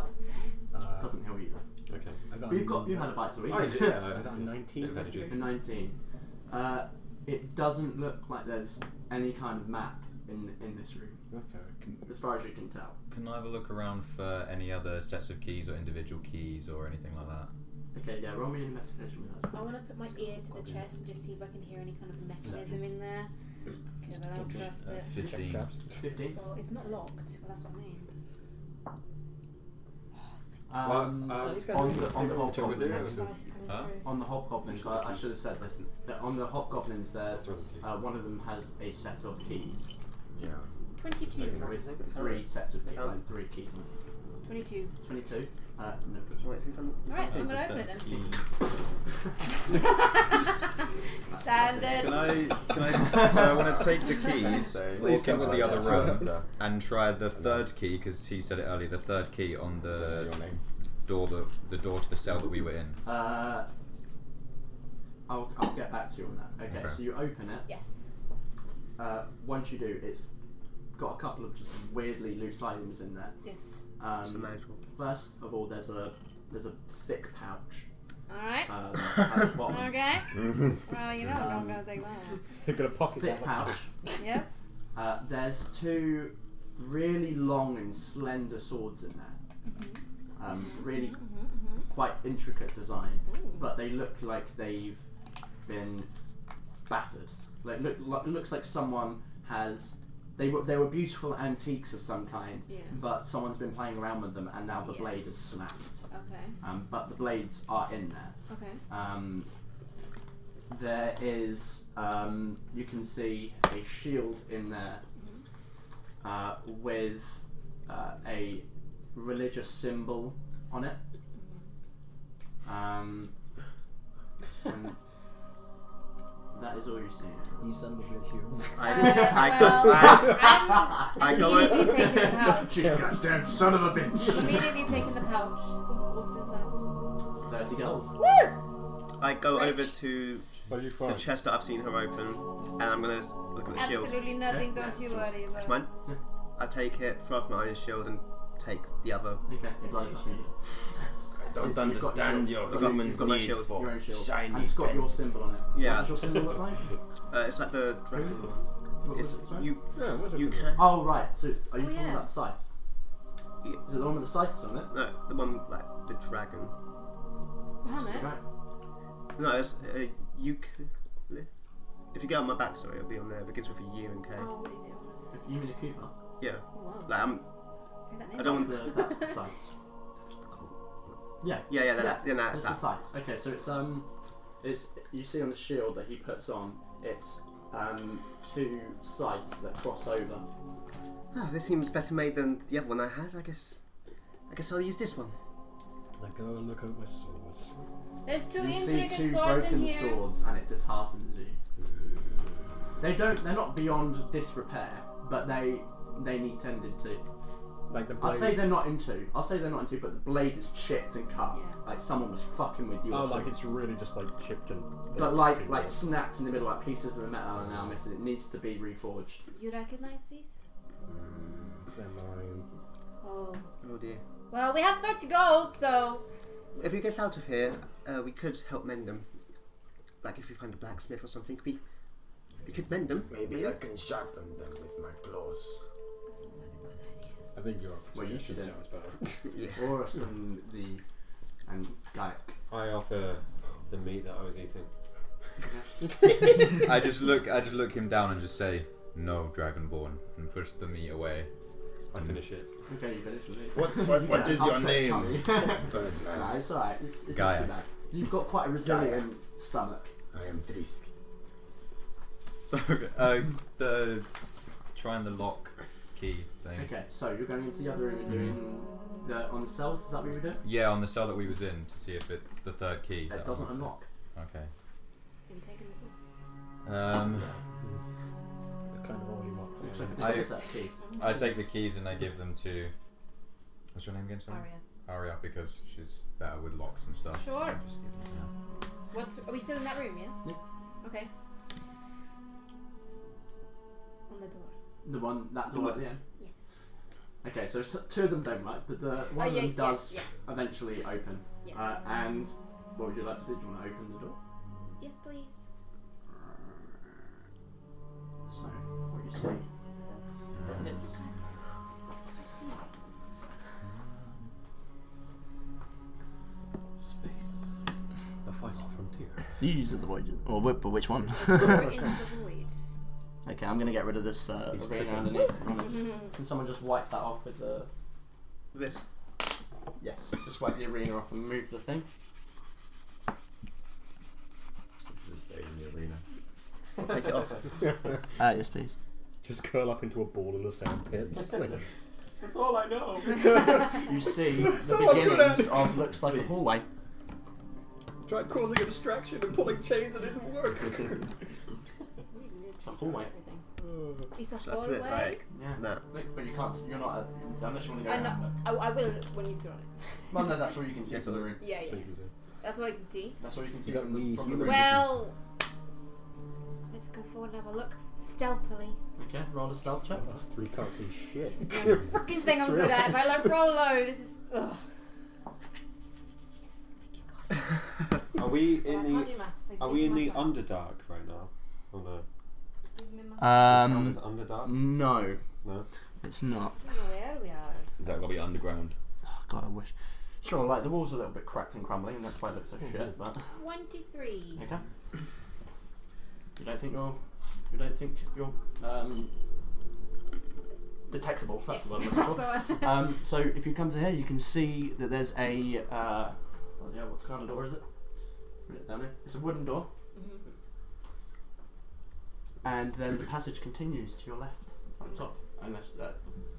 S1: Doesn't heal you though.
S6: Okay.
S8: I got
S1: But you've had a bite to eat.
S6: Oh, yeah,
S8: I got a 19
S6: bit of energy.
S8: investigation.
S1: A 19. It doesn't look like there's any kind of map in this room,
S8: Okay.
S1: as far as you can tell.
S3: Can I have a look around for any other sets of keys or individual keys or anything like that?
S1: Okay, yeah, roll me an investigation with that.
S5: I want to put my ear to the chest and just see if I can hear any kind of mechanism in there. Because I don't trust it.
S3: 15.
S1: 15.
S5: Well, it's not locked. Well, that's what I mean.
S1: On the hobgoblins,
S5: Dice is coming
S3: Huh?
S5: through.
S1: on the hobgoblins, I should have said this. That on the hobgoblins, there, one of them has a set of keys.
S7: Yeah.
S5: 22.
S1: With 3 sets of keys, like 3 keys.
S5: 22.
S1: 22. No.
S4: Wait, who's on?
S5: Right, I'm
S3: It's
S5: gonna
S3: a
S5: open it
S3: set
S5: then.
S3: of
S5: Standard.
S3: Can I? So I want to take the keys,
S7: Please
S3: walk into the other room,
S7: Stuff.
S3: and try the third key because he said it earlier. The third key on the
S7: Your name.
S3: door, the door to the cell that we were in.
S1: I'll get back to you on that. Okay,
S3: Okay.
S1: so you open it.
S5: Yes.
S1: Once you do, it's got a couple of just weirdly loose items in there.
S5: Yes.
S4: It's a magical.
S1: First of all, there's a thick pouch
S5: Alright.
S1: at the bottom.
S5: Okay. Well, you know I'm gonna take that one.
S8: They're gonna pocket
S1: Thick
S8: that.
S1: pouch.
S5: Yes.
S1: There's 2 really long and slender swords in there. Really quite intricate design, but they look like they've been battered. Like it looks like someone has. They were beautiful antiques of some kind,
S5: Yeah.
S1: but someone's been playing around with them, and now the
S5: Yeah.
S1: blade is snapped.
S5: Okay.
S1: But the blades are in there.
S5: Okay.
S1: There is, you can see a shield in there with a religious symbol on it. And that is all you see.
S8: You son of a bitch, you.
S4: I go
S5: immediately taking the pouch.
S1: You goddamn son of a bitch!
S5: Immediately taking the pouch. What's inside?
S1: 30 gold.
S4: I go over to
S8: What are you
S4: the
S8: from?
S4: chest that I've seen her open, and I'm gonna look at the shield.
S5: Absolutely nothing.
S1: Yeah,
S5: Don't you
S1: sure.
S5: worry about
S4: It's
S5: it.
S4: mine.
S1: Yeah.
S4: I take it, throw off my own shield, and take the other.
S1: Okay, it blows up.
S7: I don't
S1: You've got
S7: understand your
S4: you've got
S7: human's
S4: my
S7: need
S4: shield.
S7: for
S1: Your own shield.
S7: shiny
S1: And it's got your
S7: pens.
S1: symbol on it.
S4: Yeah.
S1: What does your symbol look like?
S4: It's like the dragon.
S1: What
S4: It's
S1: was it, sorry?
S4: you.
S8: Yeah, what's
S4: You
S8: your
S4: can.
S1: Oh, right. So it's, are you
S5: Oh,
S1: talking
S5: yeah.
S1: about the scythe?
S4: Yeah.
S1: Is it the one with the scythes on it?
S4: No, the one with, like the dragon.
S5: Bahamut?
S1: Right.
S4: No, it's if you go on my backstory, it'll be on there. It begins with a U and K.
S5: Oh, what is it?
S1: You mean a Cooper?
S4: Yeah.
S5: Oh, wow.
S4: Like
S5: Say that name.
S4: I don't
S1: That's the scythes. Yeah.
S4: Yeah, that's
S1: It's the
S4: that.
S1: scythes. Okay, so it's you see on the shield that he puts on. It's 2 scythes that cross over.
S4: Oh, this seems better made than the other one I had. I guess I'll use this one.
S8: Let go and look at my swords.
S5: There's 2
S1: You see
S5: intricate
S1: 2
S5: swords in
S1: broken
S5: here.
S1: swords, and it disheartens you. They're not beyond disrepair, but they need tended to.
S8: Like the
S1: I'll
S8: blade.
S1: say they're not in 2. I'll say they're not in 2, but the blade is chipped and cut.
S5: Yeah.
S1: Like someone was fucking with you.
S8: Oh,
S1: or
S8: like
S1: something.
S8: it's really just like chipped and.
S1: But like snapped in the middle, like pieces of the metal are now missing. It needs to be reforged.
S5: You recognize these?
S8: They're mine.
S5: Oh.
S4: Oh dear.
S5: Well, we have 30 gold, so.
S4: If we get out of here, we could help mend them. Like if we find a blacksmith or something, we could mend them.
S7: Maybe I can sharpen them with my claws.
S5: That sounds like a good idea.
S8: I think your
S1: Well, you
S8: suggestion
S1: should
S8: sounds better.
S4: Yeah.
S1: Horus and Gaik.
S6: I offer the meat that I was eating.
S3: I just look him down and just say, "No, Dragonborn," and push the meat away.
S6: I finish it.
S1: Okay, you finished with it.
S7: What is your
S1: upset
S7: name?
S1: Tummy. No, it's alright. It's not
S3: Gaia.
S1: too bad. You've got quite a resilient stomach.
S7: I am Thrisk.
S3: The trying the lock key thing.
S1: Okay, so you're going into the other room and doing on the cells. Is that what you were doing?
S3: Yeah, on the cell that we was in to see if it's the third key.
S1: It
S3: that
S1: doesn't
S3: unlocks
S1: unlock.
S3: it. Okay.
S5: Have you taken the swords?
S8: The kind of all you want.
S1: Looks like it's got a set of keys.
S3: I take the keys and I give them to. What's your name again, sorry?
S5: Aria.
S3: Aria, because she's better with locks and stuff.
S5: Sure.
S3: So I just give them to her.
S5: Are we still in that room, yeah?
S1: Yeah.
S5: Okay. On the door.
S1: The one that door at the end.
S5: Yes.
S1: Okay, so 2 of them don't work, but the one of them does
S5: Yeah.
S1: eventually open.
S5: Yes.
S1: And what would you like to do? Do you want to open the door?
S5: Yes, please.
S1: So what you see is
S5: What do I see?
S3: Space.
S9: fight our frontier.
S1: Use of the void. Or which one?
S5: We're into the void.
S1: Okay, I'm gonna get rid of this arena underneath. Can someone just wipe that off with the...
S4: This.
S1: Yes, just wipe the arena off and move the thing.
S7: Just stay in the arena.
S4: I'll take it off.
S1: Yes, please.
S8: Just curl up into a ball in the sand pit.
S3: That's all I know.
S1: You see the beginnings of looks like a hallway.
S8: Tried causing a distraction and pulling chains and it didn't work.
S1: It's a hallway.
S5: It's a
S4: So I put it
S5: hallway.
S4: like
S1: Yeah.
S4: that.
S1: But you can't. You're not. Unless you want to go
S5: I
S1: around it.
S5: know. I will when you've drawn it.
S1: Well, no, that's all you can see from the room.
S5: Yeah, yeah.
S8: So you can see.
S5: That's all I can see.
S1: That's all you can see
S8: You got
S1: from the
S8: human
S1: room.
S5: Well, let's go forward and have a look stealthily.
S1: Okay, roll a stealth check.
S8: Us three can't see shit.
S5: This is the only freaking thing I'm good at. If I like roll low, this is. Ugh. Yes, thank you guys.
S6: Are we
S5: Well, I
S6: in
S5: can't
S6: the
S5: do maths, so
S6: Are
S5: give
S6: we
S5: me
S6: in
S5: my
S6: the
S5: phone.
S6: Underdark right now? Oh no.
S5: Give me my
S6: Is Underdark?
S1: No,
S6: No.
S1: it's not.
S5: phone. Where we are.
S3: Is that gonna be underground?
S1: Oh, God, I wish. Sure, like the walls are a little bit cracked and crumbling, and that's why it looks so shit. But
S5: 23.
S1: okay. You don't think you're detectable. That's the word I'm looking
S5: That's
S1: for.
S5: the one.
S1: So if you come to here, you can see that there's a what kind of door is it? Put it down here. It's a wooden door,
S5: Mhm.
S1: and then the passage continues to your left on top. Unless, do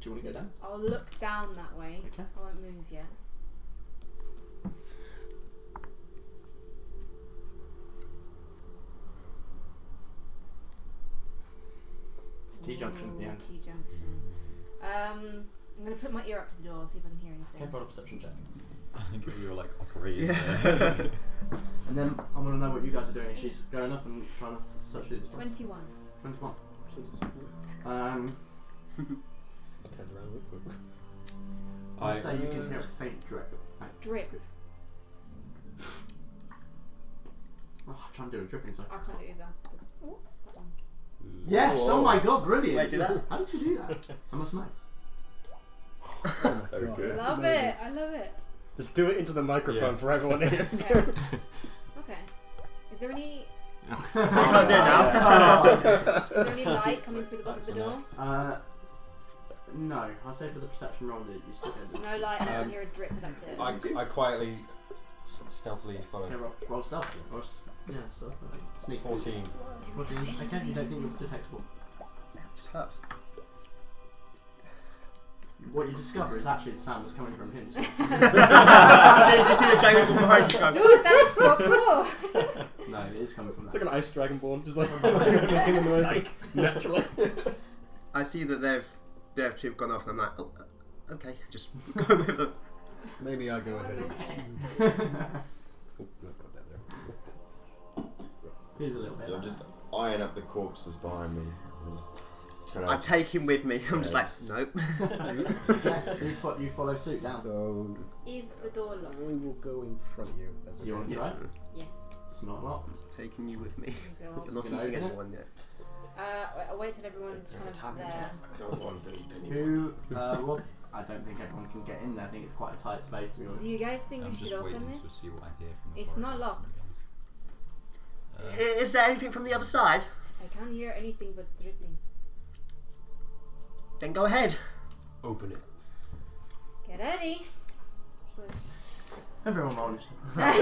S1: you want to go down?
S5: I'll look down that way.
S1: Okay.
S5: I won't move yet.
S1: It's T-junction at the end.
S5: T-junction. I'm gonna put my ear up to the door, see if I can hear anything.
S1: Okay, roll a perception check.
S3: I think we were like operating.
S4: Yeah.
S1: And then I want to know what you guys are doing. She's going up and trying to search through this door.
S5: 21.
S1: 21.
S8: I turned around real quick.
S1: I say you can hear a faint drip.
S5: Drip.
S1: Oh, I'm trying to do a dripping song.
S5: I can't do it either. Oh, that one.
S1: Yes! Oh my god, brilliant!
S4: Wait, do that?
S1: How did you do that? I must know.
S7: So good.
S5: Love it. I love it.
S8: Just do it into the microphone
S6: Yeah.
S8: for everyone here.
S5: Okay. Okay. Is there any?
S4: I can't do it now.
S5: Is there any light coming through the bottom of the door?
S1: No. I'll say for the perception roll that you still get
S5: No light. I can hear a drip, but that's it.
S6: I quietly, stealthily follow.
S1: Okay, roll stealth. Yeah, stealth. Sneak.
S6: 14.
S1: 14. Okay, you don't think you're detectable.
S4: Just hurts.
S1: What you discover is actually the sound that's coming from him. So.
S4: You just see the dragon ball behind you.
S5: Dude, that is so cool.
S1: No, it is coming from
S8: It's
S1: that.
S8: like an ice dragonborn, just like making the noise naturally.
S4: I see that they've two gone off, and I'm like, oh, okay, just go with them.
S9: Maybe I'll go ahead.
S1: Okay.
S9: Oh, no, got that there.
S1: Here's a little bit.
S7: I'm just eyeing up the corpses behind me. I'm just trying to
S4: I take him with me. I'm just like, nope.
S1: Okay, you follow suit down.
S8: So
S5: Is the door locked?
S8: we will go in front of you. As
S1: Do you want to try?
S5: Yes.
S1: It's not locked.
S4: Taking you with me.
S5: Go
S4: I'm
S5: on.
S4: not
S1: Can I
S4: using
S1: open it?
S4: anyone yet.
S5: I'll wait till everyone's kind of there.
S7: I don't want to eat anyone.
S1: Who? Well, I don't think everyone can get in there. I think it's quite a tight space to be honest.
S5: Do you guys think
S3: I'm
S5: we
S3: just
S5: should
S3: waiting
S5: open
S3: to
S5: this?
S3: see what I hear from the
S5: It's
S3: corridor.
S5: not locked.
S4: Is there anything from the other side?
S5: I can't hear anything but dripping.
S4: Then go ahead.
S9: Open it.
S5: Get ready. Push.
S1: Everyone rolls. I'm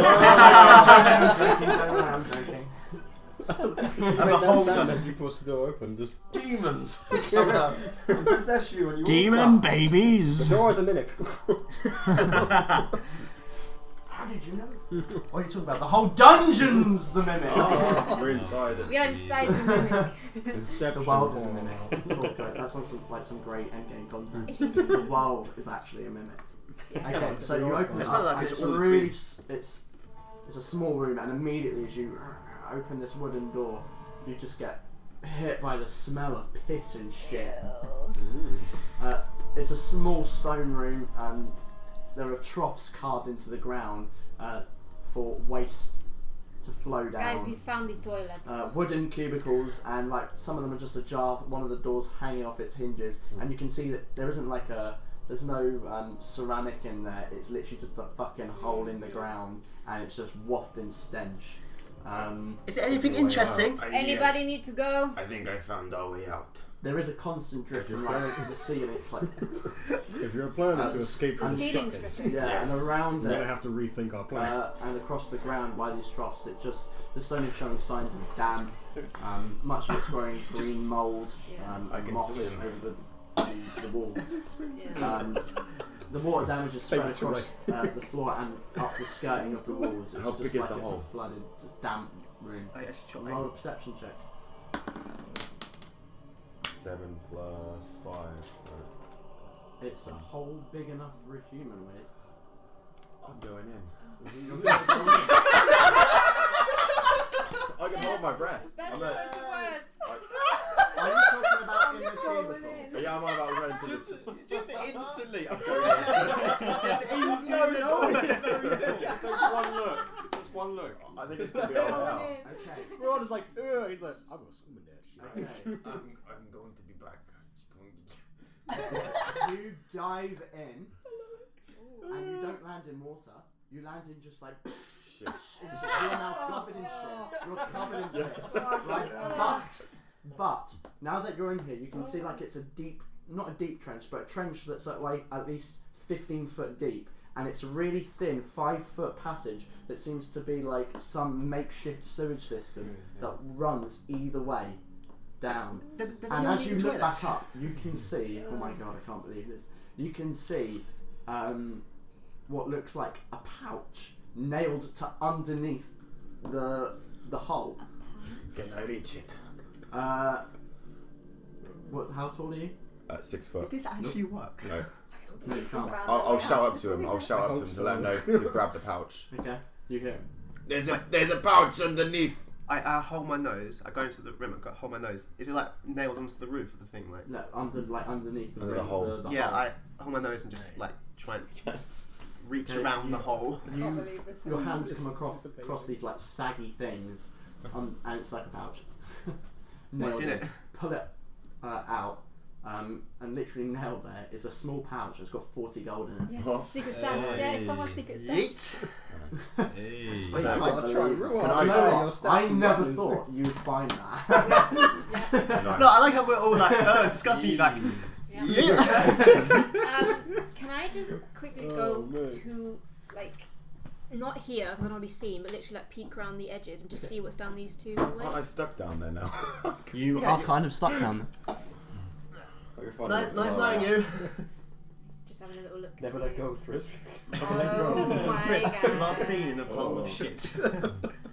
S1: joking.
S4: I'm a whole
S8: sound
S4: done.
S8: as you push the door open. Just
S6: Demons! Possess you and you
S1: Demon
S8: the
S1: babies!
S8: door is a mimic.
S1: How did you know? What are you talking about? The whole dungeon's the mimic!
S7: Oh, we're inside it.
S5: We are inside the mimic.
S1: The
S8: Inception.
S1: world is a mimic. Oh, great. That's also like some great endgame content. The world is actually a mimic. Okay, so you open it
S4: It's not
S1: up,
S4: like
S1: and
S4: it's
S1: it's
S4: all
S1: really,
S4: trees.
S1: it's a small room, and immediately as you open this wooden door, you just get hit by the smell of piss and shit. It's a small stone room, and there are troughs carved into the ground for waste to flow down.
S5: Guys, we found the toilets.
S1: Wooden cubicles, and like some of them are just ajar. One of the doors hanging off its hinges, and you can see that there isn't like a There's no ceramic in there. It's literally just a fucking hole in the ground, and it's just wafting stench.
S4: Is there anything interesting?
S5: Anybody need to go?
S7: I think I found our way out.
S1: There is a constant drip from like the ceiling. It's like
S8: If your plan is to escape from
S5: The
S8: the
S5: ceiling's
S8: shotgun,
S5: dripping.
S1: yeah,
S7: Yes.
S1: and around
S8: we're gonna
S1: it,
S8: have to rethink our plan.
S1: and across the ground by these troughs, it just the stone is showing signs of damp. Much of it's growing green mold,
S7: I can
S1: moss
S7: swim.
S1: over the walls.
S5: Yeah.
S1: The water damage is spread
S8: Favourite
S1: across the floor and up the skirting of the walls. It's
S7: How
S1: just
S7: big
S1: like
S7: is the
S1: it's
S7: hole?
S1: a flooded, just damp room.
S4: I actually shot
S1: Roll a perception check.
S7: 7 plus 5. So
S1: It's a hole big enough for a human with.
S7: I'm going in. I can hold my breath.
S5: That's
S7: I'm
S5: what
S7: a-
S5: it was.
S1: Are you talking about in the cubicle?
S7: Yeah, I'm on about going to
S3: Just instantly. I'm
S7: Just
S3: into
S9: It takes one look. Just one look.
S7: I think it's gonna be all out.
S1: Okay.
S8: We're all just like, ugh. He's like, I'm gonna swim in that shit.
S1: Okay.
S7: I'm going to be back. Just going to...
S1: You dive in, and you don't land in water. You land in just like.
S7: Shit.
S1: You're now covered in shit. You're covered in piss. Right? But now that you're in here, you can see like it's a deep, not a deep trench, but a trench that's at least 15 foot deep, and it's a really thin 5-foot passage that seems to be like some makeshift sewage system that runs either way down.
S4: Does
S1: And
S4: anyone
S1: as
S4: need
S1: you
S4: the
S1: look
S4: toilets?
S1: back up, you can see. Oh my god, I can't believe this. You can see what looks like a pouch nailed to underneath the hole.
S7: Can I reach it?
S1: What? How tall are you?
S7: 6 foot.
S4: Did this actually work?
S7: No.
S1: No, you can't.
S7: I'll shout up to him. I'll shout up to him to let him know to grab the pouch.
S1: Okay, you hear him.
S7: There's a pouch underneath.
S4: I hold my nose. I go into the room. I hold my nose. Is it like nailed onto the roof of the thing? Like
S1: No, underneath the
S7: Under
S1: rim,
S7: the hole.
S1: the
S4: yeah,
S1: hole.
S4: I hold my nose and just like try and reach
S1: Okay,
S4: around the
S1: you-
S4: hole.
S1: Your hands come across these like saggy things, and it's like a pouch.
S4: What's in
S1: Nailed
S4: it?
S1: Pull it out, and literally nailed there is a small pouch that's got 40 gold in it.
S5: Yeah. Secret stash. Yeah, it's someone's secret stash.
S4: Yeet.
S3: Hey.
S7: So,
S8: I gotta try and ruin
S7: Can
S8: it.
S7: I-
S1: You know
S8: Your
S1: what?
S8: stats
S1: I
S8: from
S1: never
S8: weapons.
S1: thought you'd find that.
S7: Nice.
S4: No, I like how we're all like discussing. He's like,
S5: Yeah.
S4: yeah.
S5: Can I just quickly go to like not here because I don't want to be seen, but literally like peek around the edges and just see what's down these two
S7: Aren't I
S5: ways?
S7: stuck down there now?
S1: You
S4: Yeah,
S1: are kind of stuck down there.
S4: Nice knowing you.
S5: Just having a little look.
S9: Never let go, Thrisk.
S5: Oh my
S4: Frisk,
S5: god.
S4: last seen in a pile of shit.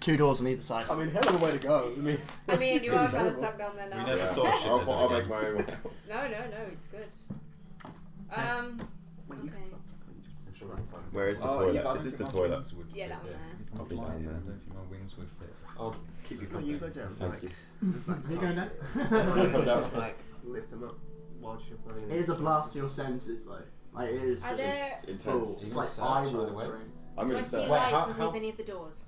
S1: 2 doors on either side.
S9: I mean, hell of a way to go. I mean,
S5: I mean, you are kind of
S9: terrible.
S5: stuck down there
S3: We
S5: now.
S3: never saw shit.
S7: I'll make my own way.
S5: No, it's good.
S4: Wait, you
S5: Okay.
S3: I'm sure I can find it.
S7: Where is the
S3: Oh,
S7: toilet?
S3: yeah, but I
S7: Is
S3: don't
S7: this the
S3: think my
S7: toilet?
S3: wings would
S5: Yeah,
S3: fit
S5: down
S3: there.
S5: there.
S7: I'll be
S3: Flying,
S7: down
S3: I
S7: there.
S3: don't think my wings would fit. I'll keep you
S4: Oh, you go
S3: company.
S4: down.
S7: Thank
S4: Like,
S7: you.
S1: Are you going down?
S7: Come down.
S4: like lift them up while you're flying.
S1: It is a blast to your senses though. Like it is
S5: Are
S1: just
S5: there-
S7: It's
S1: full.
S7: intense.
S1: It's
S3: You
S1: like
S3: must
S1: eye
S3: search, by the way.
S1: watering.
S7: I'm
S5: Do I
S7: gonna
S5: see
S7: say.
S3: Wait,
S5: lights
S3: how-
S5: underneath
S3: how-
S5: any of the doors?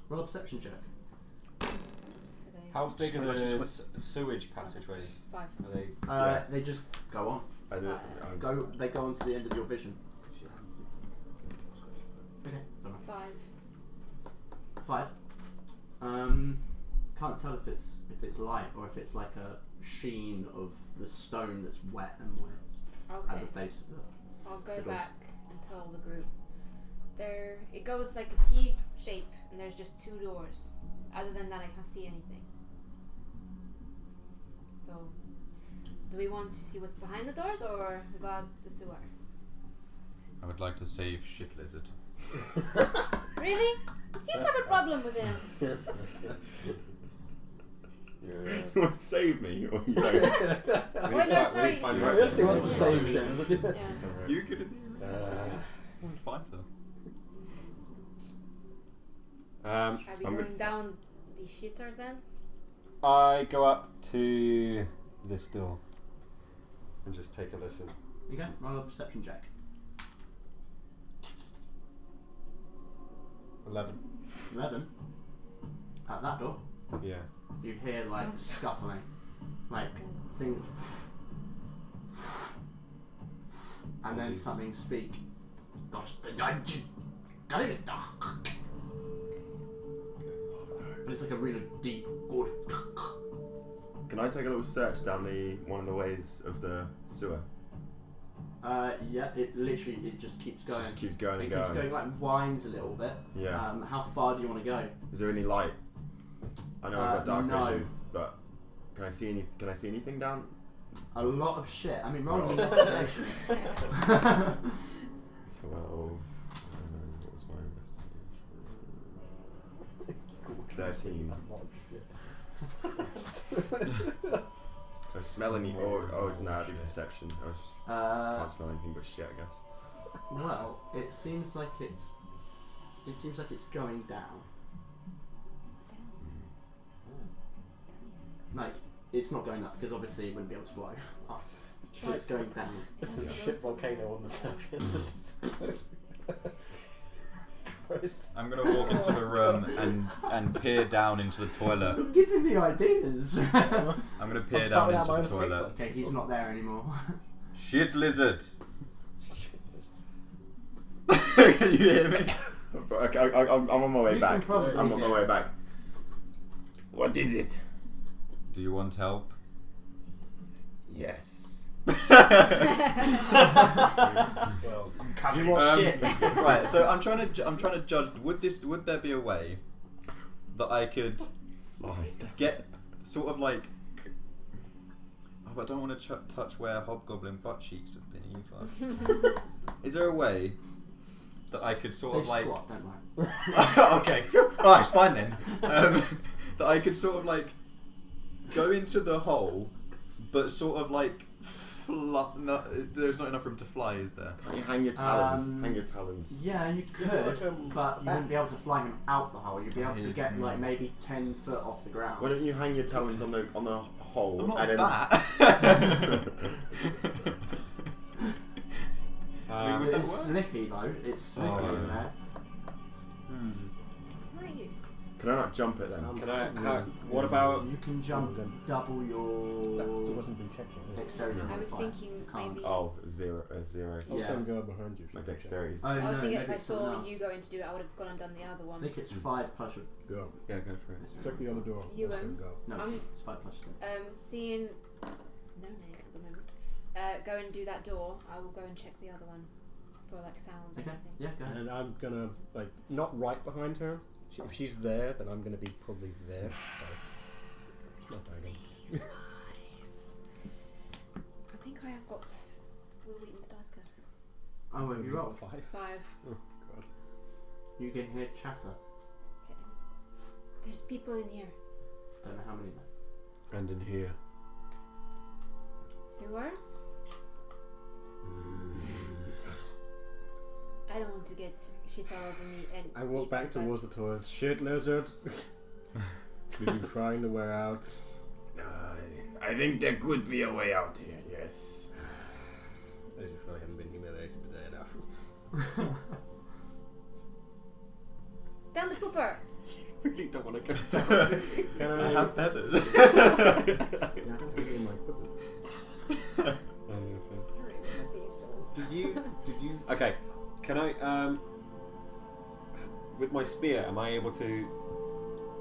S1: Roll a perception check.
S6: How big are
S4: Just
S6: the sewage passageways?
S5: 5.
S6: Are they?
S1: They just go on. They go onto the end of your vision. Okay.
S5: 5.
S1: 5. Can't tell if it's light or if it's like a sheen of the stone that's wet and moist at
S5: Okay.
S1: the base of it.
S5: I'll go
S1: It
S5: back and tell the group. It goes like a T shape, and there's just 2 doors. Other than that, I can't see anything. So, do we want to see what's behind the doors, or go out the sewer?
S3: I would like to save shit lizard.
S5: Really? You seem to have a problem with him.
S7: You want to save me or you don't?
S5: Wait, no, sorry.
S1: Yes, he wants to save shit.
S5: Yeah.
S3: You could have been fighter.
S5: Are we
S7: I'm
S5: going down the shitter then?
S6: I go up to this door and just take a listen.
S1: Okay, roll a perception check.
S6: 11.
S1: 11. At that door,
S6: Yeah.
S1: you hear like scuffling, like things, and then something speak. But it's like a really deep, good.
S7: Can I take a little search down one of the ways of the sewer?
S1: Yeah, it just keeps going.
S7: Just keeps going and
S1: It keeps
S7: going.
S1: going, like winds a little bit.
S7: Yeah.
S1: How far do you want to go?
S7: Is there any light? I know I've got dark
S1: no.
S7: vision, but can I see anything down?
S1: A lot of shit. I mean, roll an investigation.
S7: 12. What was my investigation? 13. I smell any. Oh no, I do perception. I can't smell anything but shit, I guess.
S1: Well, it seems like it's going down. Like, it's not going up because obviously it wouldn't be able to fly up. So it's going down.
S6: It's a shit volcano on the surface.
S3: I'm gonna walk into the room and peer down into the toilet.
S1: You're giving me ideas.
S3: I'm gonna peer down into the toilet.
S1: Okay, he's not there anymore.
S3: Shit lizard.
S7: Can you hear me? Okay, I'm on my way
S1: You
S7: back.
S1: can probably
S7: I'm on my
S1: hear
S7: way back. What is it?
S3: Do you want help?
S7: Yes.
S6: Well,
S1: You want shit.
S3: Right. So I'm trying to judge. Would there be a way that I could get sort of like? Oh, I don't want to touch where hobgoblin butt cheeks have been either. Is there a way that I could sort
S1: They
S3: of like?
S1: squat, don't worry.
S3: Okay. Alright, it's fine then. That I could sort of like go into the hole, but sort of like there's not enough room to fly, is there?
S7: Can't you hang your talons? Hang your talons.
S1: Yeah, you could, but you wouldn't be able to fly him out the hole. You'd be able to get like maybe 10 foot off the ground.
S7: Why don't you hang your talons on the hole
S3: I'm not
S7: and then
S3: that. Would that
S1: It's
S3: work?
S1: slippy though. It's slippy in there.
S5: Where are you?
S7: Can I not jump it then?
S6: Can I? What about?
S1: You can jump double
S8: That
S1: your
S8: wasn't been checked yet.
S1: dexterity.
S5: I was
S1: modifier.
S5: thinking
S1: Can't.
S5: maybe.
S7: Oh, zero.
S8: I was
S1: Yeah.
S8: going to go behind you.
S7: My dexterity.
S1: Oh,
S5: I was
S1: no,
S5: thinking if
S1: maybe
S5: I
S1: it's someone
S5: saw
S1: else.
S5: you going to do it, I would have gone and done the other
S1: I
S5: one.
S1: think it's 5 plus your.
S8: Go.
S6: Yeah, go for it.
S8: Check the other door.
S5: You
S8: Let's go.
S1: No,
S5: I'm-
S1: it's 5 plus your.
S5: Seeing no name at the moment. Go and do that door. I will go and check the other one for like sounds.
S1: Okay.
S5: Or anything.
S1: Yeah, go ahead.
S8: And I'm gonna like not right behind her. If she's there, then I'm gonna be probably there. So it's not diving.
S5: I think I have got Will Wheaton's dice curse.
S1: Oh, have you rolled?
S8: 5.
S5: 5.
S8: Oh god.
S1: You can hear chatter.
S5: Okay. There's people in here.
S1: Don't know how many though.
S9: And in here.
S5: Sewer? I don't want to get shit all over me and
S8: I walk
S5: eat
S8: back
S5: the
S8: towards the
S5: bugs.
S8: toilet. Shit, lizard. Did you find a way out?
S7: I think there could be a way out here. Yes.
S8: As if I haven't been humiliated today enough.
S5: Down the pooper!
S3: really don't want to go down.
S8: Can
S3: I have feathers.
S8: Yeah, I don't think in my equipment.
S6: Did you? Okay, can I? With my spear, am I able to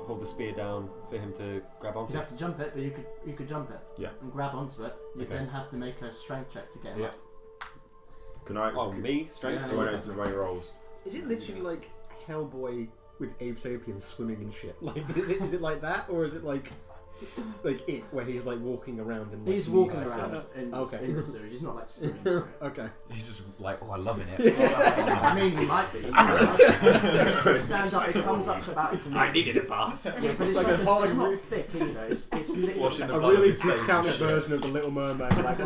S6: hold the spear down for him to grab onto?
S1: You'd have to jump it, but you could jump it.
S7: Yeah.
S1: And grab onto it. You
S6: Okay.
S1: then have to make a strength check to get him
S6: Yeah.
S1: up.
S7: Can I?
S6: Oh, me strength.
S1: Yeah.
S7: Do I know to my rolls?
S8: Is it literally like Hellboy with Abe Sapien swimming in shit? Like, is it like that, or is it like it where he's like walking around and like,
S1: He's walking
S8: knee-high
S1: around
S8: stuff?
S1: in,
S8: Okay.
S1: in the sewage. He's not like swimming through it.
S8: Okay.
S3: He's just like, oh, I'm loving it.
S1: I mean, he might be. It stands up. It comes up to about his knee.
S3: needed a bath.
S1: Yeah, but it's,
S8: Like
S1: like
S8: a hard
S1: it's not
S8: re-
S1: thick either. It's literally
S3: Washing the
S8: A
S3: blood
S8: really
S3: of his face
S8: discounted
S3: and shit.
S8: version of the Little Mermaid. Like,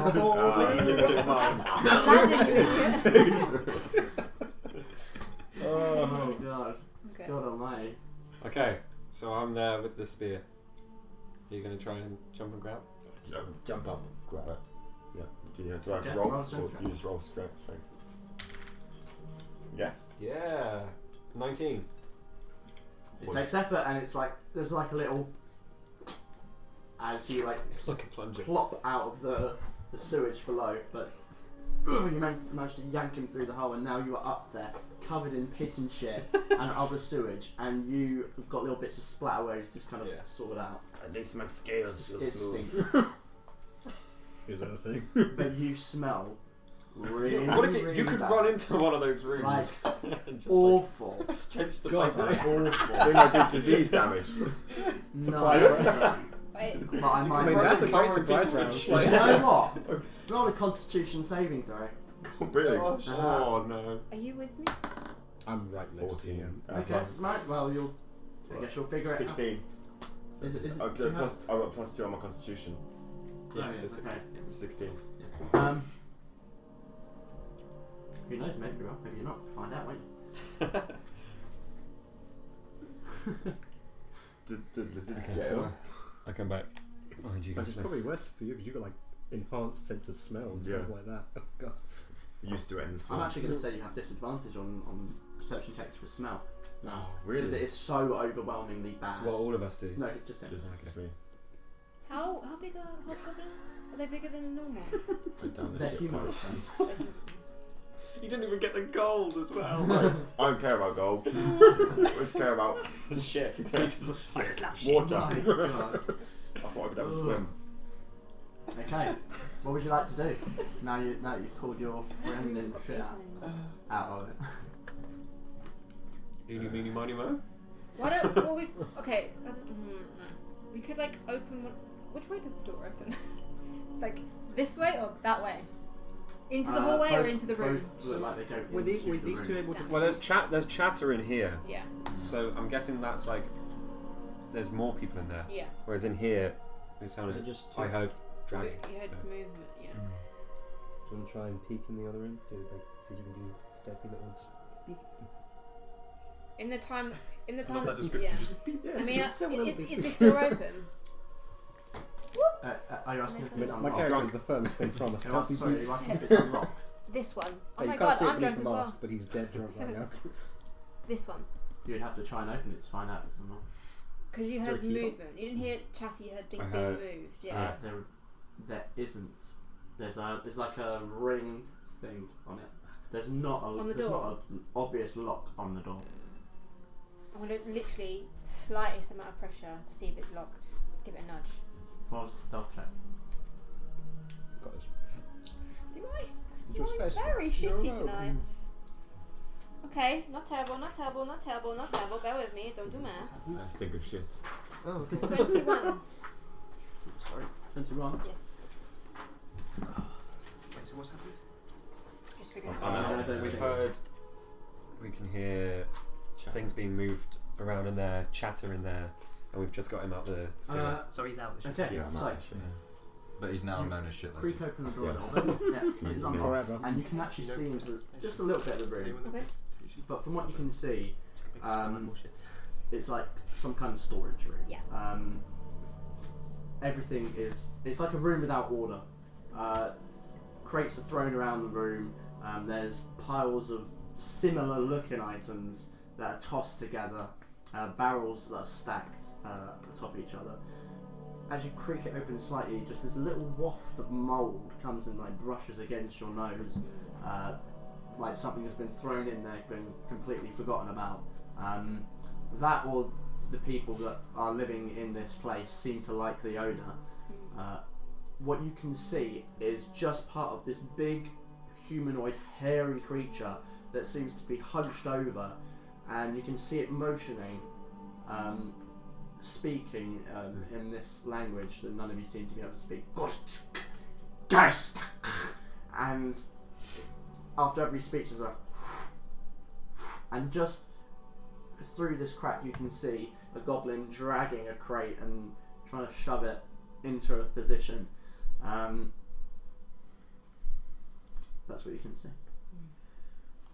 S1: Oh god.
S5: Okay.
S1: God almighty.
S6: Okay, so I'm there with the spear. You're gonna try and jump and grab?
S7: Jump up, grab it. Yeah. Do I have to
S1: Okay,
S7: roll,
S1: roll
S7: or
S1: strength
S7: do you just roll strength? Yes.
S6: Yeah, 19.
S1: It takes effort, and it's like there's like a little as you like
S6: Look at plunger.
S1: plop out of the sewage below, but you managed to yank him through the hole, and now you are up there, covered in piss and shit and other sewage, and you have got little bits of splatter where he's just kind of sorted out.
S7: At least my scales feel
S1: It
S7: smooth.
S1: stinks.
S8: Is that a thing?
S1: But you smell really,
S6: What if
S1: really
S6: you could
S1: bad.
S6: run into one of those rooms
S1: Like,
S6: and just
S1: awful.
S6: like, stench the
S8: God,
S6: place out?
S1: Awful.
S7: They might do disease damage.
S1: No.
S5: Wait,
S1: But I might.
S8: I mean, that's a great surprise
S6: people
S8: round.
S6: would
S1: You know what? Roll a Constitution saving throw.
S7: Really?
S6: Oh no.
S5: are you with me?
S8: I'm right next
S7: 14.
S8: to him.
S1: Okay, right. Well, I guess you'll figure it out.
S7: 16.
S1: Is it?
S7: I've
S1: do you
S7: got +2 on my constitution.
S6: Yeah,
S1: Oh,
S6: so
S1: yeah, okay.
S7: 16.
S1: Who knows? Maybe you're up. Maybe you're not. Find out, won't you?
S7: Did the lizards
S6: Okay,
S7: get
S6: so
S7: ill?
S6: I come back. Behind you
S8: But
S6: guys
S8: it's
S6: now.
S8: probably worse for you because you've got like enhanced sense of smell and stuff
S7: Yeah.
S8: like that. Oh god.
S7: Used to it in the
S1: I'm
S7: swamp.
S1: actually going to say you have disadvantage on perception checks for smell. No.
S7: Oh,
S1: Because it
S7: really?
S1: is so overwhelmingly bad.
S6: Well, all of us do.
S1: No, just him.
S7: Just me.
S5: How big are hobgoblins? Are they bigger than normal?
S7: Put down the
S1: They're
S7: shit
S1: human.
S7: pipe.
S6: You didn't even get the gold as well.
S7: Right, I don't care about gold. I just care about
S6: Shit.
S5: I just love
S7: water.
S1: My
S7: I
S1: God.
S7: thought I could have a swim.
S1: Okay, what would you like to do? Now you've pulled your friend and shit out of it.
S6: Eeny, meeny, miny, mo.
S5: Why don't well we okay? No. We could like open one. Which way does the door open? Like this way or that way? Into the hallway or
S1: both-
S5: into the room?
S1: Both look like they go
S8: Were
S1: into
S8: these
S1: the
S8: two
S1: room.
S8: able to?
S6: Well, there's chatter in here,
S5: Yeah,
S6: so I'm guessing that's like there's more people in there.
S5: yeah.
S6: Whereas in here, it sounded
S8: Just
S6: I heard dragging.
S5: You had
S6: so.
S5: movement. Yeah.
S8: Do you want to try and peek in the other end? Do like see if you can do stealthy little peek?
S5: In the time.
S2: Not that description,
S5: Yeah.
S2: just beep.
S5: I mean,
S8: Someone will
S5: is this door open?
S1: Are you asking if it's
S8: My
S1: unlocked?
S8: character is the furthest thing from a stealthy
S1: Sorry,
S8: peek.
S1: are you asking if it's unlocked?
S5: This one. Oh
S8: Hey,
S5: my
S8: you can't
S5: god,
S8: see it
S5: I'm
S8: beneath
S5: drunk
S8: the
S5: as
S8: mask,
S5: well.
S8: but he's dead drunk right now.
S5: This one.
S1: You'd have to try and open it to find out if it's unlocked.
S5: Because you
S1: Is there
S5: heard
S1: a keyhole?
S5: movement. You didn't hear chatter. You heard things
S6: I
S5: being
S6: heard-
S5: moved. Yeah.
S1: There isn't. There's like a ring thing on it. There's not
S5: On the
S1: there's
S5: door?
S1: not an obvious lock on the door.
S5: I'm gonna literally slightest amount of pressure to see if it's locked. Give it a nudge.
S1: What's the stealth check?
S8: Got his.
S5: Do I?
S8: It's your
S5: I'm
S8: special.
S5: very
S8: You're
S5: shitty
S8: welcome.
S5: tonight. Okay, not terrible, not terrible, not terrible, not terrible. Bear with me, don't do maths.
S7: I stink of shit.
S1: Oh,
S5: 21.
S1: sorry. 21.
S5: Yes.
S4: Wait, so what's happened?
S5: Just figuring it
S7: Oh,
S5: out.
S7: no.
S1: don't
S6: We've
S1: really-
S6: heard. We can hear things being moved around in there, chatter in there, and we've just got him out the sewer.
S4: So he's out.
S1: Okay,
S7: Yeah, I'm
S1: so
S7: out.
S3: But he's now known as shit.
S1: creak open the door a
S7: Yeah.
S1: little bit. Yeah, it's unlocked.
S8: Forever.
S1: And you can actually see into just a little bit of the room.
S5: Okay.
S1: But from what you can see,
S4: Bullshit.
S1: it's like some kind of storage room.
S5: Yeah.
S1: Everything is. It's like a room without order. Crates are thrown around the room. There's piles of similar looking items that are tossed together. Barrels that are stacked atop each other. As you creak it open slightly, just this little waft of mould comes and like brushes against your nose. Like something has been thrown in there, been completely forgotten about. That or the people that are living in this place seem to like the odour. What you can see is just part of this big humanoid hairy creature that seems to be hunched over, and you can see it motioning, speaking in this language that none of you seem to be able to speak. And after every speech there's a and just through this crack you can see a goblin dragging a crate and trying to shove it into a position. That's what you can see.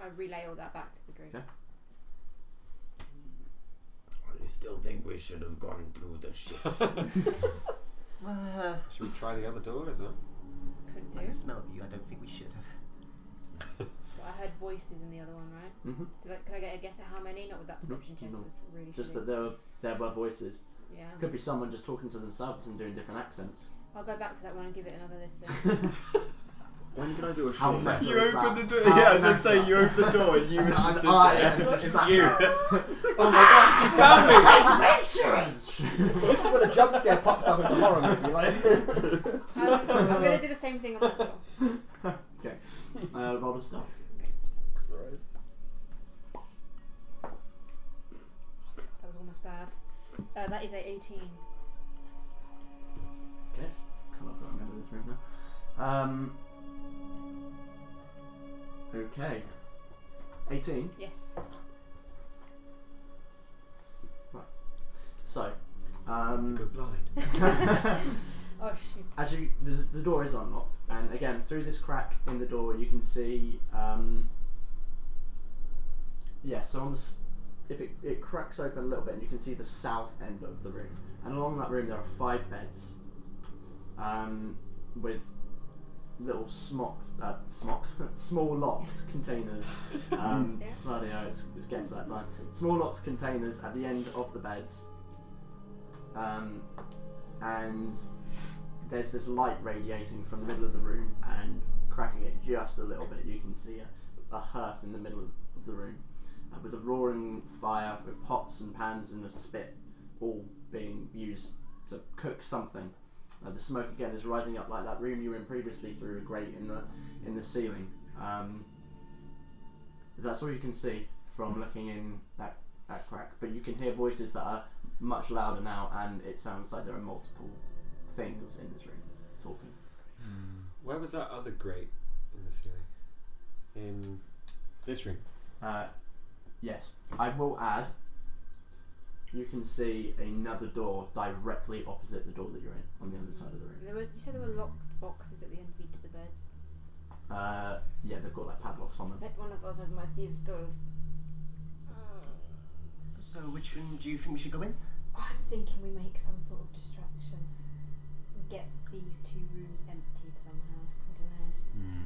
S5: I relay all that back to the group.
S1: Okay.
S7: I still think we should have gone through the shit.
S4: Well,
S6: Should we try the other door as well?
S5: Could do.
S4: I can smell of you. I don't think we should have.
S5: But I heard voices in the other one, right?
S1: Mm-hmm.
S5: Can I get a guess at how many? Not with that perception check.
S1: No.
S5: It was really
S1: Just
S5: shitty.
S1: that there were voices.
S5: Yeah.
S1: Could be someone just talking to themselves and doing different accents.
S5: I'll go back to that one and give it another listen.
S7: When can I do a
S1: How
S7: short
S1: metal
S7: rest?
S3: You
S1: is
S3: opened
S1: that?
S3: the door.
S1: How
S3: Yeah, I was just
S1: metal.
S3: saying you opened the door and you were just stood
S1: I
S3: there.
S1: am just
S6: It's
S1: sat
S6: you.
S1: there.
S6: Oh my god, you found me!
S1: Adventurers!
S6: This is where the jump scare pops up in the horror movie. Like.
S5: I'm gonna do the same thing on that door.
S1: Okay. Roll the stuff.
S5: That was almost bad. That is a 18.
S1: Okay. Come up, I remember this room now. Okay. 18.
S5: Yes.
S1: Right. So,
S6: Go blind.
S5: Oh shit.
S1: as you, the door is unlocked, and again through this crack in the door you can see. Yeah. So on the if it cracks open a little bit, and you can see the south end of the room, and along that room there are 5 beds, with little small locked containers. Bloody hell, it's getting to that time. Small locked containers at the end of the beds, and there's this light radiating from the middle of the room and cracking it just a little bit. You can see a hearth in the middle of the room, with a roaring fire, with pots and pans and a spit, all being used to cook something. The smoke again is rising up like that room you were in previously through a grate in the ceiling. That's all you can see from looking in that crack, but you can hear voices that are much louder now, and it sounds like there are multiple things in this room talking.
S6: Where was that other grate in the ceiling? In this room?
S1: Yes, I will add. You can see another door directly opposite the door that you're in, on the other side of the room.
S5: You said there were locked boxes at the end of each of the beds.
S1: Yeah, they've got like padlocks on them.
S5: I bet one of those has my thieves' tools.
S4: So which one do you think we should go in?
S5: I'm thinking we make some sort of distraction. Get these 2 rooms emptied somehow. I don't know.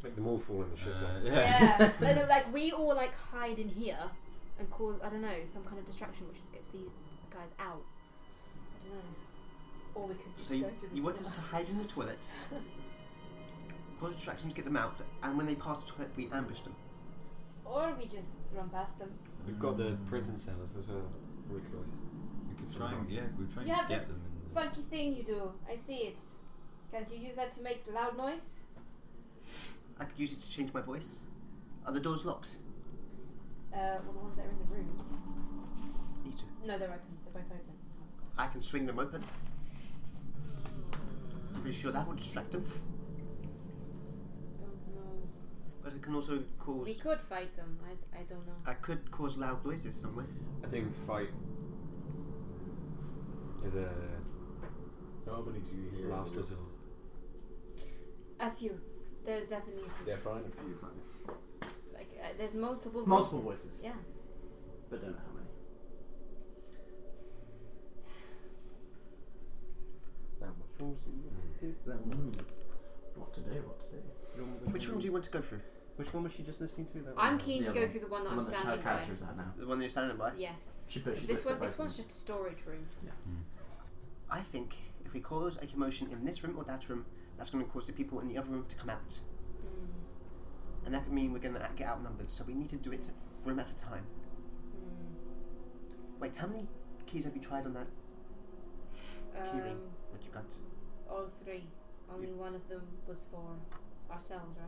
S6: Make them all fall in the shit.
S5: Yeah. I know, like we all like hide in here and cause, I don't know, some kind of distraction which gets these guys out. I don't know. Or we could just
S4: So
S5: go through the
S4: you want
S5: sewer.
S4: us to hide in the toilets, cause distraction to get them out, and when they pass the toilet, we ambush them.
S5: Or we just run past them.
S6: We've got the prison cellars as well. We could
S3: Try and, we'll try and
S5: You have
S3: get
S5: this
S3: them.
S5: funky thing you do. I see it. Can't you use that to make loud noise?
S4: I could use it to change my voice. Are the doors locked?
S5: Well, the ones that are in the rooms.
S4: These 2.
S5: No, they're open. They're both open.
S4: I can swing them open. I'm pretty sure that would distract them.
S5: Don't know.
S4: But it can also cause.
S5: We could fight them. I don't know.
S4: I could cause loud noises somewhere.
S6: I think fight is a
S2: How many do you hear?
S6: last resort.
S5: A few. There's definitely a few.
S2: Yeah, fine. A few.
S5: Like there's multiple voices.
S1: Multiple voices.
S5: Yeah.
S1: But don't know how many. What to do?
S4: Which room do you want to go through?
S8: Which one was she just listening to? That
S5: I'm
S8: one?
S5: keen
S1: The
S5: to
S1: other
S5: go
S1: one.
S5: through the one that
S1: The
S5: I'm
S1: one that her
S5: standing by.
S1: character is at now.
S4: The one you're standing by?
S5: Yes.
S1: She
S5: This
S1: puts
S5: one.
S1: it
S5: This
S1: open.
S5: one's just a storage room.
S4: I think if we cause a commotion in this room or that room, that's going to cause the people in the other room to come out. And that could mean we're going to get outnumbered, so we need to do it room at a time. Wait, how many keys have you tried on that key ring that you got?
S5: All 3. Only one of them was for ourselves,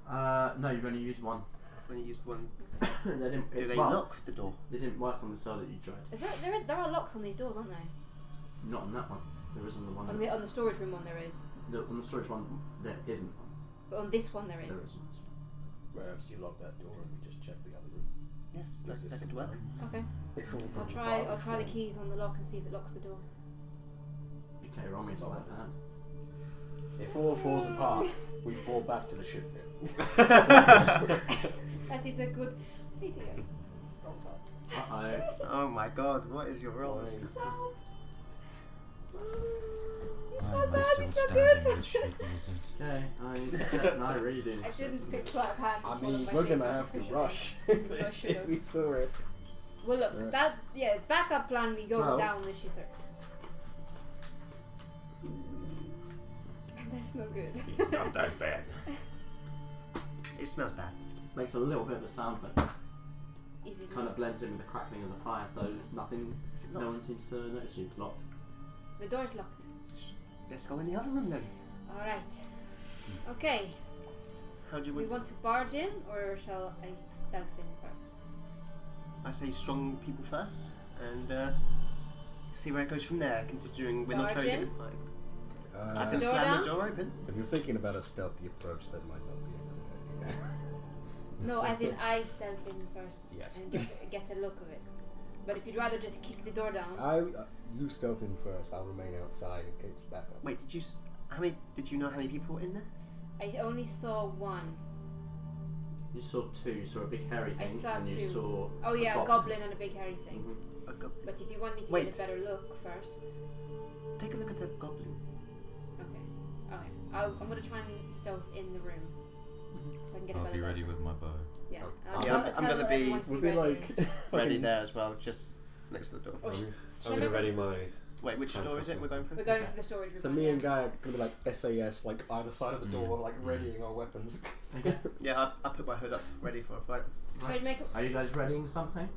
S5: right?
S1: No, you've only used one.
S4: When you used one,
S1: They didn't.
S4: do they
S1: well,
S4: lock the door?
S1: They didn't work on the cell that you tried.
S5: There are locks on these doors, aren't there?
S1: Not on that one. There isn't the one.
S5: On the storage room one there is.
S1: On the storage one, there isn't one.
S5: But on this one there
S1: There
S5: is.
S1: isn't.
S2: Perhaps you lock that door and we just check the other room.
S4: Yes,
S2: Gives us
S4: that
S2: some
S4: could work.
S2: time.
S5: Okay.
S2: They fall
S5: I'll
S2: from
S5: try
S2: apart,
S5: the
S2: fall.
S5: keys on the lock and see if it locks the door.
S1: Okay, roll me a sleight of hand.
S2: If all falls apart, we fall back to the ship pit.
S5: That is a good idea.
S1: Uh-oh.
S4: Oh my god, what is your roll?
S3: Why am I still standing with sheet music?
S1: Okay, no, I really do.
S5: I didn't pick sleight of hand.
S2: I
S5: it's one of
S2: mean,
S5: my
S2: we're
S5: things
S2: gonna
S5: I'm
S2: have to
S5: proficient
S2: rush
S5: in.
S2: if
S5: I should've.
S2: we saw it.
S5: Well, look,
S2: Yeah.
S5: backup plan. We go
S1: 12.
S5: down the shitter. And there's not good.
S7: It's not that bad.
S4: It smells bad.
S1: Makes a little bit of a sound, but
S5: Is it
S1: kind of blends in with the crackling of the fire. Though nothing,
S4: Is it
S1: no
S4: locked?
S1: one seems to notice you. It's locked.
S5: The door's locked.
S4: Let's go in the other room then.
S5: Alright. Okay.
S4: How do you
S5: We
S4: want?
S5: want to barge in, or shall I stealth in first?
S4: I say strong people first, and see where it goes from there. Considering we're not
S5: Barge
S4: very good
S5: in?
S4: at fighting. I can
S5: Door
S4: slam
S5: down?
S4: the door open.
S8: If you're thinking about a stealthy approach, that might not be a good idea.
S5: No, as in I stealth in first
S8: Yes.
S5: and get a look of it. But if you'd rather just kick the door down,
S8: You stealth in first. I'll remain outside in case back up.
S4: Wait, did you know how many people were in there?
S5: I only saw one.
S1: You saw two. You saw a big hairy
S5: I
S1: thing,
S5: saw
S1: and you
S5: two.
S1: saw.
S5: Oh yeah, a goblin and a big hairy thing.
S1: Mhm.
S4: A goblin.
S5: But if you want me to
S4: Wait.
S5: get a better look first,
S4: Take a look at the goblin.
S5: okay. I'm gonna try and stealth in the room so I can get a
S3: I'll
S5: better
S3: be ready
S5: look.
S3: with my bow.
S5: Yeah,
S4: Yeah, I'm
S5: tell
S4: gonna be-
S5: everyone to
S8: We'll
S5: be
S8: be
S5: ready.
S8: like
S4: Ready there as well, just next to the door.
S5: Or sh-
S6: I'm going to ready my...
S4: Wait, which door is it we're going for?
S5: We're going for the storage room.
S8: So me and Guy are gonna be like SAS, like either side of the door, like readying our weapons.
S1: Okay.
S4: Yeah, I put my hood up, ready for a fight.
S5: Should I make?
S1: Are you guys readying something?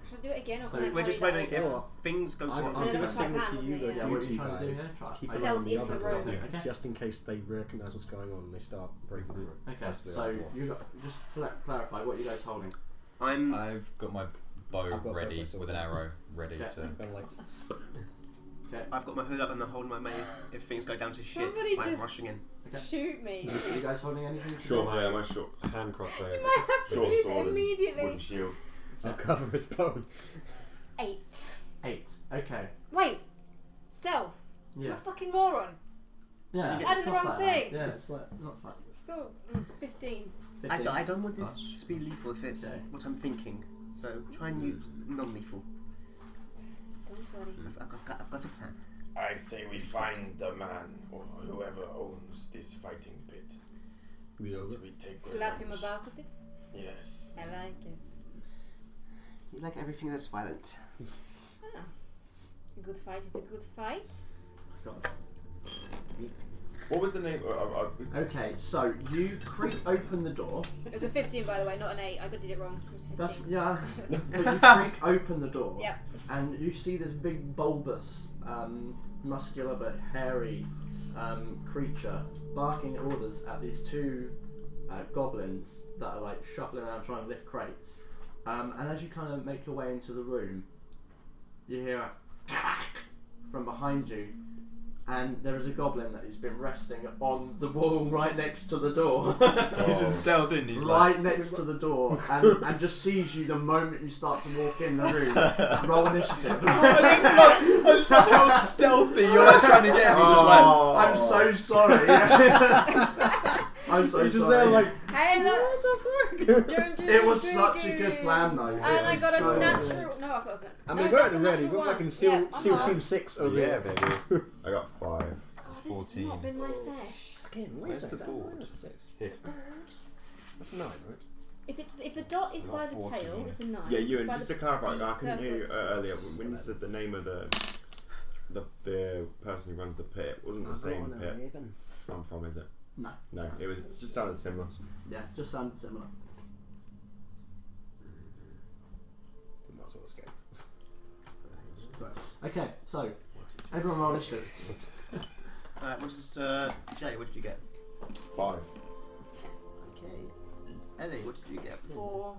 S5: Should I do it again, or
S1: So
S5: can I
S4: We're just
S5: carry
S4: waiting
S5: that
S4: if
S5: over?
S4: things go to.
S8: I'm
S5: No,
S8: gonna
S5: that's
S8: signal
S5: my
S8: to
S5: plan,
S8: you,
S5: wasn't it?
S8: the
S1: Yeah, what are you
S8: two
S1: trying to do
S8: guys,
S1: here? Try-
S8: to keep
S1: Stealth
S8: an eye on the
S5: in the
S8: other
S5: room.
S8: side,
S1: Okay.
S8: just in case they recognise what's going on and they start breaking through.
S1: Okay.
S8: That's the
S1: So
S8: other one.
S1: you got just to clarify, what are you guys holding?
S3: I've got my bow
S8: I've got
S3: ready
S8: both
S3: with an arrow ready
S1: Yeah.
S3: to.
S8: Kinda like,
S4: I've got my hood up and I'm holding my mace. If things go down to shit,
S5: Somebody
S4: I'm
S5: just-
S4: rushing in.
S1: Okay.
S5: Shoot me!
S1: Are you guys holding anything?
S7: Short, yeah, my short.
S6: Hand crossbow.
S5: You might have to
S7: Short
S5: use
S7: sword
S5: it
S7: and
S5: immediately.
S7: wooden shield.
S8: I'll cover his bone.
S5: 8.
S1: 8. Okay.
S5: Wait, stealth.
S1: Yeah.
S5: You're a fucking moron.
S1: Yeah.
S5: You added
S1: it's
S5: the
S1: not
S5: wrong
S1: like that.
S5: thing.
S1: Yeah, it's like not like
S5: Still 15.
S1: 15.
S4: I don't want this to be lethal if it's
S1: Okay.
S4: what I'm thinking. So try and use non-lethal.
S5: Don't worry.
S4: I've got a plan.
S7: I say we find the man or whoever owns this fighting pit. We take
S5: Slap him
S7: revenge.
S5: about a bit.
S7: Yes.
S5: I like it.
S4: You like everything that's violent.
S5: Ah. A good fight is a good fight.
S7: What was the name?
S1: Okay, so you creak open the door.
S5: It was a 15, by the way, not an 8. I did it wrong. It was 15.
S1: That's yeah. But you creak open the door.
S5: Yeah.
S1: And you see this big bulbous, muscular but hairy creature barking orders at these two goblins that are like shuffling around trying to lift crates. And as you kind of make your way into the room, you hear a from behind you, and there is a goblin that has been resting on the wall right next to the door.
S3: He's just stealth in. He's
S1: right next to the door, and just sees you the moment you start to walk in the room. Roll initiative.
S3: I just love how stealthy you're like trying to get him. He's just like,
S1: I'm so sorry. I'm so
S8: You're just
S1: sorry.
S8: there like,
S5: Hey, look!
S1: It was such a good plan though.
S5: And I
S1: It
S5: got
S1: was
S5: a
S1: so
S5: natural. No, I thought it was
S8: I
S5: no,
S8: mean, go
S5: that's
S8: ahead
S5: a
S8: and ready.
S5: natural
S8: We're
S5: one.
S8: fucking SEAL,
S5: Yeah, I'm
S8: SEAL
S5: not.
S8: Team 6 over
S3: yeah,
S8: here.
S3: baby.
S7: I got 5.
S5: God, this
S3: 14.
S5: has not been my sesh.
S8: Again,
S3: Where's the board?
S6: Here.
S8: That's 9, right?
S5: If the dot is
S3: I
S5: by
S3: got
S5: the
S3: 14.
S5: tail, it's a 9.
S7: Yeah,
S5: It's
S7: Ewan,
S5: by
S7: just
S5: the-
S7: to clarify,
S5: the
S7: I couldn't hear you
S5: circles.
S7: earlier when you said the name of the person who runs the pit. It wasn't the same pit I'm from, is it?
S1: No.
S7: No, it just sounded similar.
S1: Yeah, just sounded similar.
S8: Might as well escape.
S1: Okay, so everyone roll initiative.
S4: What is Jay? What did you get?
S7: 5.
S4: Okay. Ellie, what did you get?
S5: 4.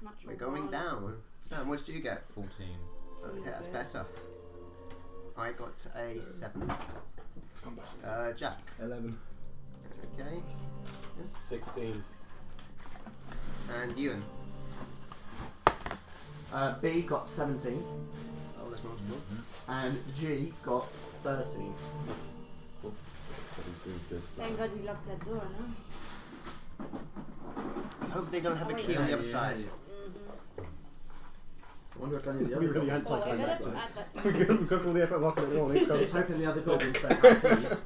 S5: Natural
S4: We're going
S5: one.
S4: down. Sam, what did you get?
S3: 14.
S4: Okay, that's
S5: Jesus.
S4: better. I got a 7. Jack.
S8: 11.
S4: Okay.
S6: 16.
S4: And Ewan.
S1: B got 17,
S4: Oh, that's multiple.
S1: and G got 13.
S7: 17's good.
S5: Thank God we locked that door, huh?
S4: I hope they don't have a
S5: Oh,
S4: key on the
S1: yeah,
S4: other
S1: yeah,
S4: side.
S1: I wonder if any of the
S8: We
S1: other
S8: really
S1: goblins.
S5: Oh, I better
S8: anticlimactic.
S5: add that to
S8: We've got all the effort of locking it all. Each
S1: Let's
S8: goes.
S1: hope the other goblins don't have keys.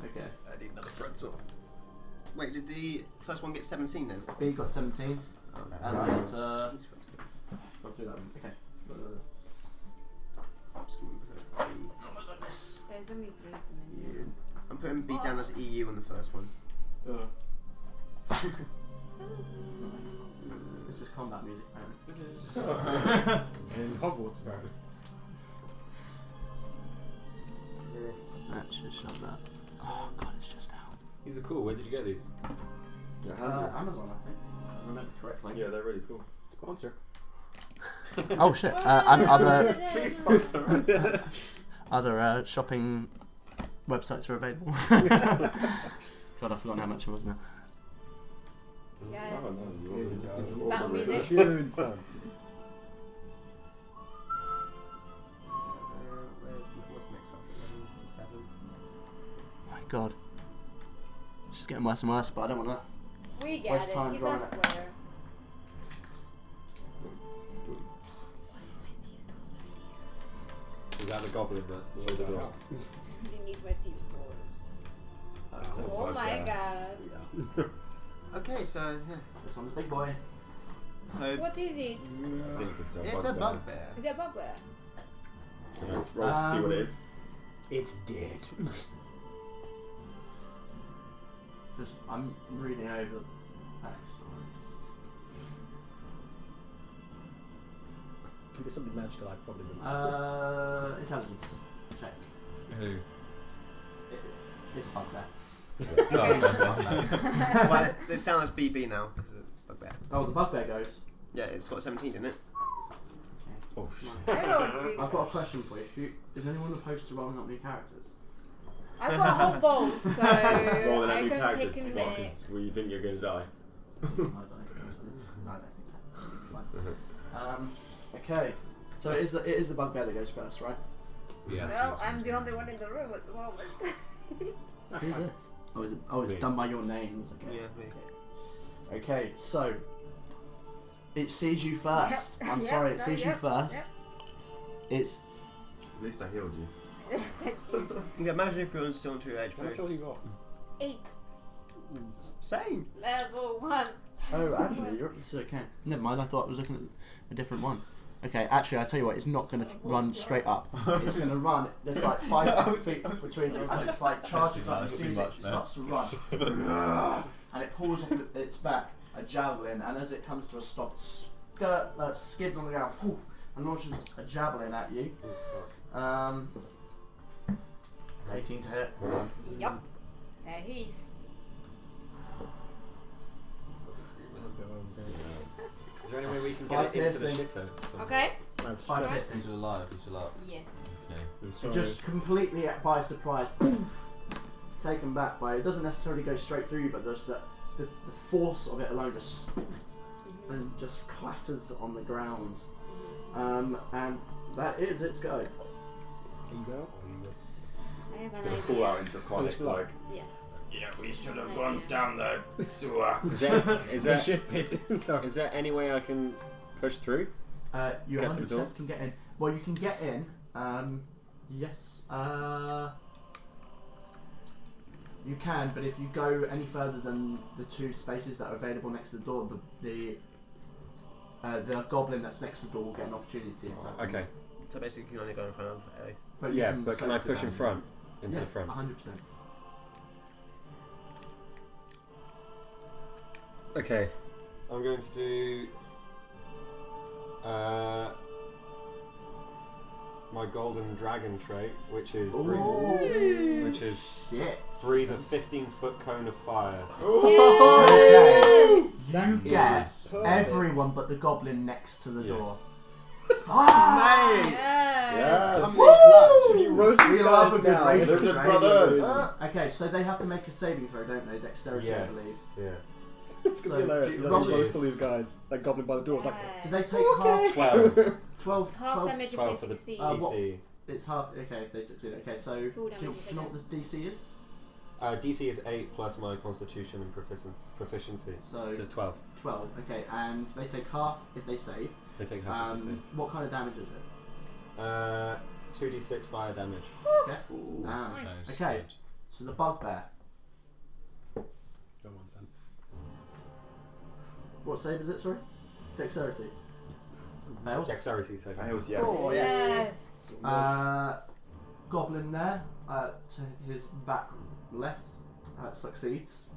S1: Okay.
S3: I need another pretzel.
S4: Wait, did the first one get 17 then?
S1: B got 17,
S4: Oh, that
S1: and I got
S4: He's first.
S1: got through that one. Okay.
S4: I'm just gonna put
S1: Oh my goodness.
S5: only 3 of them in here.
S4: I'm putting B down as EU on the first one.
S1: This is combat music, apparently.
S8: In Hogwarts, apparently.
S1: That should shut that. Oh god, it's just out.
S6: These are cool. Where did you get these?
S1: Amazon, I think. If I remember correctly.
S7: Yeah, they're really cool.
S8: Sponsor.
S1: Oh shit. And other
S3: Please sponsor us.
S1: other shopping websites are available. God, I've forgotten how much it was now.
S5: Yes.
S7: Oh, no, you're
S5: It's
S7: all
S5: about
S7: the
S5: music.
S7: rich.
S8: June, son.
S4: What's the next one? 7.
S1: My god. It's just getting worse and worse, but I don't want to.
S5: We get
S1: Waste
S5: it.
S1: time
S5: He's
S1: drawing
S5: not
S1: it.
S5: square.
S6: Is that the goblin that saw the door?
S5: We need my thieves' dwarves.
S7: That's a
S5: Oh
S7: bug
S5: my
S7: there.
S5: god.
S4: Okay, so yeah.
S1: This one's a big boy.
S4: So
S5: What is it?
S7: I think it's a
S4: it's a
S7: bugbear.
S4: bugbear.
S5: Is it a bugbear?
S7: Can I roll to see what it is?
S8: It's dead.
S1: Just, I'm reading over the backstories.
S8: If it's something magical, I probably wouldn't.
S1: Intelligence check.
S3: Who?
S1: It's a bugbear.
S4: Well, it's down as BB now because it's bugbear.
S1: Oh, the bugbear goes.
S4: Yeah, it's got 17, didn't it?
S7: Oh,
S5: I don't really
S1: I've got a question for you. Is anyone opposed to rolling up new characters?
S5: I've got a whole vault, so
S7: rolling
S5: I
S7: out new
S5: can
S7: characters.
S5: pick and
S7: What?
S5: mix.
S7: Because you think you're going to die.
S1: I don't think so. Fine. Okay. So it is the bugbear that goes first, right?
S6: Yes.
S5: Well, I'm the only one in the room at the moment.
S1: Who's this? Oh, it's
S6: Me.
S1: done by your names. Okay.
S4: Yeah, me.
S1: Okay, so it sees you first.
S5: Yep,
S1: I'm
S5: yep,
S1: sorry, it
S5: no,
S1: sees you
S5: yep,
S1: first.
S5: yep.
S1: It's
S7: At least I healed you.
S5: Thank you.
S4: Yeah, imagine if you're still on 2
S8: How much
S4: HP.
S8: all you got?
S5: 8.
S4: Same.
S5: Level 1.
S1: oh, actually, you're it's okay. Never mind. I thought I was looking at a different one. Okay, actually, I tell you what, it's not going to run straight up. It's going to run. There's like 5 feet between them, so it's like charges up and
S3: That's too
S1: sees it,
S3: much,
S1: it starts to run, and it pulls off its back a javelin, and as it comes to a stop, skids on the ground, whew, and launches a javelin at you. 18 to hit.
S5: Yup. There he is.
S6: Is there any way we can
S1: Five
S6: get it into the
S1: piercing.
S6: shitter?
S5: Okay.
S8: I'm
S1: 5
S5: Right.
S1: hits.
S3: He's alive. He's alive.
S5: Yes.
S3: Okay.
S1: So just completely by surprise, poof, taken back by it. Doesn't necessarily go straight through you, but there's the force of it alone just and just clatters on the ground. And that is its go.
S8: There you go.
S5: I have
S7: It's
S5: an
S7: going to
S5: idea.
S7: call out into conic like,
S5: Yes.
S7: yeah, we should have
S5: An
S7: gone
S5: idea.
S7: down the sewer.
S6: Is there
S8: Shit pit. Sorry.
S6: is there any way I can push through?
S1: You
S6: get to the door?
S1: 100% can get in. Well, you can get in. Yes. You can, but if you go any further than the 2 spaces that are available next to the door, the goblin that's next to the door will get an opportunity to attack. you.
S6: Okay.
S4: So basically, you can only go in front of A.
S1: But you
S6: Yeah, but can I
S1: select it
S6: push in
S1: down.
S6: front? Into
S1: Yeah,
S6: the front?
S1: 100%.
S6: Okay. I'm going to do my golden dragon trait, which is
S1: Ooh,
S6: which is
S1: shit.
S6: breathe a 15-foot cone of fire.
S5: Yes!
S1: You get
S7: Yes.
S1: everyone but the goblin next to the
S6: Yeah.
S1: door.
S4: Mate!
S5: Yes!
S7: Yes.
S8: You roast
S1: We
S8: these
S1: love a
S8: guys
S1: good
S8: now.
S1: racial
S7: Those are
S1: training.
S7: brothers.
S1: Okay, so they have to make a saving throw, don't they? Dexterity, I
S6: Yes.
S1: believe.
S6: Yeah.
S8: It's gonna be
S1: So,
S8: hilarious.
S1: do-
S8: Like,
S1: roll
S8: you roast
S6: it.
S8: all these guys. That goblin by the door. It's like,
S1: Do they take half?
S6: 12.
S1: 12.
S5: It's half
S1: 12
S5: damage if
S6: 12
S5: they
S6: for the
S5: succeed.
S1: what-
S6: DC.
S1: It's half. Okay, if they succeed. Okay, so
S5: Full
S1: do
S5: damage
S1: you
S5: if they
S1: know what the DC is?
S6: DC is 8 plus my constitution and proficiency.
S1: So
S6: So it's 12.
S1: 12. Okay, and they take half if they save.
S6: They take half of the save.
S1: What kind of damage is it?
S6: 2d6 fire damage.
S1: Okay.
S5: Nice.
S1: Okay. So the bugbear.
S8: go on, son.
S1: What save is it? Sorry. Dexterity. Fails.
S6: Dexterity save.
S7: Fails, yes.
S4: Oh,
S5: Yes!
S1: Goblin there. to his back left succeeds.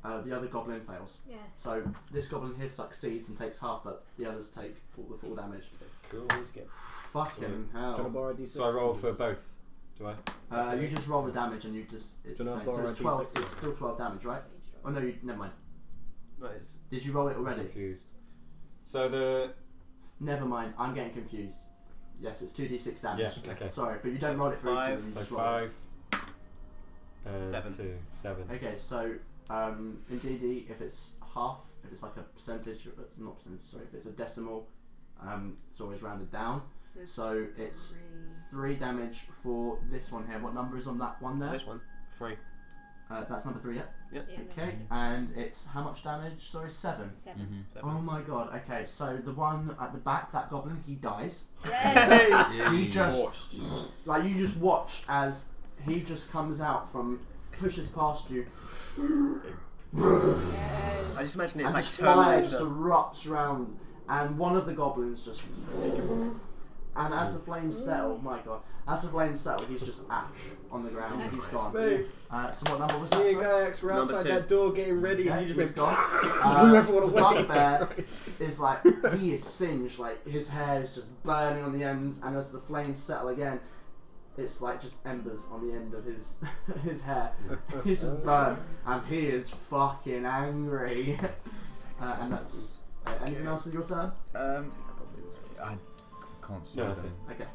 S1: The other goblin fails.
S5: Yes.
S1: So this goblin here succeeds and takes half, but the others take the full damage.
S6: Cool. Let's get.
S1: Fucking
S8: Can I
S1: hell.
S8: borrow a D6?
S6: So I roll for both. Do I?
S1: You just roll the damage and you just it's the
S8: Can I
S1: same. So
S8: borrow
S1: it's
S8: a
S1: 12.
S8: D6?
S1: It's still 12 damage, right? Oh no, never mind.
S4: Nice.
S1: Did you roll it already?
S6: Confused. So the.
S1: Never mind. I'm getting confused. Yes, it's 2d6 damage.
S6: Yeah. Okay.
S1: Sorry, but you don't roll it for each of them. You
S6: So
S1: just roll it.
S6: 5.
S4: 7.
S6: 2. 7.
S1: Okay, so in D&D, if it's half, if it's like a percentage, not percentage, sorry, if it's a decimal, it's always rounded down. So it's 3 damage for this one here. What number is on that one there?
S4: This one. 3.
S1: That's number 3, yeah?
S5: Yeah,
S1: Okay, and it's how much damage? Sorry, 7.
S5: 7.
S3: Mm-hmm.
S4: 7.
S1: Oh my god, okay, so the one at the back, that goblin, he dies.
S5: Yes.
S1: He just, like, you just watch as he just comes out from, pushes past you,
S4: I just imagine it's
S1: and
S4: like
S1: just fire just
S4: Terminator.
S1: erupts around, and one of the goblins just, and as the flames settle, my god, as the flames settle, he's just ash on the ground, he's gone. So what number was that?
S8: Me and
S1: sorry?
S8: Gayax were
S4: Number
S8: outside
S4: 2.
S8: that door getting ready,
S1: Okay,
S8: and you
S1: he's
S8: just went.
S1: gone.
S8: Blew everyone away.
S1: Bugbear is like, he is singed, like his hair is just burning on the ends, and as the flames settle again, it's like just embers on the end of his his hair. He's just burned, and he is fucking angry. And that's anything else in your turn?
S3: I can't see
S6: No,
S3: them.
S6: that's it.
S1: Okay.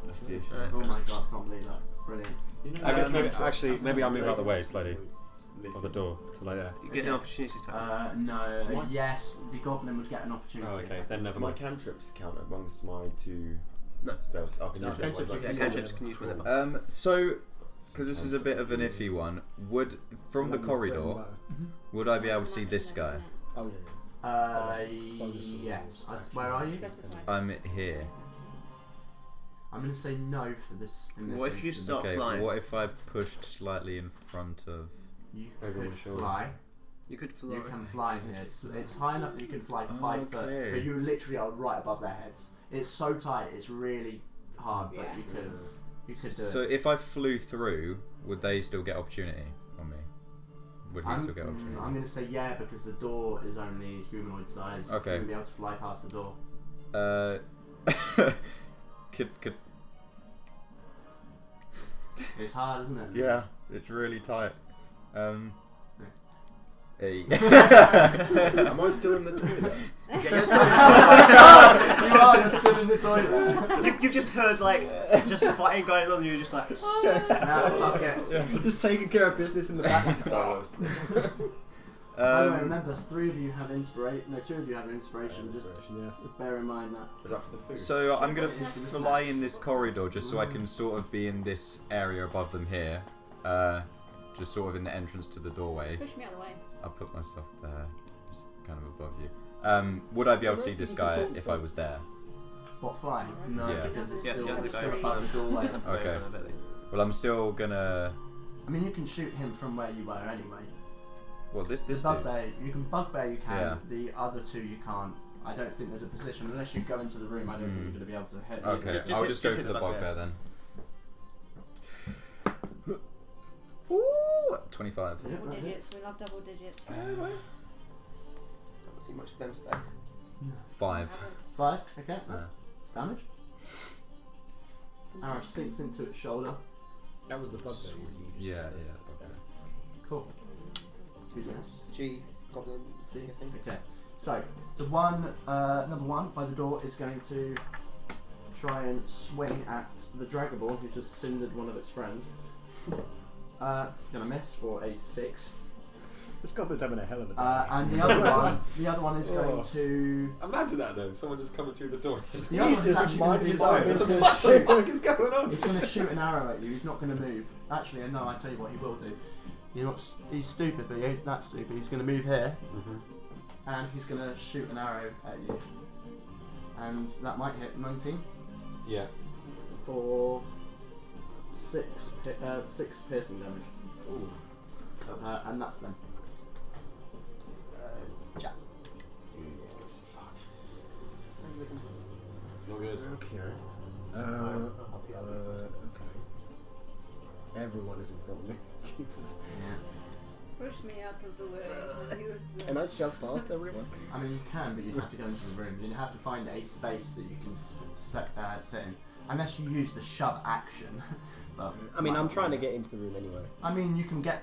S3: That's the issue.
S1: Oh my god, I can't believe that. Brilliant.
S7: You know,
S6: I guess maybe
S7: Matrix,
S6: actually maybe I'll move out of the way
S7: Dragon
S6: slightly
S7: live
S6: of the door to like there.
S4: You get an opportunity to.
S1: No.
S7: What?
S1: Yes, the goblin would get an opportunity.
S6: Oh, okay. Then never
S7: Do my
S6: mind.
S7: cantrips count amongst my 2
S4: No.
S7: spells? I can
S8: No,
S7: use them.
S8: cantrips
S7: like-
S8: you
S4: Yeah, cantrips can use whenever.
S3: So, because this is a bit of an iffy one, from the corridor, would I be able to see this guy?
S8: Oh yeah.
S1: Yes. Where are you?
S3: I'm here.
S1: I'm going to say no for this. In this
S4: What if you
S1: instance.
S4: start
S3: Okay,
S4: flying?
S3: what if I pushed slightly in front of...
S1: You
S6: Over
S1: could
S6: my shoulder.
S1: fly.
S4: You could fly.
S1: You can fly in here. It's high enough that you can fly 5 foot,
S3: Okay.
S1: but you literally are right above their heads. It's so tight. It's really hard, but
S5: Yeah.
S1: you could do
S3: So
S1: it.
S3: if I flew through, would they still get opportunity on me? Would he
S1: I'm
S3: still get opportunity?
S1: going to say yeah because the door is only humanoid size.
S3: Okay.
S1: You wouldn't be able to fly past the door.
S3: Could
S1: It's hard, isn't it?
S3: yeah, it's really tight. Hey.
S7: Am I still in the toilet?
S4: You're
S1: still in the toilet.
S4: You've just heard like just fighting going on. You're just like.
S1: Nah, fuck it.
S8: Just taking care of business in the back.
S7: Silence.
S1: By the way, remember, 3 of you have inspiration. No, 2 of you have inspiration. Just
S8: Yeah.
S1: bear in mind that.
S7: Is that for the food?
S3: So I'm gonna fly in this corridor just so I can sort of be in this area above them here, just sort of in the entrance to the doorway.
S5: Push me out of the way.
S3: I'll put myself there, just kind of above you. Would I be able to see this guy if I was there?
S1: What, flying? No,
S3: Yeah.
S1: because it's
S4: Yeah,
S1: still
S4: yeah, the guy
S1: above the doorway.
S3: Okay. Well, I'm still gonna.
S1: I mean, you can shoot him from where you were anyway.
S3: Well, this dude.
S1: Bugbear, you can bugbear, you can.
S3: Yeah.
S1: The other 2 you can't. I don't think there's a position unless you go into the room. I don't think you're going to be able to hit.
S3: Okay,
S4: Just
S3: I'll
S4: hit-
S3: just go
S4: just
S3: for
S4: hit
S3: the
S4: the bugbear.
S3: bugbear then. Ooh, 25.
S1: Yeah,
S5: Double
S1: that
S5: digits. We love double digits.
S4: Haven't seen much of them today.
S3: 5.
S1: 5. Okay.
S3: Yeah.
S1: It's damage. Arrow sinks into its shoulder.
S8: That was the bug that you
S3: Yeah,
S8: used.
S3: yeah.
S1: Cool. Who's next?
S4: G goblin.
S1: See? Okay. So the one, number 1 by the door is going to try and swing at the Dragoball who's just cindered one of its friends. Gonna miss for a 6.
S8: This goblin's having a hell of a day.
S1: And the other one is going to.
S6: Imagine that though. Someone just coming through the door.
S1: The other one is actually going to do
S6: What
S1: He's
S6: the
S1: gonna
S6: fuck is going on?
S1: He's going to shoot an arrow at you. He's not going to move. Actually, no. I tell you what, he will do. He's stupid, but he ain't that stupid. He's going to move here, and he's going to shoot an arrow at you, and that might hit 19
S6: Yeah.
S1: for 6 piercing damage.
S6: Ooh.
S1: And that's them.
S4: Jack.
S6: Not good.
S8: Okay. Okay. in front of me. Jesus.
S1: Yeah.
S5: Push me out of the way. Useless.
S8: Can I shove past everyone?
S1: I mean, you can, but you'd have to go into the room. You'd have to find a space that you can sit in. Unless you use the shove action. But
S8: I mean, I'm trying to get into the room anyway.
S1: I mean, you can get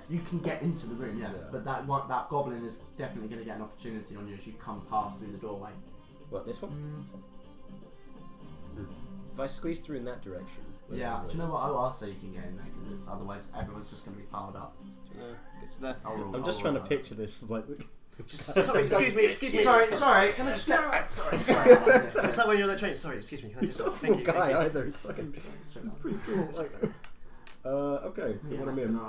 S1: into the room, yeah.
S8: Yeah.
S1: But that goblin is definitely going to get an opportunity on you as you come past through the doorway.
S8: What, this one? If I squeeze through in that direction.
S1: Yeah. Do you know what? I'll say you can get in there because otherwise everyone's just going to be piled up.
S4: Get to there.
S8: I'm just trying to picture this like.
S4: Sorry, excuse me.
S1: Sorry. Can I just get? Sorry.
S4: It's like when you're on the train. Sorry, excuse me. Can I just?
S8: He's not a small guy either. He's fucking pretty tall. Like, okay. So what I'm in.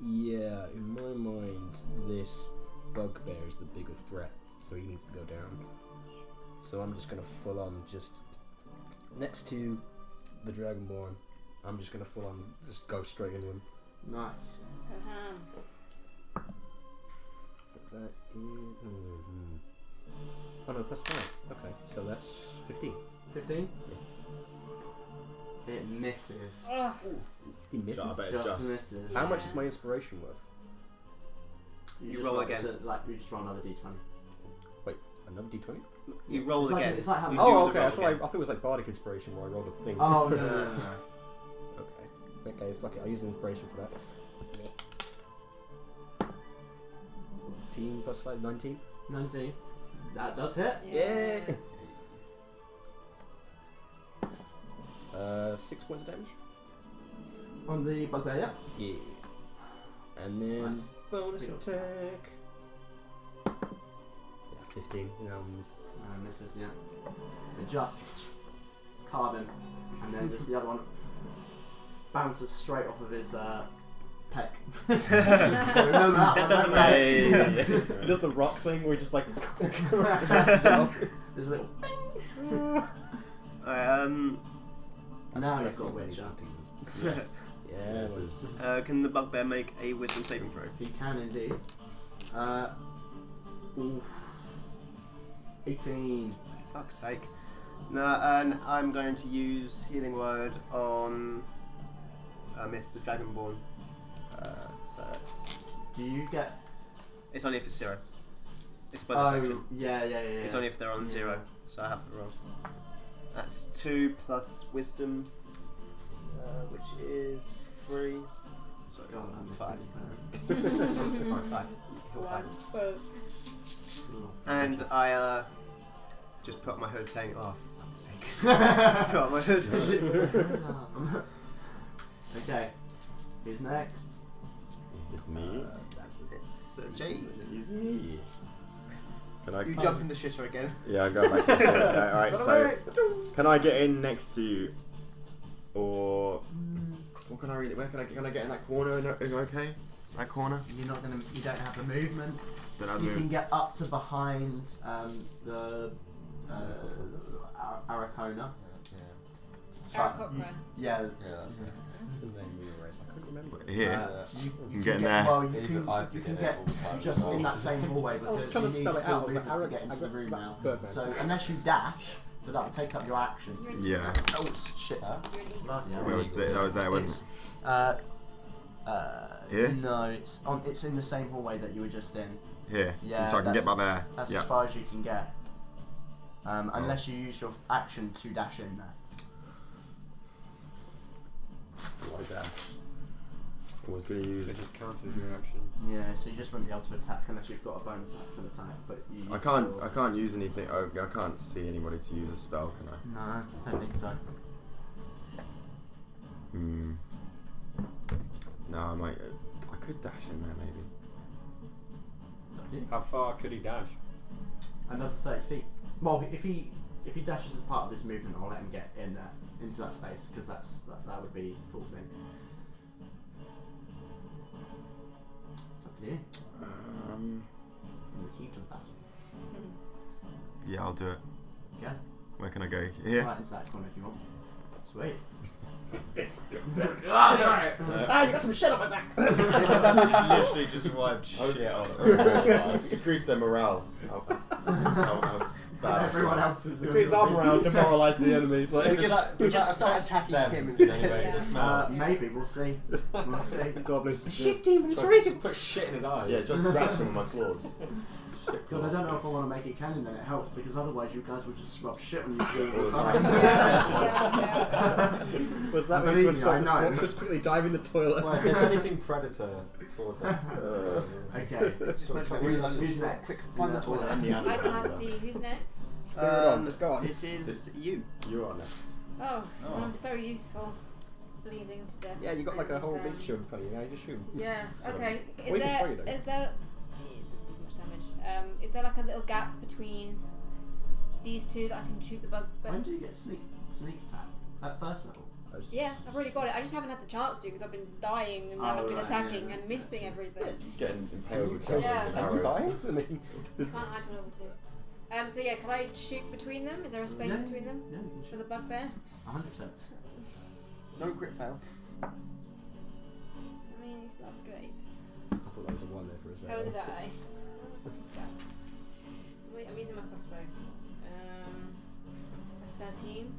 S8: Yeah, in my mind, this bugbear is the bigger threat, so he needs to go down. So I'm just gonna full on just next to the Dragonborn. I'm just gonna full on just go straight into him.
S1: Nice.
S5: Go ham.
S8: That is. Oh no, plus 5. Okay, so that's 15.
S1: 15. It misses.
S5: Ugh.
S8: He misses.
S7: I bet it
S1: Just
S7: just.
S1: misses.
S8: How much is my inspiration worth?
S4: You
S1: just
S4: roll again.
S1: You just roll another d20.
S8: Wait, another d20?
S4: You roll
S1: It's
S4: again.
S1: It's like having.
S4: You do
S8: Oh,
S4: the
S8: okay. I
S4: roll
S8: thought
S4: again.
S8: it was like bardic inspiration where I rolled a thing.
S1: Oh no.
S8: Okay. Okay, it's like I use an inspiration for that. 15 plus 5, 19.
S1: 19. That does hit.
S5: Yes.
S8: 6 points of damage.
S1: On the bugbear, yeah.
S8: Yeah. And then
S1: Nice.
S8: bonus
S1: Good.
S8: attack. Yeah, 15.
S1: Misses, yeah. And just carve him, and then just the other one bounces straight off of his peck. Remember that
S4: This
S1: one,
S4: doesn't
S1: don't
S4: matter.
S1: you?
S8: He does the rock thing where he just like.
S1: There's a little. Now you've got Witcher.
S7: Yes.
S8: Yeah.
S7: Yes,
S8: well,
S4: Can the bugbear make a wisdom saving throw?
S1: He can indeed. Oof. 18.
S4: Fuck's sake. No, and I'm going to use Healing Word on Mr. Dragonborn. So that's.
S1: Do you get?
S4: It's only if it's 0. It's by the
S1: Oh,
S4: token.
S1: yeah.
S4: It's only if they're on 0, so I have to roll. That's 2 plus Wisdom, which is 3. Sorry,
S1: God, I'm
S4: 5. 5.
S5: Well,
S4: And I just put on my hood saying, "Oh, fuck's sake!" Just put on my hood.
S1: Okay. Who's next?
S7: Is it me?
S4: It's Jade.
S7: It's me. Can I?
S4: You jump in the shitter again.
S7: Yeah, I go back to the ship. Alright, so can I get in next to you? Or what can I read? Where can I get in that corner? Is it okay? That corner?
S1: You don't have the movement.
S7: Don't have
S1: You
S7: to
S1: can
S7: move.
S1: get up to behind the Aracona.
S5: Aarakocra.
S1: Yeah.
S8: That's the name we erased. I couldn't remember.
S7: Here.
S1: You
S7: get in
S1: get,
S7: there.
S1: well, you
S6: Even I
S1: can
S6: forget
S1: get
S6: it all the time
S1: just
S6: as well.
S1: in that same hallway
S8: I was
S1: because
S8: trying
S1: you
S8: to
S1: need
S8: spell it
S1: full
S8: out. I was like,
S1: movement to get into the room now.
S8: Birdman.
S1: So unless you dash, but that'll take up your action.
S7: Yeah.
S1: Oh shit! Bloody hell.
S7: Where was that? Was there?
S1: It's,
S7: Here?
S1: No, it's in the same hallway that you were just in.
S7: Here.
S1: Yeah,
S7: So I can get by there.
S1: That's
S7: Yeah.
S1: as far as you can get. Unless you use your action to dash in there.
S7: Why dash? I was going to
S6: It
S7: use.
S6: just counts as your action.
S1: Yeah, so you just wouldn't be able to attack unless you've got a bonus action attack. But you
S7: I can't use anything. Oh, I can't see anybody to use a spell, can I?
S1: No, I don't think so.
S7: No, I might. I could dash in there maybe.
S1: Up to you.
S6: How far could he dash?
S1: Another 30 feet. Well, if he dashes as part of this movement, I'll let him get in there into that space because that would be the full thing. It's up to you. In the heat of battle.
S7: Yeah, I'll do it.
S1: Yeah.
S7: Where can I go? Here.
S1: Right into that corner if you want. Sweet. Ah, sorry.
S8: Ah, you got some shit on my back.
S3: Literally just wiped shit on it.
S7: Increase their morale. That was bad.
S1: Everyone else is
S8: His arm around, demoralise the enemy. But
S4: We
S6: Does
S4: just,
S6: that
S4: start
S6: affect
S4: attacking
S6: them
S4: him
S6: in
S4: instead.
S6: any way,
S5: Yeah.
S6: the smell?
S1: Maybe, we'll see. We'll see.
S8: goblins.
S4: Shit demons,
S6: Try
S4: Regan!
S6: to put shit in his eyes.
S7: Yeah, just scratch him with my claws. Shit,
S1: God, I don't know if I want to make it canon, then it helps, because otherwise you guys would just rub shit on you all
S7: All
S1: the
S7: the
S1: time.
S5: Yeah.
S8: Was that
S1: Believe
S8: when you
S1: me,
S8: assault
S1: I know.
S8: fortress quickly dive in the toilet?
S6: Well, if it's anything predator towards us.
S1: Okay.
S4: Just imagine
S1: Who's next?
S4: Quick, find the toilet.
S8: And the
S5: I can't see who's next.
S8: Spirit on, let's go on.
S4: It is you.
S7: You are next.
S5: Oh, 'cause
S3: Oh.
S5: I'm so useful. Bleeding to death.
S8: Yeah, you got like a whole
S5: And,
S8: beast shield in front of you now, you just shoot.
S5: Yeah,
S8: So-
S5: okay.
S8: Or even before you do.
S5: Is there. This does much damage. Is there like a little gap between these two that I can shoot the bug?
S1: When do you get sneak attack? At first level?
S5: Yeah, I've already got it. I just haven't had the chance to because I've been dying and
S1: Oh,
S5: haven't been
S1: right,
S5: attacking
S1: yeah.
S5: and missing everything.
S7: Getting impaled with javelins
S5: Yeah.
S7: and
S8: Are you
S7: arrows.
S8: guys? I mean,
S5: Can't hide to level 2. So yeah, can I shoot between them? Is there a space
S1: Yeah.
S5: between them
S1: Yeah, you can
S5: for
S1: shoot.
S5: the bugbear?
S1: 100%.
S4: No crit fail.
S5: I mean, it's not great.
S8: I thought that was a 1 there for a
S5: So
S8: second.
S5: did I. What's that? Wait, I'm using my crossbow. That's 13.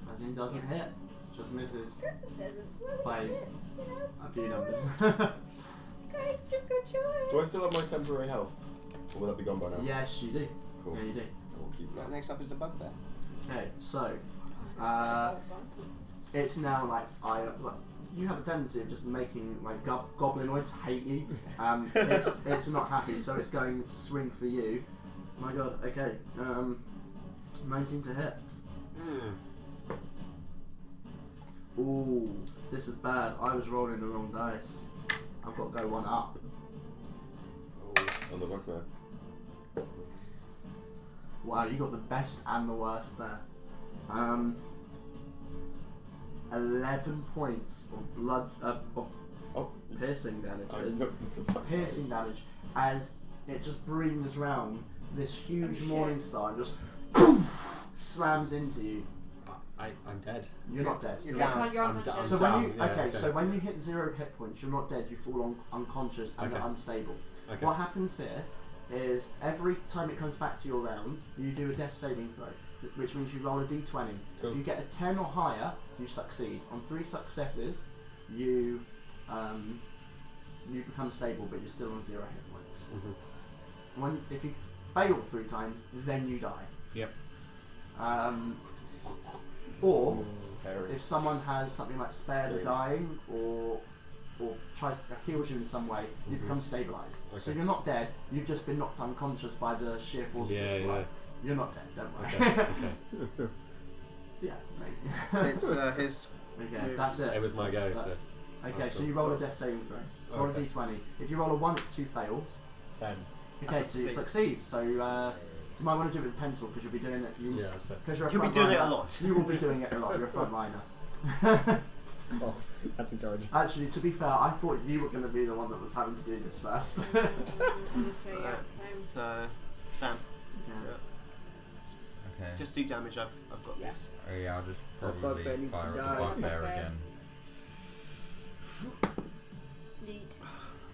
S1: 13 doesn't hit. Just misses
S5: Of course it doesn't.
S1: by
S5: You know?
S1: a few numbers.
S5: Okay, just go chill out.
S7: Do I still have my temporary health? Or will that be gone by now?
S1: Yes, you do.
S7: Cool.
S1: Yeah, you do.
S7: I'll keep that.
S4: Next up is the bugbear.
S1: Okay, so it's now like you have a tendency of just making like goblinoids hate you. It's not happy, so it's going to swing for you. My God. Okay. 19 to hit. Ooh, this is bad. I was rolling the wrong dice. I've got to go one up.
S7: On the bugbear.
S1: Wow, you got the best and the worst there. 11 points of blood of
S7: Oh,
S1: piercing damage.
S7: I'm not surprised.
S1: Piercing damage as it just brings round this huge
S5: Oh, shit.
S1: morning star and just poof, slams into you.
S6: I'm dead.
S1: You're not dead.
S4: You're
S5: You're
S4: down.
S5: unconscious.
S1: So
S6: down,
S1: when you
S6: yeah,
S1: so when you hit 0 hit points, you're not dead. You fall unconscious and
S6: Okay.
S1: are unstable.
S6: Okay.
S1: What happens here is every time it comes back to your round, you do a death saving throw, which means you roll a d20.
S6: Cool.
S1: If you get a 10 or higher, you succeed. On 3 successes, you become stable, but you're still on 0 hit points. If you fail 3 times, then you die.
S6: Yep.
S1: Or
S7: Hairy.
S1: if someone has something like spare the
S7: Stable.
S1: dying or tries to heal you in some way, you become stabilised. So
S6: Okay.
S1: you're not dead, you've just been knocked unconscious by the sheer force of
S6: Yeah,
S1: this
S6: yeah.
S1: blow. You're not dead, don't worry.
S6: Okay. Okay.
S1: Yeah, it's me.
S4: It's his.
S1: Okay, that's it.
S6: It was my go. So
S1: That's- Okay,
S6: That's
S1: so you roll a death saving throw. Roll
S6: Okay.
S1: a d20. If you roll a 1, it's 2 fails.
S6: 10.
S1: Okay,
S4: That's
S1: so you
S4: a
S1: succeed. So you might want to do it with a pencil because you'll be doing it.
S6: Yeah, that's fair.
S1: Because you're a
S4: You'll be
S1: frontliner.
S4: doing it a lot.
S1: You will be doing it a lot. You're a frontliner.
S8: Oh, that's encouraging.
S1: Actually, to be fair, I thought you were going to be the one that was having to do this first.
S5: I'm sure, yeah.
S4: So, Sam,
S3: Okay.
S4: just do damage. I've got
S5: Yeah.
S4: this.
S3: Oh yeah, I'll just
S8: The
S3: probably
S8: bugbear needs to
S3: fire at the
S8: die.
S3: bugbear
S5: Bugbear.
S3: again.
S5: Yeet.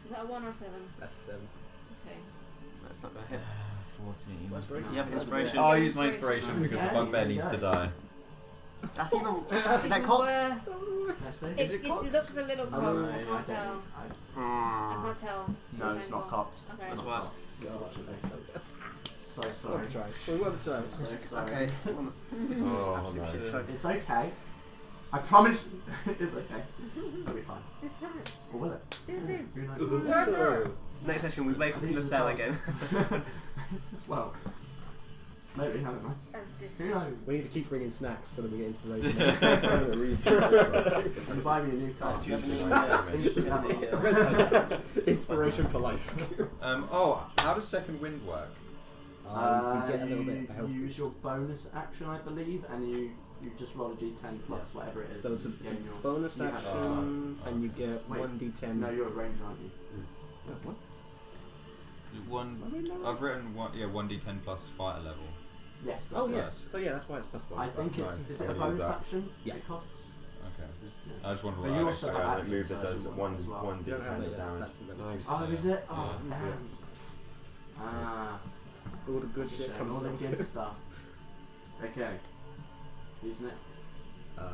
S5: Is that a 1 or 7?
S8: That's 7.
S5: Okay.
S4: That's not gonna hit.
S3: 14.
S8: Inspiration?
S4: You have inspiration.
S3: Oh, I'll use my inspiration because
S1: Yeah,
S3: the bugbear
S1: there you
S3: needs
S1: go.
S3: to die.
S4: That's even. Is that
S5: Even
S4: Cox?
S5: worse.
S1: Let's see.
S5: It, it looks a little
S1: Oh,
S5: cocked.
S1: no,
S5: I
S1: I
S5: can't
S1: don't-
S5: tell. I
S4: Mm.
S5: can't tell.
S1: No,
S5: this
S1: it's not
S5: angle.
S1: cocked.
S5: Okay.
S4: That's
S1: Not
S4: worse.
S1: cocked, unfortunately. So
S8: Worth
S1: sorry.
S8: a try. Well, worth a try.
S1: So sorry.
S4: Okay.
S7: Oh, no.
S1: It's okay. I promise. It's okay. It'll be fine.
S5: It's fine.
S1: Or will it? Who knows?
S5: Go for it.
S4: Next session, we wake up in the cell again.
S1: Well, maybe, I don't know.
S5: That's
S1: Who
S5: different.
S1: knows?
S8: We need to keep bringing snacks so that we get inspiration.
S1: And buy me a new car.
S4: Do you have
S1: Instant
S4: any,
S1: ammo.
S8: Inspiration for life.
S3: Oh, how does second wind work?
S8: We get a little bit of a health
S1: You use
S8: boost.
S1: your bonus action, I believe, and you just roll a d10 plus whatever it is.
S8: So it's a
S1: Yeah, and you're-
S8: bonus
S1: you have-
S8: action, and you get
S1: Wait.
S8: 1d10.
S1: No, you're a ranger, aren't you?
S8: What?
S3: I've written 1d10 plus fighter level.
S1: Yes, that's
S8: Oh,
S1: it.
S8: yes. So, yeah, that's why it's plus 1.
S1: I think
S7: That's
S1: it's
S7: nice.
S1: is it a
S7: I'll use
S1: bonus
S7: that.
S1: action?
S8: Yeah.
S1: It costs.
S3: Okay. I just wondered
S1: But
S3: what
S1: you
S3: I
S1: also
S3: was
S1: have
S7: I
S1: action
S7: move that
S1: surge
S7: does
S1: as
S7: one
S1: well.
S8: You don't have
S7: d10
S8: it yet,
S7: damage.
S8: that's the level.
S6: Nice.
S1: Oh, is it? Oh,
S8: Yeah.
S1: damn. Ah.
S8: All the good shit comes
S1: all the
S8: along
S1: good
S8: too.
S1: stuff. Okay. Who's next?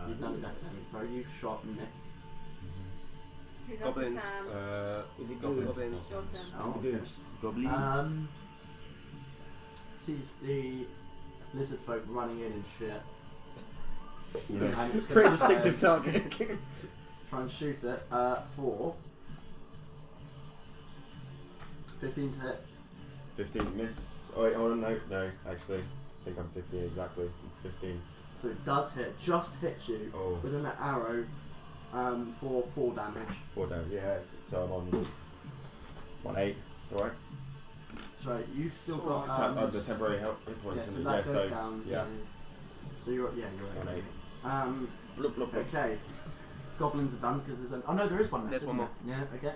S1: You've done a death saving throw. You've shot and missed.
S5: Who's after
S4: Goblins.
S5: Sam?
S8: Is it
S3: Goblins.
S4: Goblins.
S5: Your turn.
S1: Oh,
S8: Goblins.
S7: Goblin.
S1: Sees the lizard folk running in and shit.
S7: Yeah.
S1: And it's
S8: Pretty
S1: gonna
S8: distinctive target.
S1: try and shoot it for 15 to hit.
S7: 15 miss. Oh wait, hold on, no, actually. I think I'm 15 exactly. 15.
S1: So it does hit, just hits you
S7: Oh,
S1: with an arrow for 4 damage.
S7: 4 down. Yeah, so I'm on 1-8. It's alright.
S1: So you've still got
S7: The temporary hit
S1: yeah,
S7: points.
S1: so
S7: isn't it?
S1: that
S7: Yeah,
S1: goes
S7: so
S1: down.
S7: yeah.
S1: So you're okay.
S7: 1-8. Blup, blup, blup.
S1: Okay. Goblins are done because there's an. Oh no, there is one left.
S4: There's one
S1: isn't
S4: more.
S1: there? Yeah.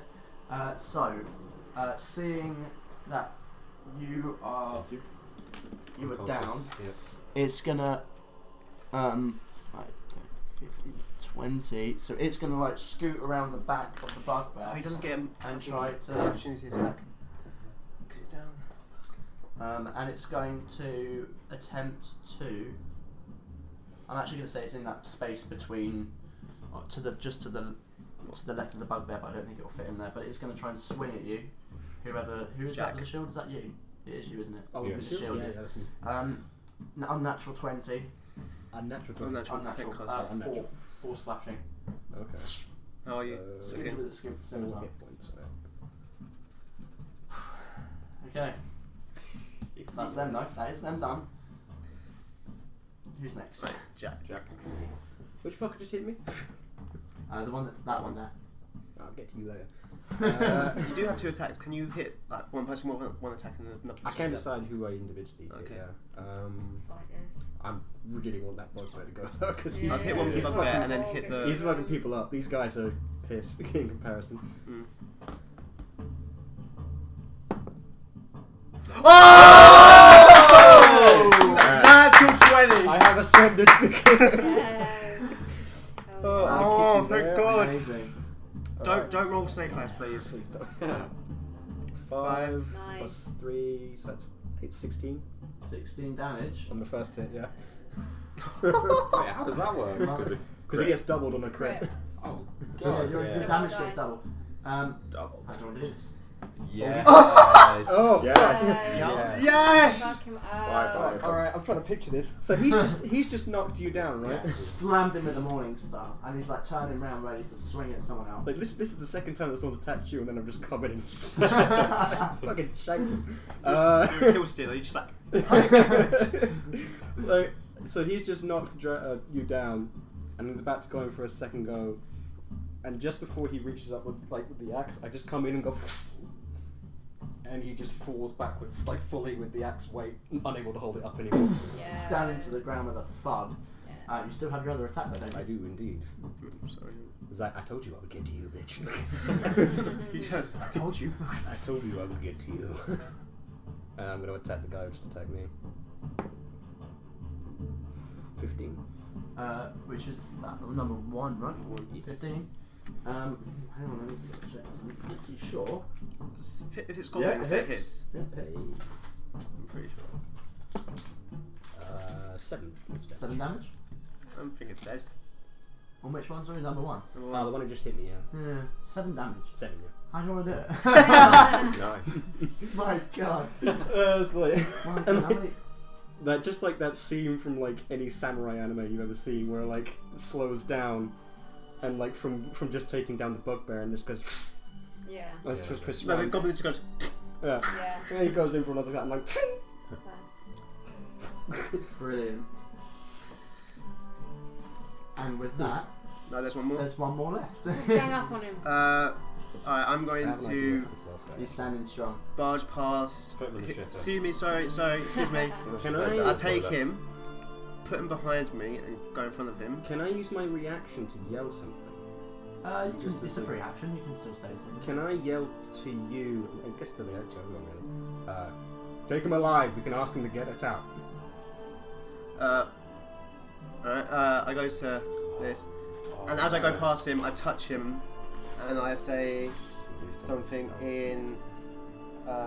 S1: Okay. Seeing that you are you are down, it's gonna 5, 10, 15, 20. So it's gonna like scoot around the back of the bugbear
S4: Oh, he doesn't get him.
S1: and try to.
S4: Opportunity attack. Get it down.
S1: And it's going to attempt to. I'm actually going to say it's in that space between, to the left of the bugbear, but I don't think it'll fit in there. But it's going to try and swing at you. Who is that
S4: Jack.
S1: with the shield? Is that you? It is you, isn't it?
S8: Oh,
S7: Yeah.
S8: the shield? Yeah, that's me.
S1: Unnatural 20.
S8: Unnatural.
S4: Unnatural.
S1: Unnatural. 4 slashing.
S8: Okay.
S4: How are you?
S8: So-
S1: Hit you with the
S8: 4
S1: scimitar.
S8: hit points.
S1: Okay. That's them though. That is them done. Who's next?
S4: Right, Jack.
S8: Which fucker just hit me?
S1: The one that one there.
S8: I'll get to you later.
S4: You do have 2 attacks. Can you hit like one person with one attack and another person?
S8: I can decide who I individually hit.
S4: Okay.
S8: Yeah.
S5: Fighters.
S8: I really want that bugbear to go because
S5: Yeah.
S4: I'll hit one with
S8: he's
S4: the bugbear
S8: fucking,
S4: and then hit the.
S8: he's fucking people up. These guys are pissed in comparison.
S4: Mm.
S7: Oh!
S4: Natural 20!
S8: I have ascended.
S5: Yes.
S8: Oh,
S5: yeah.
S4: Oh,
S8: I
S4: thank
S8: kicked
S4: God.
S1: Amazing.
S4: Don't roll snake eyes, please.
S8: Please don't. 5
S5: Nice.
S8: plus 3, so that's 16
S1: 16 damage.
S8: on the first hit, yeah.
S6: Wait, how does that work?
S1: Well,
S8: Because it gets doubled on a crit.
S6: Oh,
S1: so yeah,
S6: God.
S1: your
S6: Yeah.
S1: damage
S5: Double
S1: gets
S5: dice.
S1: double.
S7: Double.
S1: How do you want to do this?
S3: Yes.
S8: Oh!
S7: Yes!
S4: Yes!
S5: Fuck him up.
S7: Bye.
S8: Alright, I'm trying to picture this. So he's just knocked you down, right?
S1: Slammed him with the morning star, and he's like turning around ready to swing at someone else.
S8: Like this is the second time that someone's attacked you, and then I've just come in and just fucking shanked him.
S4: You're a kill stealer, you just like.
S8: Like, so he's just knocked you down, and he's about to go in for a second go, and just before he reaches up with the axe, I just come in and go, and he just falls backwards, like fully with the axe weight, unable to hold it up anymore.
S5: Yes.
S1: Down into the ground with a thud.
S5: Yes.
S1: You still have your other attack though, don't
S8: I
S1: you?
S8: do indeed.
S4: Sorry.
S8: It's like, I told you I would get to you, bitch.
S4: He said, I told you.
S8: I told you I would get to you. And I'm going to attack the guy who just attacked me. 15.
S1: Which is that number 1, right? 15. Hang on, let me check. I'm pretty sure.
S4: If it's goblins,
S1: Yeah,
S4: it hits.
S1: Yeah, it hits.
S4: I'm pretty sure.
S8: 7.
S1: 7 damage.
S4: I think it's dead.
S1: On which one? Sorry, number 1.
S8: Oh, the one who just hit me, yeah.
S1: Yeah, 7 damage.
S8: 7, yeah.
S1: How do you want to do it?
S7: Nice.
S1: My God.
S8: It's like,
S1: My God, how many?
S8: that just like that scene from like any samurai anime you've ever seen where like it slows down and like from just taking down the bugbear and just goes
S5: Yeah.
S8: that's
S3: Yeah.
S8: just twists
S4: No, the
S8: around.
S4: goblin just goes.
S8: Yeah.
S5: Yeah.
S8: And he goes in for another cut and like
S5: Nice.
S1: Brilliant. And with that,
S4: No, there's one more.
S1: there's one more left.
S5: Gang up on him.
S4: Alright, I'm
S8: I
S4: going
S8: have an idea
S4: to
S8: for this last guy.
S1: He's standing strong.
S4: barge past.
S6: Put him in the shitter.
S4: Excuse me, sorry, excuse me.
S8: Can I-
S4: I'll take him, put him behind me, and go in front of him.
S8: Can I use my reaction to yell something?
S1: It's a free action. You can still say something.
S8: Can I yell to you? I guess to the actual everyone really. Take him alive. We can ask him to get it out.
S4: Alright, I go to this, and as I go past him, I touch him, and I say something in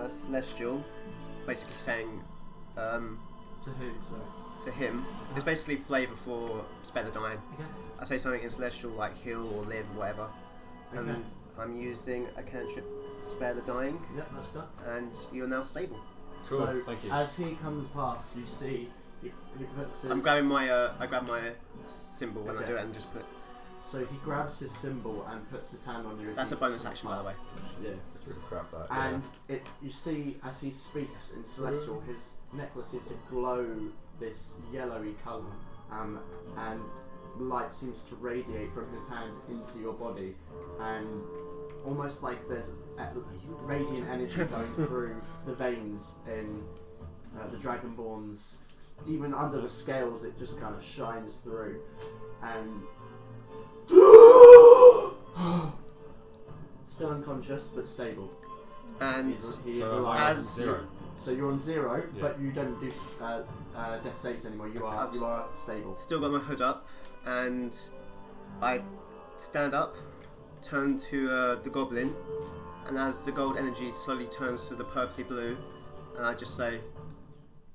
S4: Celestial, basically saying,
S1: To who? Sorry.
S4: to him. It's basically flavour for spare the dying.
S1: Okay.
S4: I say something in celestial like heal or live or whatever.
S1: Okay.
S4: And I'm using a cantrip spare the dying,
S1: Yep, that's good.
S4: and you're now stable.
S6: Cool.
S1: So
S6: Thank you.
S1: as he comes past, you see he puts his.
S4: I'm grabbing my I grab my symbol when I
S1: Okay.
S4: do it and just put.
S1: So he grabs his symbol and puts his hand on you. as
S4: That's
S1: he
S4: a bonus
S1: comes
S4: action, by the way.
S1: past.
S7: Yeah, it's really crap that.
S1: And you see as he speaks in celestial, his necklace seems to glow this yellowy colour, and light seems to radiate from his hand into your body, and almost like there's radiant energy going through the veins in the Dragonborns. Even under the scales, it just kind of shines through, and still unconscious but stable.
S4: And
S1: He is
S6: So
S1: alive.
S6: I'm
S4: As-
S6: 0.
S1: So you're on 0,
S6: Yeah.
S1: but you don't do death saves anymore. You are stable.
S4: still got my hood up, and I stand up, turn to the goblin, and as the gold energy slowly turns to the purpley blue, and I just say,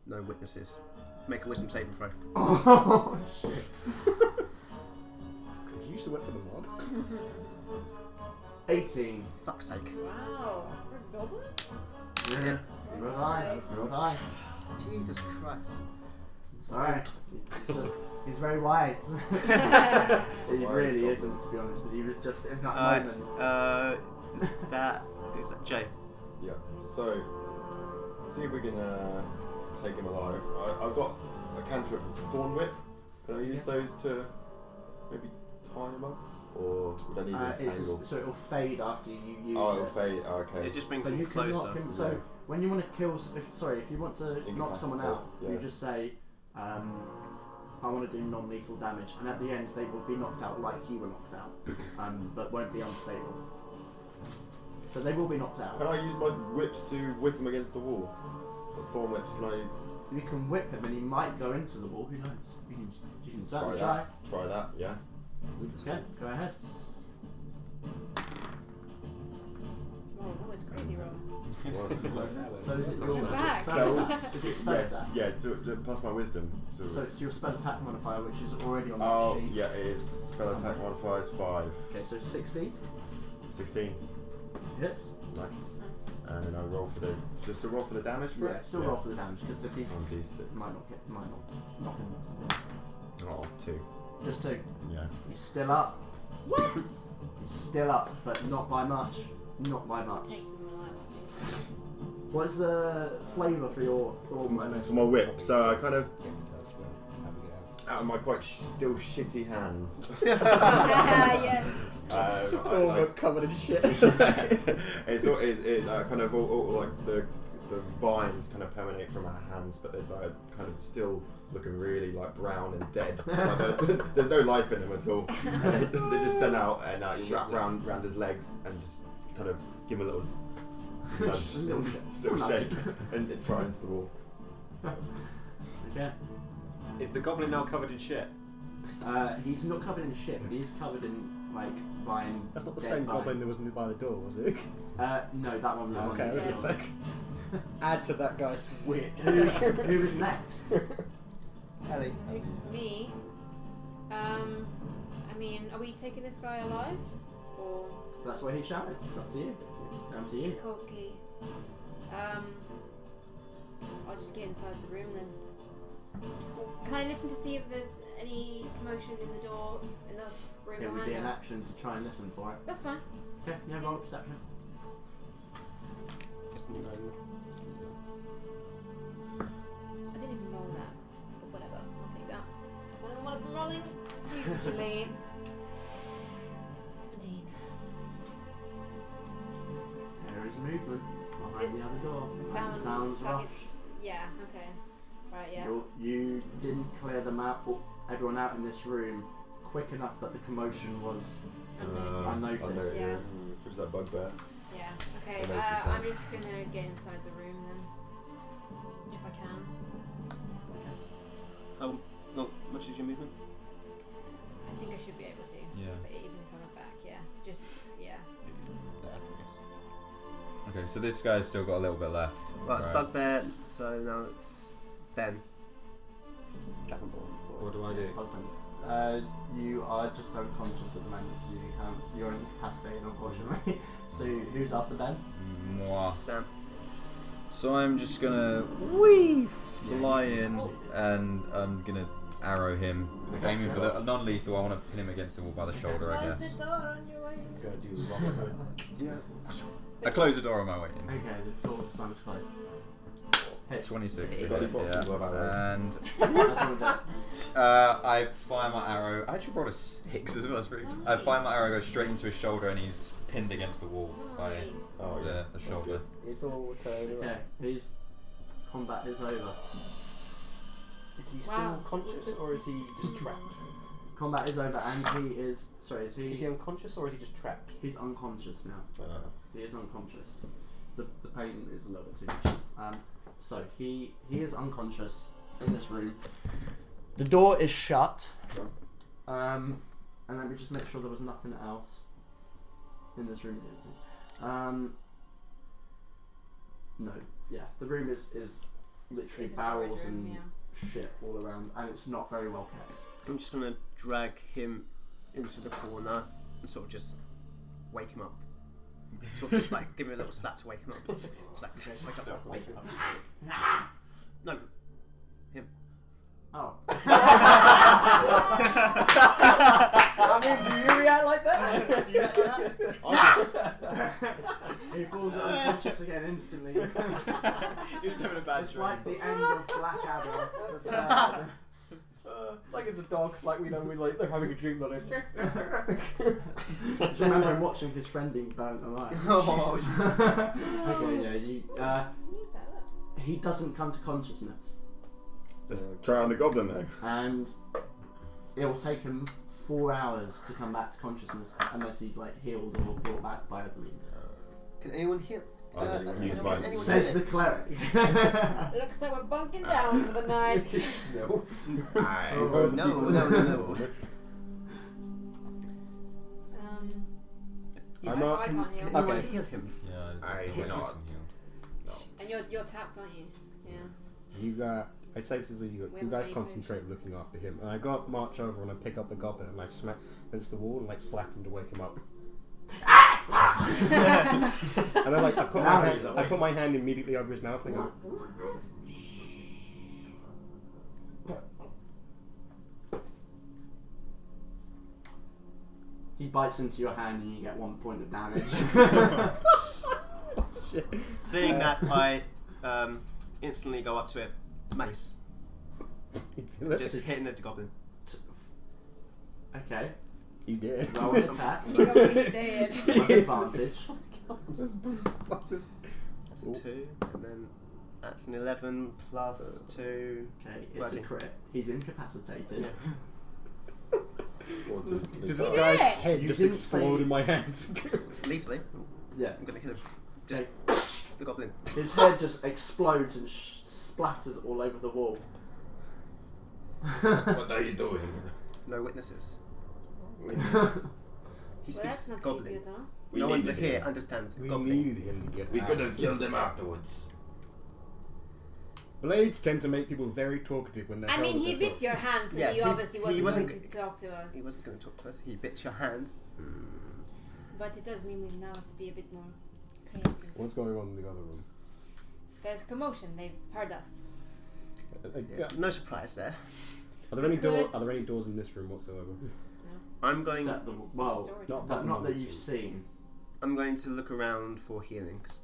S4: "No witnesses." Make a wisdom saving throw.
S1: Oh shit!
S8: You used to work for the mob.
S1: 18.
S4: Fuck's sake.
S5: Wow. We're a goblin?
S1: Yeah. You roll die. You roll die.
S4: Jesus Christ.
S1: Sorry. He's very wise. He
S7: wise
S1: really
S7: goblin.
S1: isn't, to be honest with you. He was just in that moment.
S4: Is that who's that? Jay.
S7: Yeah. So, see if we can take him alive. I've got a cantrip Thorn Whip. Can I use those to maybe tie him up, or would I need an angle?
S1: So it'll fade after you use
S7: Oh, it'll
S1: it.
S7: fade. Oh, okay.
S4: It just brings
S1: But
S4: him
S1: you can knock
S4: closer.
S1: him. So
S7: Yeah.
S1: when you want to kill, if you want to knock someone out,
S7: Yeah.
S1: you just say, I want to do non-lethal damage, and at the end they will be knocked out like you were knocked out, but won't be unstable. So they will be knocked out.
S7: Can I use my whips to whip him against the wall? The Thorn Whips. Can I
S1: You can whip him, and he might go into the wall. Who knows? You can certainly
S7: try
S1: try.
S7: that? Try that. Yeah.
S1: Okay, go ahead.
S5: Oh, that was crazy roll.
S1: So is it your
S5: You're back.
S1: spell? Is it spell
S7: Yes.
S1: attack?
S7: Yeah. Plus my wisdom. So
S1: So it's your spell attack modifier, which is already on the
S7: oh
S1: sheet.
S7: yeah, it is. Spell attack modifier is 5.
S1: Okay, so 16
S7: 16.
S1: hits.
S7: Nice. And then I roll for the. Just a roll for the damage for
S1: Yeah,
S7: it.
S1: still roll for the damage because if he
S7: 1d6.
S1: might not knock him to 0.
S7: Oh, 2.
S1: Just 2.
S7: Yeah.
S1: He's still up.
S5: What?
S1: He's still up, but not by much. Not by much.
S5: Take them alive, I think.
S1: What's the flavour for your thorn weapon?
S7: For my whip, so I kind of out of my quite still shitty hands.
S5: Yeah.
S8: We're covered in shit.
S7: It's kind of all like the vines kind of permeate from our hands, but they're like, kind of still looking really like brown and dead. Like there's no life in them at all. And they just send out and wrap round his legs and just kind of give him a little nudge,
S1: Just a little shake.
S7: just a little
S1: Nudge.
S7: shake, and try into the wall.
S1: Okay.
S6: Is the goblin now covered in shit?
S1: He's not covered in shit, but he's covered in like vine.
S8: That's not the
S1: dead
S8: same
S1: vine.
S8: goblin that was by the door, was it?
S1: No, that one was the one
S8: Okay, I
S1: that
S8: was
S1: killed.
S8: gonna say. Add to that guy's wit.
S1: Who was next?
S4: Ellie.
S5: Me? I mean, are we taking this guy alive? Or
S1: That's what he shouted. It's up to you. Down to you.
S5: Koki? I'll just get inside the room then. Can I listen to see if there's any commotion in the door in the room
S1: It would
S5: behind
S1: be an
S5: us?
S1: action to try and listen for it.
S5: That's fine.
S1: Okay, yeah, roll a perception.
S5: I didn't even roll that, but whatever. I'll take that. That's what I've been rolling usually. 17.
S1: There is movement behind the other door.
S5: Sounds like
S1: rough.
S5: it's yeah. Okay. Right. Yeah.
S1: You didn't clear them out, everyone out in this room, quick enough that the commotion was.
S5: Unnoticed.
S1: Unnoticed.
S5: Yeah.
S7: Who's that bugbear?
S5: Yeah. Okay.
S7: That makes sense.
S5: I'm just gonna get inside the room then, if I can.
S4: How much is your movement?
S5: I think I should be able to.
S3: Yeah.
S5: But even if I'm back, yeah. Just yeah.
S4: There, I guess.
S3: Okay, so this guy's still got a little bit left.
S4: Right, it's bugbear. So now it's Ben.
S6: What do I do?
S1: You are just unconscious at the moment, so you're incapacitated, unfortunately. So who's after Ben?
S3: Moi.
S4: Sam.
S3: So I'm just gonna fly in, and I'm gonna arrow him, aiming for the non-lethal. I want to pin him against the wall by the shoulder, I guess.
S9: Gotta do the Robin Hood.
S3: Yeah. I close the door on my way in.
S1: Okay, the door sign is closed. Hit.
S3: 26 to
S7: Got any
S3: hit,
S7: boxing glove arrows?
S3: and I fire my arrow. I actually brought a 6 as well. That's pretty. I fire my arrow, goes straight into his shoulder, and he's pinned against the wall by the shoulder.
S9: It's all turned
S1: Okay, his combat is over.
S9: Is he still conscious or is he just trapped?
S1: Combat is over, and he is. Sorry, is
S9: Is he
S1: he?
S9: unconscious or is he just trapped?
S1: He's unconscious now. He is unconscious. The pain is a little bit too much. So he is unconscious in this room. The door is shut. And let me just make sure there was nothing else in this room. No. Yeah, the room is literally
S5: It's a
S1: barrels
S5: storage room,
S1: and shit all around, and it's not very well kept.
S4: I'm just gonna drag him into the corner and sort of just wake him up. Sort of just like give him a little slap to wake him up. Just like, wake up, wake up. No, him.
S1: Oh. I mean, do you react like that? Do you react like that? He falls unconscious again instantly.
S3: He was having a bad
S1: It's
S3: dream.
S1: like the end of Blackadder.
S9: It's like it's a dog, like we know we like they're having a dream on it.
S1: Just remember him watching his friend being burnt alive. Okay, yeah, you. He doesn't come to consciousness,
S7: Let's try on the goblin though.
S1: and it will take him 4 hours to come back to consciousness unless he's like healed or brought back by other means.
S4: Can anyone heal?
S7: Use
S4: can
S7: mine.
S4: anyone
S1: Says
S4: heal
S1: the cleric.
S5: Looks like we're bunking down for the night.
S9: No.
S1: Oh,
S4: No.
S5: Yes,
S7: I'm not-
S5: I can't heal.
S4: Can anyone heal him?
S3: Yeah,
S7: I
S3: there's no way
S7: cannot.
S3: to heal.
S5: And you're tapped, aren't you? Yeah.
S8: You got. I'd say this is you
S5: We
S8: guys
S5: haven't got
S8: concentrate
S5: any
S8: looking after him, and I got march over and I pick up the goblin and I smack against the wall and like slap him to wake him up. And then like I put my hand immediately over his mouth and I go,
S1: He bites into your hand and you get 1 point of damage.
S4: Seeing that, I instantly go up to it. Mace. Just hitting at the goblin.
S1: Okay,
S8: he did.
S1: roll an attack.
S5: You got me dead.
S1: With advantage.
S4: That's a 2, and then that's an 11 plus 2.
S1: Okay, it's a
S4: 13.
S1: crit. He's incapacitated.
S8: Did this
S5: did
S8: guy's
S5: it!
S8: head
S1: You
S8: just
S1: didn't
S8: explode
S1: say-
S8: in my hands?
S4: Lethally,
S1: Yeah.
S4: I'm gonna kill him. Just
S1: Okay.
S4: the goblin.
S1: His head just explodes and splatters all over the wall.
S7: What are you doing?
S4: No witnesses. He
S5: Well,
S4: speaks
S5: that's not
S4: goblin.
S5: good, huh?
S7: We
S4: No one
S7: needed
S4: here
S7: him.
S4: understands
S8: We
S4: goblin.
S8: needed him to get
S7: We
S8: out.
S7: could have killed him afterwards.
S8: Blades tend to make people very talkative when they're
S5: I mean,
S8: held
S5: he
S8: at
S5: bit
S8: thoughts.
S5: your hand, so
S4: Yes,
S5: you
S4: he-
S5: obviously
S4: he
S5: wasn't
S4: wasn't
S5: going to talk to us.
S4: He wasn't going to talk to us. He bit your hand.
S5: But it does mean we now have to be a bit more creative.
S8: What's going on in the other room?
S5: There's commotion. They've heard us.
S4: No surprise there.
S8: Are there any
S5: Could-
S8: Are there any doors in this room whatsoever?
S4: I'm going.
S1: Except the,
S5: It's
S1: well,
S5: storage
S8: not
S5: room.
S1: but not that you've seen.
S4: I'm going to look around for healings.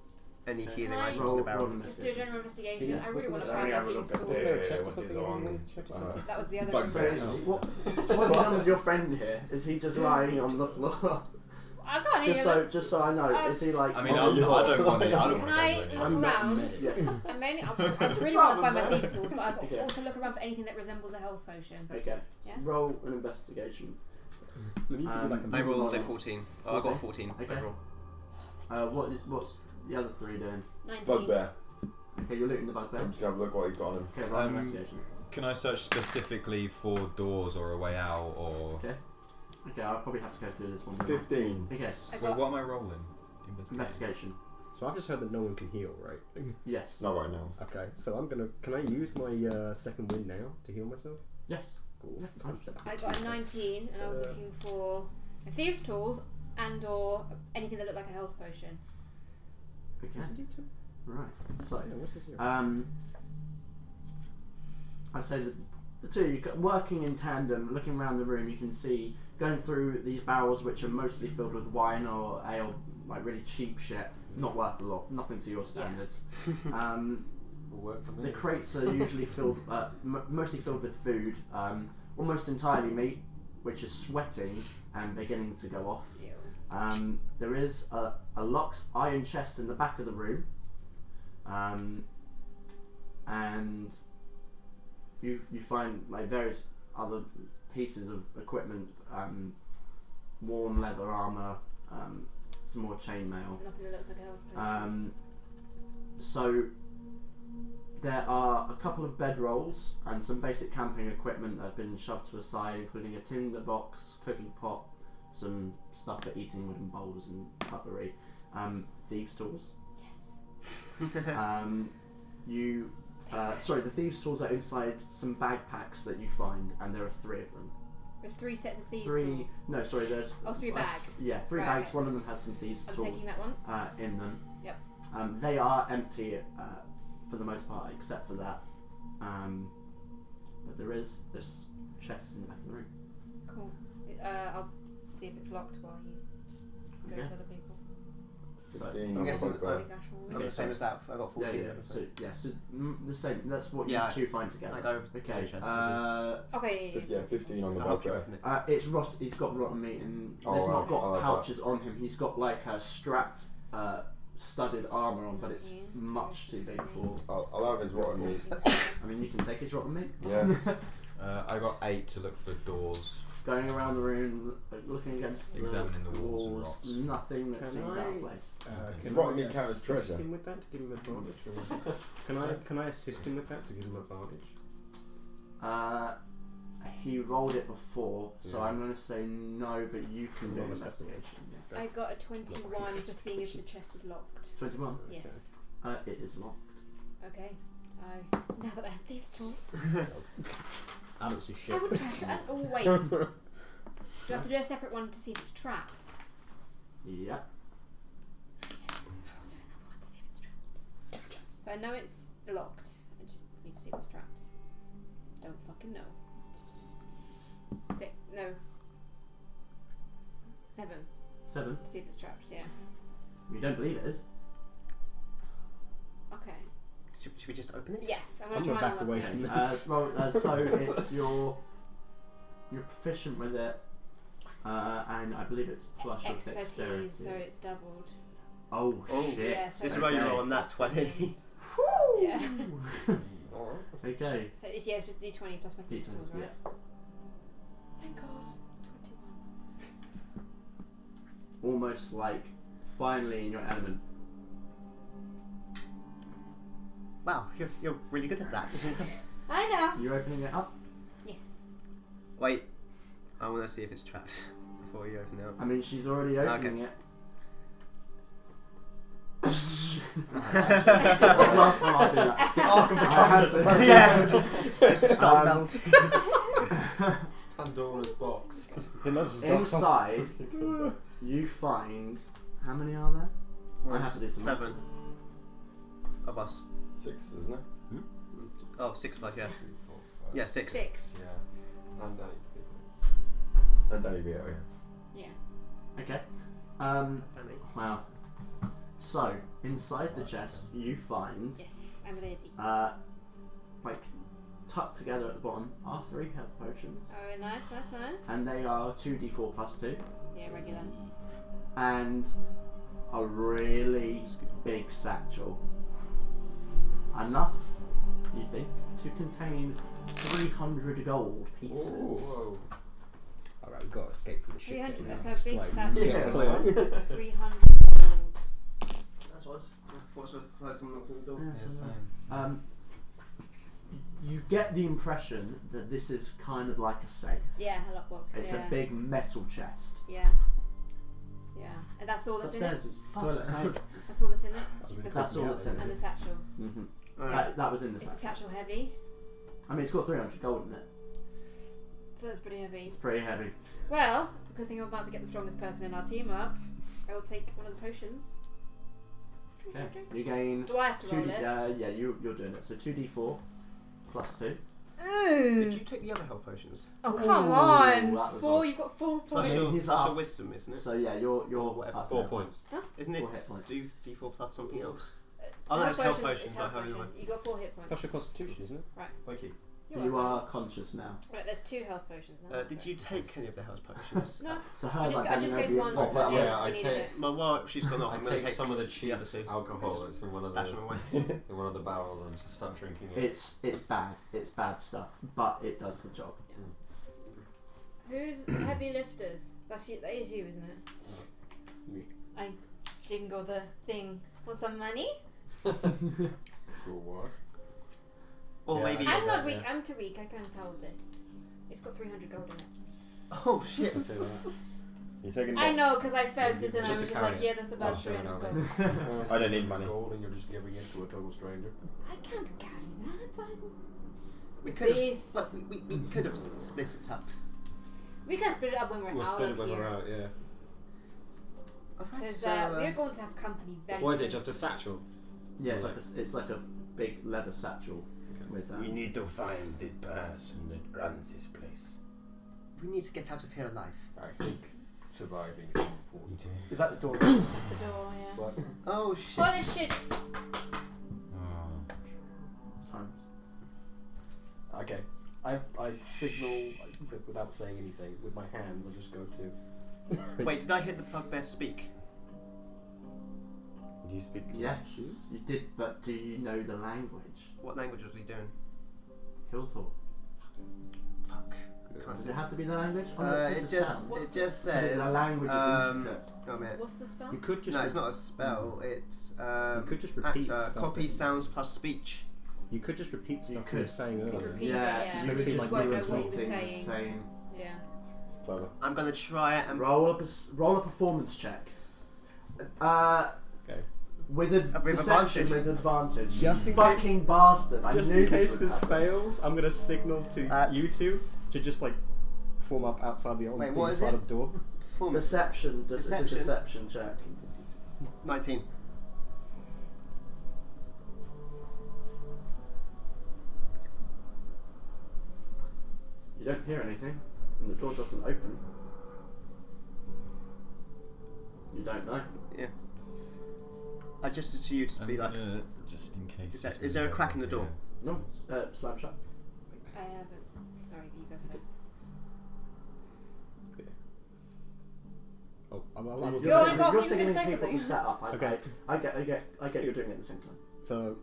S4: Any
S1: Okay.
S4: healing
S5: Can I-
S4: items in
S1: Roll-
S4: the barrel.
S1: roll an
S5: Just do a general investigation.
S8: Yeah,
S5: I really
S8: wasn't
S5: want to
S8: there-
S5: find
S7: Let
S5: out
S7: me
S5: the
S7: have a look
S5: stores.
S7: at what is on.
S5: That was the other
S7: Bugs
S5: room.
S7: out.
S1: So what have you done with your friend here? Is he just lying on the floor?
S5: I can't hear
S1: just so I know, is he like?
S3: I mean,
S1: on
S3: I
S1: the
S3: don't
S1: floor?
S3: want to. I don't
S5: Can
S3: want
S5: I
S3: to
S5: look
S1: I'm not
S5: around?
S1: mad, yes.
S5: I really want to find my
S1: Rather
S5: thieves' tools, but I
S1: Okay.
S5: also look around for anything that resembles a health potion.
S1: Okay.
S5: Yeah.
S1: Roll an investigation.
S8: Maybe you could do like a
S4: I
S1: roll-
S4: rolled a 14. Oh, I got 14
S1: Okay.
S4: overall.
S1: What's the other three doing?
S5: 19.
S7: Bugbear.
S1: Okay, you're looting the bugbear.
S7: I'm just gonna have a look what he's got on him.
S1: Okay, roll an investigation.
S3: Can I search specifically for doors or a way out or?
S1: Okay, I'll probably have to go through this one.
S7: 15.
S1: Okay,
S5: I
S3: Wait,
S5: got
S3: what am I rolling?
S1: investigation.
S8: So I've just heard that no one can heal, right?
S1: Yes.
S7: Not right now.
S8: Okay, so I'm gonna. Can I use my second wind now to heal myself?
S1: Yes.
S8: Cool.
S5: I got a 19, and I was looking for a thieves' tools and/or anything that looked like a health potion.
S1: Okay. Right. So,
S8: Yeah, what's this here?
S1: I say that the two of you working in tandem, looking around the room, you can see going through these barrels which are mostly filled with wine or ale, like really cheap shit, not worth a lot, nothing to your standards.
S6: Will work for me.
S1: The crates are usually filled, mostly filled with food, almost entirely meat, which is sweating and beginning to go off.
S5: Ew.
S1: There is a locked iron chest in the back of the room, and you find like various other pieces of equipment, worn leather armor, some more chainmail.
S5: Nothing that looks like a health potion.
S1: So there are a couple of bedrolls and some basic camping equipment that have been shoved to a side, including a tinder box, cooking pot, some stuff for eating, wooden bowls and cutlery, thieves' tools.
S5: Yes.
S1: The thieves' tools are inside some backpacks that you find, and there are 3 of them.
S5: There's 3 sets of thieves' tools.
S1: No, sorry, there's...
S5: Oh, 3 bags.
S1: Yeah, 3
S5: Right,
S1: bags.
S5: okay.
S1: One of them has some thieves'
S5: I'm
S1: tools
S5: taking that one.
S1: in them.
S5: Yep.
S1: They are empty for the most part, except for that. But there is this chest in the back of the room.
S5: Cool. I'll see if it's locked while you go
S1: Okay.
S5: to other people.
S7: 15
S4: I'm
S7: on
S4: guessing
S7: both there.
S4: I'm the same as that. I got 14.
S1: So the same. That's what
S4: Yeah,
S1: you two find together.
S4: I go for the
S1: Okay.
S4: chest.
S5: Okay.
S7: Yeah, 15 on the
S4: I'll
S7: both
S4: keep
S7: there.
S4: opening it.
S1: It's rot. He's got rotten meat, and
S7: Oh,
S1: there's not
S7: right.
S1: got
S7: I like
S1: pouches on him. He's got like a strapped, studded armor on, but it's
S5: 19.
S1: much too big for.
S7: I'll have his rotten meat.
S1: I mean, you can take his rotten meat.
S7: Yeah.
S3: I got 8 to look for doors.
S1: Going around the room, looking against
S3: Examining the walls and
S1: walls,
S3: rocks.
S1: nothing that
S8: Can
S1: seems
S8: I-
S1: out of place.
S8: Can
S7: Rotten
S8: I
S7: meat count as
S8: assist
S7: treasure.
S8: him with that to give him advantage? Or can I assist him with that to give him advantage?
S1: He rolled it before, so
S8: Yeah.
S1: I'm going to say no, but you can do an
S8: Roll a separate
S1: investigation. Yeah.
S5: I got a 21 for seeing if the chest was locked.
S1: 21.
S5: Yes.
S1: It is locked.
S5: Okay. Now that I have thieves' tools,
S8: I don't see shit.
S5: I would try to. Oh wait. Do I have to do a separate one to see if it's trapped?
S1: Yep.
S5: I'll do another one to see if it's trapped. So I know it's locked. I just need to see if it's trapped. Don't fucking know. No. 7.
S1: 7.
S5: To see if it's trapped. Yeah.
S1: You don't believe it is?
S5: Okay.
S4: Should we just open it?
S5: Yes, I'm
S8: I'm
S5: gonna
S8: gonna
S5: try
S8: back
S5: and
S8: away
S5: unlock
S8: from
S5: it.
S8: that.
S1: So it's you're proficient with it, and I believe it's plus your dexterity.
S5: Expertise, so it's doubled.
S1: Oh,
S4: Oh,
S1: shit!
S5: Yeah, so
S4: This is
S5: it's
S4: why you
S1: Okay.
S4: roll on that
S5: plus
S4: 20.
S5: something. Yeah.
S1: Okay.
S5: So it's just D20 plus my thieves' tools, right?
S1: Yeah.
S5: Thank God. 21.
S1: Almost like finally in your element.
S4: Wow, you're really good at that.
S5: I know.
S1: You're opening it up.
S5: Yes.
S4: Wait, I want to see if it's trapped before you open it up.
S1: I mean, she's already opening it. That's the last time I do that.
S4: Ark of the
S1: I had to.
S4: Yeah, just start melting.
S6: Pandora's box.
S1: Inside, you find how many are there? I have to do some.
S4: 7 of us.
S7: 6, isn't it?
S4: Oh, 6 of us, yeah. Yeah, 6.
S5: 6.
S6: Yeah. And
S7: And Danny Vito, yeah.
S5: Yeah.
S1: Okay. Wow. So inside the chest, you find
S5: Yes, I'm ready.
S1: like tucked together at the bottom are 3 health potions,
S5: Oh, nice.
S1: and they are 2d4 plus 2,
S5: Yeah, regular.
S1: and a really big satchel. Enough, you think, to contain 300 gold pieces.
S6: Whoa.
S8: Alright, we've got to escape from the shit.
S5: 300.
S8: now.
S5: So
S8: Just
S5: big
S8: like,
S5: satchel.
S8: get clear.
S5: 300 gold.
S4: That's what I thought someone knocked on the door.
S1: Yeah, so, you get the impression that this is kind of like a safe.
S5: Yeah, a lockbox.
S1: It's
S5: yeah.
S1: a big metal chest.
S5: Yeah. Yeah, and that's all that's in it.
S1: Upstairs is the
S4: Fuck's
S1: toilet.
S4: sake.
S5: That's all that's in it.
S1: That's all that's in
S5: And
S1: it.
S5: the satchel.
S1: That was in the
S5: Is the
S1: satchel.
S5: satchel heavy?
S1: I mean, it's got 300 gold in it.
S5: So it's pretty heavy.
S1: It's pretty heavy.
S5: Well, the good thing I'm about to get the strongest person in our team up. I will take one of the potions.
S1: Okay. You gain
S5: Do I have to roll
S1: 2d.
S5: it?
S1: Yeah, you're doing it. So 2d4 plus 2.
S4: Did you take the other health potions?
S5: Oh come
S1: Ooh,
S5: on!
S1: that was
S5: 4.
S1: odd.
S5: You've got 4
S4: Plus
S5: points.
S1: your- he's
S4: plus
S1: up.
S4: your wisdom, isn't it?
S1: So yeah, you're
S4: Whatever.
S1: up
S6: 4
S1: now.
S6: points.
S4: Isn't it
S1: 4 hit points.
S4: D4 plus something else? Oh, no, it's health potions. I have anyway.
S5: You got 4 hit points.
S8: Plus your constitution, isn't it?
S4: Thank you.
S5: You're
S1: You
S5: welcome.
S1: are conscious now.
S5: Right, there's 2 health potions now.
S4: Did you take any of the health potions?
S5: No,
S1: To her,
S5: I just
S1: like,
S5: gave one.
S6: Oh,
S5: to
S6: well,
S5: you,
S6: yeah, I
S5: you needed
S6: take-
S5: it.
S4: My wife, she's gone off.
S6: I
S4: I'm going to
S6: take
S4: take
S6: some of the
S4: the
S6: cheap
S4: other two.
S6: alcohol
S4: Just
S6: that's in one of
S4: stash them
S6: the
S4: away.
S6: in one of the barrels and just start drinking it.
S1: It's bad. It's bad stuff, but it does the job.
S5: Who's heavy lifters? That is you, isn't it?
S8: Me.
S5: I jingle the thing for some money.
S2: For what?
S4: Or
S6: Yeah,
S4: maybe.
S6: I
S5: I'm not
S6: that,
S5: weak.
S6: yeah.
S5: I'm too weak. I can't hold this. It's got 300 gold in it.
S4: Oh shit.
S6: I'll tell you that.
S7: You're taking
S5: I know, because I felt it and I
S6: Just
S5: was
S6: to
S5: just
S6: carry
S5: like,
S6: it.
S5: yeah, that's about
S6: I'll show you
S5: 300
S6: now.
S5: gold.
S7: I don't need money.
S2: Gold and you're just giving it to a total stranger.
S5: I can't carry that.
S4: We could have.
S5: This-
S4: But we could have split it up.
S5: We can split it up when we're
S6: We'll
S5: out
S6: split it
S5: of
S6: when we're
S5: here.
S6: out, yeah.
S4: Alright,
S5: Because
S4: so,
S5: we're going to have company very
S6: What is
S5: soon.
S6: it? Just a satchel?
S1: Yeah, it's like a big leather satchel with.
S7: We need to find the person that runs this place.
S4: we need to get out of here alive.
S2: I think surviving is important.
S1: Is that the door?
S5: It's the door, yeah.
S2: But
S4: Oh shit.
S5: Holy shit!
S1: Silence.
S2: okay, I signal without saying anything with my hands. I just go to.
S4: Wait, did I hear the bugbear speak?
S7: Do you speak?
S1: Yes, you did, but do you know the language?
S4: What language was he doing?
S1: He'll talk.
S4: Fuck.
S1: Does it have to be the language?
S4: It just
S1: Is
S4: says.
S1: it a language of intricate?
S4: Oh man.
S5: What's the spell?
S8: You could just.
S4: No, it's not a spell. It's
S8: You could just repeat stuff.
S4: copy sounds plus speech.
S8: You could just repeat stuff you
S1: could.
S8: were saying earlier.
S5: Repeat it,
S1: Yeah,
S5: yeah.
S1: you
S8: Makes
S1: would
S8: it
S1: just
S8: like
S1: be
S8: work out
S5: what he was
S1: repeating the
S5: saying.
S1: same.
S5: Yeah.
S7: It's clever.
S4: I'm gonna try it and
S1: Roll a performance check.
S8: Okay.
S1: With
S4: With
S1: deception
S4: advantage.
S1: with advantage.
S8: Just
S1: You
S8: in
S1: fucking bastard! I
S8: Just
S1: knew
S8: in case
S1: would
S8: this
S1: happen.
S8: fails, I'm gonna signal to you two
S4: That's-
S8: to just like form up outside the
S4: Wait, what is
S8: side
S4: it?
S8: of the door.
S4: performance.
S1: Deception. It's a
S4: Deception.
S1: deception check.
S4: 19.
S1: You don't hear anything, and the door doesn't open. You don't know.
S4: Yeah. I gestured to you to be like.
S3: just in case.
S4: Is there a crack in the door?
S1: No, slam shut.
S5: I haven't. Sorry, you go first.
S8: Oh,
S1: You're,
S5: Go on, go on,
S1: you're
S5: you were gonna
S1: signaling
S5: say
S1: people
S5: something.
S1: to set up.
S8: Okay.
S1: I get you're doing it at the same time.
S8: So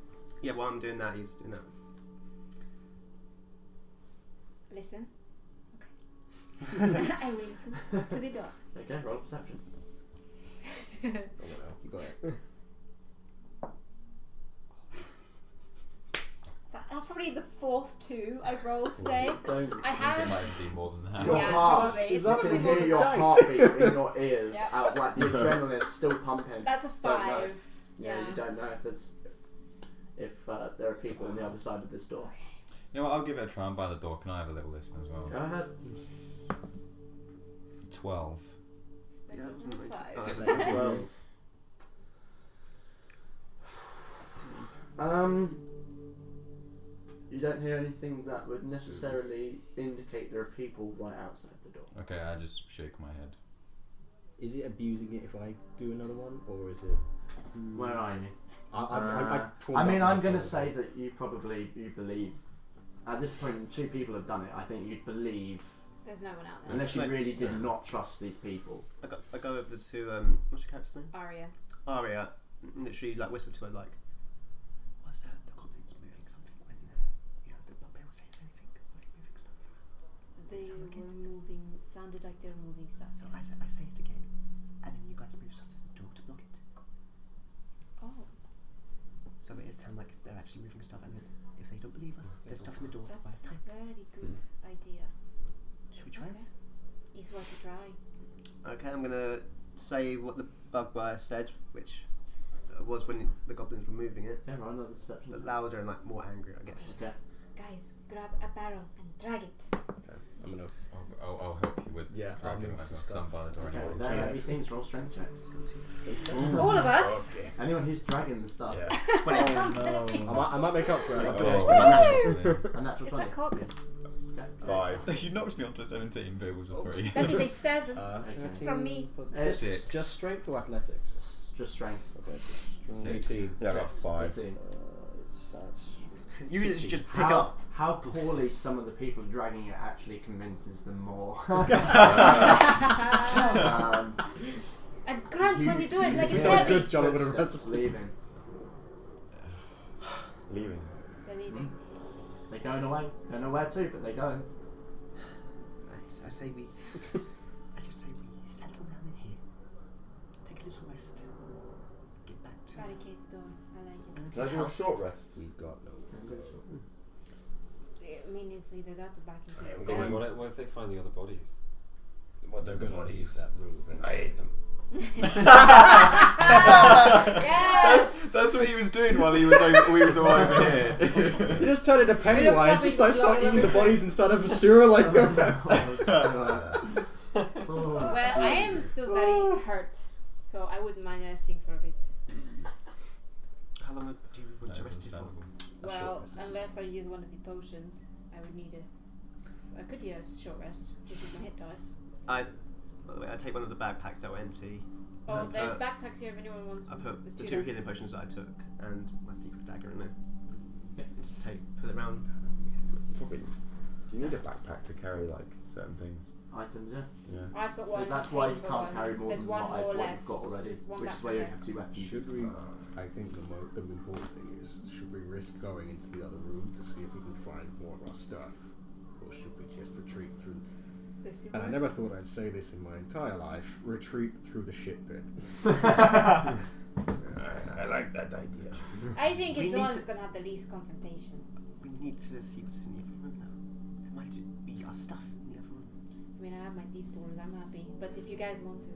S4: Yeah, while I'm doing that, he's doing that.
S5: Listen. Okay. I will listen to the door.
S1: Okay, roll perception.
S8: you got it.
S5: That's probably the 4th 2 I've rolled today.
S1: Don't.
S5: I have.
S3: It might be more than that.
S1: Your
S5: Yeah,
S1: heart.
S5: probably. It's
S1: You
S5: probably
S1: can
S5: more
S1: hear
S5: than
S1: your
S5: dice.
S1: heartbeat in your ears.
S5: Yeah.
S1: Out like the adrenaline's still pumping.
S5: That's a
S1: Don't know.
S5: 5.
S1: Yeah,
S5: Yeah.
S1: you don't know if there are people on the other side of this door.
S3: You know what? I'll give it a try and by the door. Can I have a little listen as well?
S1: Go ahead.
S3: 12.
S5: It's
S4: Yeah, it wasn't
S5: better
S4: nice.
S5: than 5.
S1: Well, you don't hear anything that would necessarily indicate there are people right outside the door.
S3: Okay, I just shake my head.
S8: Is it abusing it if I do another one, or is it?
S1: Where are you?
S8: I
S1: I mean, I'm going to say that you believe. At this point, 2 people have done it. I think you'd believe,
S5: There's no one out there.
S1: unless you
S4: Right.
S1: really did not trust these people.
S4: I go over to what's your character's name?
S5: Aria.
S4: Aria. Literally, like whisper to her, like, "Was the goblins moving something when the bugbear was saying anything? Were they moving stuff around?"
S5: They
S4: Sound like
S5: were
S4: it?
S5: moving. Sounded like they were moving stuff.
S4: So I say it again, and then you guys move stuff to the door to block it.
S5: Oh,
S4: So it sounds like they're actually moving stuff, and then if they don't believe us, there's stuff in the door to buy us
S5: that's a
S4: time.
S5: very good idea.
S4: Should we try it?
S5: It's worth a try.
S4: Okay, I'm gonna say what the bugbear said, which was when the goblins were moving it,
S1: Yeah, roll another deception.
S4: but louder and like more angry, I guess.
S1: Okay.
S5: Guys, grab a barrel and drag it.
S8: Okay, I'm gonna.
S3: I'll help you with
S8: Yeah, I'll
S3: dragging
S8: move
S3: it
S8: some
S3: because I'm
S8: stuff.
S3: by the door
S1: Okay,
S3: anyway.
S1: there you things roll strength checks.
S5: All of us.
S7: Okay.
S1: Anyone who's dragging the stuff.
S3: Yeah.
S4: 20.
S8: I might make up for it.
S3: Okay.
S1: A natural
S5: Is
S1: 20.
S5: that cocked?
S1: Okay.
S7: 5.
S3: You knocked me onto a 17, but it was a 3.
S5: That is a 7
S1: Okay.
S5: from me.
S1: It's
S8: Six. Just strength or athletics?
S1: just strength.
S8: Okay.
S3: Six.
S8: 18.
S7: Yeah, I got 5.
S1: 18.
S4: You literally just pick
S1: How,
S4: up.
S1: how poorly some of the people dragging it actually convinces them more.
S5: And grunt when you do it like
S8: You've
S5: it's
S8: done a
S5: heavy.
S8: good job with the
S1: Footsteps
S8: rest of
S1: leaving.
S7: Leaving.
S5: They're leaving.
S1: They're going away. Don't know where to, but they're going.
S4: I say we. I just say we settle down in here. Take a little rest. Get back to.
S5: Barricade the door. I like it.
S7: Did I do a short rest?
S8: We've got no.
S5: I mean, it's either that or back into
S7: Yeah,
S5: the
S7: we're going-
S5: cells.
S6: What if they find the other bodies?
S7: What they're
S8: They're
S7: good
S8: gonna leave
S7: bodies.
S8: that room.
S7: I ate them.
S5: Yes!
S3: That's what he was doing while he was all over here.
S8: You just turn into Pennywise, just
S5: up
S8: start
S5: into
S8: eating the
S5: blood.
S8: bodies inside of a sewer like
S5: Well, I am still very hurt, so I wouldn't mind resting for a bit.
S4: How long do you want to rest it for?
S5: Well, unless I use one of the potions, I would need I could use a short rest, just with my hit dice.
S4: By the way, I take one of the backpacks that were empty.
S5: Oh, there's
S4: Uh,
S5: backpacks here if anyone wants
S4: I
S5: one.
S4: put
S5: There's
S4: the
S5: 2
S4: 2
S5: there.
S4: healing potions that I took and my secret dagger in there. Just put it around.
S7: Probably. Do you need a backpack to carry like certain things?
S1: Items, yeah.
S7: Yeah.
S5: I've got
S1: So
S5: one.
S1: that's why you
S5: Hayes got
S1: can't
S5: one.
S1: carry more
S5: There's
S1: than
S5: one
S1: what
S5: more
S1: you've
S5: left.
S1: got already,
S5: There's one
S1: which is
S5: back
S1: why you
S5: there.
S1: have 2 weapons.
S8: Should we? I think the important thing is, should we risk going into the other room to see if we can find more of our stuff, or should we just retreat through?
S5: This
S8: And I never thought I'd say this in my entire life. Retreat through the shit pit.
S7: I like that idea.
S5: I think it's
S4: We
S5: the
S4: need
S5: one
S4: to-
S5: that's going to have the least confrontation.
S4: We need to see what's in the other room now. There might be our stuff in the other room.
S5: I mean, I have my thieves' tools, I'm happy. But if you guys want to.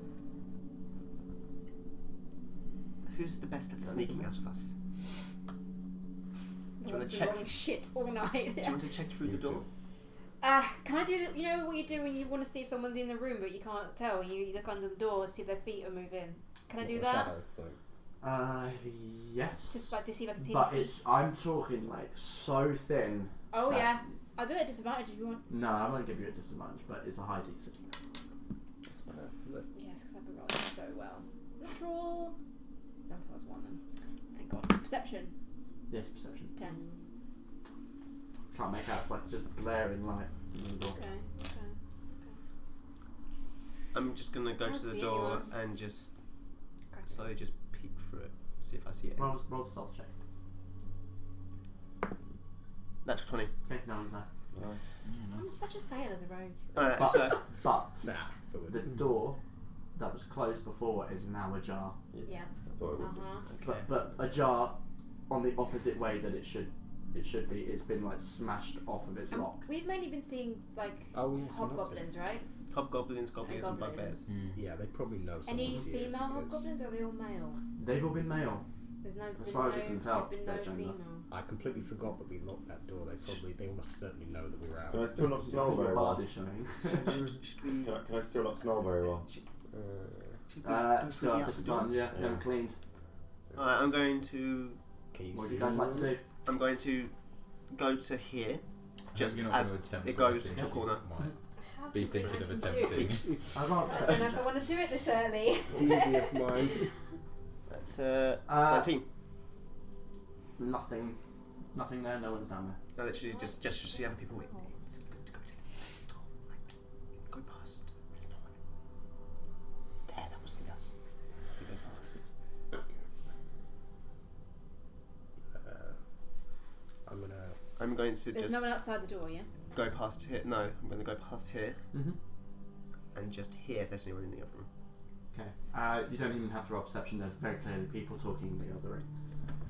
S4: Who's the best at sneaking out of us?
S5: You
S4: wanna
S5: want to
S4: check-
S5: rolling shit all night.
S4: Do you want to check through the door?
S5: Can I do you know what you do when you want to see if someone's in the room but you can't tell and you look under the door to see if their feet are moving? Can I do that?
S8: Shadow, like,
S1: Yes.
S5: Just like to see if I can see
S1: but
S5: the feet.
S1: it's I'm talking like so thin.
S5: Oh
S1: that-
S5: yeah. I'll do it at disadvantage if you want.
S1: No, I won't give you a disadvantage, but it's a high DC.
S5: Yes, because I've been rolling so well. Natural. No, I thought it was 1 then. Thank God. Perception.
S1: Yes, perception.
S5: 10.
S1: Can't make out. It's like just glaring light. in the door.
S5: Okay.
S4: I'm just gonna go
S5: Can't
S4: to the
S5: see
S4: door
S5: anyone.
S4: and just
S5: Okay.
S4: slowly just peek through it, see if I see it.
S1: Roll the stealth check.
S4: Natural 20.
S1: Okay, no one's there.
S7: Nice.
S5: I'm such a fail as a rogue.
S4: Alright,
S1: But,
S4: so
S1: but
S8: nah. So
S1: the door that was closed before is now ajar.
S5: Yeah.
S7: I thought it would be.
S4: okay.
S1: But ajar on the opposite way that it should be. It's been like smashed off of its lock.
S5: We've mainly been seeing like
S8: Oh yes.
S5: hobgoblins, right?
S4: Hobgoblins, goblins, and
S5: goblins.
S4: bugbears.
S8: Yeah, they probably know.
S5: Any
S8: someone's here
S5: female
S8: because
S5: hobgoblins or are they all male?
S1: They've all been male.
S5: There's no.
S1: As far as you can tell,
S5: there's been no
S1: they're gender.
S5: female.
S8: I completely forgot that we locked that door. They almost certainly know that we were out.
S7: Can I still not smell
S1: Your
S7: very
S1: bard
S7: well?
S1: is showing.
S4: Should we?
S7: Can I still not smell very well?
S4: Should we go through
S1: Still
S4: the
S1: have
S4: outer door?
S1: disadvantage. Yeah, you
S7: Yeah.
S1: haven't cleaned.
S4: Alright, I'm going to.
S8: Can you
S1: What do
S8: see
S1: you guys like to do?
S4: I'm going to go to here, just
S3: You're not
S4: as
S3: gonna attempt
S4: it
S3: what I
S4: goes
S3: think
S4: to a
S3: you
S4: corner.
S3: might
S5: I have
S3: be
S5: something
S3: thinking
S5: I
S3: of
S5: can
S3: attempting.
S5: do.
S1: I roll
S5: I don't know
S1: perception.
S5: if I want to do it this early.
S8: devious mind?
S4: That's 19.
S1: Nothing there. No one's down
S4: I literally just gesture to the other people. Wait, it's good to go to the door. Like, go past. There's no one there that will see us. We go past. I'm going to
S5: There's
S4: just
S5: no one outside the door, yeah?
S4: go past here. No, I'm going to go past here
S1: there.
S4: and just hear if there's anyone in the other room.
S1: Okay. You don't even have to roll perception. There's very clearly people talking in the other room.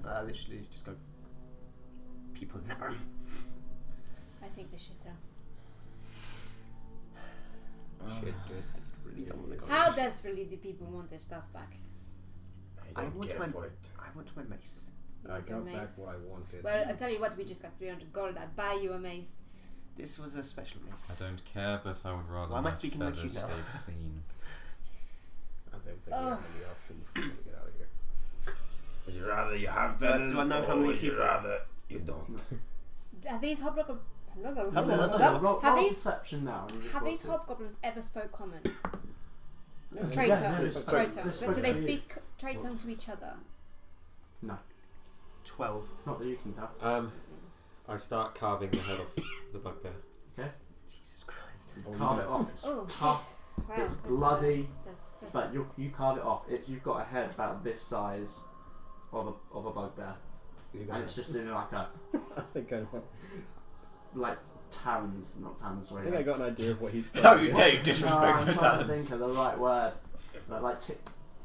S4: Literally just go. People in that room.
S5: I think the shitter.
S8: Shit, good. really don't want to go.
S5: How desperately do people want their stuff back?
S7: I
S4: I
S7: don't
S4: want
S7: care
S4: my-
S7: for it.
S4: I want my mace.
S8: I
S5: Want your
S8: got back
S5: mace?
S8: what I wanted.
S5: Well, I tell you what, we just got 300 gold. I'd buy you a mace.
S4: This was a special mace.
S3: I don't care, but I would rather
S4: Why am I
S3: my
S4: speaking like
S3: feathers
S4: you now?
S3: stayed clean.
S8: I don't think we have any options. I'm gonna get out of here.
S7: Would you rather you have
S4: Do
S7: feathers,
S4: I know how
S7: or
S4: many
S7: would you
S4: people-
S7: rather you don't?
S5: Have these hobgoblins?
S1: Roll
S5: Have these
S1: perception now. and you just
S5: have
S1: roll
S5: these
S1: two.
S5: hobgoblins ever spoke common?
S8: No,
S5: Trade
S1: Yeah,
S5: tongue.
S1: they spoke-
S5: Trade
S1: they
S5: tongue.
S1: spoke
S5: Do they
S1: to you.
S5: speak trade tongue to each other?
S4: 12.
S1: Not that you can tell.
S6: I start carving the head off the bugbear.
S4: Jesus Christ.
S1: Carve it off. It's
S5: Oh,
S1: tough.
S5: shit. Wow.
S1: It's bloody,
S5: That's
S1: but you carve it off. You've got a head about this size of a bugbear, and it's just in like a
S8: I think I
S1: like talons, not talons. Sorry.
S8: think I got an idea of what he's
S7: How
S8: planning.
S7: you dare
S1: No,
S7: disrespect
S1: I'm
S7: my
S1: trying to
S7: talents?
S1: think of the right word. But like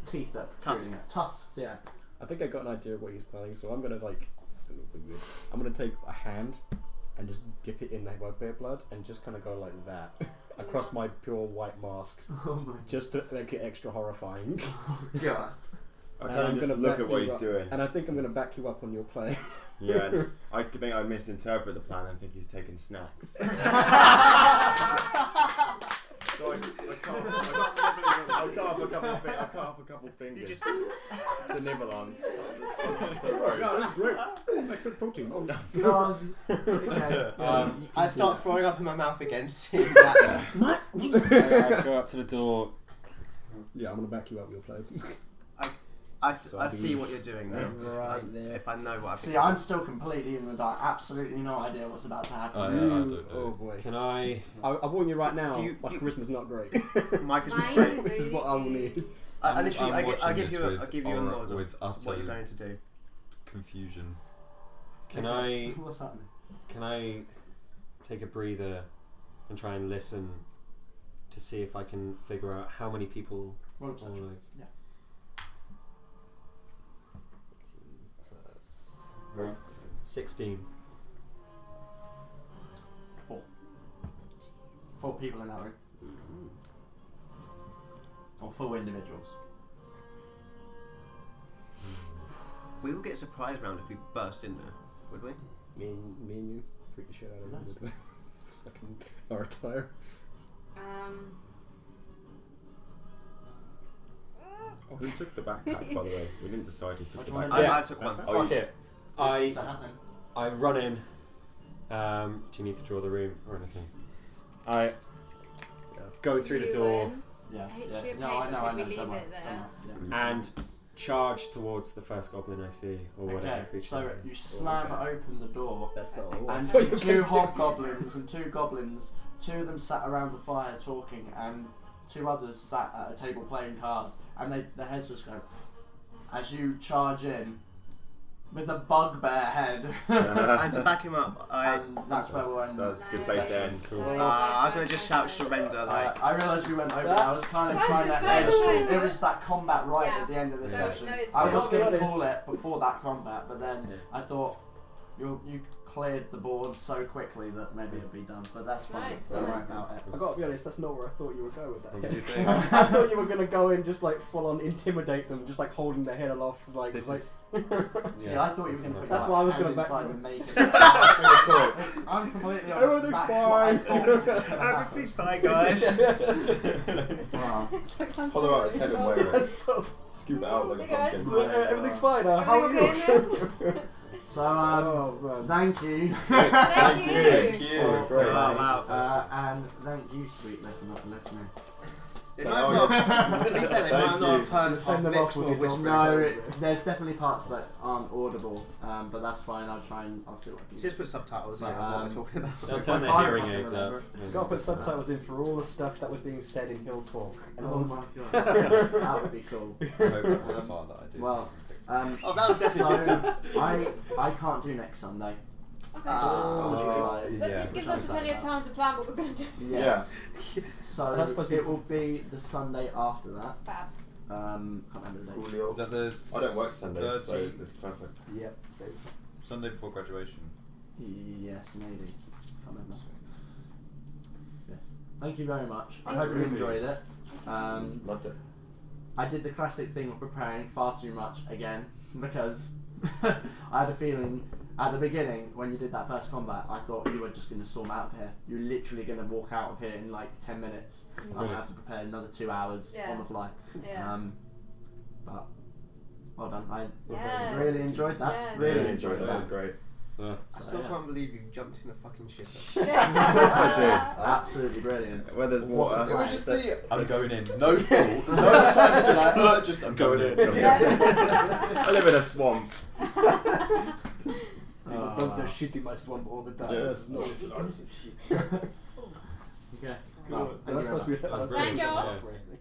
S1: teeth that
S4: Tusks.
S1: Tusks, yeah.
S8: I think I got an idea of what he's planning, so I'm gonna like. It's gonna be weird. I'm gonna take a hand and just dip it in the bugbear blood and just kind of go like that across my pure white mask,
S1: Oh my
S8: just to make it extra horrifying.
S1: god.
S7: I
S8: And
S7: kind
S8: I'm
S7: of just
S8: gonna
S7: look
S8: back
S7: at what
S8: you
S7: he's
S8: up.
S7: doing.
S8: And I think I'm gonna back you up on your play.
S7: Yeah, and I think I misinterpret the plan and think he's taking snacks. So I cut off a couple fingers
S4: just-
S7: to nibble on.
S8: That's great. Extra protein. Oh,
S1: God. Okay.
S4: I start throwing up in my mouth again, seeing that.
S6: I go up to the door.
S8: yeah, I'm gonna back you up with your play.
S4: I see what you're doing now.
S8: Right there.
S4: If I know what I've
S1: See, I'm still completely in the dark. Absolutely no idea what's about to happen.
S3: I don't know.
S8: Oh boy.
S6: Can I?
S8: I warn you right now,
S4: Do you-
S8: my charisma's not great.
S4: Mike is
S5: Mine
S4: great.
S5: is
S8: This is what I will need.
S4: I
S3: I'm
S4: literally, I
S3: watching
S4: give
S3: this
S4: you a
S3: with
S4: nod
S3: with
S4: of what you're
S3: utter
S4: going to do.
S3: confusion.
S6: Can I?
S1: What's happening?
S6: Can I take a breather and try and listen to see if I can figure out how many people?
S1: Roll
S6: Or
S1: perception.
S6: like,
S1: Yeah.
S6: 16.
S1: 4 people in that room. Or 4 individuals.
S4: We will get a surprise round if we burst in there, would we?
S8: Me and you freak the shit out of him with the fucking attire.
S7: Oh, who took the backpack, by the way? We didn't decide who took
S1: Which
S7: the
S1: one?
S7: backpack.
S4: I took one.
S7: Oh,
S6: Fuck
S7: you-
S6: it.
S1: What's that happening?
S6: I run in. Do you need to draw the room or anything? I go through the door
S1: Yeah.
S5: I hate to
S1: Yeah.
S5: be a
S1: No,
S5: pain,
S1: I know.
S5: but
S1: I know.
S5: we leave
S1: Don't worry.
S5: it there.
S1: Don't worry.
S6: and charge towards the first goblin I see, or whatever
S1: Okay.
S6: creature
S1: So
S6: it
S1: you
S6: is.
S1: slam open the door
S8: That's not all.
S1: and
S8: That's what
S1: see
S8: you're
S1: 2
S8: gonna do.
S1: hobgoblins and 2 goblins. 2 of them sat around the fire talking, and 2 others sat at a table playing cards. And their heads just go as you charge in with a bugbear head.
S4: And to back him up,
S1: And that's where we'll end.
S7: That's a good place to end.
S4: I was going to just shout surrender, like.
S1: I realised we went over. I was kind of
S5: It's
S1: trying to
S5: fine,
S1: edge.
S5: it's fine.
S1: It was that combat right
S5: Yeah.
S1: at the end of the
S5: So,
S1: session.
S5: no, it's
S1: I
S5: fine.
S1: was going to
S8: Honest.
S1: call it before that combat, but then I thought you cleared the board so quickly that maybe it'd be done. But that's fine.
S5: Nice,
S1: Don't worry
S5: nice.
S1: about it.
S8: I gotta be honest, that's not where I thought you would go with
S3: What did you
S8: that.
S3: think?
S8: I thought you were gonna go in just like full on intimidate them, just like holding their head aloft, like.
S6: This
S8: like
S6: is.
S1: See, I thought you were going to put
S8: That's
S1: your
S8: why I was
S1: hand
S8: gonna back
S1: inside
S8: you.
S1: and make it.
S7: Talk.
S1: I'm completely honest.
S8: Everything's
S1: That's what I
S8: fine.
S1: thought was gonna happen.
S4: Everything's fine, guys.
S1: Wow.
S7: Pull her out his head and wear it.
S8: That's so,
S7: Scoop it out like a
S5: Hey, guys.
S7: pumpkin.
S8: everything's fine. How are
S5: Everything
S8: you?
S5: okay in there?
S1: So,
S8: Oh man.
S1: thank you.
S5: Thank
S7: Thank
S5: you.
S7: you. It was great.
S4: Wow.
S1: And thank you, sweet listener, for listening.
S4: It might not, to be fair, they might not have heard
S8: Send them
S4: of
S8: off with your
S4: whispering.
S1: No, there's definitely parts that aren't audible, but that's fine. I'll see what I can do.
S4: Just put subtitles like what we're talking about.
S6: They'll turn their
S1: I
S6: hearing
S1: fucking
S6: aids up.
S1: remember.
S8: Gotta put subtitles in for all the stuff that was being said in Hill Talk. And all
S1: Oh
S8: the
S1: my god, that would be cool.
S3: I hope that's the part that I did.
S1: Well,
S4: Oh, that was definitely
S1: so I can't do next Sunday.
S5: Okay.
S1: Oh,
S5: But this gives us plenty of time to plan what we're going to do.
S1: Yeah. So
S8: That's supposed to be-
S1: it will be the Sunday after that.
S5: Fab.
S1: Can't remember the date.
S3: Is that the
S7: I don't work Sundays, so
S3: 13th
S7: it's perfect.
S8: Yep.
S3: Sunday before graduation?
S1: Yes, maybe. Can't remember. Yes. Thank you very much. I
S5: Thank
S1: hope you
S6: you.
S1: enjoyed it.
S7: Loved it.
S1: I did the classic thing of preparing far too much again because I had a feeling at the beginning when you did that first combat, I thought you were just going to storm out of here. You're literally going to walk out of here in like 10 minutes. I'm going to have to prepare another 2 hours
S5: Yeah.
S1: on the fly.
S5: Yeah.
S1: But well done. I
S5: Yes.
S1: really enjoyed that.
S5: Yes.
S1: Really
S7: Really
S1: enjoyed
S7: enjoyed it. That was
S1: that.
S7: great.
S4: I still
S1: yeah.
S4: can't believe you jumped in a fucking shit.
S7: Of course I
S1: Absolutely brilliant.
S7: did. Where there's water.
S3: It was just the I'm going in. No fault. No time to just just I'm going in.
S7: I live in a swamp.
S1: Wow.
S9: shit in my swamp all the time.
S7: Yes.
S1: Okay.
S9: Cool.
S1: Well, thank you
S9: That's
S1: very
S9: supposed to be.
S1: much.
S6: That was
S5: Thank
S6: brilliant.
S5: you.
S6: Yeah.